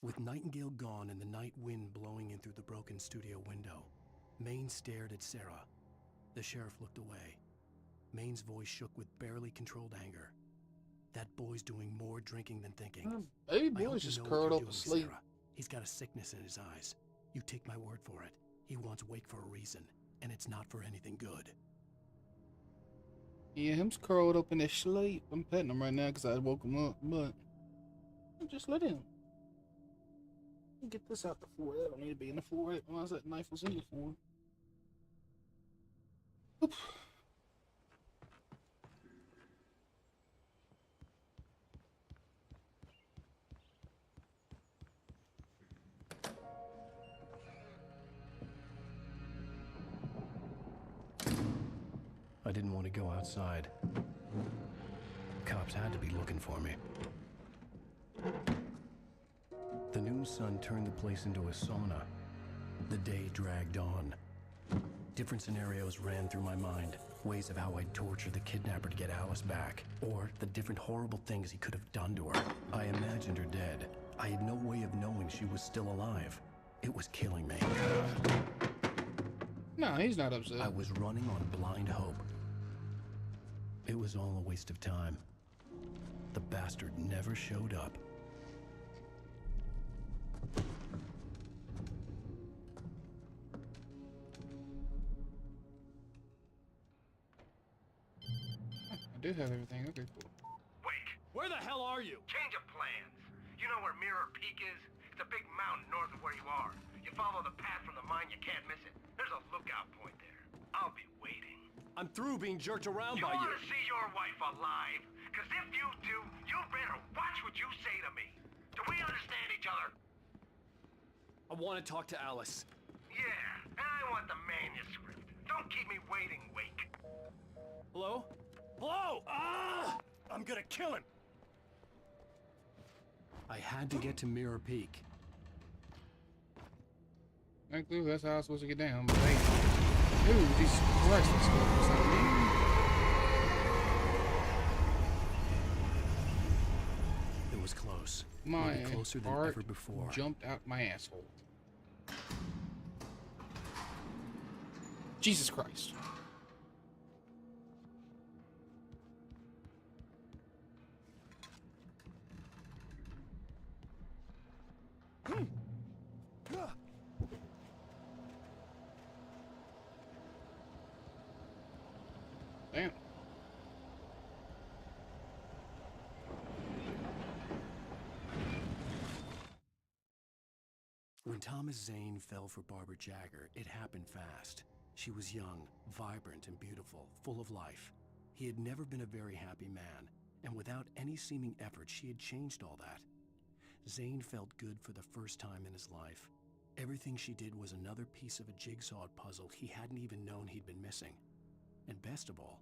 Speaker 3: With Nightingale gone and the night wind blowing in through the broken studio window, Maine stared at Sarah. The sheriff looked away. Maine's voice shook with barely controlled anger. That boy's doing more drinking than thinking.
Speaker 1: Baby
Speaker 3: I hope
Speaker 1: boy's
Speaker 3: you
Speaker 1: just
Speaker 3: know what
Speaker 1: curled
Speaker 3: you're
Speaker 1: up
Speaker 3: doing,
Speaker 1: asleep.
Speaker 3: Sarah. He's got a sickness in his eyes. You take my word for it. He wants Wake for a reason, and it's not for anything good.
Speaker 1: Yeah, him's curled up in his sleep. I'm petting him right now because I woke him up, but just let him. Get this out the forehead. I don't need to be in the forehead unless that knife was in the forehead. Oop.
Speaker 3: I didn't want to go outside. Cops had to be looking for me. The noon sun turned the place into a sauna. The day dragged on. Different scenarios ran through my mind. Ways of how I'd torture the kidnapper to get Alice back. Or the different horrible things he could have done to her. I imagined her dead. I had no way of knowing she was still alive. It was killing me.
Speaker 1: No, he's not upset.
Speaker 3: I was running on blind hope. It was all a waste of time. The bastard never showed up.
Speaker 1: I do have everything. Okay, cool.
Speaker 8: Wait! Where the hell are you?
Speaker 9: Change of plans. You know where Mirror Peak is? It's a big mountain north of where you are. You follow the path from the mine, you can't miss it. There's a lookout point there. I'll be waiting.
Speaker 17: I'm through being jerked around by
Speaker 9: You
Speaker 17: you.
Speaker 9: want to see your wife alive? Because if you do, you better watch what you say to me. Do we understand each other?
Speaker 17: I want to talk to Alice.
Speaker 9: Yeah, and I want the manuscript. Don't keep me waiting, Wake.
Speaker 17: Hello?
Speaker 12: Hello! Ah! I'm gonna kill him!
Speaker 3: I had to get to Mirror Peak.
Speaker 1: Thank you. That's how I was supposed to get down. But hey, dude, Jesus Christ, let's go for something.
Speaker 3: It was close.
Speaker 1: My
Speaker 3: Maybe closer than
Speaker 1: heart
Speaker 3: ever before.
Speaker 1: jumped out my asshole. Jesus Christ. Damn.
Speaker 3: When Thomas Zane fell for Barbara Jagger, it happened fast. She was young, vibrant, and beautiful, full of life. He had never been a very happy man, and without any seeming effort, she had changed all that. Zane felt good for the first time in his life. Everything she did was another piece of a jigsaw puzzle he hadn't even known he'd been missing. And best of all,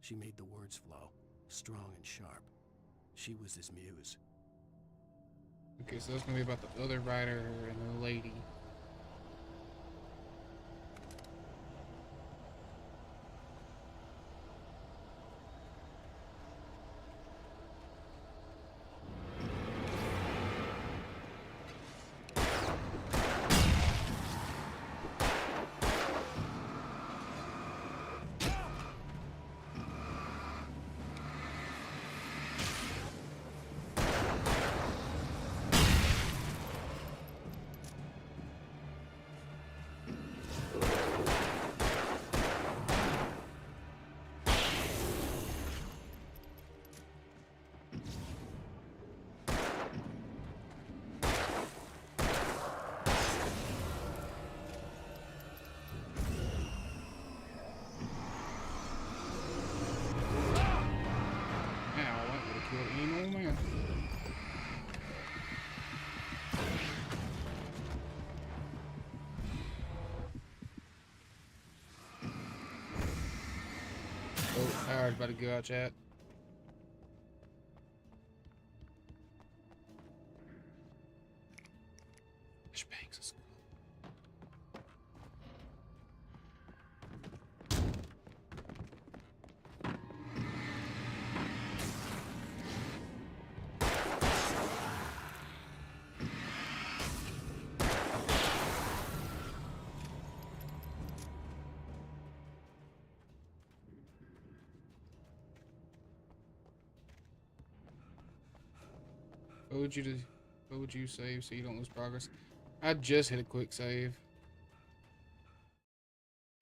Speaker 3: she made the words flow, strong and sharp. She was his muse.
Speaker 1: Okay, so that's gonna be about the other writer and the lady. fire's about to go out, chat. Flashbangs, let's go. What would you save so you don't lose progress? I just hit a quick save.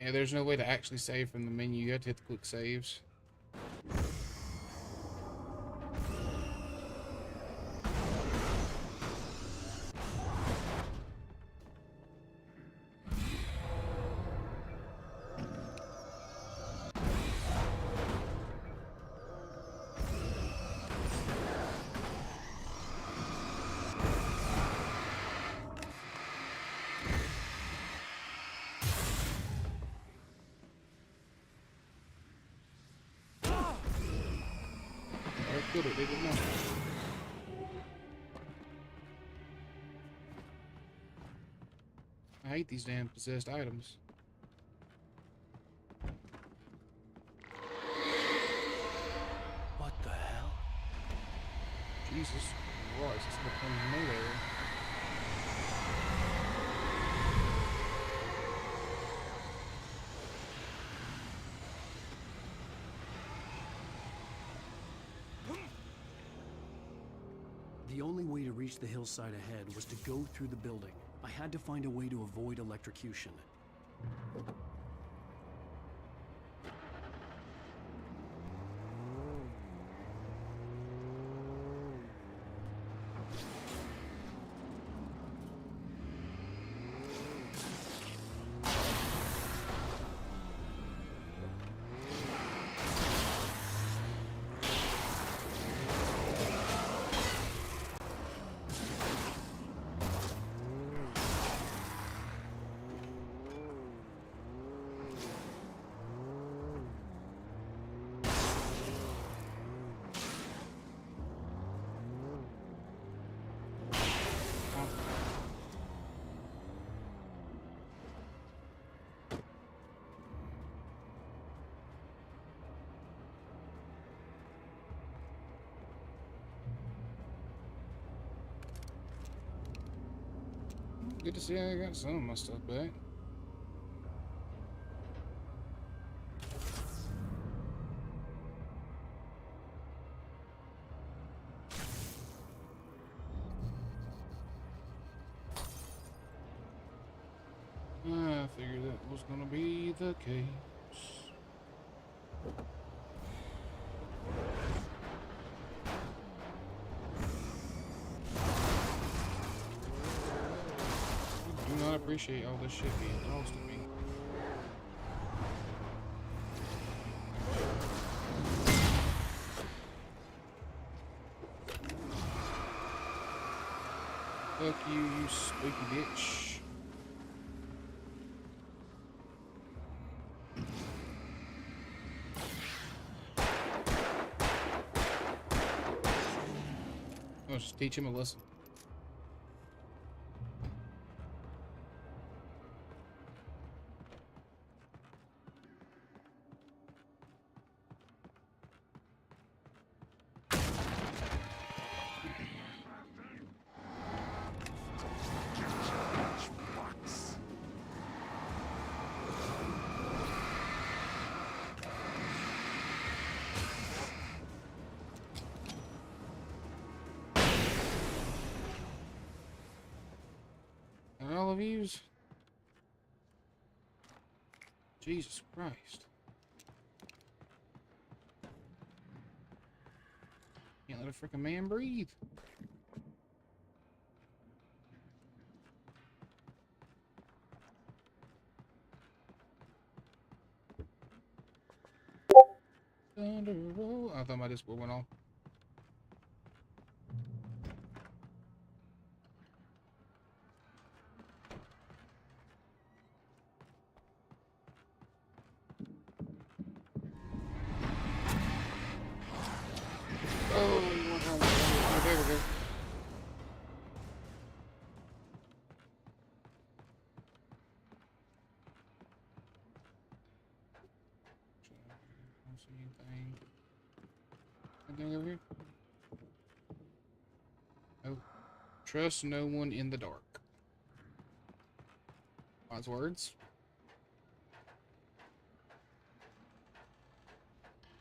Speaker 1: Yeah, there's no way to actually save from the menu. You have to hit the quick saves. They didn't know. I hate these damn possessed items.
Speaker 3: What the hell?
Speaker 1: Jesus Christ, it's the from nowhere.
Speaker 3: The only way to reach the hillside ahead was to go through the building. I had to find a way to avoid electrocution. Good to see I got some of my stuff back. I figured that was gonna be the case. I do not appreciate all this shit being tossed at me. Fuck you, you spooky bitch. I'll just teach him a lesson. All of yous? Jesus Christ. Can't let a frickin' man breathe. Thunder roll. I thought my Discord went off.
Speaker 1: See anything? Anything over here? Oh. Trust no one in the dark. Wise words.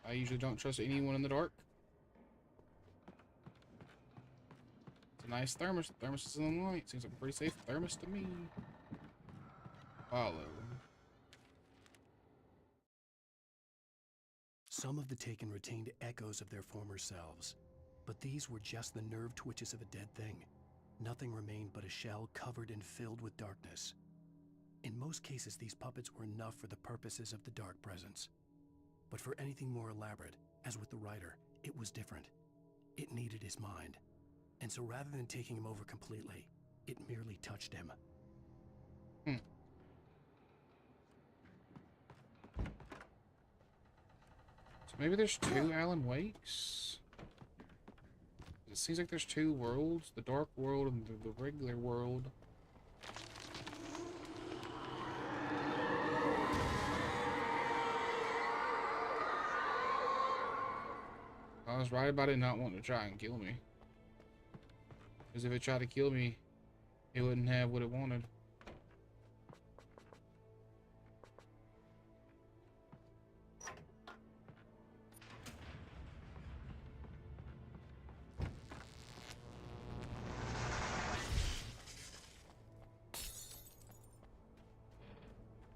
Speaker 1: I usually don't trust anyone in the dark. It's a nice thermos. The thermos is in the light. Seems like a pretty safe thermos to me. Follow.
Speaker 3: Some of the Taken retained echoes of their former selves, but these were just the nerve twitches of a dead thing. Nothing remained but a shell covered and filled with darkness. In most cases, these puppets were enough for the purposes of the dark presence. But for anything more elaborate, as with the writer, it was different. It needed his mind. And so rather than taking him over completely, it merely touched him.
Speaker 1: So maybe there's two Alan Wakes? It seems like there's two worlds, the dark world and the regular world. I was right about it not wanting to try and kill me. Because if it tried to kill me, it wouldn't have what it wanted.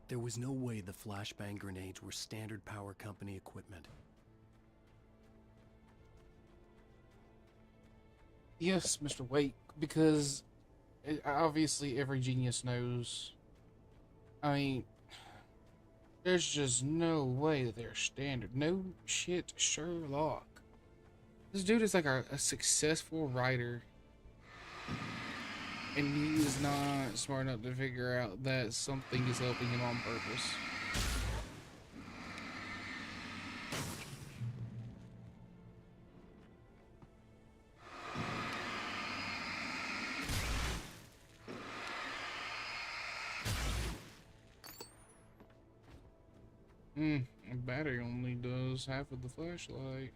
Speaker 3: There was no way the flashbang grenades were standard power company equipment.
Speaker 1: Yes, Mr. Wake, because obviously every genius knows. I mean, there's just no way that they're standard. No shit, Sherlock. This dude is like a successful writer. And he is not smart enough to figure out that something is helping him on purpose. A battery only does half of the flashlight.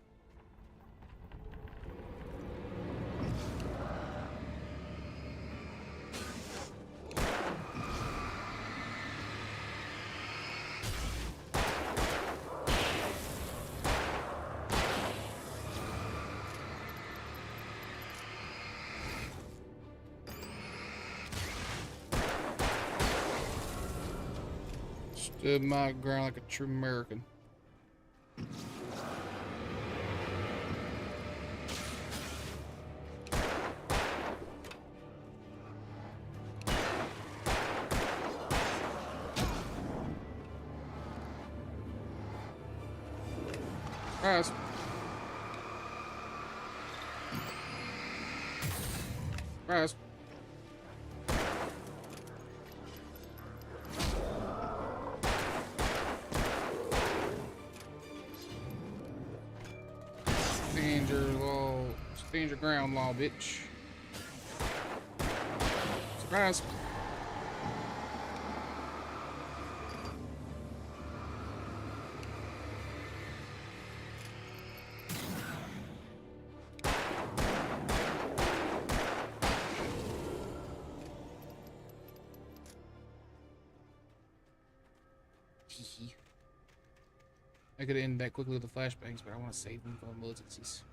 Speaker 1: Stood my ground like a true American. Surprise. Surprise. Stand your ground, law, bitch. Surprise. I could end that quickly with the flashbangs, but I want to save them for emergencies.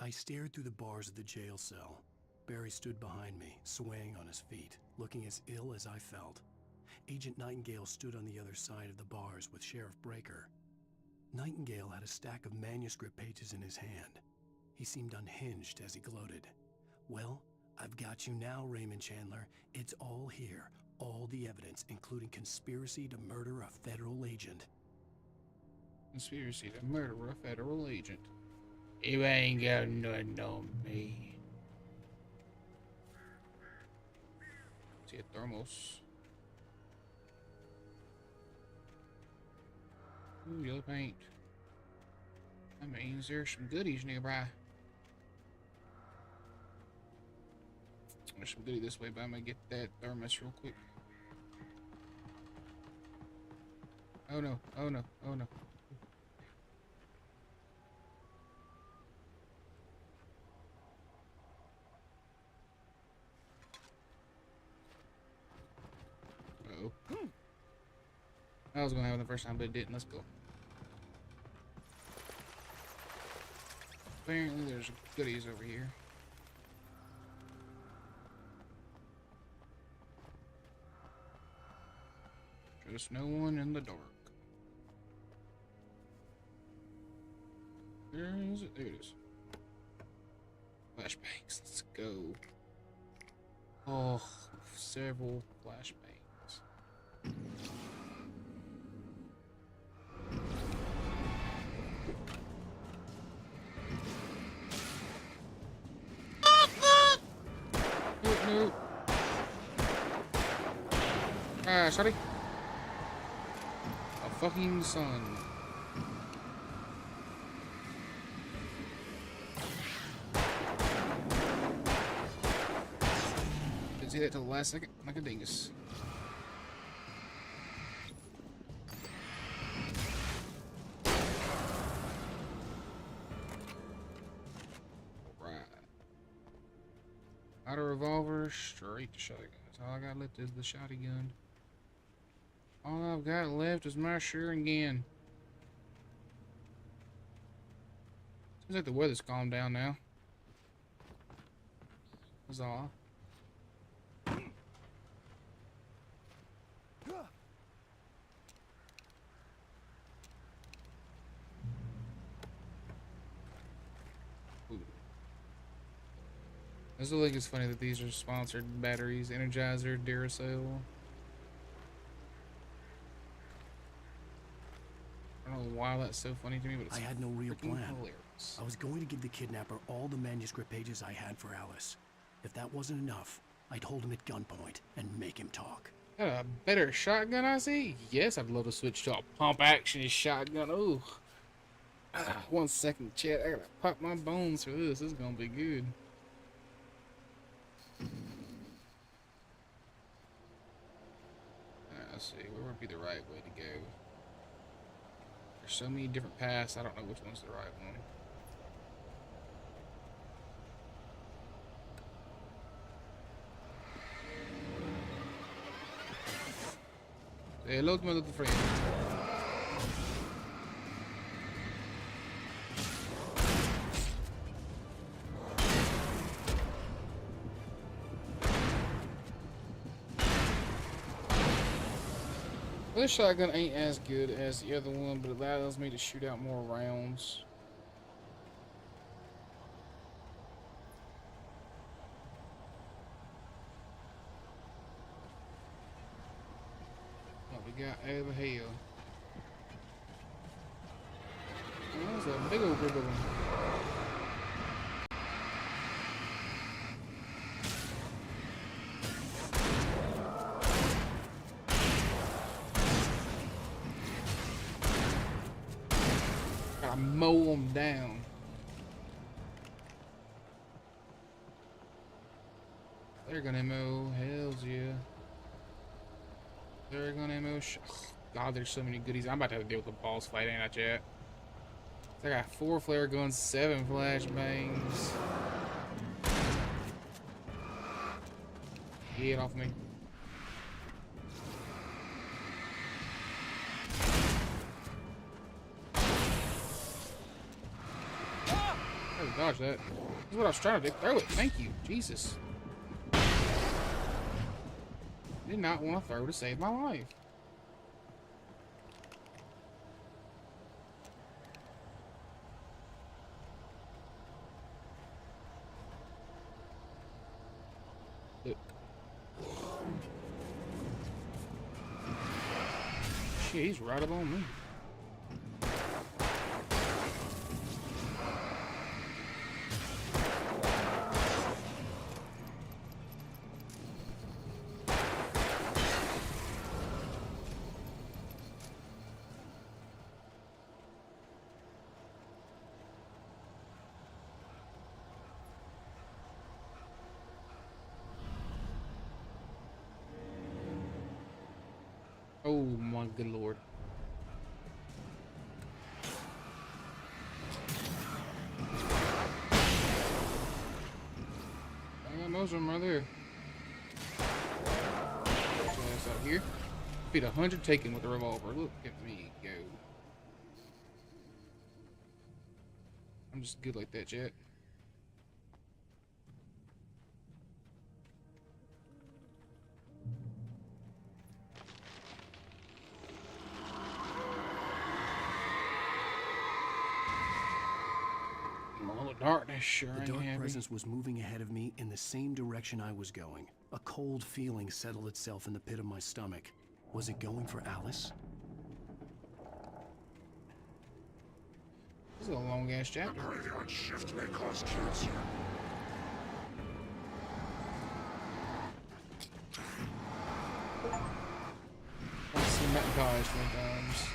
Speaker 3: I stared through the bars of the jail cell. Barry stood behind me, swaying on his feet, looking as ill as I felt. Agent Nightingale stood on the other side of the bars with Sheriff Breaker. Nightingale had a stack of manuscript pages in his hand. He seemed unhinged as he gloated. Well, I've got you now, Raymond Chandler. It's all here. All the evidence, including conspiracy to murder a federal agent.
Speaker 1: Conspiracy to murder a federal agent. You ain't got nothing on me. See a thermos. Ooh, yellow paint. That means there's some goodies nearby. There's some goodie this way, but I'm gonna get that thermos real quick. Oh no, oh no, oh no. Uh-oh. I was gonna have it the first time, but it didn't. Let's go. Apparently there's goodies over here. Just no one in the dark. Where is it? There it is. Flashbangs. Let's go. Oh, several flashbangs. No. Sorry. A fucking sun. Didn't see that till the last second, like a dingus. Got a revolver, straight to shotgun. All I got left is the shotgun. All I've got left is my sure gun. Seems like the weather's calmed down now. That's all. I still think it's funny that these are sponsored batteries. Energizer, Duracell. I don't know why that's so funny to me, but it's
Speaker 3: I had no real plan.
Speaker 1: Hilarious.
Speaker 3: I was going to give the kidnapper all the manuscript pages I had for Alice. If that wasn't enough, I'd hold him at gunpoint and make him talk.
Speaker 1: Got a better shotgun, I see? Yes, I'd love to switch to a pump action shotgun. Ooh. 1 second, chat. I gotta pop my bones for this. This is gonna be good. Let's see, where would be the right way to go? There's so many different paths, I don't know which one's the right one. Say hello to my little friend. This shotgun ain't as good as the other one, but it allows me to shoot out more rounds. What we got over here? Oh, that's a big old group of them. Gotta mow them down. They're gonna mow, hells yeah. They're gonna mow. God, there's so many goodies. I'm about to have to deal with the boss fight, ain't I, chat? I got 4 flare guns, 7 flashbangs. Get off me. Dodge that. That's what I was trying to do. Throw it. Thank you. Jesus. Did not want to throw to save my life. Look. Shit, he's right up on me. Oh my good lord. Most of them are there. So that's out here. Beat 100 taken with a revolver. Look at me go. I'm just good like that, chat. Darkness sure
Speaker 3: The
Speaker 1: ain't
Speaker 3: dark
Speaker 1: happy.
Speaker 3: presence was moving ahead of me in the same direction I was going. A cold feeling settled itself in the pit of my stomach. Was it going for Alice?
Speaker 1: This is a long ass chapter.
Speaker 4: The graveyard shift may cause cancer.
Speaker 1: I've seen that guys 3 times.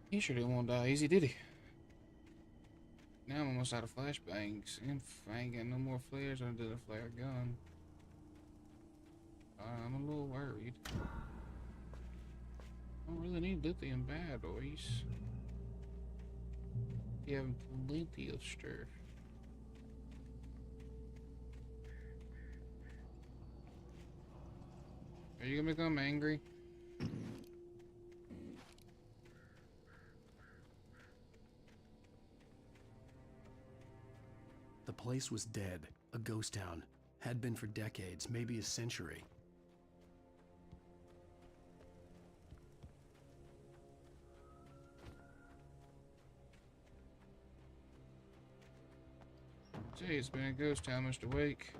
Speaker 1: He sure didn't want to die easy, did he? Now I'm almost out of flashbangs, and I ain't got no more flares under the flare gun. I'm a little worried. I don't really need lithium batteries. You have plenty of stuff. Are you gonna become angry?
Speaker 3: The place was dead, a ghost town. Had been for decades, maybe a century.
Speaker 1: Gee, it's been a ghost town, Mr. Wake.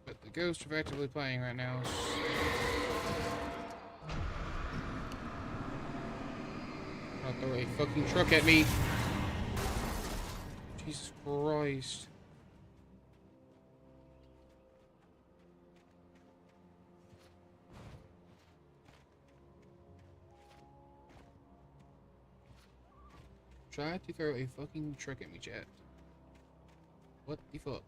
Speaker 1: But the ghosts are actively playing right now. I'll throw a fucking truck at me. Jesus Christ. Try to throw a fucking truck at me, chat. What the fuck?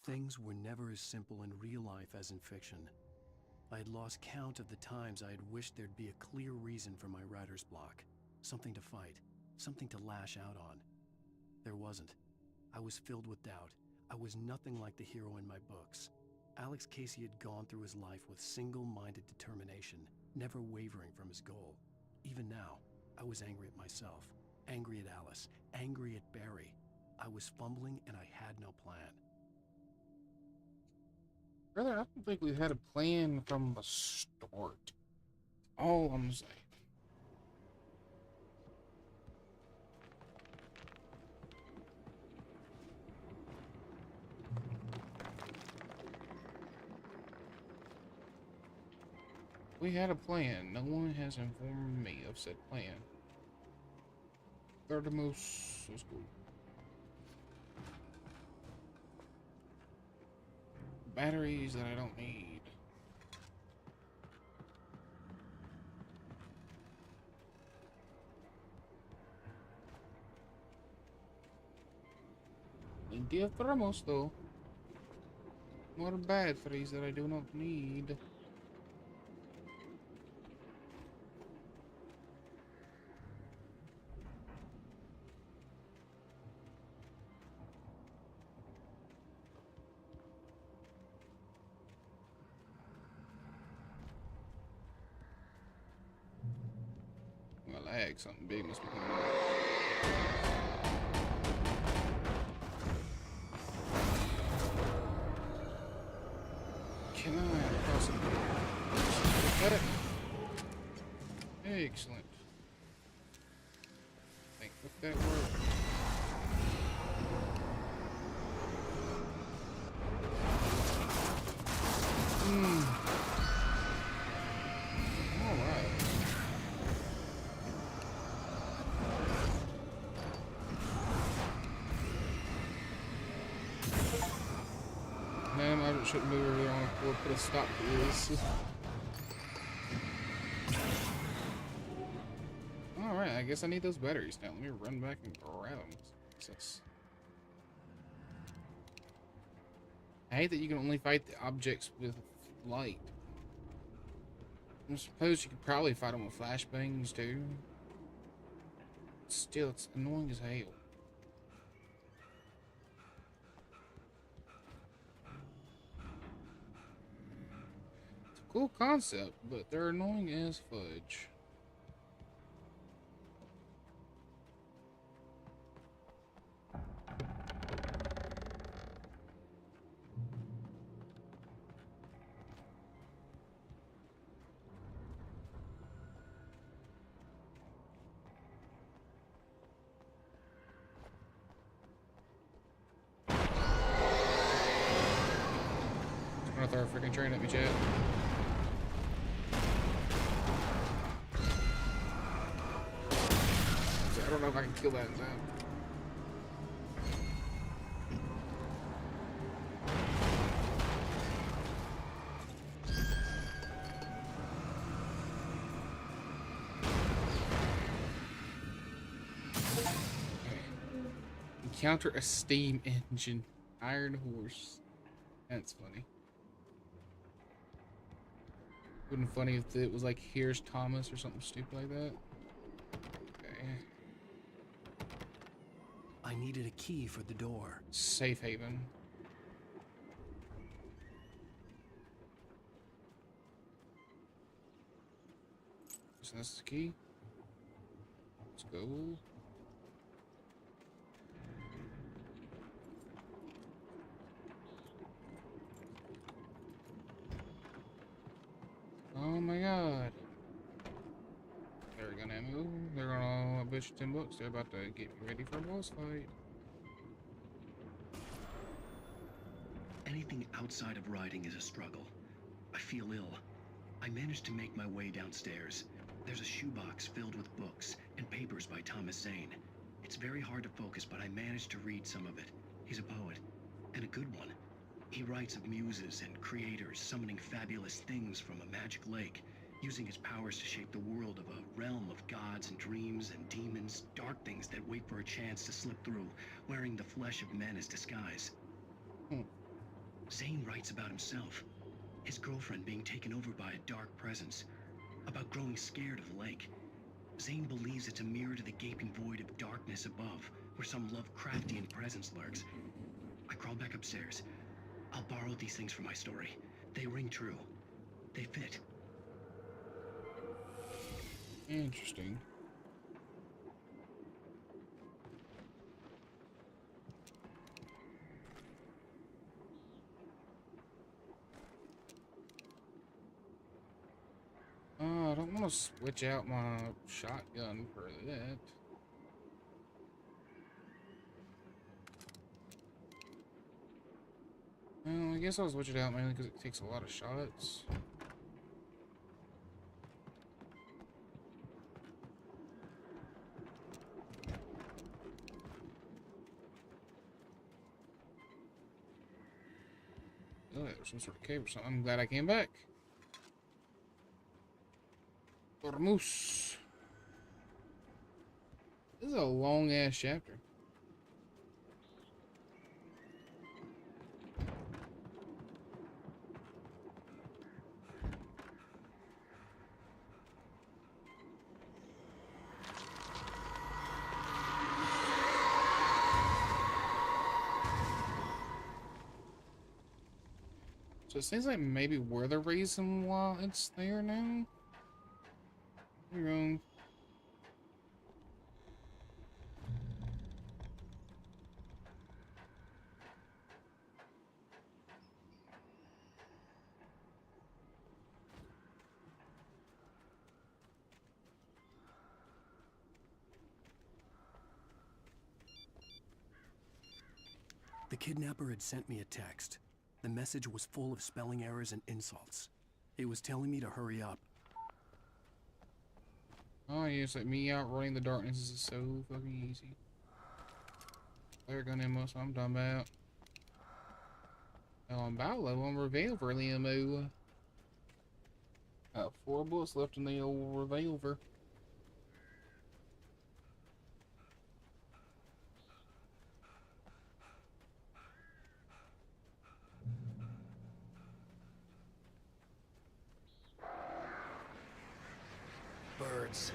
Speaker 3: Things were never as simple in real life as in fiction. I had lost count of the times I had wished there'd be a clear reason for my writer's block. Something to fight, something to lash out on. There wasn't. I was filled with doubt. I was nothing like the hero in my books. Alex Casey had gone through his life with single-minded determination, never wavering from his goal. Even now, I was angry at myself, angry at Alice, angry at Barry. I was fumbling and I had no plan.
Speaker 1: Brother, I don't think we had a plan from the start. All I'm saying. We had a plan. No one has informed me of said plan. Third most was cool. Batteries that I don't need. Plenty of thermos though. More batteries that I do not need. Well, lag, something big must be coming out. Can I possibly get that? Excellent. I think that worked. Alright. Man, I shouldn't move over there on the floor. Put a stop to this. Alright, I guess I need those batteries now. Let me run back and grab them. I hate that you can only fight the objects with light. I suppose you could probably fight them with flashbangs too. Still, it's annoying as hell. It's a cool concept, but they're annoying as fudge. Gonna throw a freaking train at me, Chad. I don't know if I can kill that in time. Encounter a steam engine. Iron horse. That's funny. Wouldn't it be funny if it was like, here's Thomas or something stupid like that? Okay.
Speaker 3: I needed a key for the door.
Speaker 1: Safe haven. So that's the key. Let's go. Oh my god. They're gonna move. They're gonna, I bet you 10 bucks. They're about to get me ready for a boss fight.
Speaker 5: Anything outside of writing is a struggle. I feel ill. I managed to make my way downstairs. There's a shoebox filled with books and papers by Thomas Zane. It's very hard to focus, but I managed to read some of it. He's a poet, and a good one. He writes of muses and creators summoning fabulous things from a magic lake, using his powers to shape the world of a realm of gods and dreams and demons, dark things that wait for a chance to slip through, wearing the flesh of men as disguise. Zane writes about himself, his girlfriend being taken over by a dark presence, about growing scared of the lake. Zane believes it's a mirror to the gaping void of darkness above, where some Lovecraftian presence lurks. I crawl back upstairs. I'll borrow these things for my story. They ring true. They fit.
Speaker 1: Interesting. I don't want to switch out my shotgun for that. Well, I guess I'll switch it out mainly because it takes a lot of shots. Oh, there's some sort of cave or something. I'm glad I came back. Ormus. This is a long ass chapter. So it seems like maybe we're the reason why it's there now. You're wrong.
Speaker 3: The kidnapper had sent me a text. The message was full of spelling errors and insults. It was telling me to hurry up.
Speaker 1: Oh, yeah, it's like me outrunning the darkness is so fucking easy. Flare gun ammo, so I'm done about. Oh, I'm about low on revolver ammo. Got 4 bullets left in the old revolver.
Speaker 3: Birds.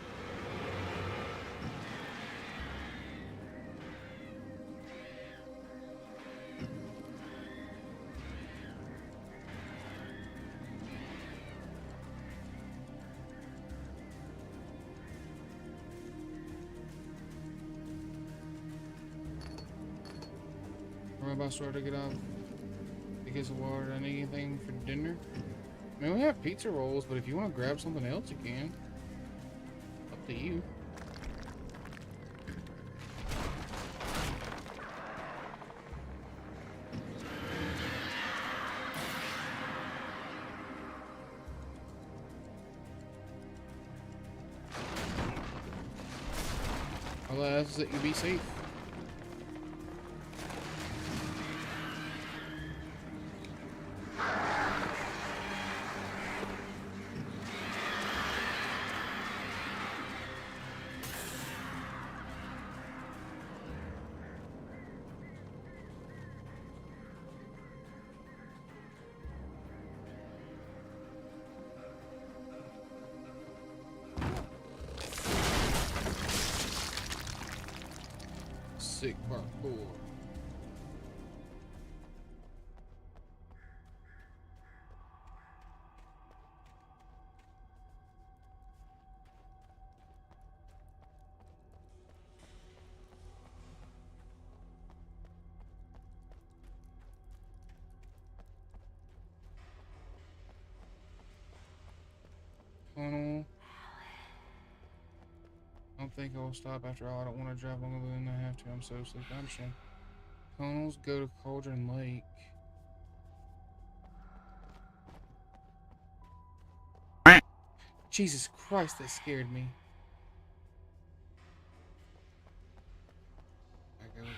Speaker 1: We're about to start to get out. Get some water. I need anything for dinner? I mean, we have pizza rolls, but if you want to grab something else, you can. Up to you. All I ask is that you be safe. Sick parkour. Tunnel. I don't think I'll stop after all. I don't want to drive longer than I have to. I'm so sleepy. I understand. Tunnels go to Cauldron Lake. Jesus Christ, that scared me. Back over.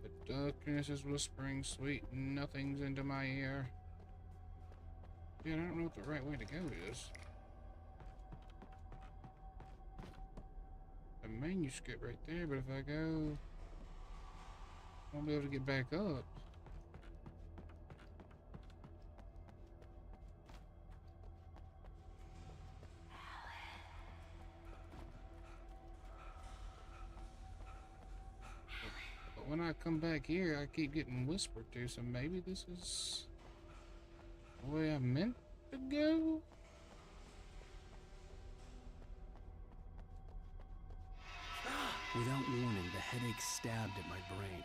Speaker 1: The darkness is whispering sweet nothings into my ear. Dude, I don't know what the right way to go is. A manuscript right there, but if I go, I won't be able to get back up. But when I come back here, I keep getting whispered to, so maybe this is the way I meant to go?
Speaker 3: Without warning, the headache stabbed at my brain.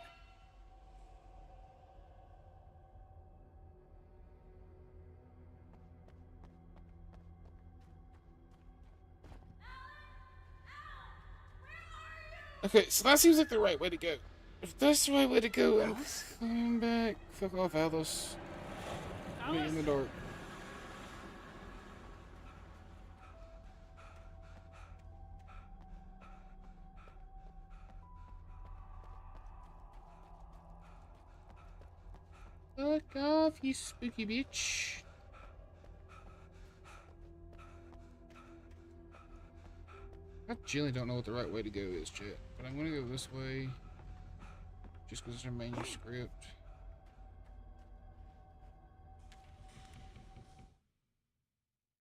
Speaker 1: Okay, so that seems like the right way to go. If that's the right way to go, I'm coming back. Fuck off, Alice. Meet you in the dark. Fuck off, you spooky bitch. I genuinely don't know what the right way to go is, chat. But I'm gonna go this way. Just because it's a manuscript.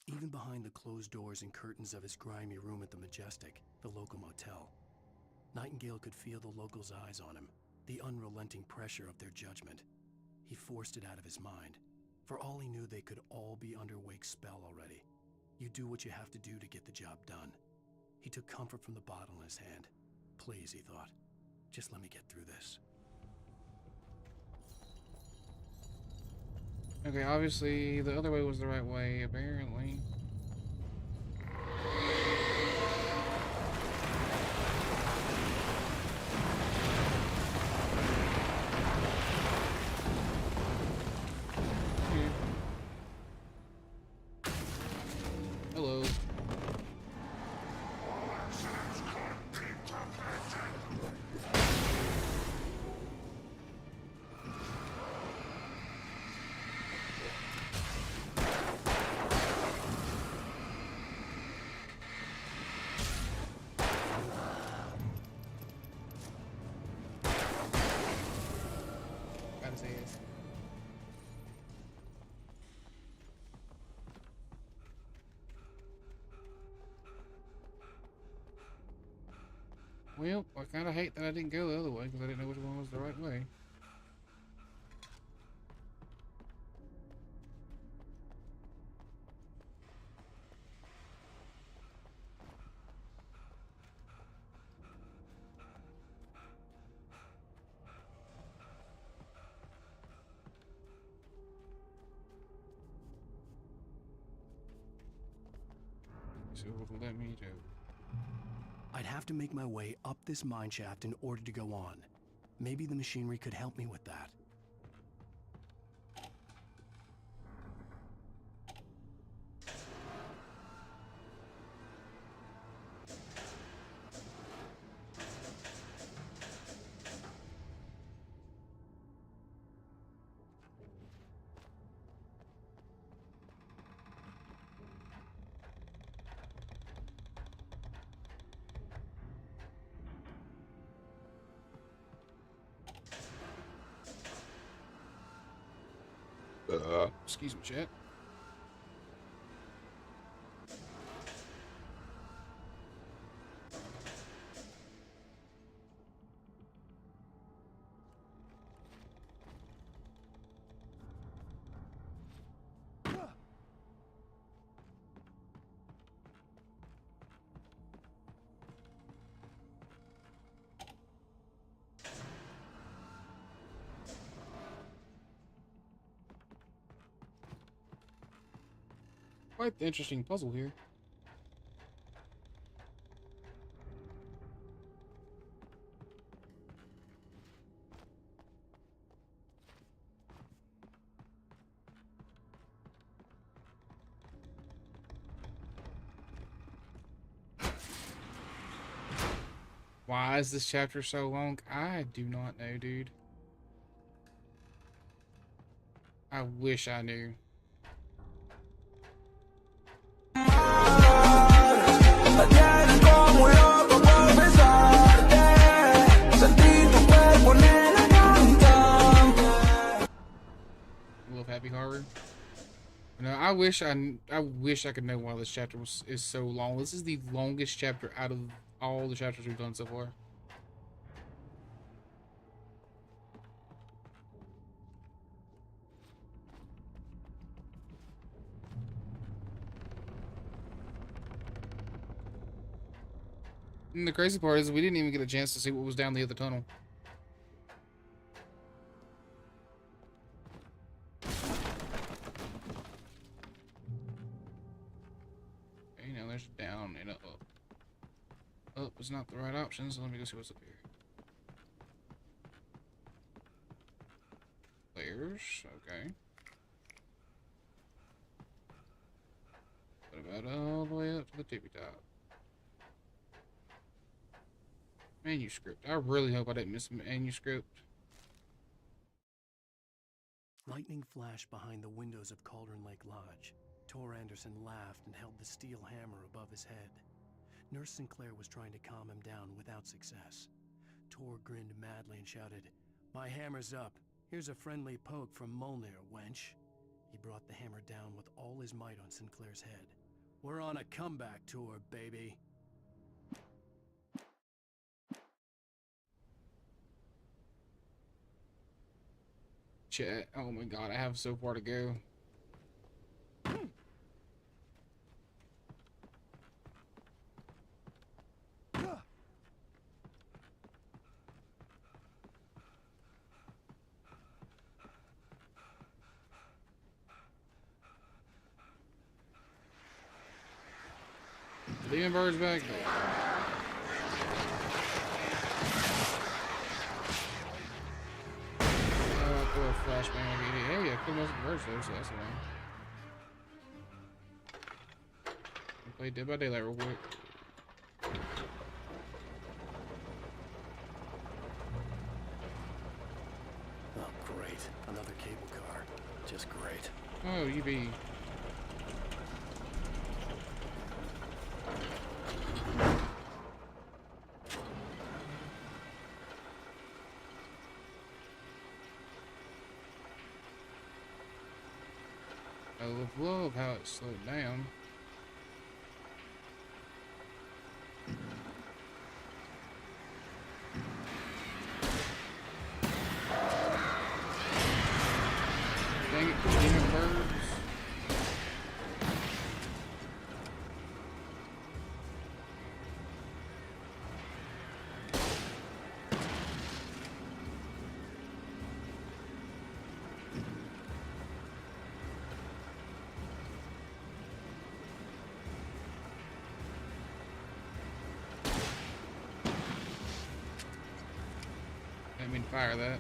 Speaker 3: Even behind the closed doors and curtains of his grimy room at the Majestic, the local motel, Nightingale could feel the locals' eyes on him, the unrelenting pressure of their judgment. He forced it out of his mind. For all he knew, they could all be under Wake's spell already. You do what you have to do to get the job done. He took comfort from the bottle in his hand. Please, he thought, just let me get through this.
Speaker 1: Okay, obviously the other way was the right way, apparently. Hello. his ass. Well, I kind of hate that I didn't go the other way because I didn't know which one was the right way. So what will let me do?
Speaker 3: I'd have to make my way up this mine shaft in order to go on. Maybe the machinery could help me with that.
Speaker 1: Excuse me, chat. Quite the interesting puzzle here. Why is this chapter so long? I do not know, dude. I wish I knew. Love Happy Horror. No, I wish I could know why this chapter is so long. This is the longest chapter out of all the chapters we've done so far. And the crazy part is we didn't even get a chance to see what was down the other tunnel. Okay, now there's down and up. Up is not the right option, so let me go see what's up here. Layers, okay. What about all the way up to the tippy top? Manuscript. I really hope I didn't miss a manuscript.
Speaker 3: Lightning flashed behind the windows of Cauldron Lake Lodge. Tor Anderson laughed and held the steel hammer above his head. Nurse Sinclair was trying to calm him down without success. Tor grinned madly and shouted, "My hammer's up. Here's a friendly poke from Molnir, wench." He brought the hammer down with all his might on Sinclair's head. "We're on a comeback tour, baby."
Speaker 1: Chat. Oh my god, I have so far to go. Demon Bird's back there. Flashbang. Hey, I killed most of the birds though, so that's fine. Play Dead by Daylight real quick.
Speaker 3: Oh, great. Another cable car. Just great.
Speaker 1: Oh, you be. I love how it slowed down. Dang it, demon birds. Didn't mean to fire that.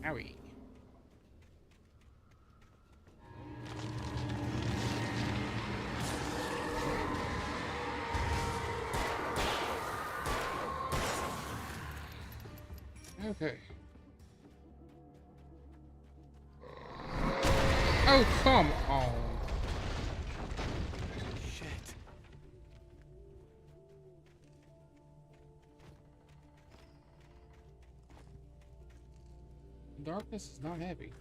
Speaker 1: Owie. Okay. Oh, come on.
Speaker 3: Shit.
Speaker 1: Darkness is not happy.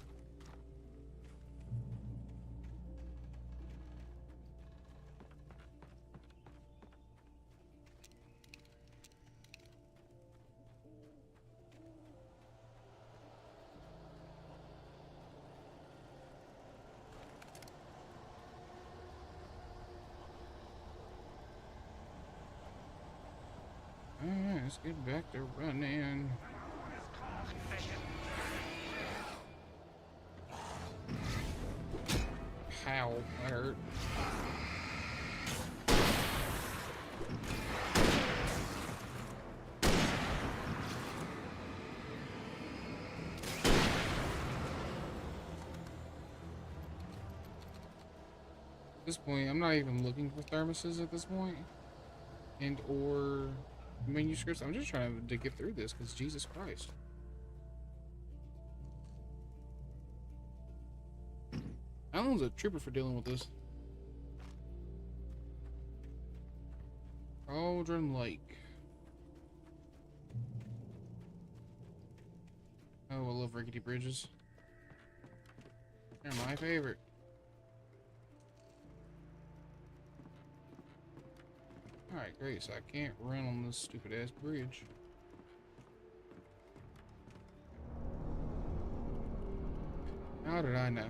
Speaker 1: Alright, let's get back to running. Ow, that hurt. At this point, I'm not even looking for thermoses at this point, and or manuscripts. I'm just trying to get through this because Jesus Christ. Alan's a trooper for dealing with this. Cauldron Lake. Oh, I love rickety bridges. They're my favorite. Alright, great. So I can't run on this stupid ass bridge. How did I know?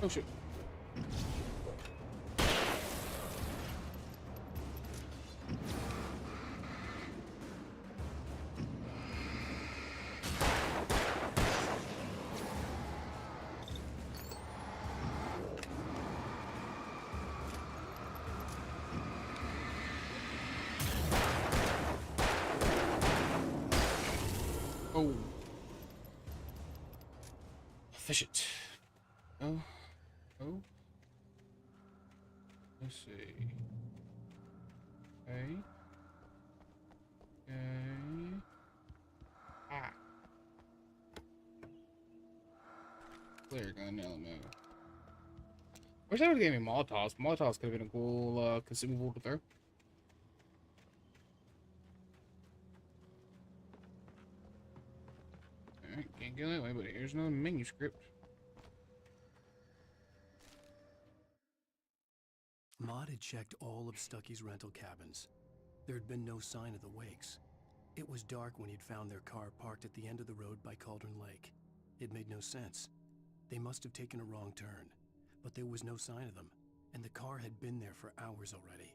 Speaker 1: Oh shit. Oh. Fish it. Oh. Oh. Let's see. Okay. Okay. Ah. Flare gun element. Wish I would have gave me Molotovs. Molotovs could have been a cool consumable to throw. Alright, can't go that way, but here's another manuscript.
Speaker 3: Maud had checked all of Stucky's rental cabins. There had been no sign of the Wakes. It was dark when he'd found their car parked at the end of the road by Cauldron Lake. It made no sense. They must have taken a wrong turn, but there was no sign of them, and the car had been there for hours already.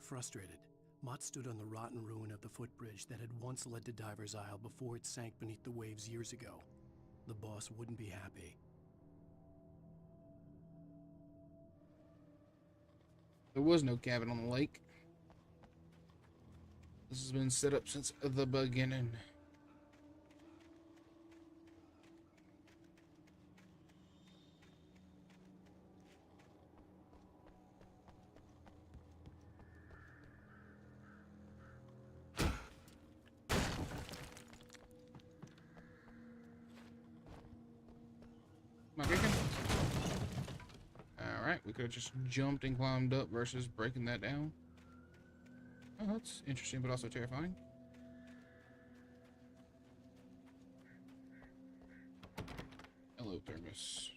Speaker 3: Frustrated, Mott stood on the rotten ruin of the footbridge that had once led to Diver's Isle before it sank beneath the waves years ago. The boss wouldn't be happy.
Speaker 1: There was no cabin on the lake. This has been set up since the beginning. Am I kicking? Alright, we could have just jumped and climbed up versus breaking that down. Oh, that's interesting, but also terrifying. Hello, thermos.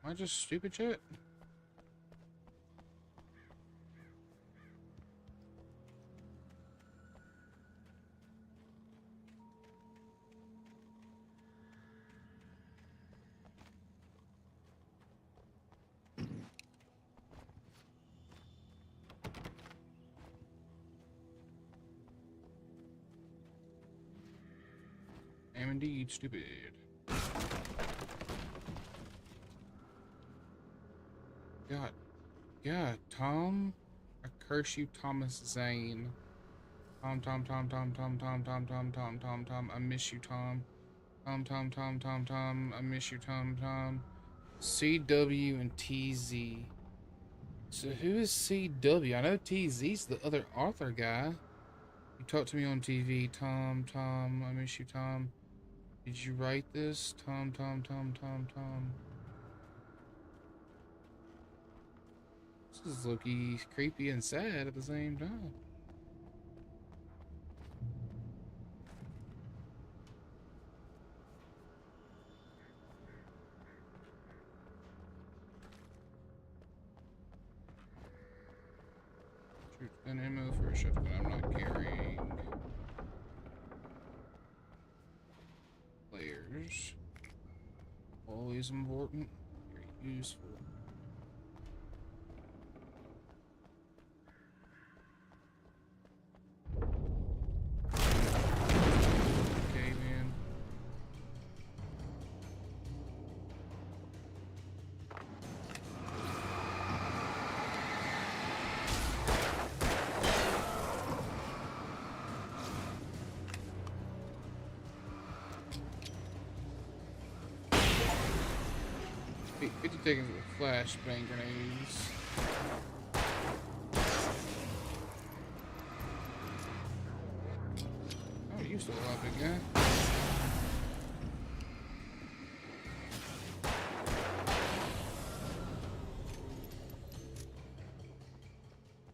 Speaker 1: Am I just stupid shit? I am indeed stupid. God, Tom. I curse you, Thomas Zane. Tom. I miss you, Tom. Tom. I miss you, Tom. CW and TZ. So who is CW? I know TZ's the other Arthur guy. You talked to me on TV. Tom. I miss you, Tom. Did you write this? Tom. This is low-key creepy and sad at the same time. Shoot an ammo for a shotgun I'm not carrying. Players. Always important. Very useful. Taking the flashbang grenades. Oh, you still alive, big guy.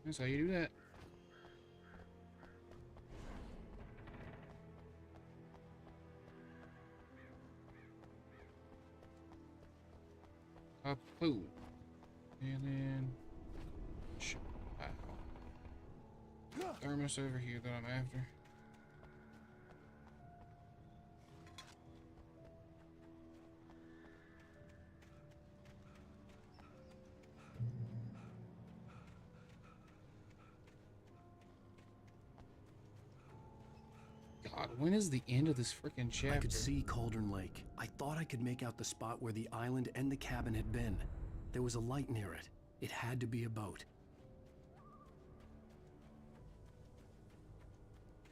Speaker 1: That's how you do that. Poo. And then thermos over here that I'm after. God, when is the end of this freaking chapter?
Speaker 3: I could see Cauldron Lake. I thought I could make out the spot where the island and the cabin had been. There was a light near it. It had to be a boat.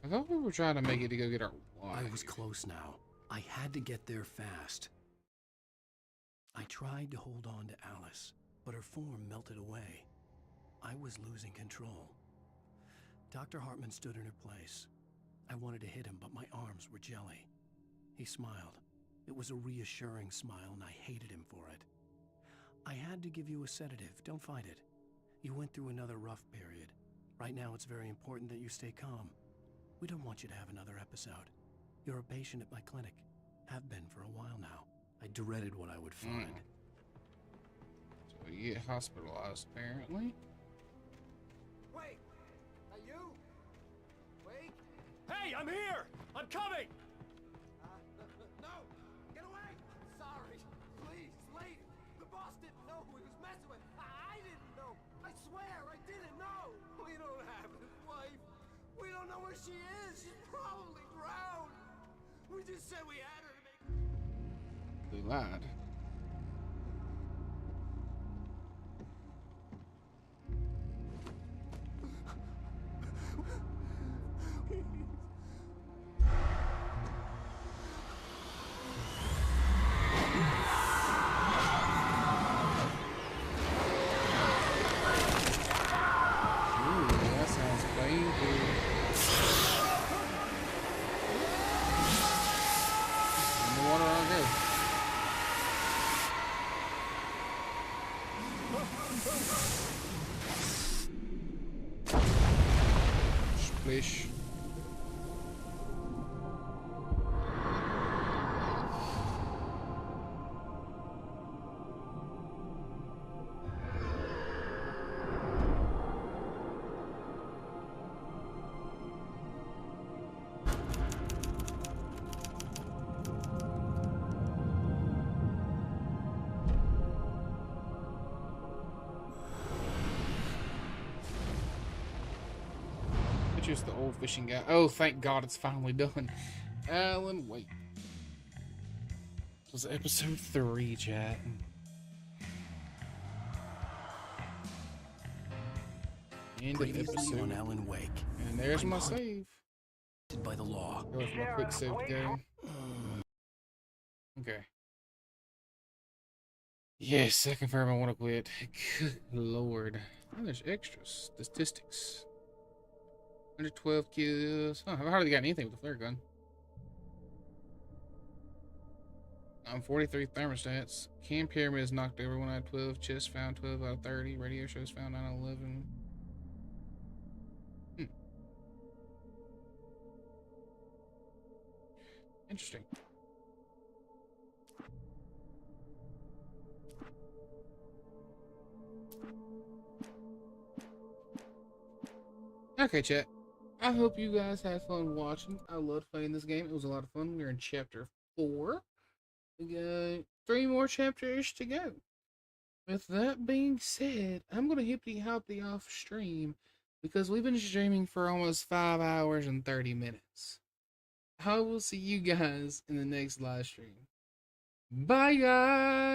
Speaker 1: I thought we were trying to make it to go get our wife.
Speaker 3: I was close now. I had to get there fast. I tried to hold on to Alice, but her form melted away. I was losing control. Dr. Hartman stood in her place. I wanted to hit him, but my arms were jelly. He smiled. It was a reassuring smile, and I hated him for it. I had to give you a sedative. Don't fight it. You went through another rough period. Right now, it's very important that you stay calm. We don't want you to have another episode. You're a patient at my clinic. Have been for a while now. I dreaded what I would find.
Speaker 1: So you get hospitalized, apparently.
Speaker 8: Wait! Are you? Wait!
Speaker 11: Hey, I'm here! I'm coming!
Speaker 8: we was messing with. I didn't know. I swear, I didn't know. We don't have his wife. We don't know where she is. She's probably drowned. We just said we had her to make...
Speaker 1: They lied. Splish. Just the old fishing guy. Oh, thank God it's finally done. Alan Wake. This was episode 3, chat. End of
Speaker 3: Previously on
Speaker 1: episode.
Speaker 3: Alan Wake.
Speaker 1: And there's my save.
Speaker 3: By the law.
Speaker 1: Go with my quick save go. Okay. Yes, I confirm I want to quit. Good Lord. Oh, there's extras. Statistics. 112 kills. Oh, I've hardly got anything with the flare gun. I'm 43 thermostats. Cam pyramids knocked over 1 out of 12. Chest found 12 out of 30. Radio shows found 9 out of 11. Interesting. Okay, chat. I hope you guys had fun watching. I loved playing this game. It was a lot of fun. We're in chapter 4. We got 3 more chapters to go. With that being said, I'm going to hippity hoppity off stream because we've been streaming for almost 5 hours and 30 minutes. I will see you guys in the next live stream. Bye, guys!